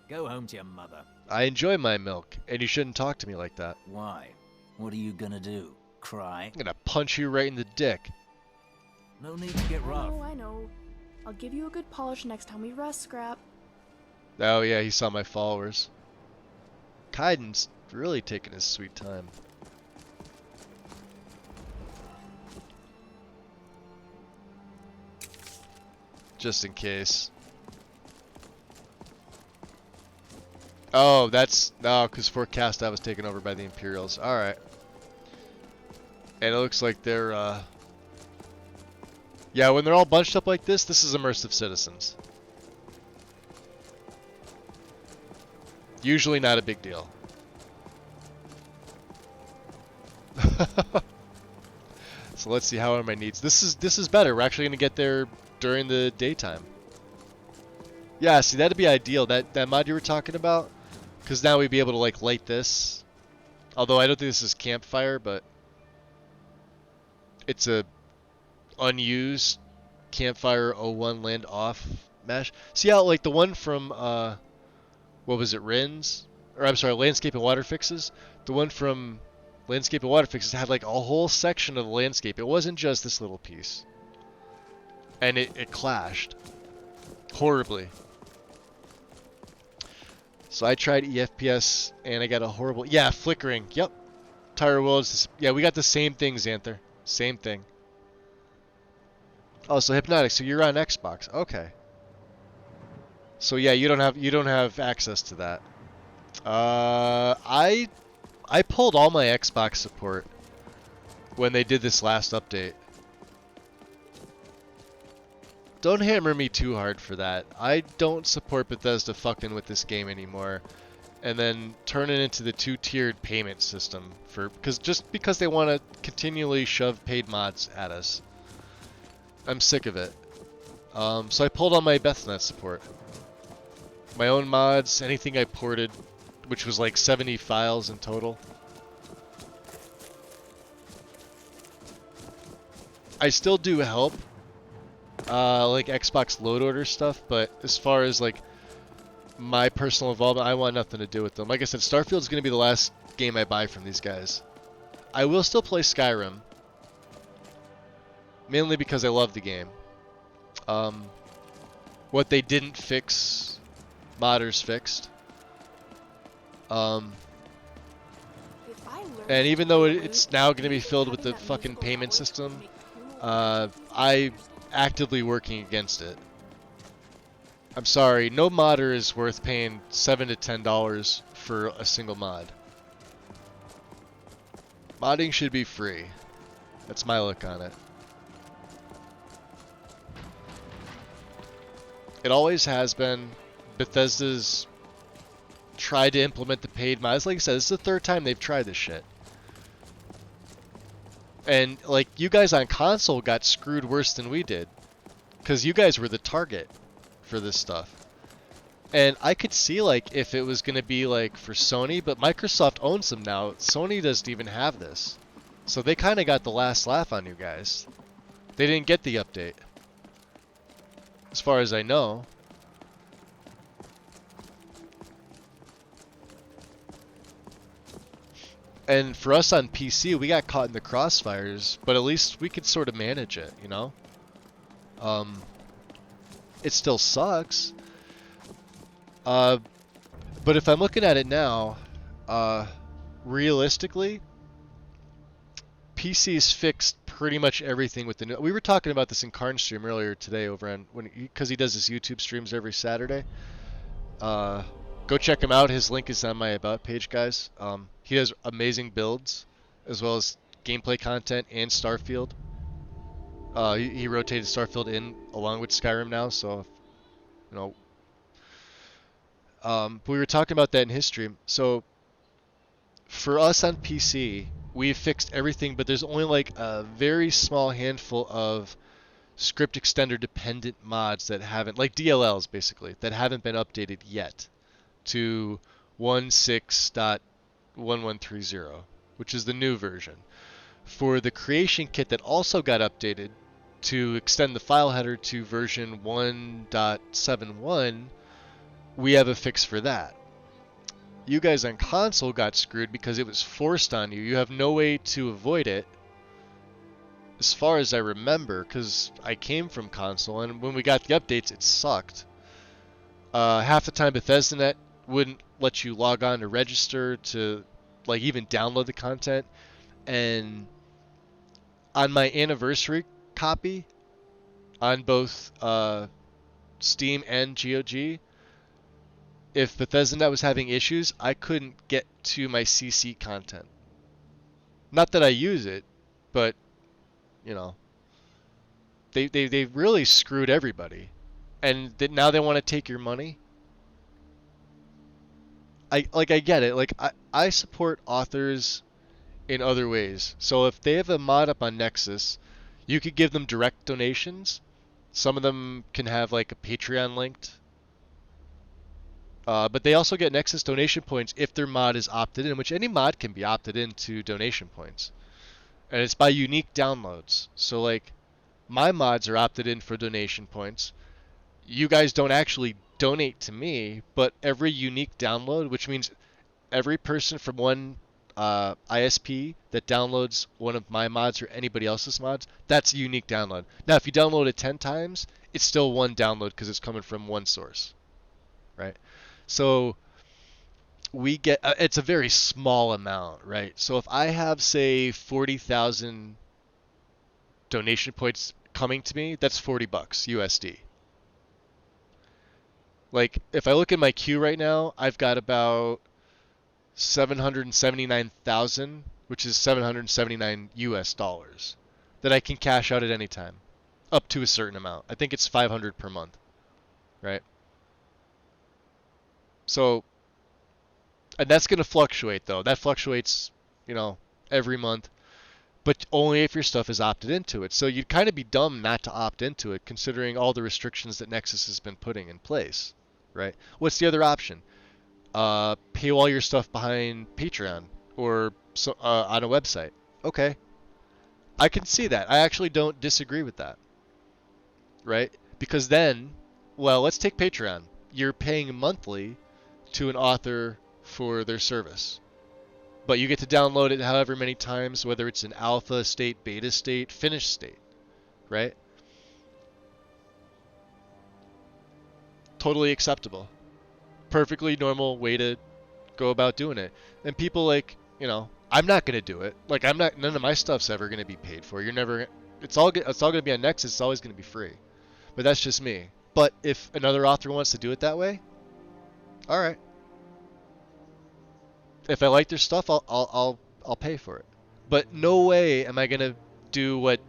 Speaker 17: Go home to your mother.
Speaker 1: I enjoy my milk, and you shouldn't talk to me like that.
Speaker 17: Why? What are you gonna do? Cry?
Speaker 1: I'm gonna punch you right in the dick.
Speaker 17: No need to get rough.
Speaker 3: Oh, I know. I'll give you a good polish next time we rest, Scrap.
Speaker 1: Oh yeah, he saw my followers. Kaiden's really taking his sweet time. Just in case. Oh, that's... No, because forecast I was taken over by the Imperials. Alright. And it looks like they're, Yeah, when they're all bunched up like this is immersive citizens. Usually not a big deal. So let's see how are my needs. This is better. We're actually gonna get there during the daytime. Yeah, see, that'd be ideal. That mod you were talking about, because now we'd be able to like light this. Although I don't think this is campfire, but it's a unused campfire 01 land off mesh. See how like the one from what was it, Rins? Or I'm sorry, Landscape and Water Fixes. The one from Landscape and Water Fixes had like a whole section of the landscape. It wasn't just this little piece. And it clashed horribly. So I tried EFPS and I got a horrible... Yeah, flickering. Yep. Tire Worlds. Yeah, we got the same thing, Xanther. Same thing. Oh, so Hypnotic. So you're on Xbox. Okay. So yeah, you don't have access to that. I pulled all my Xbox support when they did this last update. Don't hammer me too hard for that. I don't support Bethesda fucking with this game anymore, and then turn it into the two-tiered payment system just because they want to continually shove paid mods at us. I'm sick of it. So I pulled on my Bethnet support. My own mods, anything I ported, which was like 70 files in total. I still do help, like Xbox load order stuff, but as far as like my personal involvement, I want nothing to do with them. Like I said, Starfield's going to be the last game I buy from these guys. I will still play Skyrim, mainly because I love the game. What they didn't fix, modders fixed. And even though it's now going to be filled with the fucking payment system, I actively working against it. I'm sorry, no modder is worth paying $7 to $10 for a single mod. Modding should be free. That's my look on it. It always has been. Bethesda's tried to implement the paid mods. Like I said, this is the third time they've tried this shit. And like, you guys on console got screwed worse than we did, because you guys were the target for this stuff. And I could see like if it was going to be like for Sony, but Microsoft owns them now. Sony doesn't even have this. So they kind of got the last laugh on you guys. They didn't get the update, as far as I know. And for us on PC, we got caught in the crossfires, but at least we could sort of manage it, you know? It still sucks. But if I'm looking at it now, realistically, PC's fixed pretty much everything with the new... We were talking about this in Karn's stream earlier today over on... because he does his YouTube streams every Saturday. Go check him out. His link is on my About page, guys. He has amazing builds, as well as gameplay content and Starfield. He rotated Starfield in along with Skyrim now, so, you know. But we were talking about that in his stream. So, for us on PC, we've fixed everything, but there's only like a very small handful of script extender dependent mods that haven't, like DLLs basically, that haven't been updated yet to 1.6.1130, which is the new version. For the creation kit that also got updated to extend the file header to version 1.71, we have a fix for that. You guys on console got screwed because it was forced on you. You have no way to avoid it, as far as I remember, because I came from console, and when we got the updates, it sucked. Half the time BethesdaNet wouldn't let you log on to register to like even download the content. And on my anniversary copy on both Steam and GOG, if BethesdaNet was having issues, I couldn't get to my CC content. Not that I use it, but you know, they really screwed everybody, and now they want to take your money. I get it. Like I support authors in other ways. So if they have a mod up on Nexus, you could give them direct donations. Some of them can have like a Patreon linked. But they also get Nexus donation points if their mod is opted in, which any mod can be opted into donation points. And it's by unique downloads. So like my mods are opted in for donation points. You guys don't actually donate to me, but every unique download, which means every person from one ISP that downloads one of my mods or anybody else's mods, that's a unique download. Now, if you download it 10 times, it's still one download because it's coming from one source, right? So we get, it's a very small amount, right? So if I have, say, 40,000 donation points coming to me, that's $40 USD. Like, if I look at my queue right now, I've got about 779,000 which is 779 US dollars, that I can cash out at any time, up to a certain amount. I think it's 500 per month, right? So, and that's going to fluctuate though. That fluctuates, you know, every month, but only if your stuff is opted into it. So you'd kind of be dumb not to opt into it, considering all the restrictions that Nexus has been putting in place, right? What's the other option? Paywall your stuff behind Patreon or on a website. Okay, I can see that. I actually don't disagree with that, right? Because then, well, let's take Patreon. You're paying monthly to an author for their service, but you get to download it however many times, whether it's an alpha state, beta state, finished state, right? Totally acceptable. Perfectly normal way to go about doing it. And people like, you know, I'm not going to do it. Like, none of my stuff's ever going to be paid for. It's all going to be on Nexus. It's always going to be free. But that's just me. But if another author wants to do it that way, all right. If I like their stuff, I'll pay for it. But no way am I going to do what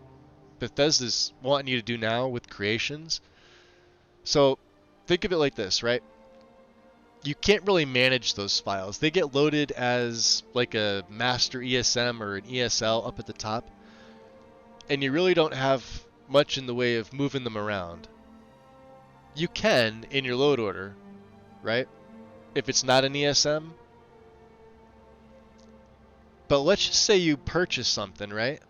Speaker 1: Bethesda's wanting you to do now with creations. So think of it like this, right? You can't really manage those files. They get loaded as like a master ESM or an ESL up at the top, and you really don't have much in the way of moving them around. You can in your load order, right? If it's not an ESM. But let's just say you purchase something, right?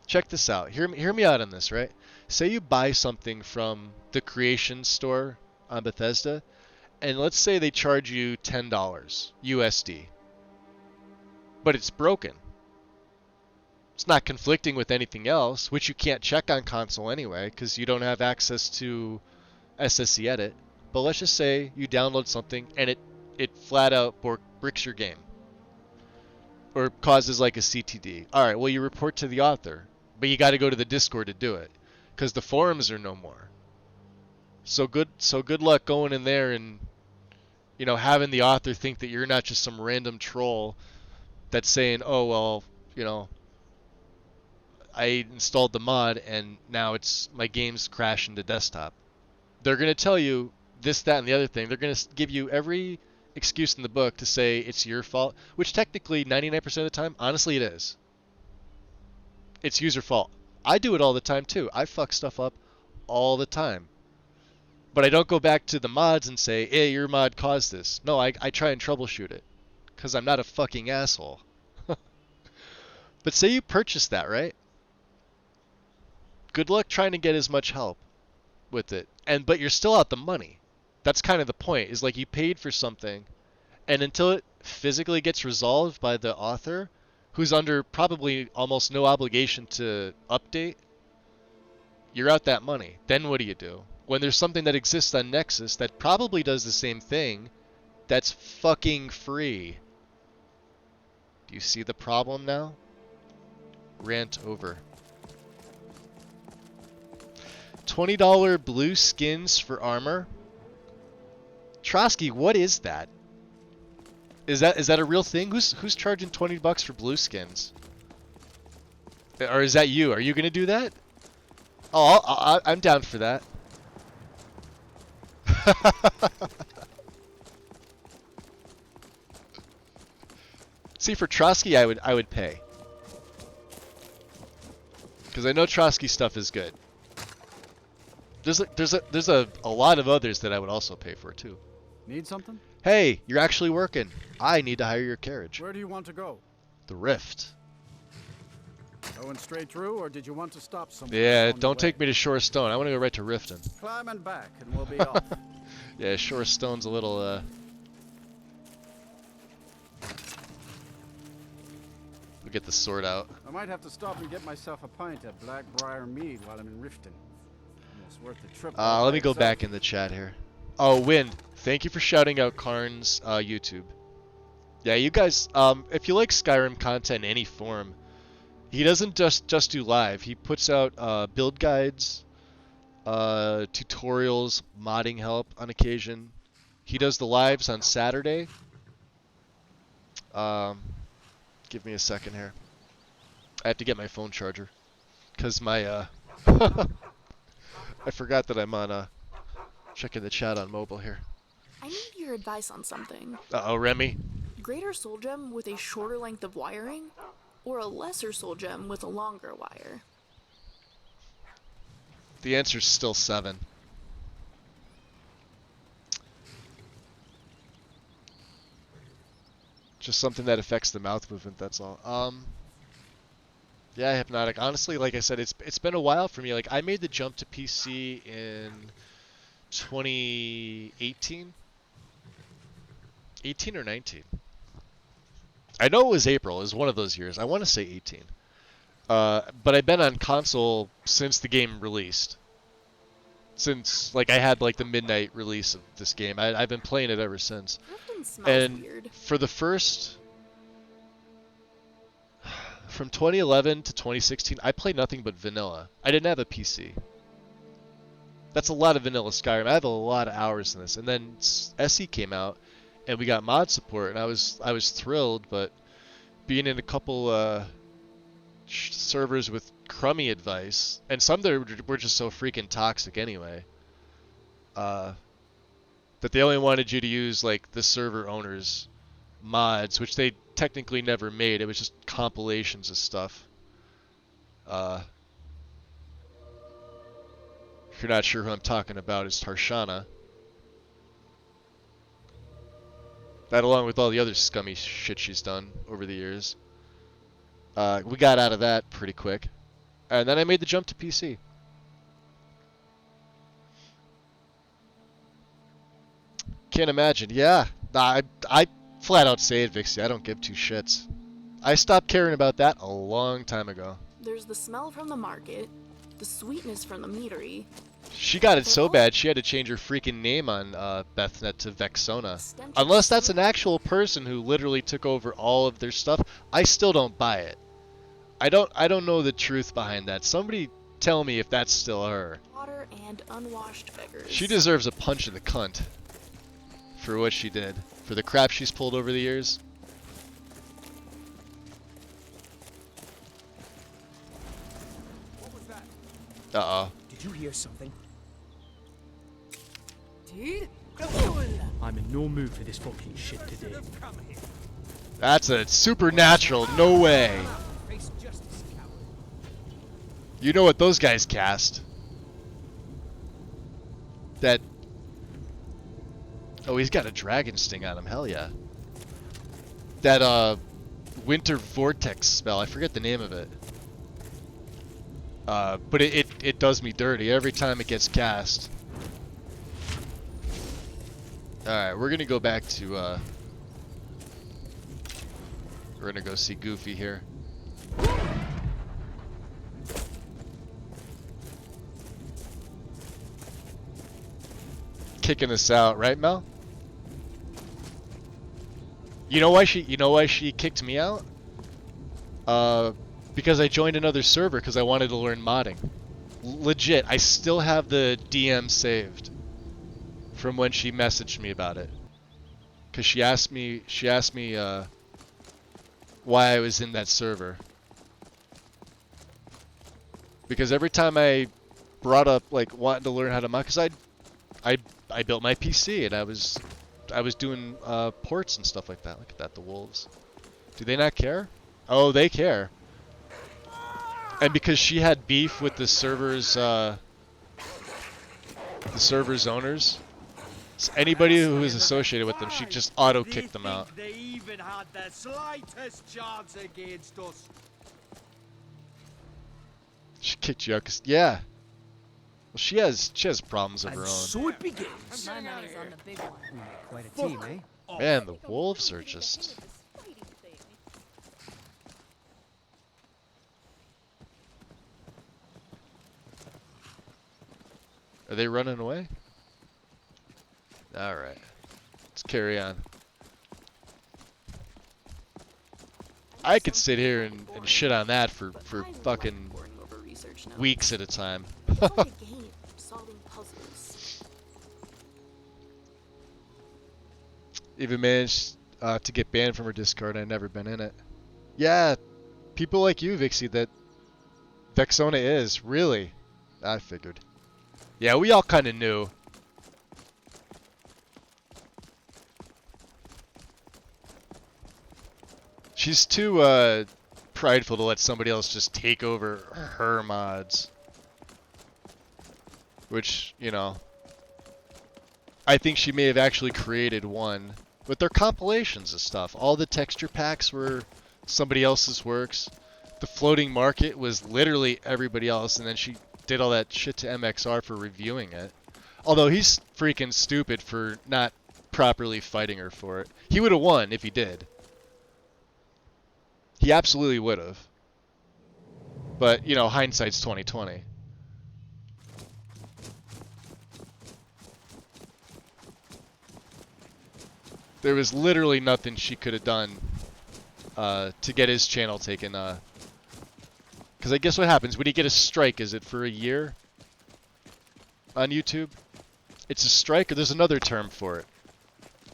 Speaker 1: Check this out. Hear me out on this, right? Say you buy something from the creation store on Bethesda, and let's say they charge you $10 USD, but it's broken. It's not conflicting with anything else, which you can't check on console anyway, because you don't have access to SSC edit. But let's just say you download something and it flat out bricks your game, or causes like a CTD. All right, well, you report to the author, but you got to go to the Discord to do it, because the forums are no more. So good luck going in there and, you know, having the author think that you're not just some random troll that's saying, oh, well, you know, I installed the mod and now my game's crashing to desktop. They're going to tell you this, that, and the other thing. They're going to give you every excuse in the book to say it's your fault, which technically 99% of the time, honestly, it is. It's user fault. I do it all the time too. I fuck stuff up all the time. But I don't go back to the mods and say, hey, your mod caused this. No, I try and troubleshoot it, because I'm not a fucking asshole. But say you purchase that, right? Good luck trying to get as much help with it. But you're still out the money. That's kind of the point, is like you paid for something, and until it physically gets resolved by the author, who's under probably almost no obligation to update, you're out that money. Then what do you do? When there's something that exists on Nexus that probably does the same thing, that's fucking free. Do you see the problem now? Rant over. $20 blue skins for armor? Trotsky, what is that? Is that a real thing? Who's charging $20 for blue skins? Or is that you? Are you gonna do that? Oh, I'm down for that. See, for Trotsky, I would pay, because I know Trotsky stuff is good. There's a lot of others that I would also pay for too.
Speaker 16: Need something?
Speaker 1: Hey, you're actually working. I need to hire your carriage.
Speaker 16: Where do you want to go?
Speaker 1: The Rift.
Speaker 16: Going straight through, or did you want to stop somewhere?
Speaker 1: Yeah, don't take me to Shore Stone. I want to go right to Riften.
Speaker 16: Climb and back, and we'll be off.
Speaker 1: Yeah, Shore Stone's a little, We'll get the sword out.
Speaker 16: I might have to stop and get myself a pint at Blackbriar Mead while I'm in Riften. Almost worth the trip.
Speaker 1: Let me go back in the chat here. Oh, Wind, thank you for shouting out Karn's YouTube. Yeah, you guys, if you like Skyrim content in any form, he doesn't just do live. He puts out build guides, tutorials, modding help on occasion. He does the lives on Saturday. Give me a second here. I have to get my phone charger. Because my, I forgot that I'm on, checking the chat on mobile here.
Speaker 3: I need your advice on something.
Speaker 1: Uh-oh, Remy.
Speaker 3: Greater soul gem with a shorter length of wiring, or a lesser soul gem with a longer wire?
Speaker 1: The answer's still 7. Just something that affects the mouth movement, that's all. Yeah, Hypnotic. Honestly, like I said, it's been a while for me. Like, I made the jump to PC in 2018? 18 or 19? I know it was April. It was one of those years. I want to say 18. But I've been on console since the game released. Since, like, I had, like, the midnight release of this game. I've been playing it ever since. And
Speaker 3: weird.
Speaker 1: for the first... From 2011 to 2016, I played nothing but vanilla. I didn't have a PC. That's a lot of vanilla Skyrim. I have a lot of hours in this. And then SE came out, and we got mod support, and I was thrilled, but being in a couple servers with crummy advice, and some that were just so freaking toxic anyway, that they only wanted you to use like the server owners' mods, which they technically never made. It was just compilations of stuff. If you're not sure who I'm talking about, it's Tarshana. That, along with all the other scummy shit she's done over the years. We got out of that pretty quick. And then I made the jump to PC. Can't imagine. Yeah. I flat out say it, Vixie. I don't give two shits. I stopped caring about that a long time ago.
Speaker 3: There's the smell from the market, the sweetness from the meadery.
Speaker 1: She got it so bad she had to change her freaking name on Bethnet to Vexona. Unless that's an actual person who literally took over all of their stuff, I still don't buy it. I don't know the truth behind that. Somebody tell me if that's still her.
Speaker 3: Water and unwashed beggars.
Speaker 1: She deserves a punch in the cunt for what she did, for the crap she's pulled over the years.
Speaker 9: What was that?
Speaker 1: Uh-oh.
Speaker 9: Did you hear something?
Speaker 6: I'm in no mood for this fucking shit today.
Speaker 1: That's a supernatural, no way. You know what those guys cast. That... Oh, he's got a dragon sting on him, hell yeah. That, Winter Vortex spell, I forget the name of it. But it does me dirty every time it gets cast. Alright, we're gonna go back to, we're gonna go see Goofy here. Kicking us out, right, Mel? You know why she kicked me out? Because I joined another server because I wanted to learn modding. Legit, I still have the DM saved from when she messaged me about it. Cause she asked me why I was in that server. Because every time I brought up like wanting to learn how to mod, cause I built my PC and I was doing ports and stuff like that. Look at that, the wolves. Do they not care? Oh, they care. And because she had beef with the server's owners, so anybody who was associated with them, she just auto-kicked them out.
Speaker 9: They even had the slightest chance against us.
Speaker 1: She kicked you out, cause yeah. Well, she has problems of her own.
Speaker 9: So it begins.
Speaker 2: My money's on the big one.
Speaker 16: Quite a team, eh?
Speaker 1: Man, the wolves are just... Are they running away? Alright. Let's carry on. I could sit here and shit on that for fucking weeks at a time. Even managed to get banned from her Discord. I've never been in it. Yeah, people like you, Vixie, that Vexona is. Really? I figured. Yeah, we all kind of knew. She's too prideful to let somebody else just take over her mods. Which, you know, I think she may have actually created one. But they're compilations of stuff. All the texture packs were somebody else's works. The floating market was literally everybody else, and then she did all that shit to MXR for reviewing it. Although he's freaking stupid for not properly fighting her for it. He would have won if he did. He absolutely would have. But, you know, hindsight's 20/20. There was literally nothing she could have done to get his channel taken. Because I guess what happens when you get a strike, is it for a year on YouTube? It's a strike, or there's another term for it.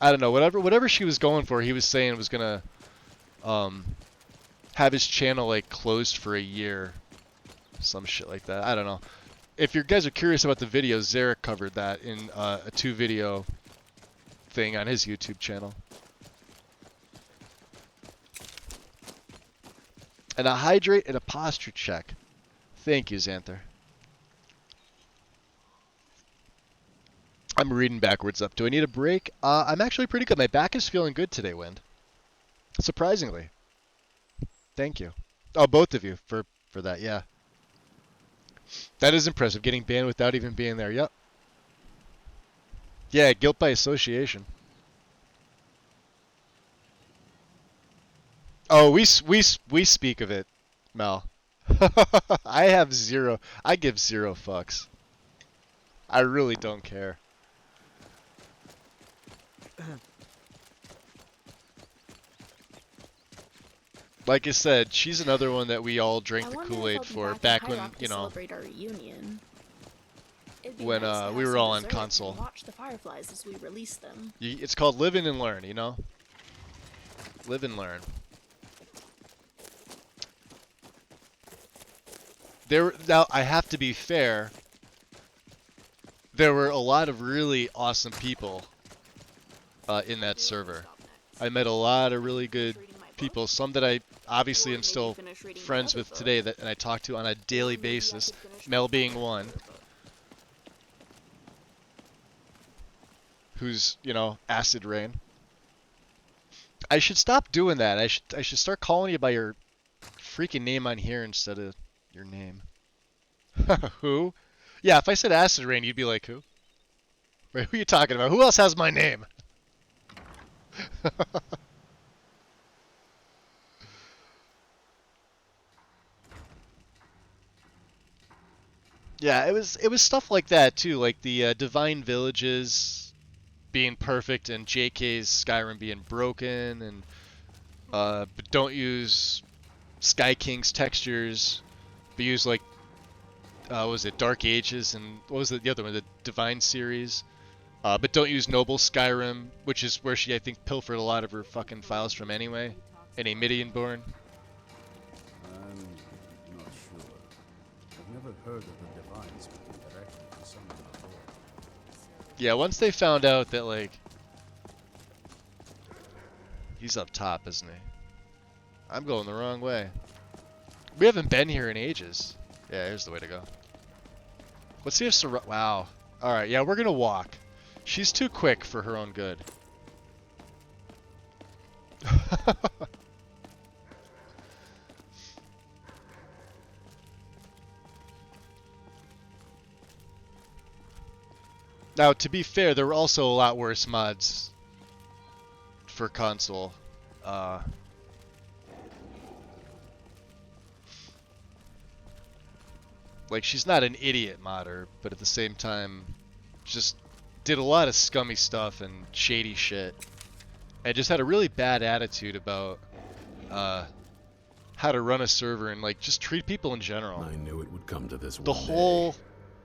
Speaker 1: I don't know. Whatever she was going for, he was saying was gonna have his channel like closed for a year, some shit like that. I don't know. If you guys are curious about the video, Zarek covered that in a 2-video thing on his YouTube channel. And a hydrate and a posture check. Thank you, Xanther. I'm reading backwards up. Do I need a break? I'm actually pretty good. My back is feeling good today, Wind. Surprisingly. Thank you. Oh, both of you for that, yeah. That is impressive, getting banned without even being there. Yep. Yeah, guilt by association. Oh, we speak of it, Mel. I give zero fucks. I really don't care. Like I said, she's another one that we all drank the Kool-Aid for back when, you know,
Speaker 3: celebrate our reunion.
Speaker 1: when we were all on console.
Speaker 3: Watch the fireflies as we release them.
Speaker 1: It's called living and learn, you know? Live and learn. Now, I have to be fair. There were a lot of really awesome people in that server. I met a lot of really good people. Some that I obviously am still friends with today, and I talk to on a daily basis. Mel being one. Who's, you know, Acid Rain. I should stop doing that. I should start calling you by your freaking name on here instead of your name. Who? Yeah, if I said Acid Rain, you'd be like, who? Wait, who are you talking about? Who else has my name? Yeah, it was stuff like that too, like the Divine Villages being perfect and JK's Skyrim being broken, and but don't use Sky King's textures, but use like what was it, Dark Ages, and what was the other one, the Divine series, but don't use Noble Skyrim, which is where she, I think, pilfered a lot of her fucking files from anyway, in a Midianborn.
Speaker 16: I'm not sure. I've never heard of the Divine speaking directly to someone before.
Speaker 1: Yeah, once they found out that, like, he's up top, isn't he? I'm going the wrong way. We haven't been here in ages. Yeah, here's the way to go. Let's see if wow. Alright, yeah, we're gonna walk. She's too quick for her own good. Now, to be fair, there were also a lot worse mods for console. Like, she's not an idiot modder, but at the same time, just did a lot of scummy stuff and shady shit. And just had a really bad attitude about how to run a server and, like, just treat people in general.
Speaker 18: I knew it would come to this
Speaker 1: The
Speaker 18: one
Speaker 1: whole...
Speaker 18: day.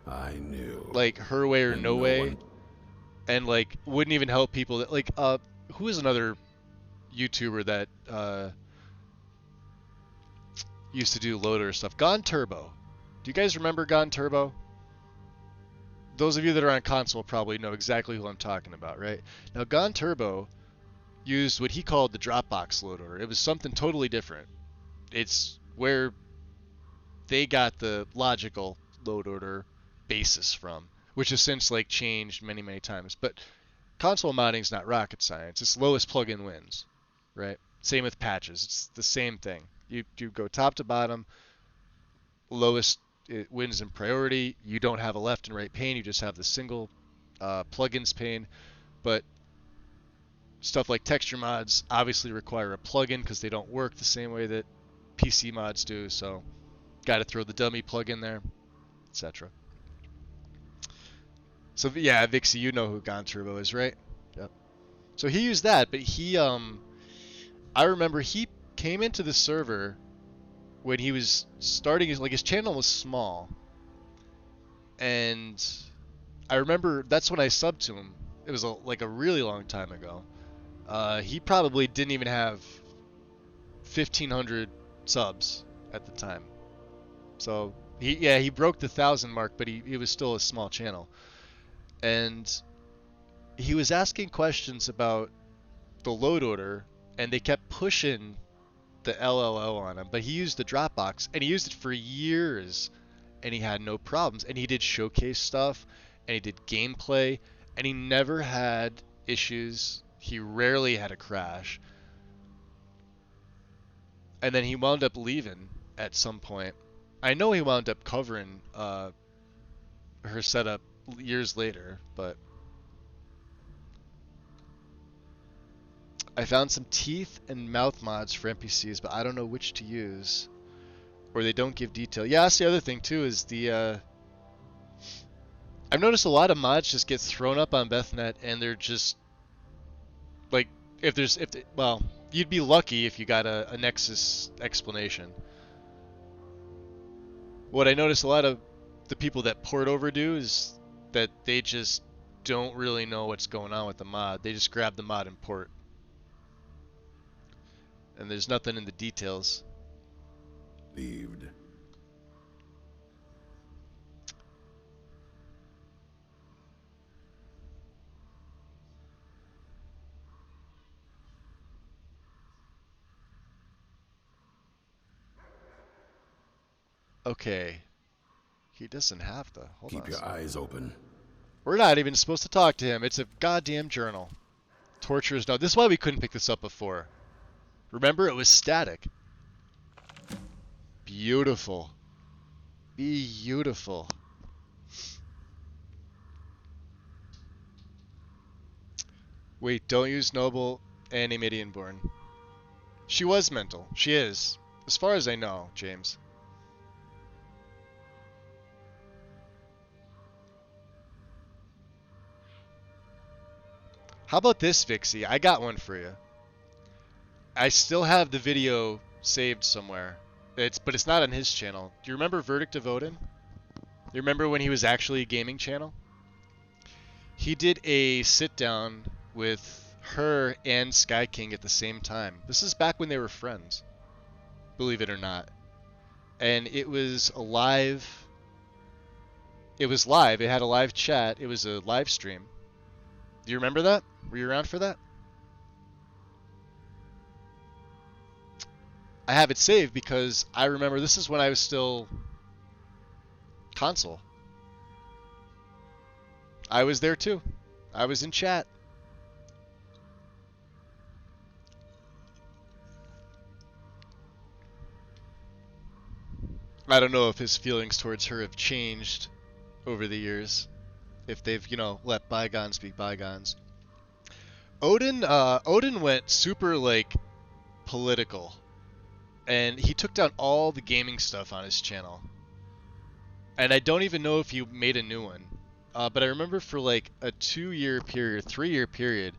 Speaker 18: I knew.
Speaker 1: Like, her way or
Speaker 18: And
Speaker 1: no
Speaker 18: no
Speaker 1: way.
Speaker 18: one-
Speaker 1: And, like, wouldn't even help people that, like, who is another YouTuber that, used to do loader stuff. Gone Turbo. Do you guys remember Gone Turbo? Those of you that are on console probably know exactly who I'm talking about, right? Now, Gone Turbo used what he called the Dropbox load order. It was something totally different. It's where they got the logical load order basis from, which has since like changed many, many times. But console modding is not rocket science. It's lowest plugin wins, right? Same with patches. It's the same thing. You go top to bottom, lowest it wins in priority. You don't have a left and right pane. You just have the single plugins pane. But stuff like texture mods obviously require a plugin because they don't work the same way that PC mods do. So got to throw the dummy plugin there, etc. So yeah, Vixie, you know who Gone Turbo is, right? Yep. So he used that, but he I remember he came into the server when he was starting his channel was small, and I remember that's when I subbed to him. It was like a really long time ago. He probably didn't even have 1,500 subs at the time. So he broke the 1,000 mark, but he was still a small channel, and he was asking questions about the load order, and they kept pushing the LLO on him, but he used the Dropbox, and he used it for years, and he had no problems, and he did showcase stuff, and he did gameplay, and he never had issues. He rarely had a crash. And then he wound up leaving at some point. I know he wound up covering her setup years later, but I found some teeth and mouth mods for NPCs, but I don't know which to use, or they don't give detail. Yeah, that's the other thing too, is the I've noticed a lot of mods just get thrown up on Bethnet, and they're just like, well, you'd be lucky if you got a Nexus explanation. What I notice a lot of the people that port over do is that they just don't really know what's going on with the mod. They just grab the mod and port. And there's nothing in the details.
Speaker 18: Leaved.
Speaker 1: Okay. He doesn't have to. Hold on.
Speaker 18: Keep your eyes open.
Speaker 1: We're not even supposed to talk to him. It's a goddamn journal. Torturers no. This is why we couldn't pick this up before. Remember, it was static. Beautiful. Beautiful. Wait, don't use Noble and Amidian Born. She was mental. She is. As far as I know, James. How about this, Vixie? I got one for you. I still have the video saved somewhere. But it's not on his channel. Do you remember Verdict of Odin? You remember when he was actually a gaming channel? He did a sit down with her and Sky King at the same time. This is back when they were friends, believe it or not. And it was a live. It was live. It had a live chat. It was a live stream. Do you remember that? Were you around for that? I have it saved because I remember this is when I was still console. I was there too. I was in chat. I don't know if his feelings towards her have changed over the years. If they've, let bygones be bygones. Odin went super, political. And he took down all the gaming stuff on his channel. And I don't even know if he made a new one. But I remember for, a 2-year period, 3-year period,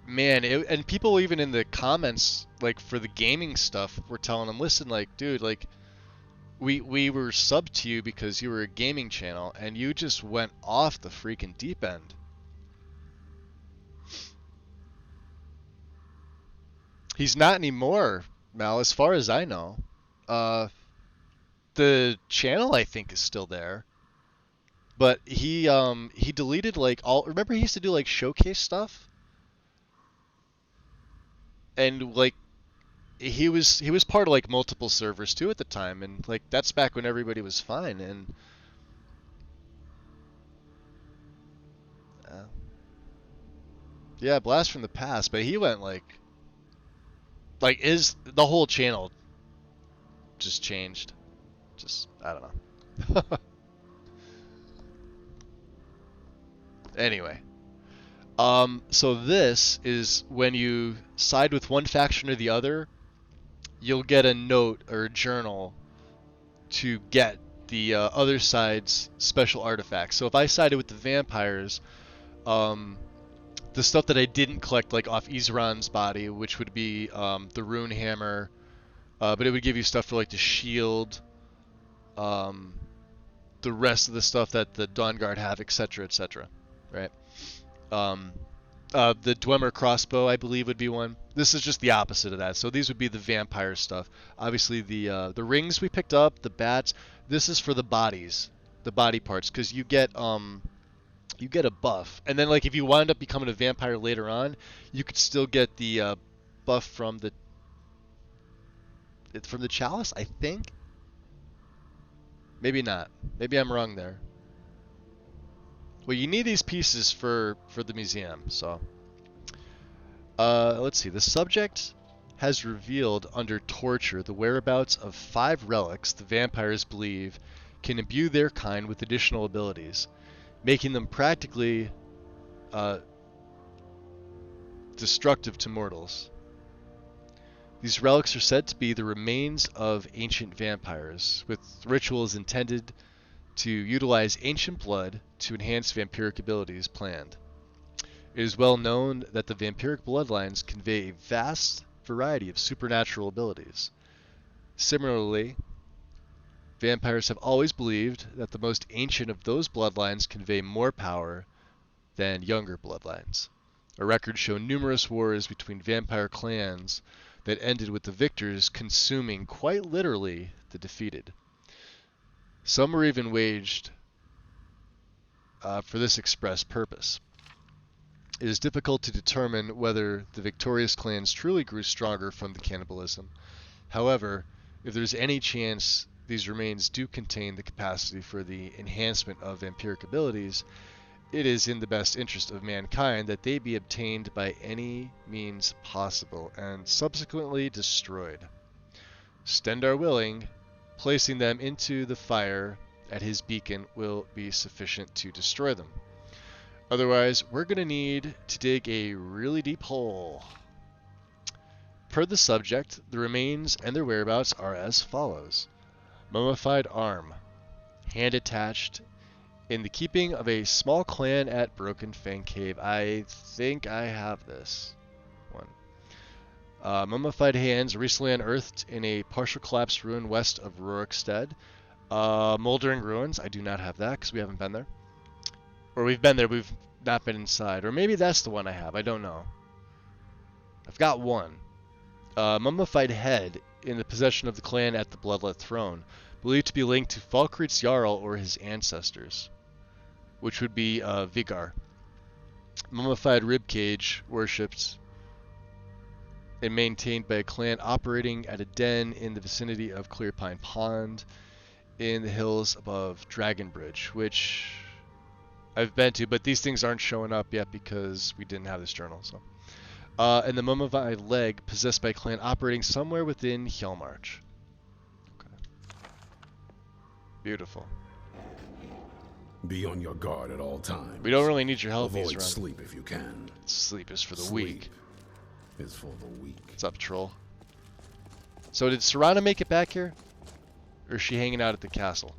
Speaker 1: man, and people even in the comments, for the gaming stuff, were telling him, listen, dude, we were subbed to you because you were a gaming channel, and you just went off the freaking deep end. He's not anymore, Mal, as far as I know, the channel I think is still there. But he deleted like all. Remember he used to do like showcase stuff, and like he was part of like multiple servers too at the time, and like that's back when everybody was fine. And yeah, blast from the past. But he went like is the whole channel just changed. Just I don't know. Anyway. So this is when you side with one faction or the other, you'll get a note or a journal to get the other side's special artifacts. So if I sided with the vampires, the stuff that I didn't collect, like off Izaran's body, which would be the rune hammer, but it would give you stuff for like the shield, the rest of the stuff that the Dawn Guard have, etc., etc. Right? The Dwemer crossbow, I believe, would be one. This is just the opposite of that. So these would be the vampire stuff. Obviously, the rings we picked up, the bats. This is for the bodies, the body parts, because you get a buff, and then like if you wind up becoming a vampire later on, you could still get the buff from the chalice, I think. Maybe not. Maybe I'm wrong there. Well, you need these pieces for the museum, so. Let's see. The subject has revealed under torture the whereabouts of 5 relics the vampires believe can imbue their kind with additional abilities, making them practically destructive to mortals. These relics are said to be the remains of ancient vampires, with rituals intended to utilize ancient blood to enhance vampiric abilities planned. It is well known that the vampiric bloodlines convey a vast variety of supernatural abilities. Similarly, vampires have always believed that the most ancient of those bloodlines convey more power than younger bloodlines. Our records show numerous wars between vampire clans that ended with the victors consuming, quite literally, the defeated. Some were even waged for this express purpose. It is difficult to determine whether the victorious clans truly grew stronger from the cannibalism. However, if there's any chance these remains do contain the capacity for the enhancement of vampiric abilities, it is in the best interest of mankind that they be obtained by any means possible and subsequently destroyed. Stendar willing, placing them into the fire at his beacon will be sufficient to destroy them. Otherwise, we're going to need to dig a really deep hole. Per the subject, the remains and their whereabouts are as follows. Mummified arm, hand attached, in the keeping of a small clan at Broken Fang Cave. I think I have this one. Mummified hands recently unearthed in a partial collapsed ruin west of Rorikstead. Moldering ruins. I do not have that because we haven't been there. Or we've been there, we've not been inside. Or maybe that's the one I have. I don't know. I've got one. Mummified head in the possession of the clan at the Bloodlet Throne, believed to be linked to Falkreath's Jarl or his ancestors, which would be Vigar. Mummified ribcage worshipped and maintained by a clan operating at a den in the vicinity of Clearpine Pond in the hills above Dragonbridge, which I've been to, but these things aren't showing up yet because we didn't have this journal. So, and the mummified leg possessed by a clan operating somewhere within Hjelmarch. Okay. Beautiful.
Speaker 18: Be on your guard at all times.
Speaker 1: We don't really need your help.
Speaker 18: Avoid sleep if you can.
Speaker 1: Sleep is for the weak.
Speaker 18: Is for the weak.
Speaker 1: What's up, troll? So did Serana make it back here? Or is she hanging out at the castle?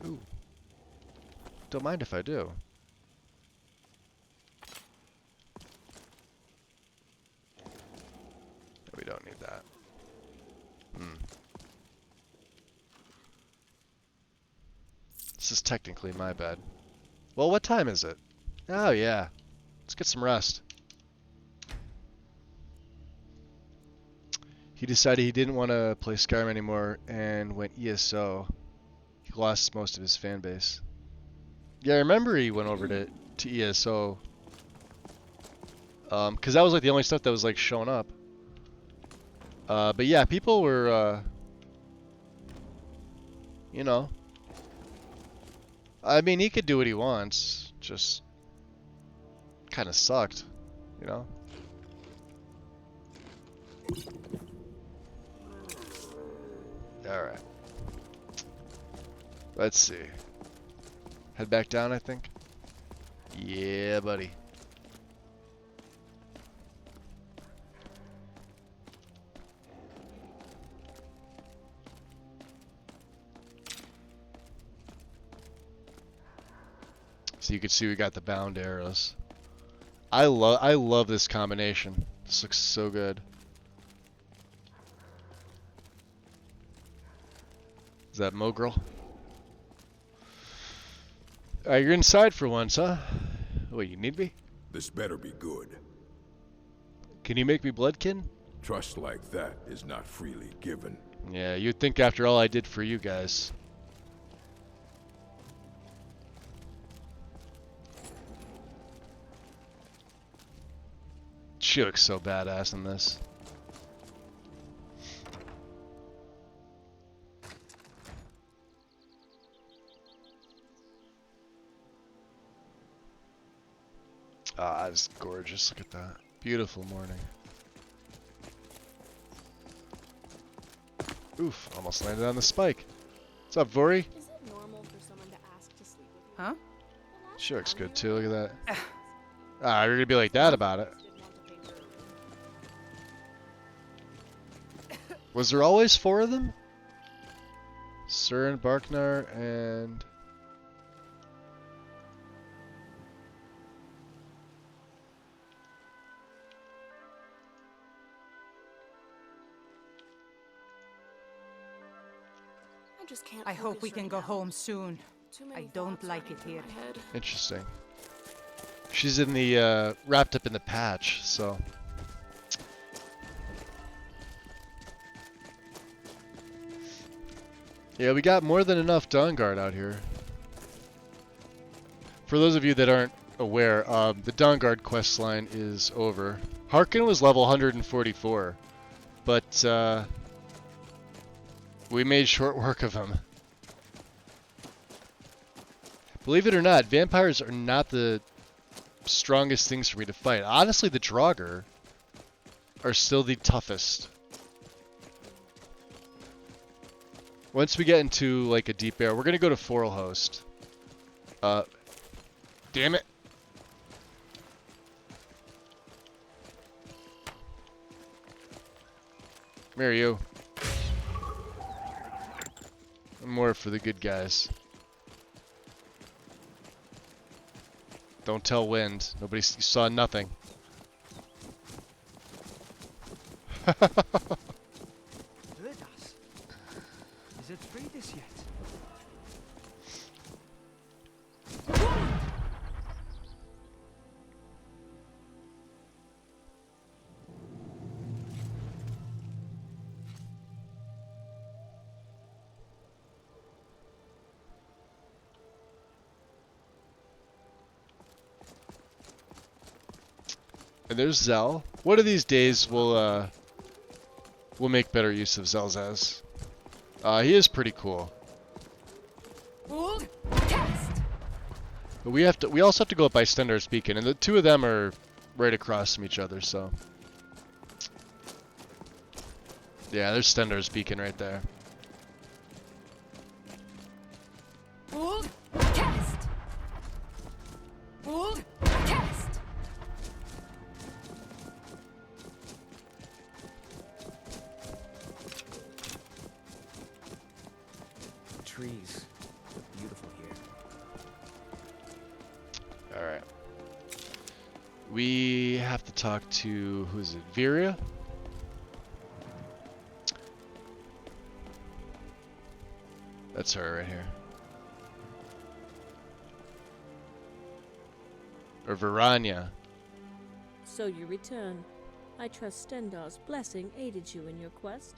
Speaker 1: Ooh. Don't mind if I do. We don't need that. This is technically my bed. Well, what time is it? Oh, yeah. Let's get some rest. He decided he didn't want to play Skyrim anymore and went ESO. He lost most of his fan base. Yeah, I remember he went over to ESO. Because that was like the only stuff that was like showing up. But yeah, people were, you know. I mean, he could do what he wants. Just kind of sucked, you know. Alright. Let's see. Head back down, I think. Yeah, buddy. So you can see we got the bound arrows. I love this combination. This looks so good. Is that Mogrel? You're inside for once, huh? Wait, you need me?
Speaker 18: This better be good.
Speaker 1: Can you make me bloodkin?
Speaker 18: Trust like that is not freely given.
Speaker 1: Yeah, you'd think after all I did for you guys. She looks so badass in this. Ah, it's gorgeous. Look at that. Beautiful morning. Oof, almost landed on the spike. What's up, Vori?
Speaker 3: Is it normal for someone to ask to sleep with you?
Speaker 13: Huh?
Speaker 1: She looks good too. Look at that. Ah, you're gonna be like that about it. Was there always 4 of them? Sir and Barknar and...
Speaker 3: I just can't.
Speaker 13: I hope
Speaker 3: focus
Speaker 13: we can
Speaker 3: right
Speaker 13: go
Speaker 3: now.
Speaker 13: home soon.
Speaker 3: Too many
Speaker 13: I don't
Speaker 3: thoughts
Speaker 13: like
Speaker 3: running
Speaker 13: it
Speaker 3: through
Speaker 13: here.
Speaker 3: my head.
Speaker 1: Interesting. She's in the, wrapped up in the patch, so... Yeah, we got more than enough Dawnguard out here. For those of you that aren't aware, the Dawnguard questline is over. Harkin was level 144, but we made short work of him. Believe it or not, vampires are not the strongest things for me to fight. Honestly, the Draugr are still the toughest. Once we get into like a deep air, we're gonna go to Forelhost. Damn it. Come here, you. More for the good guys. Don't tell Wind. Nobody saw nothing.
Speaker 9: Is it free this yet?
Speaker 1: And there's Zell. One of these days we'll make better use of Zelzaz. He is pretty cool. But we also have to go up by Stendar's Beacon, and the two of them are right across from each other, so. Yeah, there's Stendar's Beacon right there.
Speaker 9: Trees. Beautiful here.
Speaker 1: Alright. We have to talk to, who is it, Viria? That's her right here. Or Virania.
Speaker 12: So you return. I trust Stendar's blessing aided you in your quest.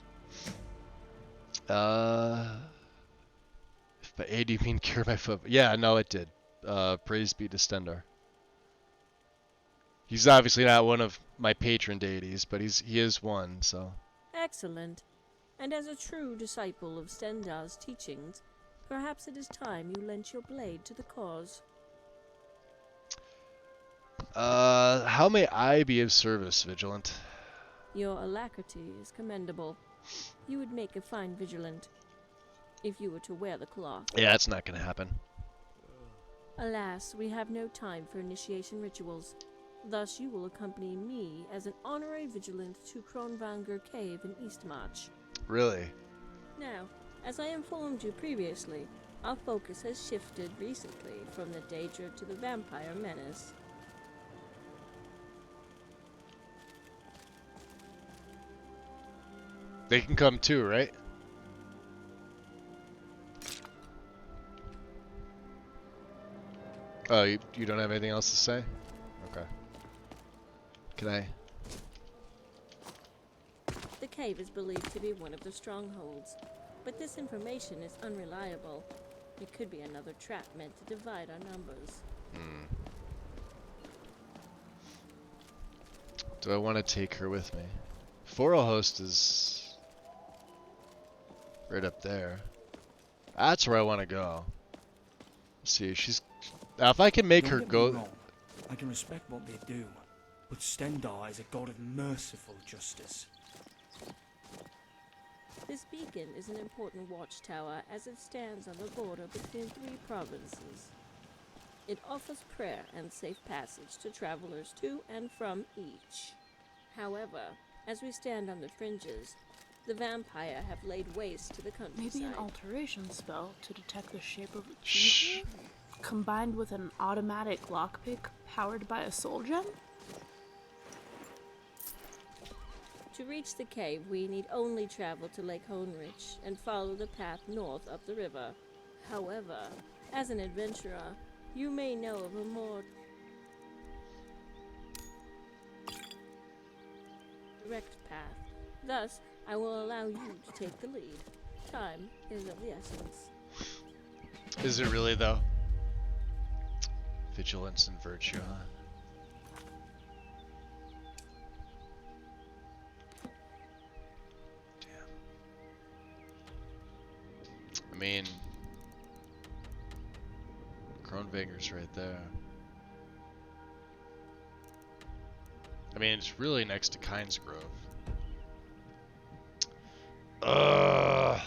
Speaker 1: If by aid you mean cure my foot. Yeah, no, it did. Praise be to Stendar. He's obviously not one of my patron deities, but he is one, so.
Speaker 12: Excellent. And as a true disciple of Stendar's teachings, perhaps it is time you lent your blade to the cause.
Speaker 1: How may I be of service, Vigilant?
Speaker 12: Your alacrity is commendable. You would make a fine vigilant if you were to wear the cloth.
Speaker 1: Yeah, that's not gonna happen.
Speaker 12: Alas, we have no time for initiation rituals. Thus, you will accompany me as an honorary vigilant to Kronvanger Cave in Eastmarch.
Speaker 1: Really?
Speaker 12: Now, as I informed you previously, our focus has shifted recently from the Daedra to the vampire menace.
Speaker 1: They can come too, right? Oh, you don't have anything else to say? Okay. Can I?
Speaker 12: The cave is believed to be one of the strongholds, but this information is unreliable. It could be another trap meant to divide our numbers.
Speaker 1: Do I want to take her with me? Forelhost is right up there. That's where I want to go. Let's see, she's... Now, if I can make her go...
Speaker 8: Wrong. I can respect what they do, but Stendar is a god of merciful justice.
Speaker 12: This beacon is an important watchtower as it stands on the border between 3 provinces. It offers prayer and safe passage to travelers to and from each. However, as we stand on the fringes, the vampire have laid waste to the countryside.
Speaker 3: Maybe an alteration spell to detect the shape of a creature, combined with an automatic lockpick powered by a soul gem?
Speaker 12: To reach the cave, we need only travel to Lake Hohenrich and follow the path north up the river. However, as an adventurer, you may know of a more direct path. Thus, I will allow you to take the lead. Time is of the essence.
Speaker 1: Is it really, though? Vigilance and virtue, huh? I mean, Kronvanger's right there. I mean, it's really next to Kynes Grove.
Speaker 6: The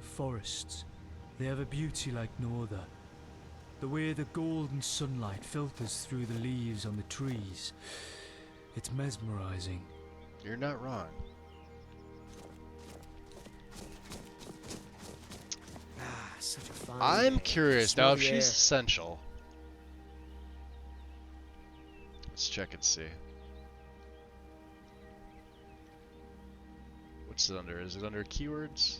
Speaker 6: forests, they have a beauty like no other. The way the golden sunlight filters through the leaves on the trees, it's mesmerizing.
Speaker 1: You're not wrong.
Speaker 9: Such a fine
Speaker 1: I'm
Speaker 9: day.
Speaker 1: curious now
Speaker 9: Smell
Speaker 1: if
Speaker 9: the
Speaker 1: she's
Speaker 9: air.
Speaker 1: essential. Let's check and see. What's it under? Is it under keywords?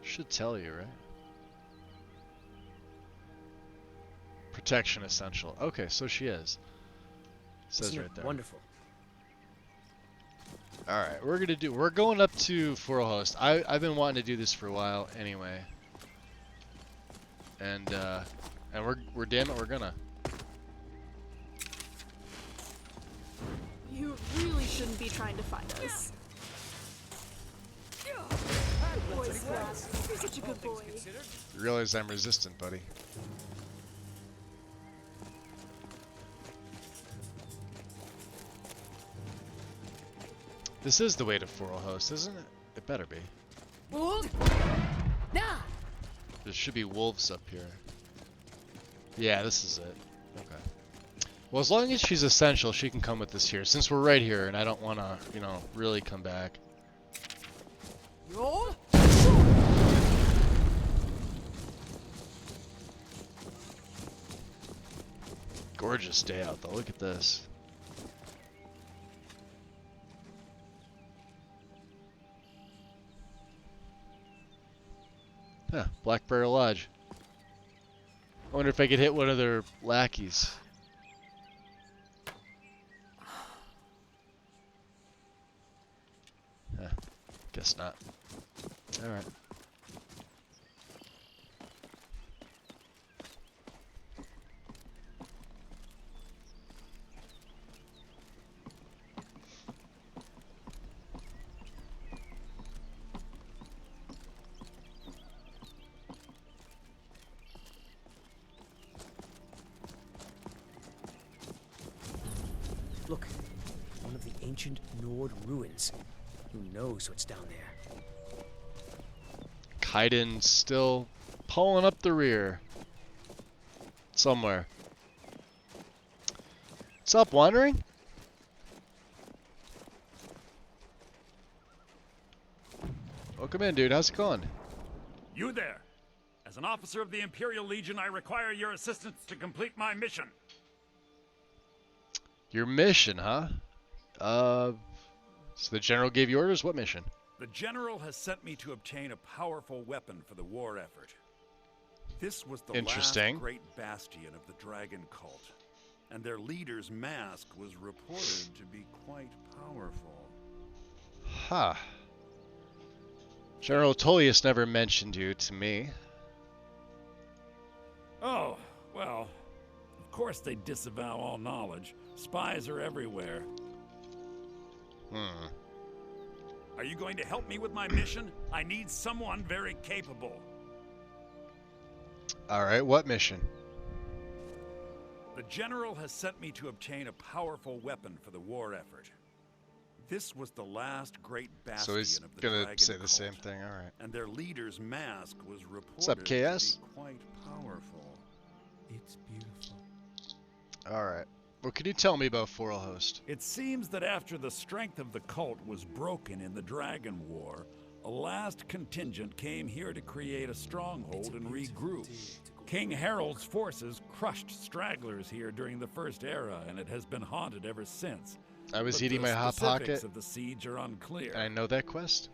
Speaker 1: Should tell you, right? Protection essential. Okay, so she is. Says
Speaker 9: Isn't it
Speaker 1: right there.
Speaker 9: wonderful?
Speaker 1: Alright, we're going up to Forelhost. I've been wanting to do this for a while anyway. And we're damn it, we're gonna.
Speaker 3: You really shouldn't be trying to find us. Good boy, Slash. You're such a good boy.
Speaker 1: You realize I'm resistant, buddy. This is the way to Forelhost, isn't it? It better be. There should be wolves up here. Yeah, this is it. Okay. Well, as long as she's essential, she can come with us here. Since we're right here, and I don't want to, you know, really come back. Gorgeous day out, though. Look at this. Huh. Blackbriar Lodge. I wonder if I could hit one of their lackeys. Guess not. Alright.
Speaker 9: Look, one of the ancient Nord ruins. Who knows what's down there?
Speaker 1: Kaiden's still pulling up the rear. Somewhere. What's up, Wandering? Welcome in, dude. How's it going?
Speaker 19: You there! As an officer of the Imperial Legion, I require your assistance to complete my mission.
Speaker 1: Your mission, huh? So the general gave you orders? What mission?
Speaker 19: The general has sent me to obtain a powerful weapon for the war effort. This was the last great bastion of the dragon cult, and their leader's mask was reported to be quite powerful.
Speaker 1: Huh. General Tullius never mentioned you to me.
Speaker 19: Oh, well, of course they disavow all knowledge. Spies are everywhere. Are you going to help me with my mission? I need someone very capable.
Speaker 1: Alright, what mission?
Speaker 19: The general has sent me to obtain a powerful weapon for the war effort. This was the last great bastion
Speaker 1: so he's
Speaker 19: of the
Speaker 1: gonna
Speaker 19: dragon
Speaker 1: say the
Speaker 19: cult,
Speaker 1: same thing, alright.
Speaker 19: and their leader's mask was reported
Speaker 1: What's up, KS?
Speaker 19: to be quite powerful.
Speaker 6: It's beautiful.
Speaker 1: Alright. What can you tell me about Forelhost?
Speaker 19: It seems that after the strength of the cult was broken in the Dragon War, a last contingent came here to create a stronghold and regroup. King Harold's forces crushed stragglers here during the First Era, and it has been haunted ever since.
Speaker 1: I was
Speaker 19: But
Speaker 1: eating
Speaker 19: the
Speaker 1: my Hot
Speaker 19: specifics
Speaker 1: Pocket.
Speaker 19: of the siege are unclear.
Speaker 1: I know that quest.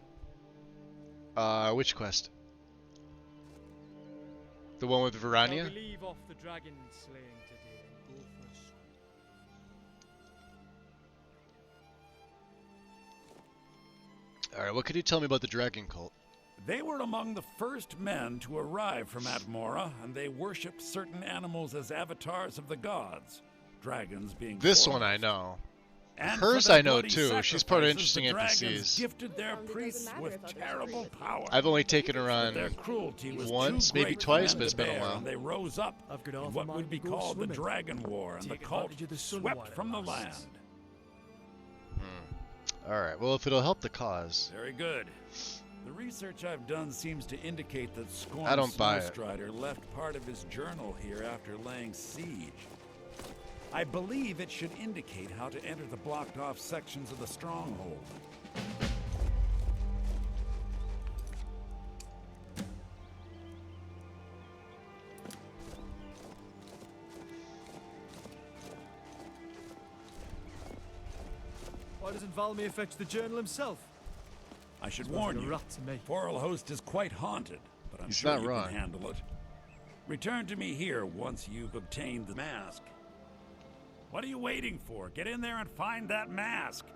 Speaker 1: Which quest? The one with Verania?
Speaker 8: Shall we leave off the dragon slaying today and go for a swim?
Speaker 1: Alright, what can you tell me about the Dragon Cult?
Speaker 19: They were among the first men to arrive from Atmora, and they worshipped certain animals as avatars of the gods, dragons being
Speaker 1: This
Speaker 19: foremost.
Speaker 1: one I know.
Speaker 19: And
Speaker 1: Hers
Speaker 19: for their
Speaker 1: I know
Speaker 19: bloody
Speaker 1: too. She's part of
Speaker 19: sacrifices,
Speaker 1: interesting
Speaker 19: the dragons
Speaker 1: NPCs.
Speaker 19: gifted their priests with terrible power.
Speaker 1: I've only taken her on
Speaker 19: Their cruelty was
Speaker 1: once,
Speaker 19: too
Speaker 1: maybe
Speaker 19: great for
Speaker 1: twice,
Speaker 19: men
Speaker 1: but it's
Speaker 19: to
Speaker 1: been a
Speaker 19: bear,
Speaker 1: while.
Speaker 19: and they rose up in what would be called the Dragon War, and the cult swept from the land.
Speaker 1: Alright, well if it'll help the cause.
Speaker 19: Very good. The research I've done seems to indicate that Scorn
Speaker 1: I don't buy it.
Speaker 19: Snowstrider left part of his journal here after laying siege. I believe it should indicate how to enter the blocked off sections of the stronghold.
Speaker 6: Why doesn't Valmir fetch the journal himself?
Speaker 19: I should
Speaker 6: Smells
Speaker 19: warn
Speaker 6: like a
Speaker 19: you,
Speaker 6: rat to me.
Speaker 19: Forelhost is quite haunted, but I'm
Speaker 1: He's
Speaker 19: sure
Speaker 1: not
Speaker 19: you
Speaker 1: wrong.
Speaker 19: can handle it. Return to me here once you've obtained the mask. What are you waiting for? Get in there and find that mask.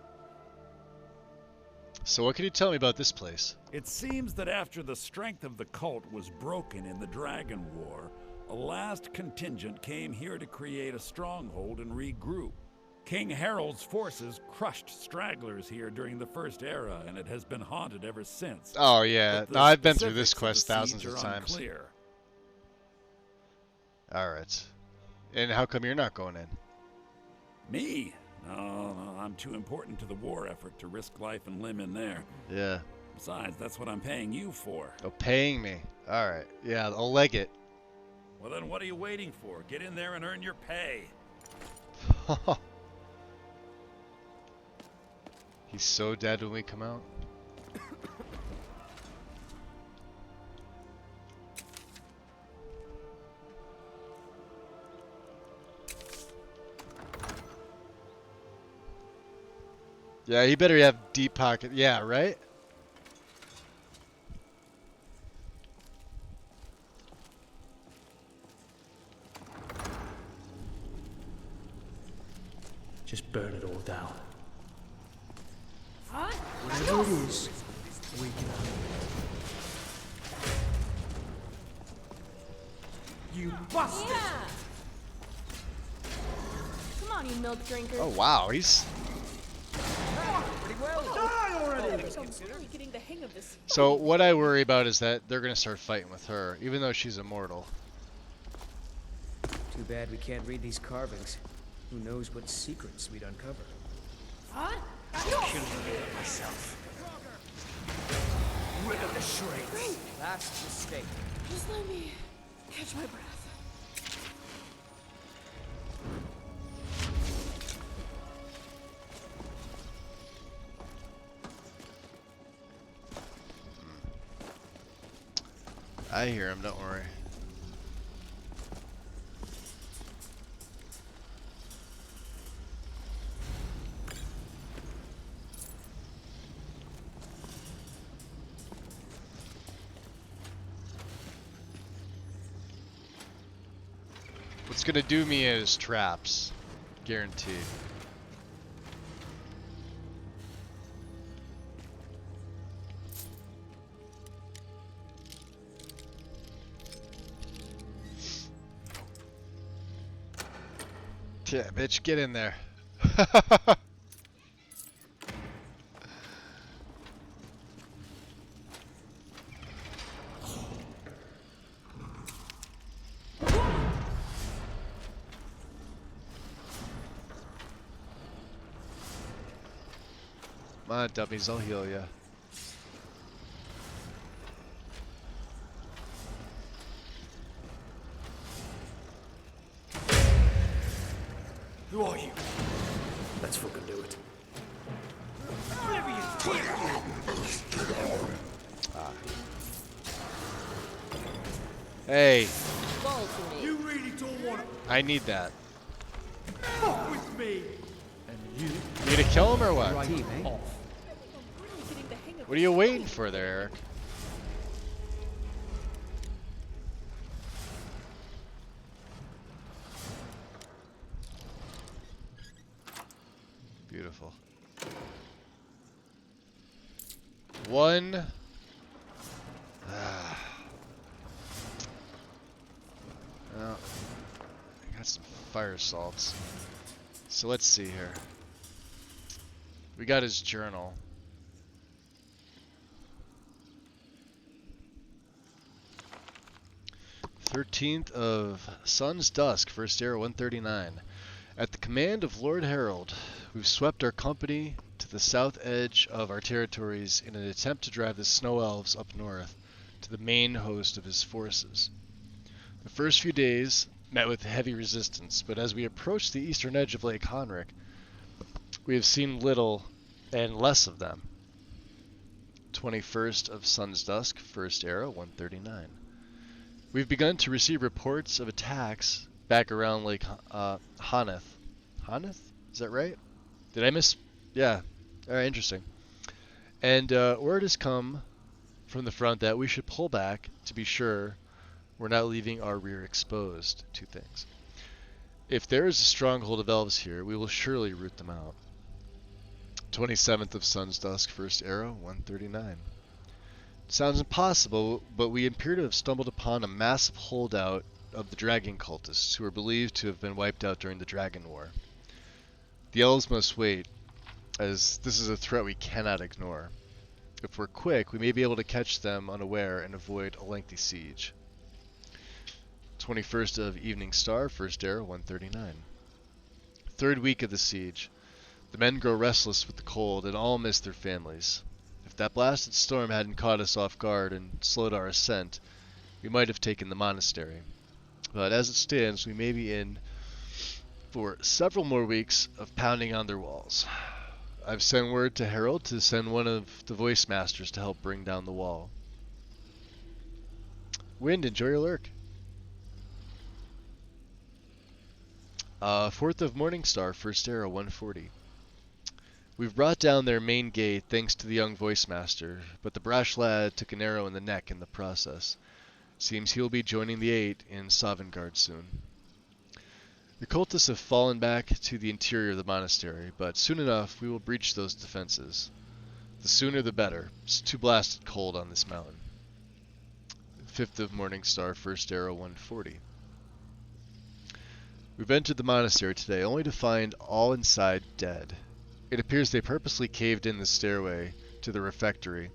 Speaker 1: So what can you tell me about this place?
Speaker 19: It seems that after the strength of the cult was broken in the Dragon War, a last contingent came here to create a stronghold and regroup. King Harold's forces crushed stragglers here during the First Era, and it has been haunted ever since.
Speaker 1: Oh yeah,
Speaker 19: But the
Speaker 1: no, I've been through this
Speaker 19: specifics
Speaker 1: quest
Speaker 19: of the
Speaker 1: thousands
Speaker 19: siege
Speaker 1: of
Speaker 19: are
Speaker 1: times.
Speaker 19: unclear.
Speaker 1: Alright. And how come you're not going in?
Speaker 19: Me? No, I'm too important to the war effort to risk life and limb in there.
Speaker 1: Yeah.
Speaker 19: Besides, that's what I'm paying you for.
Speaker 1: Oh, paying me. Alright. Yeah, I'll leg it.
Speaker 19: Well then, what are you waiting for? Get in there and earn your pay.
Speaker 1: He's so dead when we come out. Yeah, he better have deep pocket. Yeah, right?
Speaker 6: just burn it all down.
Speaker 2: Huh?
Speaker 6: Whatever it is, we can have it.
Speaker 8: You bastard!
Speaker 3: Yeah. Come on, you milk drinkers.
Speaker 1: Oh wow, he's
Speaker 8: Pretty well.
Speaker 3: Die already! I'm really getting the hang of this.
Speaker 1: so. What I worry about is that they're gonna start fighting with her, even though she's immortal.
Speaker 9: Too bad we can't read these carvings. Who knows what secrets we'd uncover.
Speaker 2: Huh?
Speaker 9: Shouldn't have made it myself. Rid of the shreds. Last mistake.
Speaker 3: Just let me catch my breath.
Speaker 1: I hear him. Don't worry. What's gonna do me is traps, guaranteed. Yeah, bitch, get in there. Come on, dummies, I'll heal ya.
Speaker 9: Who are you? Let's fucking do it.
Speaker 1: Ah. Hey,
Speaker 12: Ball to me.
Speaker 8: You really don't want to
Speaker 1: I need that.
Speaker 8: fuck with me.
Speaker 6: And you
Speaker 1: You gonna kill him or what?
Speaker 9: Right. Team, eh?
Speaker 6: off.
Speaker 3: Really getting the hang of
Speaker 1: What are you waiting for there, Eric? Beautiful. One. Well, I got some fire salts. So let's see here. We got his journal. "13th of Sun's Dusk, First Era 139. At the command of Lord Harold, we've swept our company to the south edge of our territories in an attempt to drive the Snow Elves up north to the main host of his forces. The first few days met with heavy resistance, but as we approached the eastern edge of Lake Honric, we have seen little and less of them." 21st of Sun's Dusk, First Era 139. We've begun to receive reports of attacks back around Lake Haneth. Haneth? Is that right? Did I miss? Yeah. Alright, interesting. And word has come from the front that we should pull back to be sure we're not leaving our rear exposed. Two things. If there is a stronghold of elves here, we will surely root them out. 27th of Sun's Dusk, First Era 139. Sounds impossible, but we appear to have stumbled upon a massive holdout of the dragon cultists who are believed to have been wiped out during the Dragon War. The elves must wait, as this is a threat we cannot ignore. If we're quick, we may be able to catch them unaware and avoid a lengthy siege. 21st of Evening Star, First Era 139. Third week of the siege. The men grow restless with the cold and all miss their families. If that blasted storm hadn't caught us off guard and slowed our ascent, we might have taken the monastery. But as it stands, we may be in for several more weeks of pounding on their walls. I've sent word to Harold to send one of the voice masters to help bring down the wall. Wind, enjoy your lurk. 4th of Morningstar, First Era 140. We've brought down their main gate thanks to the young voice master, but the brash lad took an arrow in the neck in the process. Seems he'll be joining the 8 in Sovngarde soon. The cultists have fallen back to the interior of the monastery, but soon enough we will breach those defenses. The sooner the better. It's too blasted cold on this mountain. 5th of Morningstar, first arrow 140. We've entered the monastery today only to find all inside dead. It appears they purposely caved in the stairway to the refectory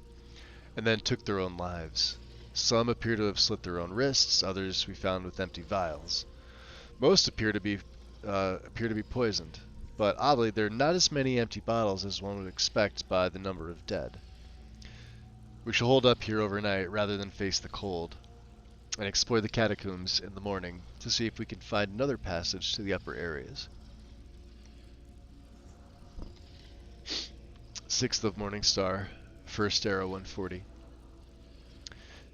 Speaker 1: and then took their own lives. Some appear to have slit their own wrists, others we found with empty vials. Most appear to be poisoned, but oddly there are not as many empty bottles as one would expect by the number of dead. We shall hold up here overnight rather than face the cold, and explore the catacombs in the morning to see if we can find another passage to the upper areas. 6th of Morningstar, first arrow 140.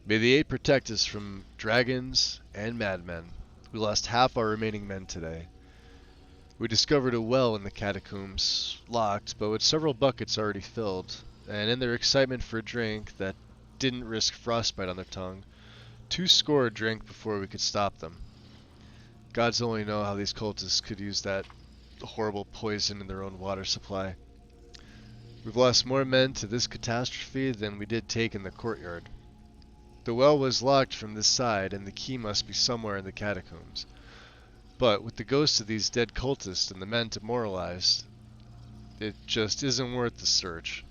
Speaker 1: May the Eight protect us from dragons and madmen. We lost half our remaining men today. We discovered a well in the catacombs, locked, but with several buckets already filled, and in their excitement for a drink that didn't risk frostbite on their tongue, 2 score drank before we could stop them. Gods only know how these cultists could use that horrible poison in their own water supply. We've lost more men to this catastrophe than we did take in the courtyard. The well was locked from this side, and the key must be somewhere in the catacombs. But with the ghosts of these dead cultists and the men demoralized, it just isn't worth the search.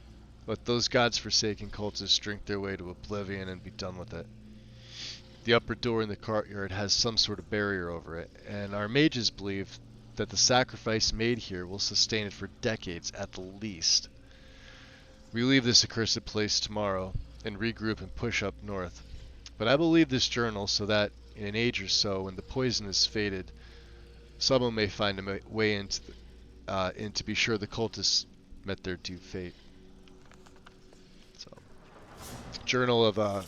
Speaker 1: Let those gods-forsaken cultists drink their way to oblivion and be done with it. The upper door in the courtyard has some sort of barrier over it, and our mages believe that the sacrifice made here will sustain it for decades at the least. We leave this accursed place tomorrow and regroup and push up north. But I will leave this journal so that in an age or so, when the poison is faded, someone may find a way in to be sure the cultists met their due fate. So, journal of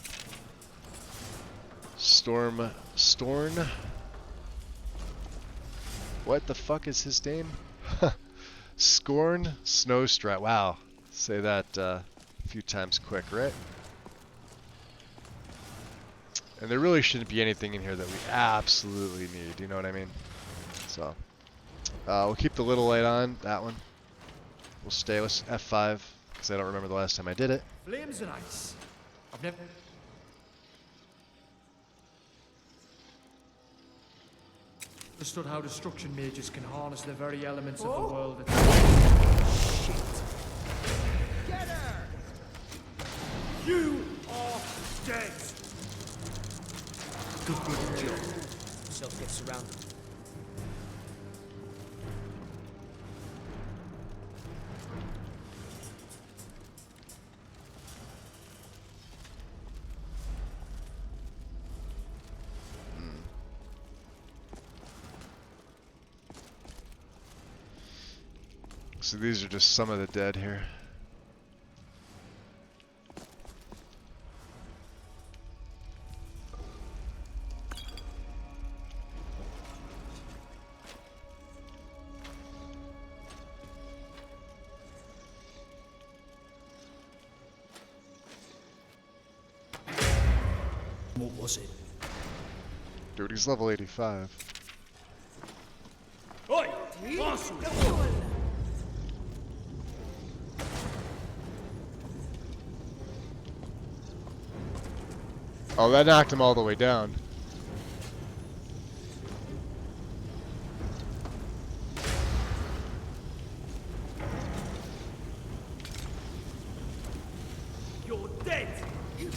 Speaker 1: Storn. What the fuck is his name? Scorn Snowstrap. Wow, say that a few times quick, right? And there really shouldn't be anything in here that we absolutely need, you know what I mean? So, we'll keep the little light on, that one. We'll stay with F5, because I don't remember the last time I did it.
Speaker 8: Flames and ice. I've never understood how destruction mages can harness the very elements of the world. Shit. Get her! You are dead!
Speaker 9: Good job. Self gets surrounded.
Speaker 1: So these are just some of the dead here.
Speaker 9: What was it?
Speaker 1: Dude, he's level 85.
Speaker 8: Oi!
Speaker 1: Oh, that knocked him all the way down.
Speaker 8: You're dead! It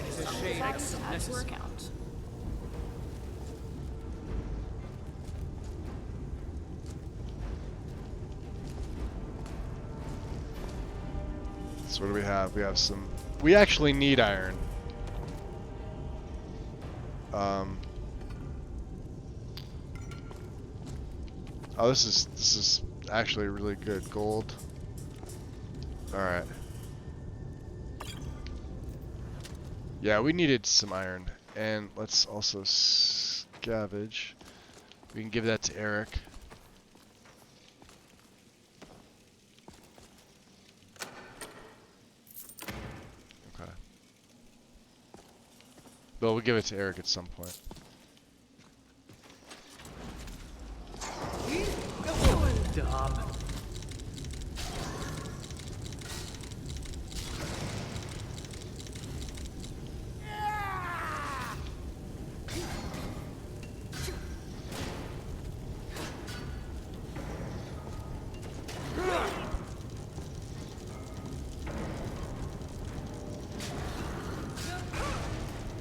Speaker 8: is a shame.
Speaker 3: Excellent workout.
Speaker 1: So what do we have? We have some... We actually need iron. Oh, this is actually really good. Gold. Alright. Yeah, we needed some iron. And let's also scavenge. We can give that to Eric. Okay. But we'll give it to Eric at some point.
Speaker 8: Dumb.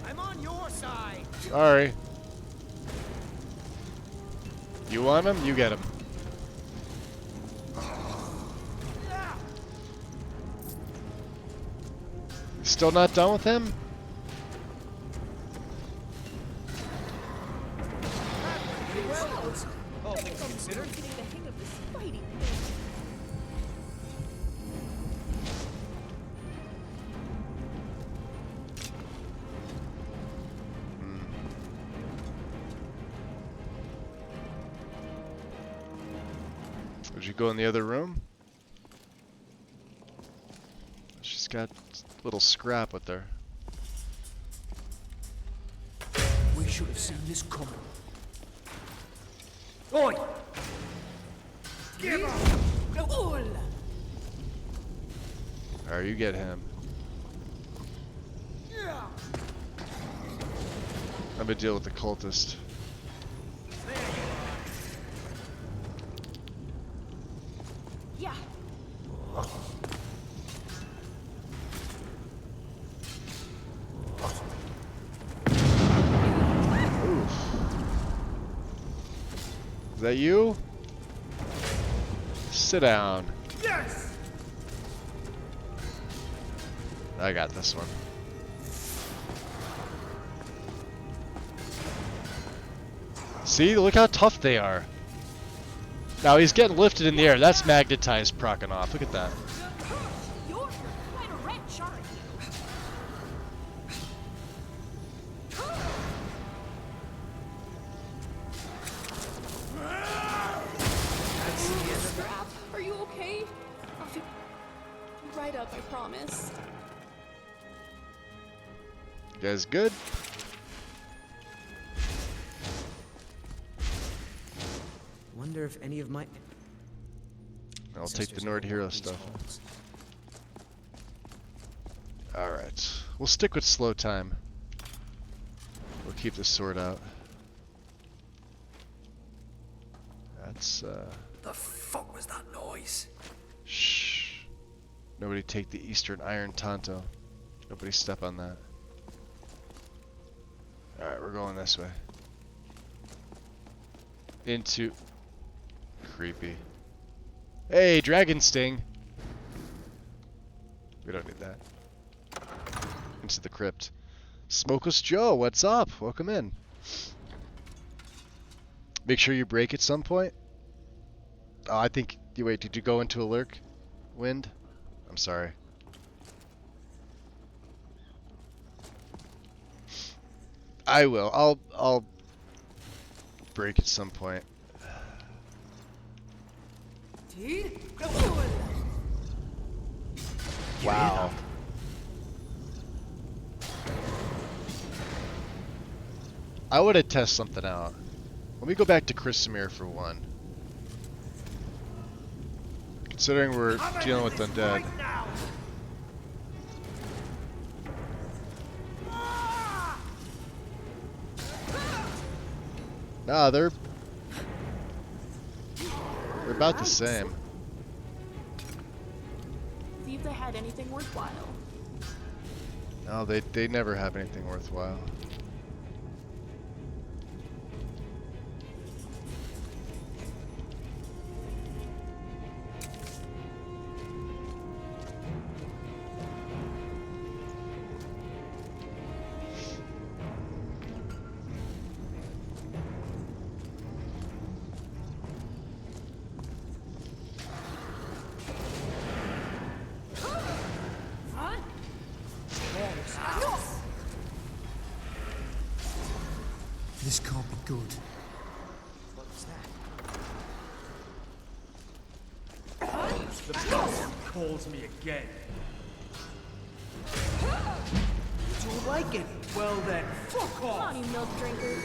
Speaker 9: I'm on your side.
Speaker 1: Sorry. You want him? You get him. Still not done with him?
Speaker 9: All things considered.
Speaker 3: Getting the hang of this fighting thing.
Speaker 1: Would you go in the other room? She's got a little scrap with her.
Speaker 9: We should have seen this coming. Oi! Give up!
Speaker 1: Alright, you get him. I'm gonna deal with the cultist.
Speaker 3: Yeah.
Speaker 1: Is that you? Sit down.
Speaker 9: Yes!
Speaker 1: I got this one. See, look how tough they are. Now he's getting lifted in the air. That's magnetized procking off. Look at that.
Speaker 3: You're quite a wrench, aren't you?
Speaker 9: That's the end of the...
Speaker 3: Scrap, are you okay? I'll be right up, I promise.
Speaker 1: You guys good?
Speaker 9: Wonder if any of my...
Speaker 1: I'll take the Nord Hero stuff. Alright. We'll stick with slow time. We'll keep the sword out. That's,
Speaker 9: The fuck was that noise?
Speaker 1: Shh. Nobody take the Eastern Iron Tonto. Nobody step on that. Alright, we're going this way. Into... Creepy. Hey, Dragon Sting! We don't need that. Into the crypt. Smokeless Joe, what's up? Welcome in. Make sure you break at some point. Oh, I think... Wait, did you go into a lurk? Wind? I'm sorry. I will. I'll break at some point. Wow. I would have tested something out. Let me go back to Chrisimir for one. Considering we're dealing with undead. Nah, they're about the same.
Speaker 3: See if they had anything worthwhile.
Speaker 1: No, they never have anything worthwhile.
Speaker 8: This can't be good. The boss calls me again.
Speaker 9: Don't like it.
Speaker 8: Well then, fuck
Speaker 3: Come
Speaker 8: off!
Speaker 3: on, you milk drinker.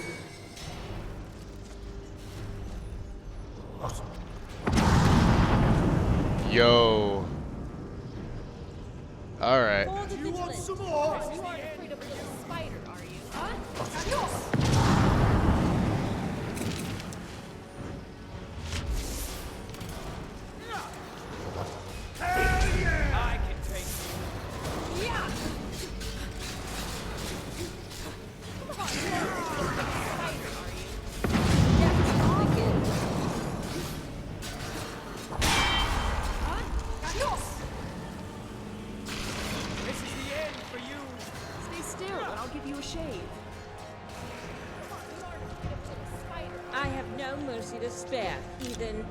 Speaker 1: Yo. All right.
Speaker 3: Do you want some more? You aren't afraid of a little spider, are you? Huh?
Speaker 8: Hell yeah!
Speaker 17: I can take you.
Speaker 3: Yeah! Come on, you aren't afraid of a little spider, are you? Yeah, wicked. Huh? Adios!
Speaker 8: This is the end for you.
Speaker 3: Stay still, and I'll give you a shave.
Speaker 12: I have no mercy to spare, heathen.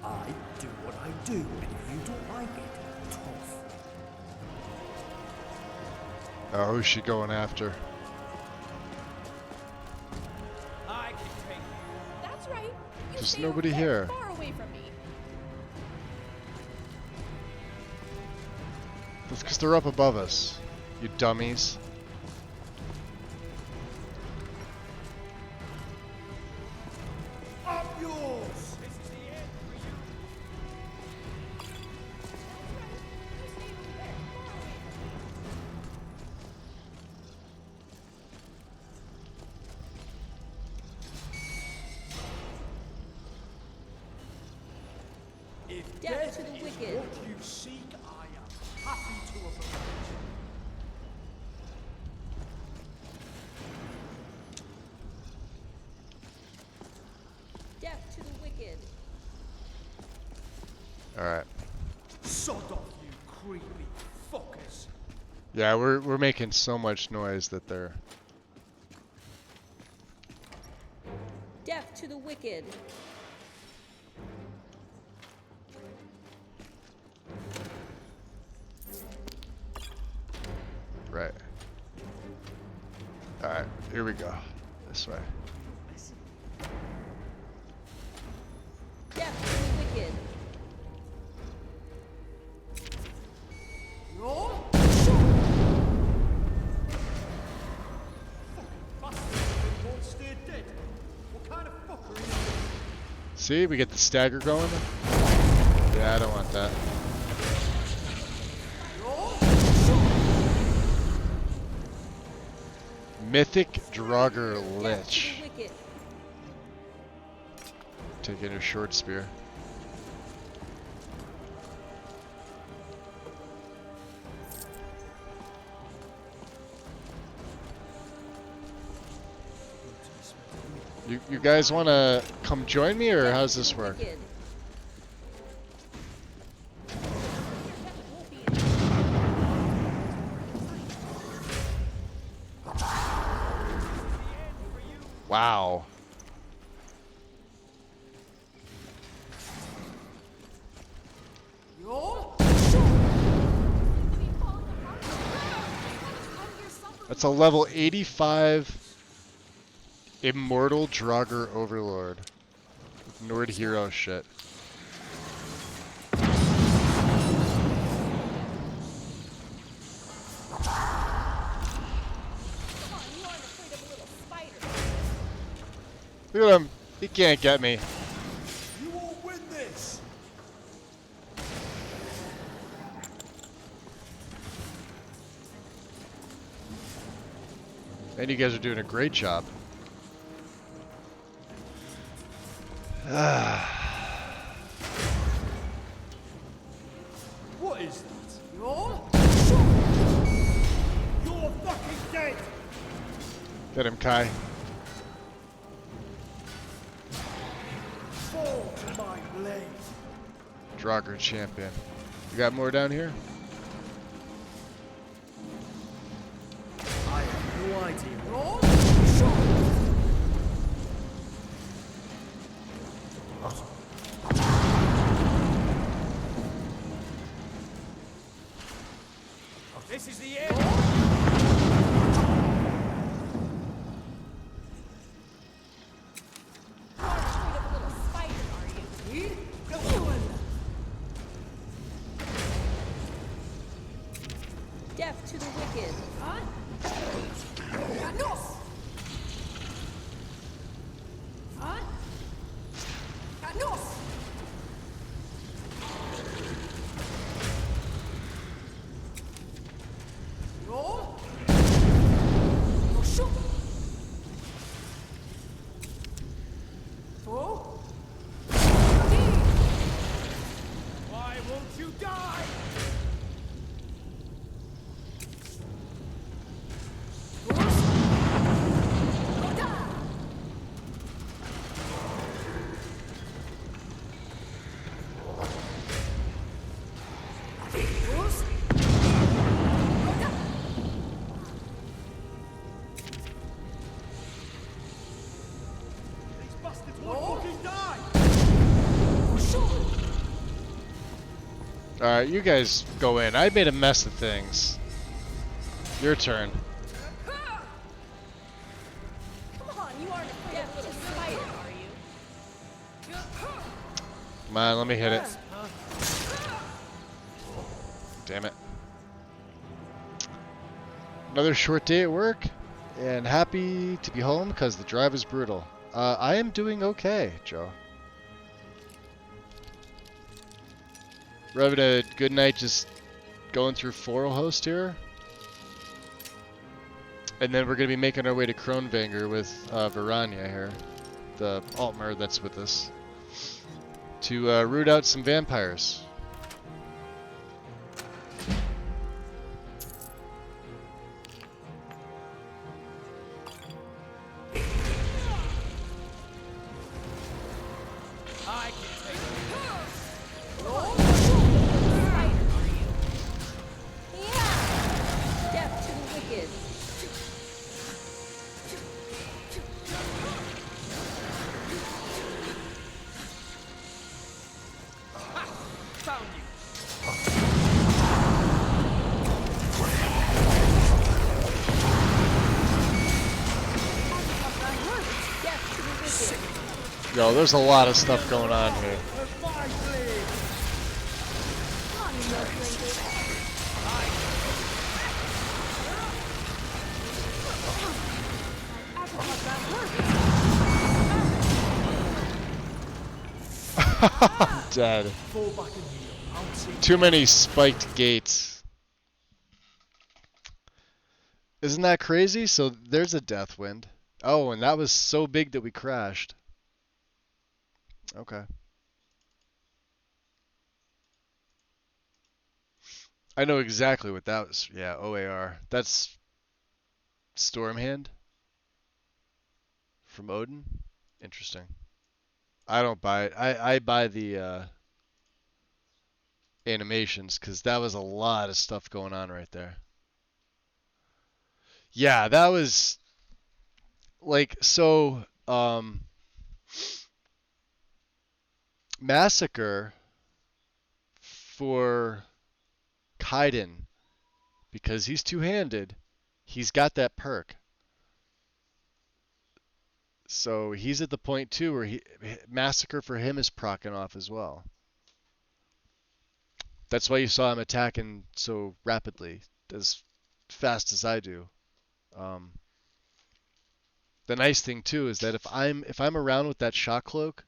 Speaker 7: I do what I do, and if you don't like it, tough.
Speaker 1: Oh, who's she going after?
Speaker 17: I can take you.
Speaker 3: That's right. You
Speaker 1: There's
Speaker 3: stay
Speaker 1: nobody
Speaker 3: over there,
Speaker 1: here.
Speaker 3: far away from me.
Speaker 1: That's because they're up above us. You dummies.
Speaker 8: Up yours!
Speaker 17: This is the end for you.
Speaker 8: If
Speaker 12: Death
Speaker 8: death
Speaker 12: to the
Speaker 8: is
Speaker 12: wicked.
Speaker 8: what you seek, I am happy to oblige.
Speaker 12: Death to the wicked.
Speaker 1: All right.
Speaker 8: Sod off, you creepy fuckers.
Speaker 1: Yeah, we're making so much noise that they're.
Speaker 12: Death to the wicked.
Speaker 1: Right. All right. Here we go. This way.
Speaker 12: Death to the wicked.
Speaker 8: No? Won't stay dead. What kind of fucker are you?
Speaker 1: See, we get the stagger going. Yeah, I don't want that. Mythic Draugr Lich.
Speaker 12: Death to the wicked.
Speaker 1: Taking a short spear. You guys want to come join me, or how's this work?
Speaker 12: Wicked.
Speaker 1: Wow. That's a level 85 Immortal Draugr Overlord. Nord hero shit. Look at him. He can't get me.
Speaker 8: You won't win this.
Speaker 1: And you guys are doing a great job.
Speaker 8: What is that? You're fucking dead.
Speaker 1: Get him, Kai.
Speaker 8: Fall to my blade.
Speaker 1: Draugr champion. You got more down here?
Speaker 7: I have no idea.
Speaker 17: This is the end.
Speaker 12: Death to the wicked.
Speaker 8: Why won't you die? These bastards won't fucking die!
Speaker 1: Alright, you guys go in. I made a mess of things. Your turn.
Speaker 3: Come on, you aren't afraid of a little spider, are you?
Speaker 1: Come on, let me hit it. Damn it. Another short day at work, and happy to be home because the drive is brutal. I am doing okay, Joe. We're having a good night just going through Floral Host here. And then we're going to be making our way to Kronvanger with Verania here, the Altmer that's with us, to root out some vampires.
Speaker 8: I can take it.
Speaker 12: Death to the wicked.
Speaker 8: Found you.
Speaker 12: Death to the wicked.
Speaker 1: Yo, there's a lot of stuff going on here. I'm dead. Too many spiked gates. Isn't that crazy? So there's a death wind. Oh, and that was so big that we crashed. Okay. I know exactly what that was. Yeah, OAR. That's Stormhand from Odin. Interesting. I don't buy it. I buy the animations because that was a lot of stuff going on right there. Yeah, that was like so. Massacre for Kaiden, because he's two-handed, he's got that perk. So he's at the point too where Massacre for him is proccing off as well. That's why you saw him attacking so rapidly, as fast as I do. The nice thing too is that if I'm around with that shock cloak,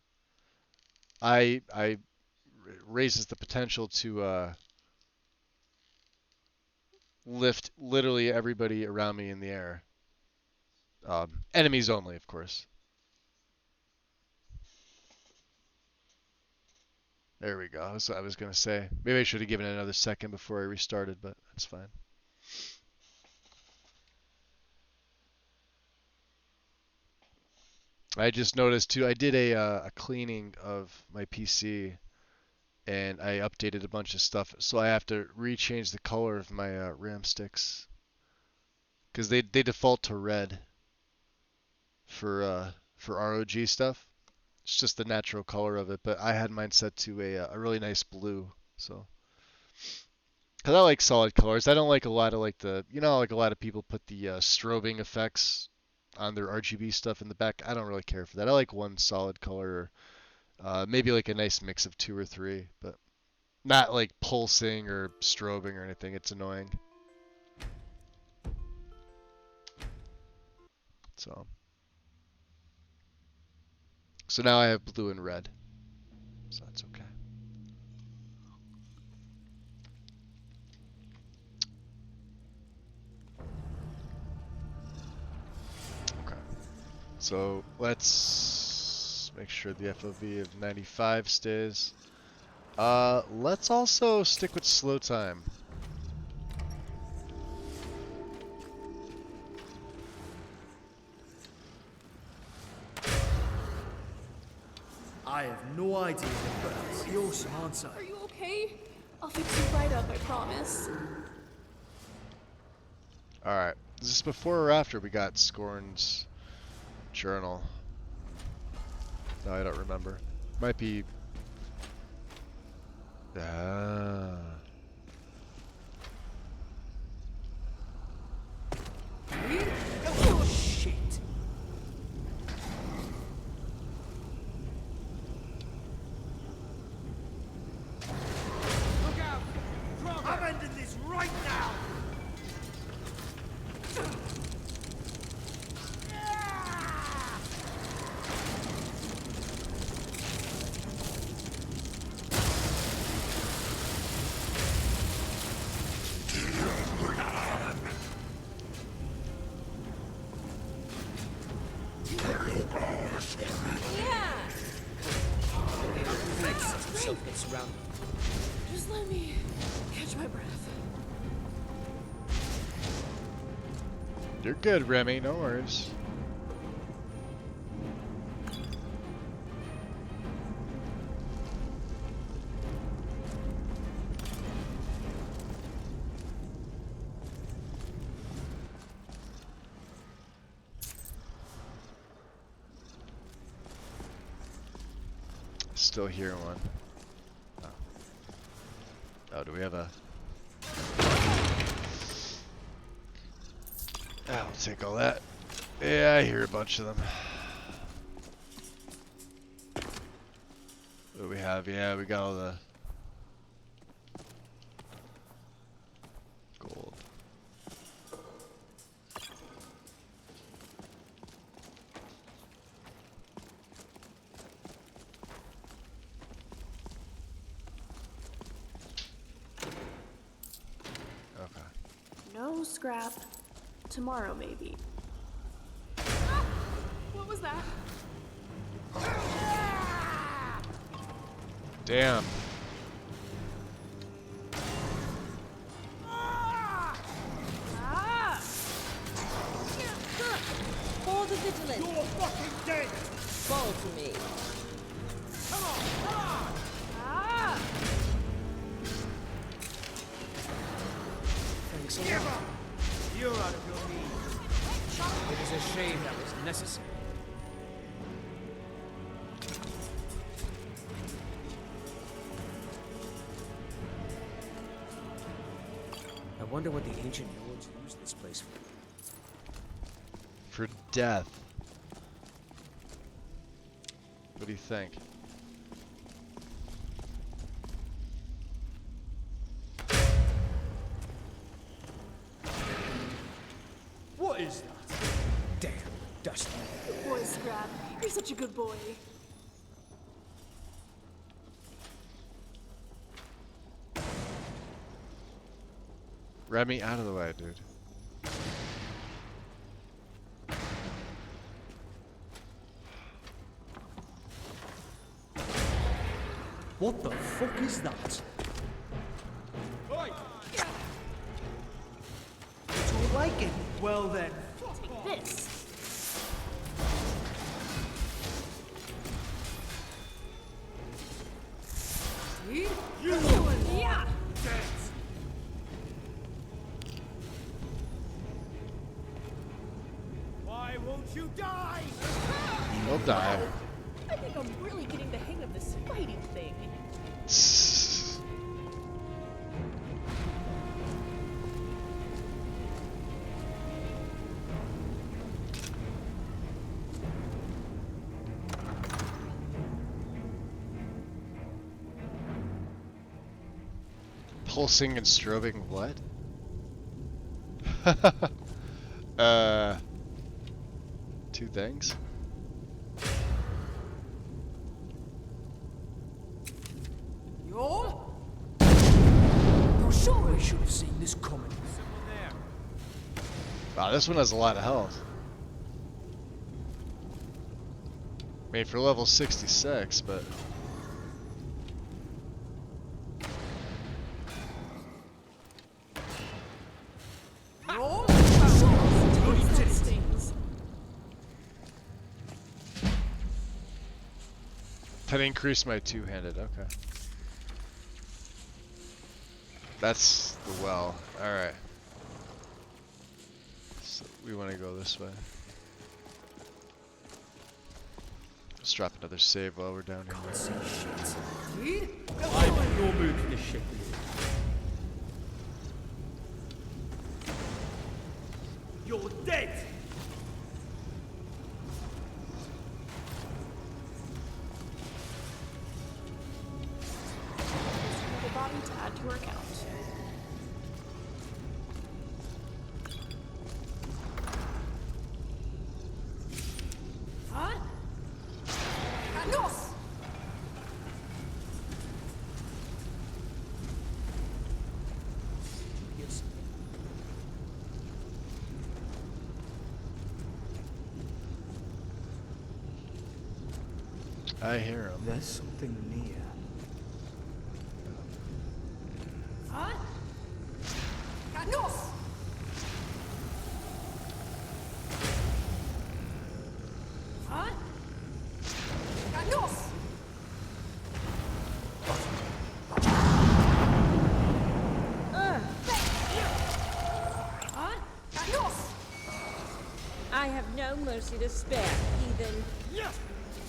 Speaker 1: I raises the potential to lift literally everybody around me in the air. Enemies only, of course. There we go. That's what I was going to say. Maybe I should have given it another second before I restarted, but that's fine. I just noticed too, I did a cleaning of my PC and I updated a bunch of stuff, so I have to rechange the color of my RAM sticks because they default to red for ROG stuff. It's just the natural color of it, but I had mine set to a really nice blue. So, because I like solid colors, I don't like a lot of like the, like a lot of people put the strobing effects on their RGB stuff in the back. I don't really care for that. I like one solid color, or maybe like a nice mix of 2 or 3, but not like pulsing or strobing or anything. It's annoying. So now I have blue and red. So that's okay. Okay. So let's make sure the FOV of 95 stays. Let's also stick with slow time.
Speaker 7: I have no idea, but you're smarter.
Speaker 3: Are you okay? I'll fix you right up, I promise.
Speaker 1: Alright. Is this before or after we got Scorn's journal? No, I don't remember. Might be... Ah.
Speaker 7: Oh, shit.
Speaker 4: Look out! I'm ending this right now!
Speaker 9: It's surrounded.
Speaker 3: Just let me catch my breath.
Speaker 1: You're good, Remy. No worries. Still hear one. Oh, do we have a... I'll take all that. Yeah, I hear a bunch of them. What do we have? Yeah, we got all the... gold.
Speaker 3: No scrap. Tomorrow, maybe. Ah! What was that?
Speaker 1: Damn.
Speaker 3: Ah!
Speaker 12: For the vigilant.
Speaker 4: You're fucking dead!
Speaker 12: Fall to me.
Speaker 4: Come on! Come on!
Speaker 3: Ah!
Speaker 9: Thanks a
Speaker 4: Give
Speaker 9: lot.
Speaker 4: up!
Speaker 9: You're out of your league. It is a shame that was necessary. I wonder what the ancient lords used this place for.
Speaker 1: For death. What do you think?
Speaker 7: What is that?
Speaker 9: Damn, dust.
Speaker 3: Good boy, Scrap. You're such a good boy.
Speaker 1: Remy, out of the way, dude.
Speaker 7: What the fuck is that?
Speaker 4: Oi!
Speaker 7: You don't like it? Well then,
Speaker 3: Take this.
Speaker 4: You!
Speaker 3: Yeah!
Speaker 4: Dead! Why won't you die?
Speaker 1: He'll die.
Speaker 3: I think I'm really getting the hang of this fighting thing.
Speaker 1: Pulsing and strobing what? two things.
Speaker 8: You're sure I should have seen this coming.
Speaker 1: Wow, this one has a lot of health. I mean, for level 66, but... That increased my two-handed, okay. That's the well, alright. So we want to go this way. Let's drop another save while we're down here.
Speaker 8: I'm no mood for this shit. You're dead!
Speaker 3: The body to add to her account.
Speaker 8: Huh? Anos! Yes.
Speaker 1: I hear him.
Speaker 7: There's something near.
Speaker 8: Huh? Anos! Huh? Anos! Huh? Anos!
Speaker 12: I have no mercy to spare, heathen.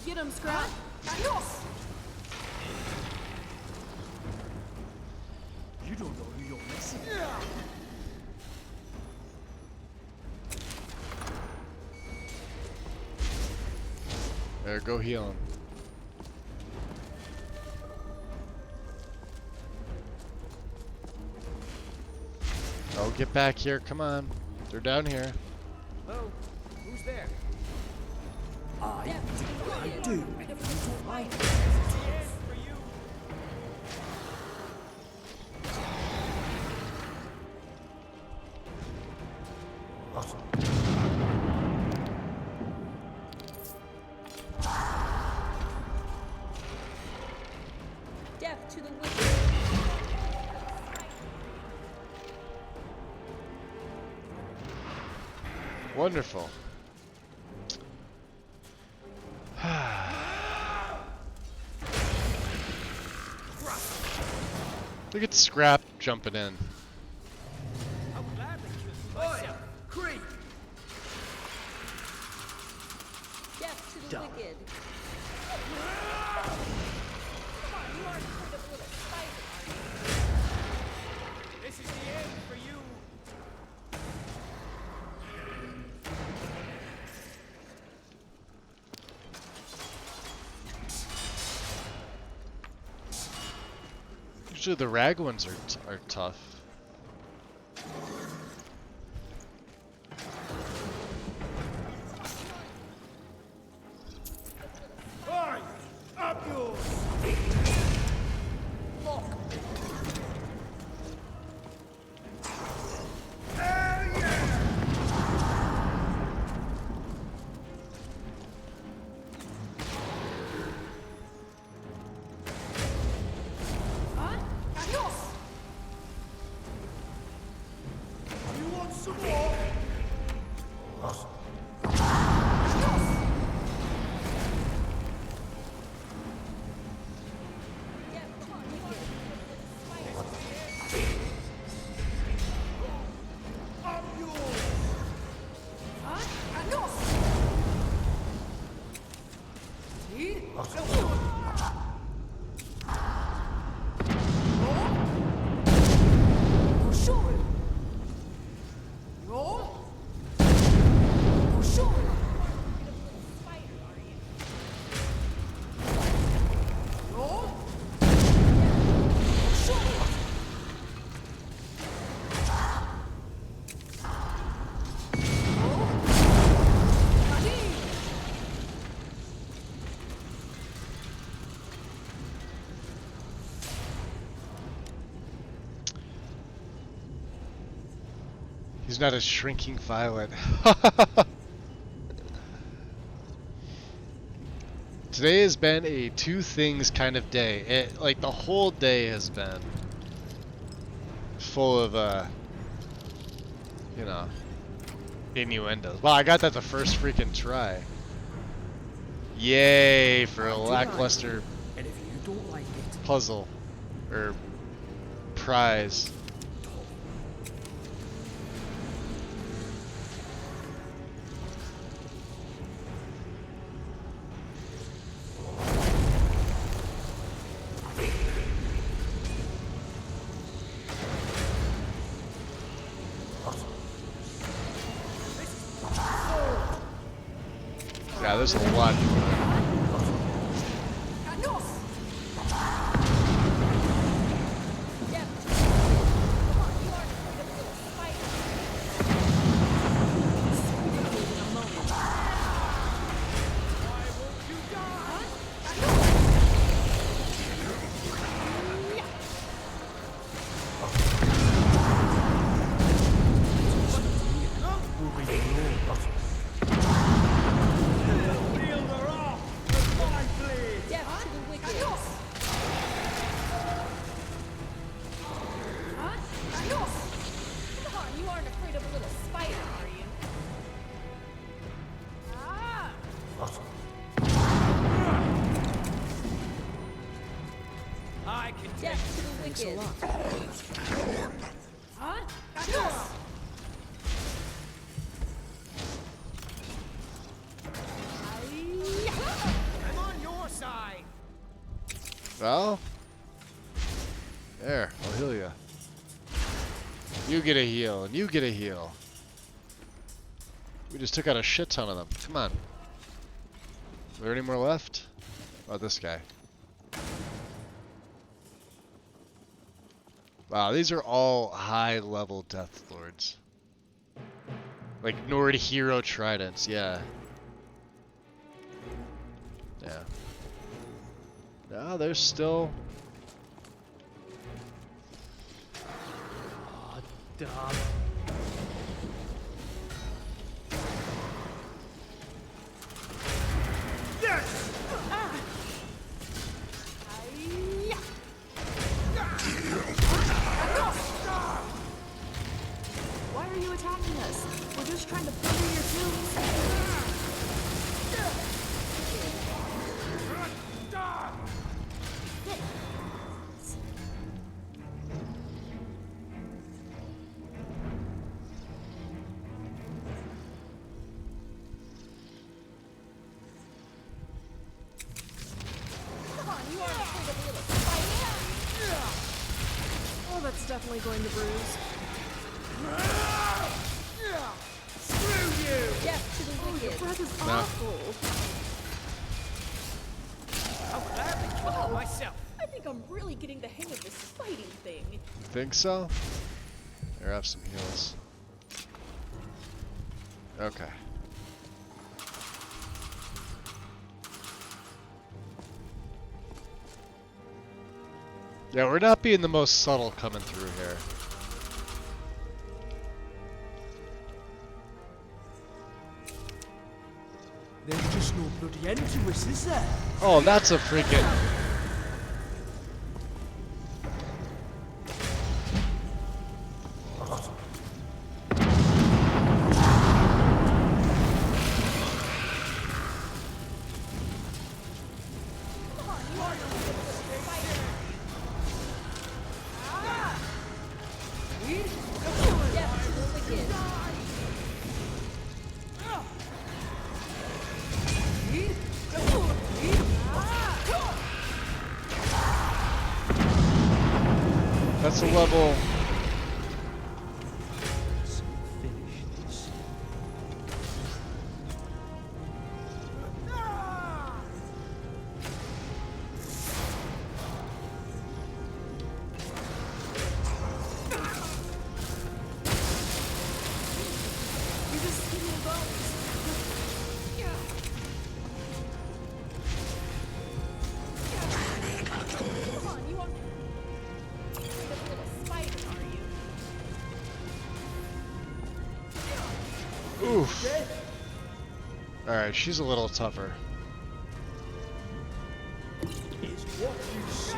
Speaker 3: Get him, Scrap.
Speaker 8: Anos! You don't know who you're missing.
Speaker 1: There, go heal him. Oh, get back here, come on. They're down here.
Speaker 9: Hello? Who's there?
Speaker 7: I do. And if you don't like it,
Speaker 12: Death to the wicked.
Speaker 1: Wonderful. Look at Scrap jumping in.
Speaker 8: Creep!
Speaker 12: Death to the wicked.
Speaker 9: This is the end for you.
Speaker 1: Usually the rag ones are tough.
Speaker 8: Oi! Up yours! Lock! Hell yeah! Huh? Adios! You want some more? Adios! I'm yours! Huh? Adios! See? Sure. Roll.
Speaker 1: He's not a shrinking violet. Today has been a two things kind of day. Like the whole day has been full of you know, innuendos. Well, I got that the first freaking try. Yay for a lackluster
Speaker 9: And if you don't like it,
Speaker 1: puzzle or prize. Yeah, there's a lot going on. Well, there, I'll heal you. You get a heal, and you get a heal. We just took out a shit ton of them. Come on. Are there any more left? Oh, this guy. Wow, these are all high-level Death Lords. Like Nord Hero Tridents, yeah. Yeah. No, there's still...
Speaker 6: Oh, damn.
Speaker 7: Yes!
Speaker 3: Why are you attacking us? We're just trying to plunder your tombs. Oh, that's definitely going to bruise.
Speaker 7: Screw you!
Speaker 3: Death to the wicked. Your breath is
Speaker 1: No.
Speaker 3: awful.
Speaker 9: I'll gladly kill you myself.
Speaker 3: I think I'm really getting the hang of this fighting thing.
Speaker 1: Think so? Here, have some heals. Okay. Yeah, we're not being the most subtle coming through here.
Speaker 6: There's just no bloody end to us, is there?
Speaker 1: Oh, that's a freaking... That's a level... Oof. Alright, she's a little tougher.
Speaker 7: Is what you seek.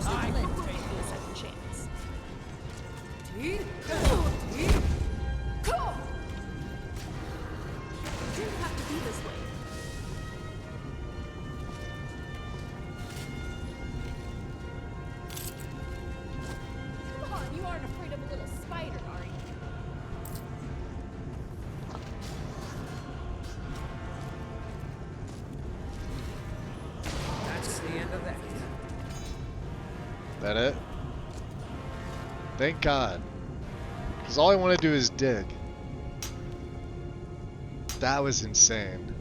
Speaker 3: I could take you a second chance. It didn't have to be this way. Come on, you aren't afraid of a little spider, are you?
Speaker 9: That's the end of that.
Speaker 1: That it? Thank God. Because all I want to do is dig. That was insane.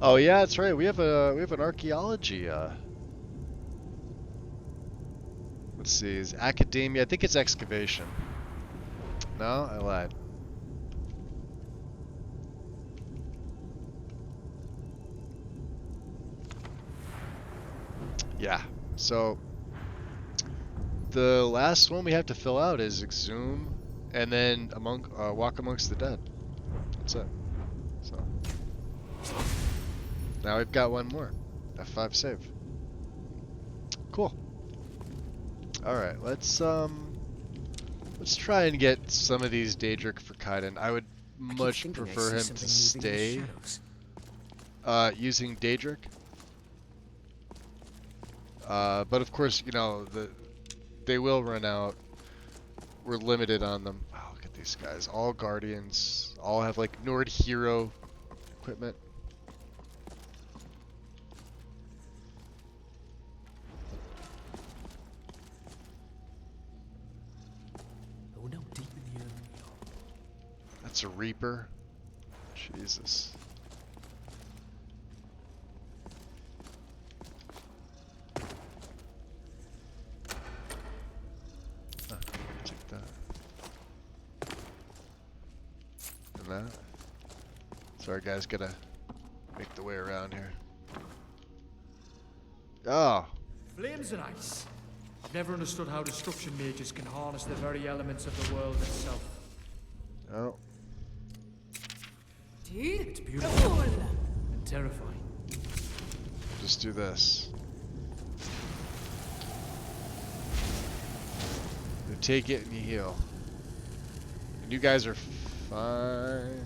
Speaker 1: Oh yeah, that's right. We have an archaeology. Let's see. Is academia? I think it's excavation. No, I lied. Yeah. So the last one we have to fill out is exhume, and then walk amongst the dead. That's it. So now we've got one more. F5 save. Cool. All right, let's try and get some of these Daedric for Kaiden. I would much prefer him to stay using Daedric. But of course, you know, they will run out. We're limited on them. Wow, look at these guys. All Guardians. All have like Nord Hero equipment.
Speaker 9: Oh no, deep in the earth.
Speaker 1: That's a Reaper. Jesus. Take that. And that. Sorry guys, gotta make the way around here. Oh.
Speaker 8: Flames and ice. I've never understood how destruction mages can harness the very elements of the world itself.
Speaker 1: Oh.
Speaker 8: It's beautiful and terrifying.
Speaker 1: Just do this. You take it and you heal. And you guys are fine.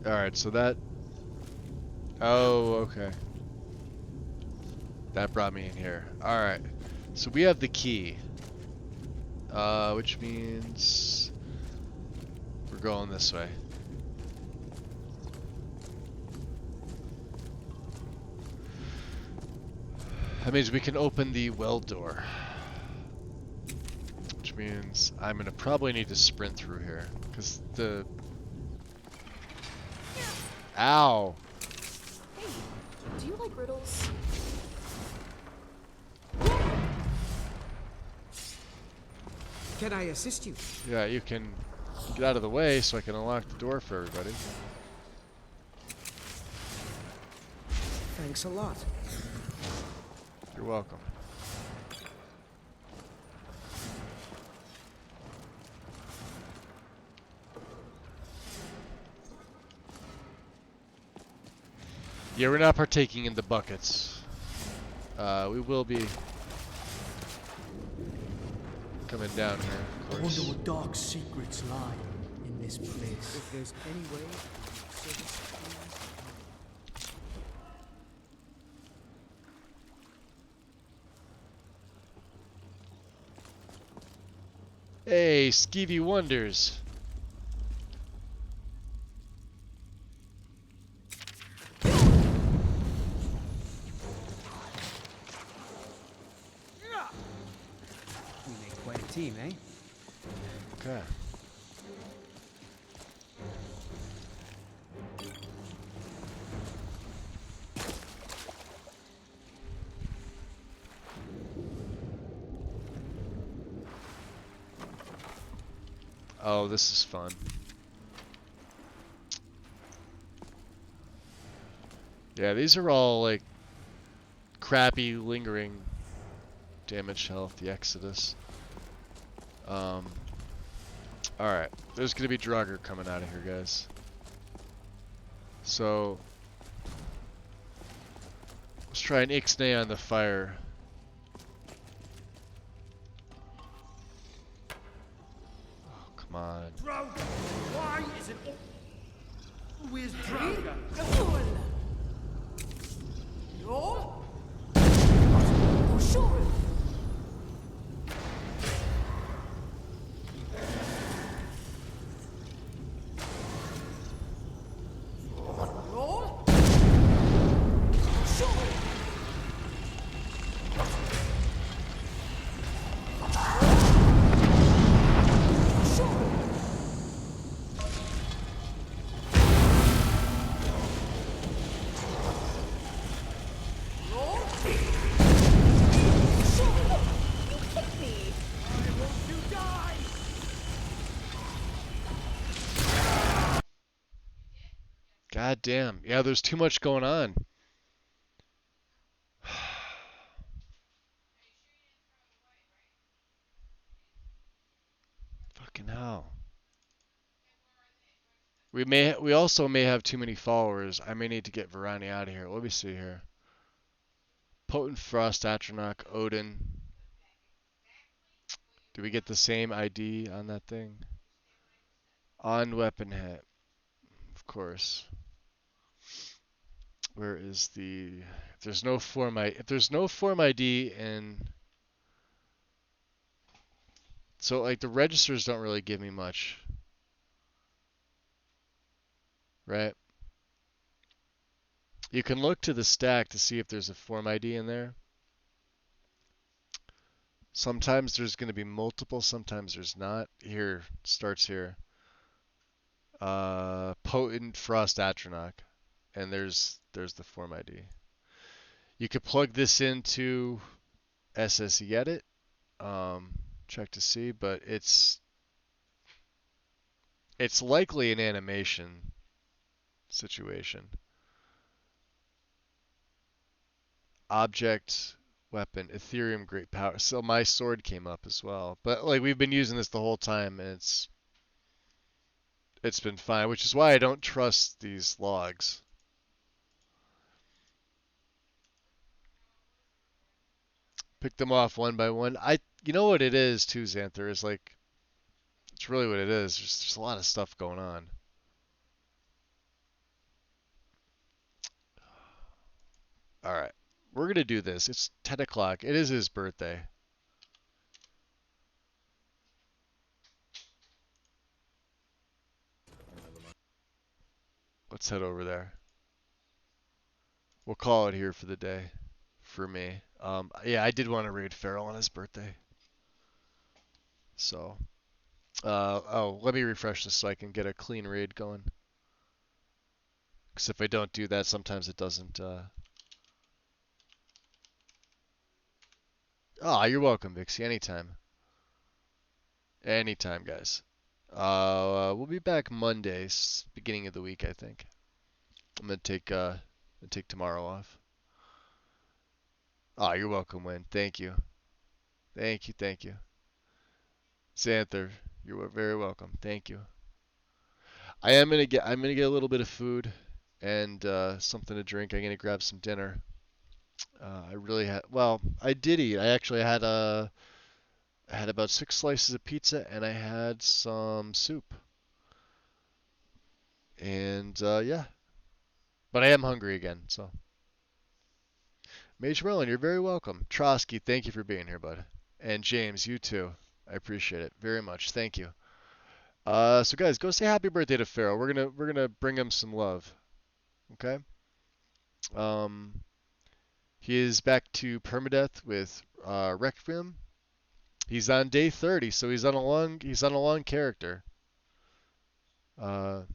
Speaker 1: Alright, so that... Oh, okay. That brought me in here. Alright. So we have the key. Which means... we're going this way. That means we can open the well door. Which means I'm gonna probably need to sprint through here. Because the... Ow!
Speaker 3: Hey, do you like riddles?
Speaker 9: Can I assist you?
Speaker 1: Yeah, you can get out of the way so I can unlock the door for everybody.
Speaker 9: Thanks a lot.
Speaker 1: You're welcome. Yeah, we're not partaking in the buckets. We will be coming down here, of
Speaker 6: I
Speaker 1: course.
Speaker 6: wonder what dark secrets lie in this place.
Speaker 9: If there's any way of service.
Speaker 1: Hey, Skeevy Wonders.
Speaker 9: We make quite a team, eh?
Speaker 1: Okay. Oh, this is fun. Yeah, these are all like crappy, lingering damage health, the Exodus. Alright, there's gonna be Draugr coming out of here, guys. So, let's try an Ixnay on the fire. Oh, come on.
Speaker 8: Draugr! Why is it always Draugr?
Speaker 5: No?
Speaker 8: Sure.
Speaker 5: No?
Speaker 1: God damn. Yeah, there's too much going on. Fucking hell. We also may have too many followers. I may need to get Varani out of here. Let me see here. Potent Frost Atronach, Odin. Do we get the same ID on that thing? On weapon hit. Of course. Where is the if there's no form ID in so like the registers don't really give me much. Right? You can look to the stack to see if there's a form ID in there. Sometimes there's going to be multiple, sometimes there's not. Here, starts here. Potent Frost Atronach. And there's the form ID. You could plug this into SSE Edit. Check to see, but it's likely an animation situation. Object, weapon, Ethereum, great power. So my sword came up as well. But like we've been using this the whole time and it's been fine, which is why I don't trust these logs. Pick them off one by one. You know what it is too, Xanther, is like it's really what it is. There's a lot of stuff going on. Alright. We're gonna do this. It's 10 o'clock. It is his birthday. Let's head over there. We'll call it here for the day. For me. Yeah, I did want to raid Feral on his birthday. So. Oh, let me refresh this so I can get a clean raid going. Because if I don't do that, sometimes it doesn't. Oh, you're welcome, Vixie. Anytime. Anytime, guys. We'll be back Mondays, beginning of the week, I think. I'm gonna take tomorrow off. Oh, you're welcome, Win. Thank you. Thank you, thank you. Xanther, you're very welcome. Thank you. I'm gonna get a little bit of food and something to drink. I'm gonna grab some dinner. I did eat. I actually had about 6 slices of pizza and I had some soup. And yeah. But I am hungry again, so. Mage Merlin, you're very welcome. Trotsky, thank you for being here, bud. And James, you too. I appreciate it very much. Thank you. So guys, go say happy birthday to Pharaoh. We're gonna bring him some love. Okay? He is back to permadeath with Requiem. He's on day 30, so he's on a long character. Not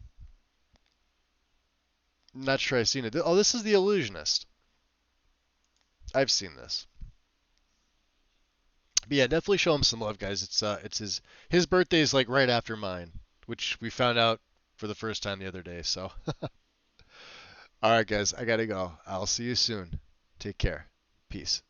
Speaker 1: sure I've seen it. Oh, this is the Illusionist. I've seen this. But yeah, definitely show him some love, guys. It's his birthday is like right after mine, which we found out for the first time the other day. So, all right, guys, I gotta go. I'll see you soon. Take care. Peace.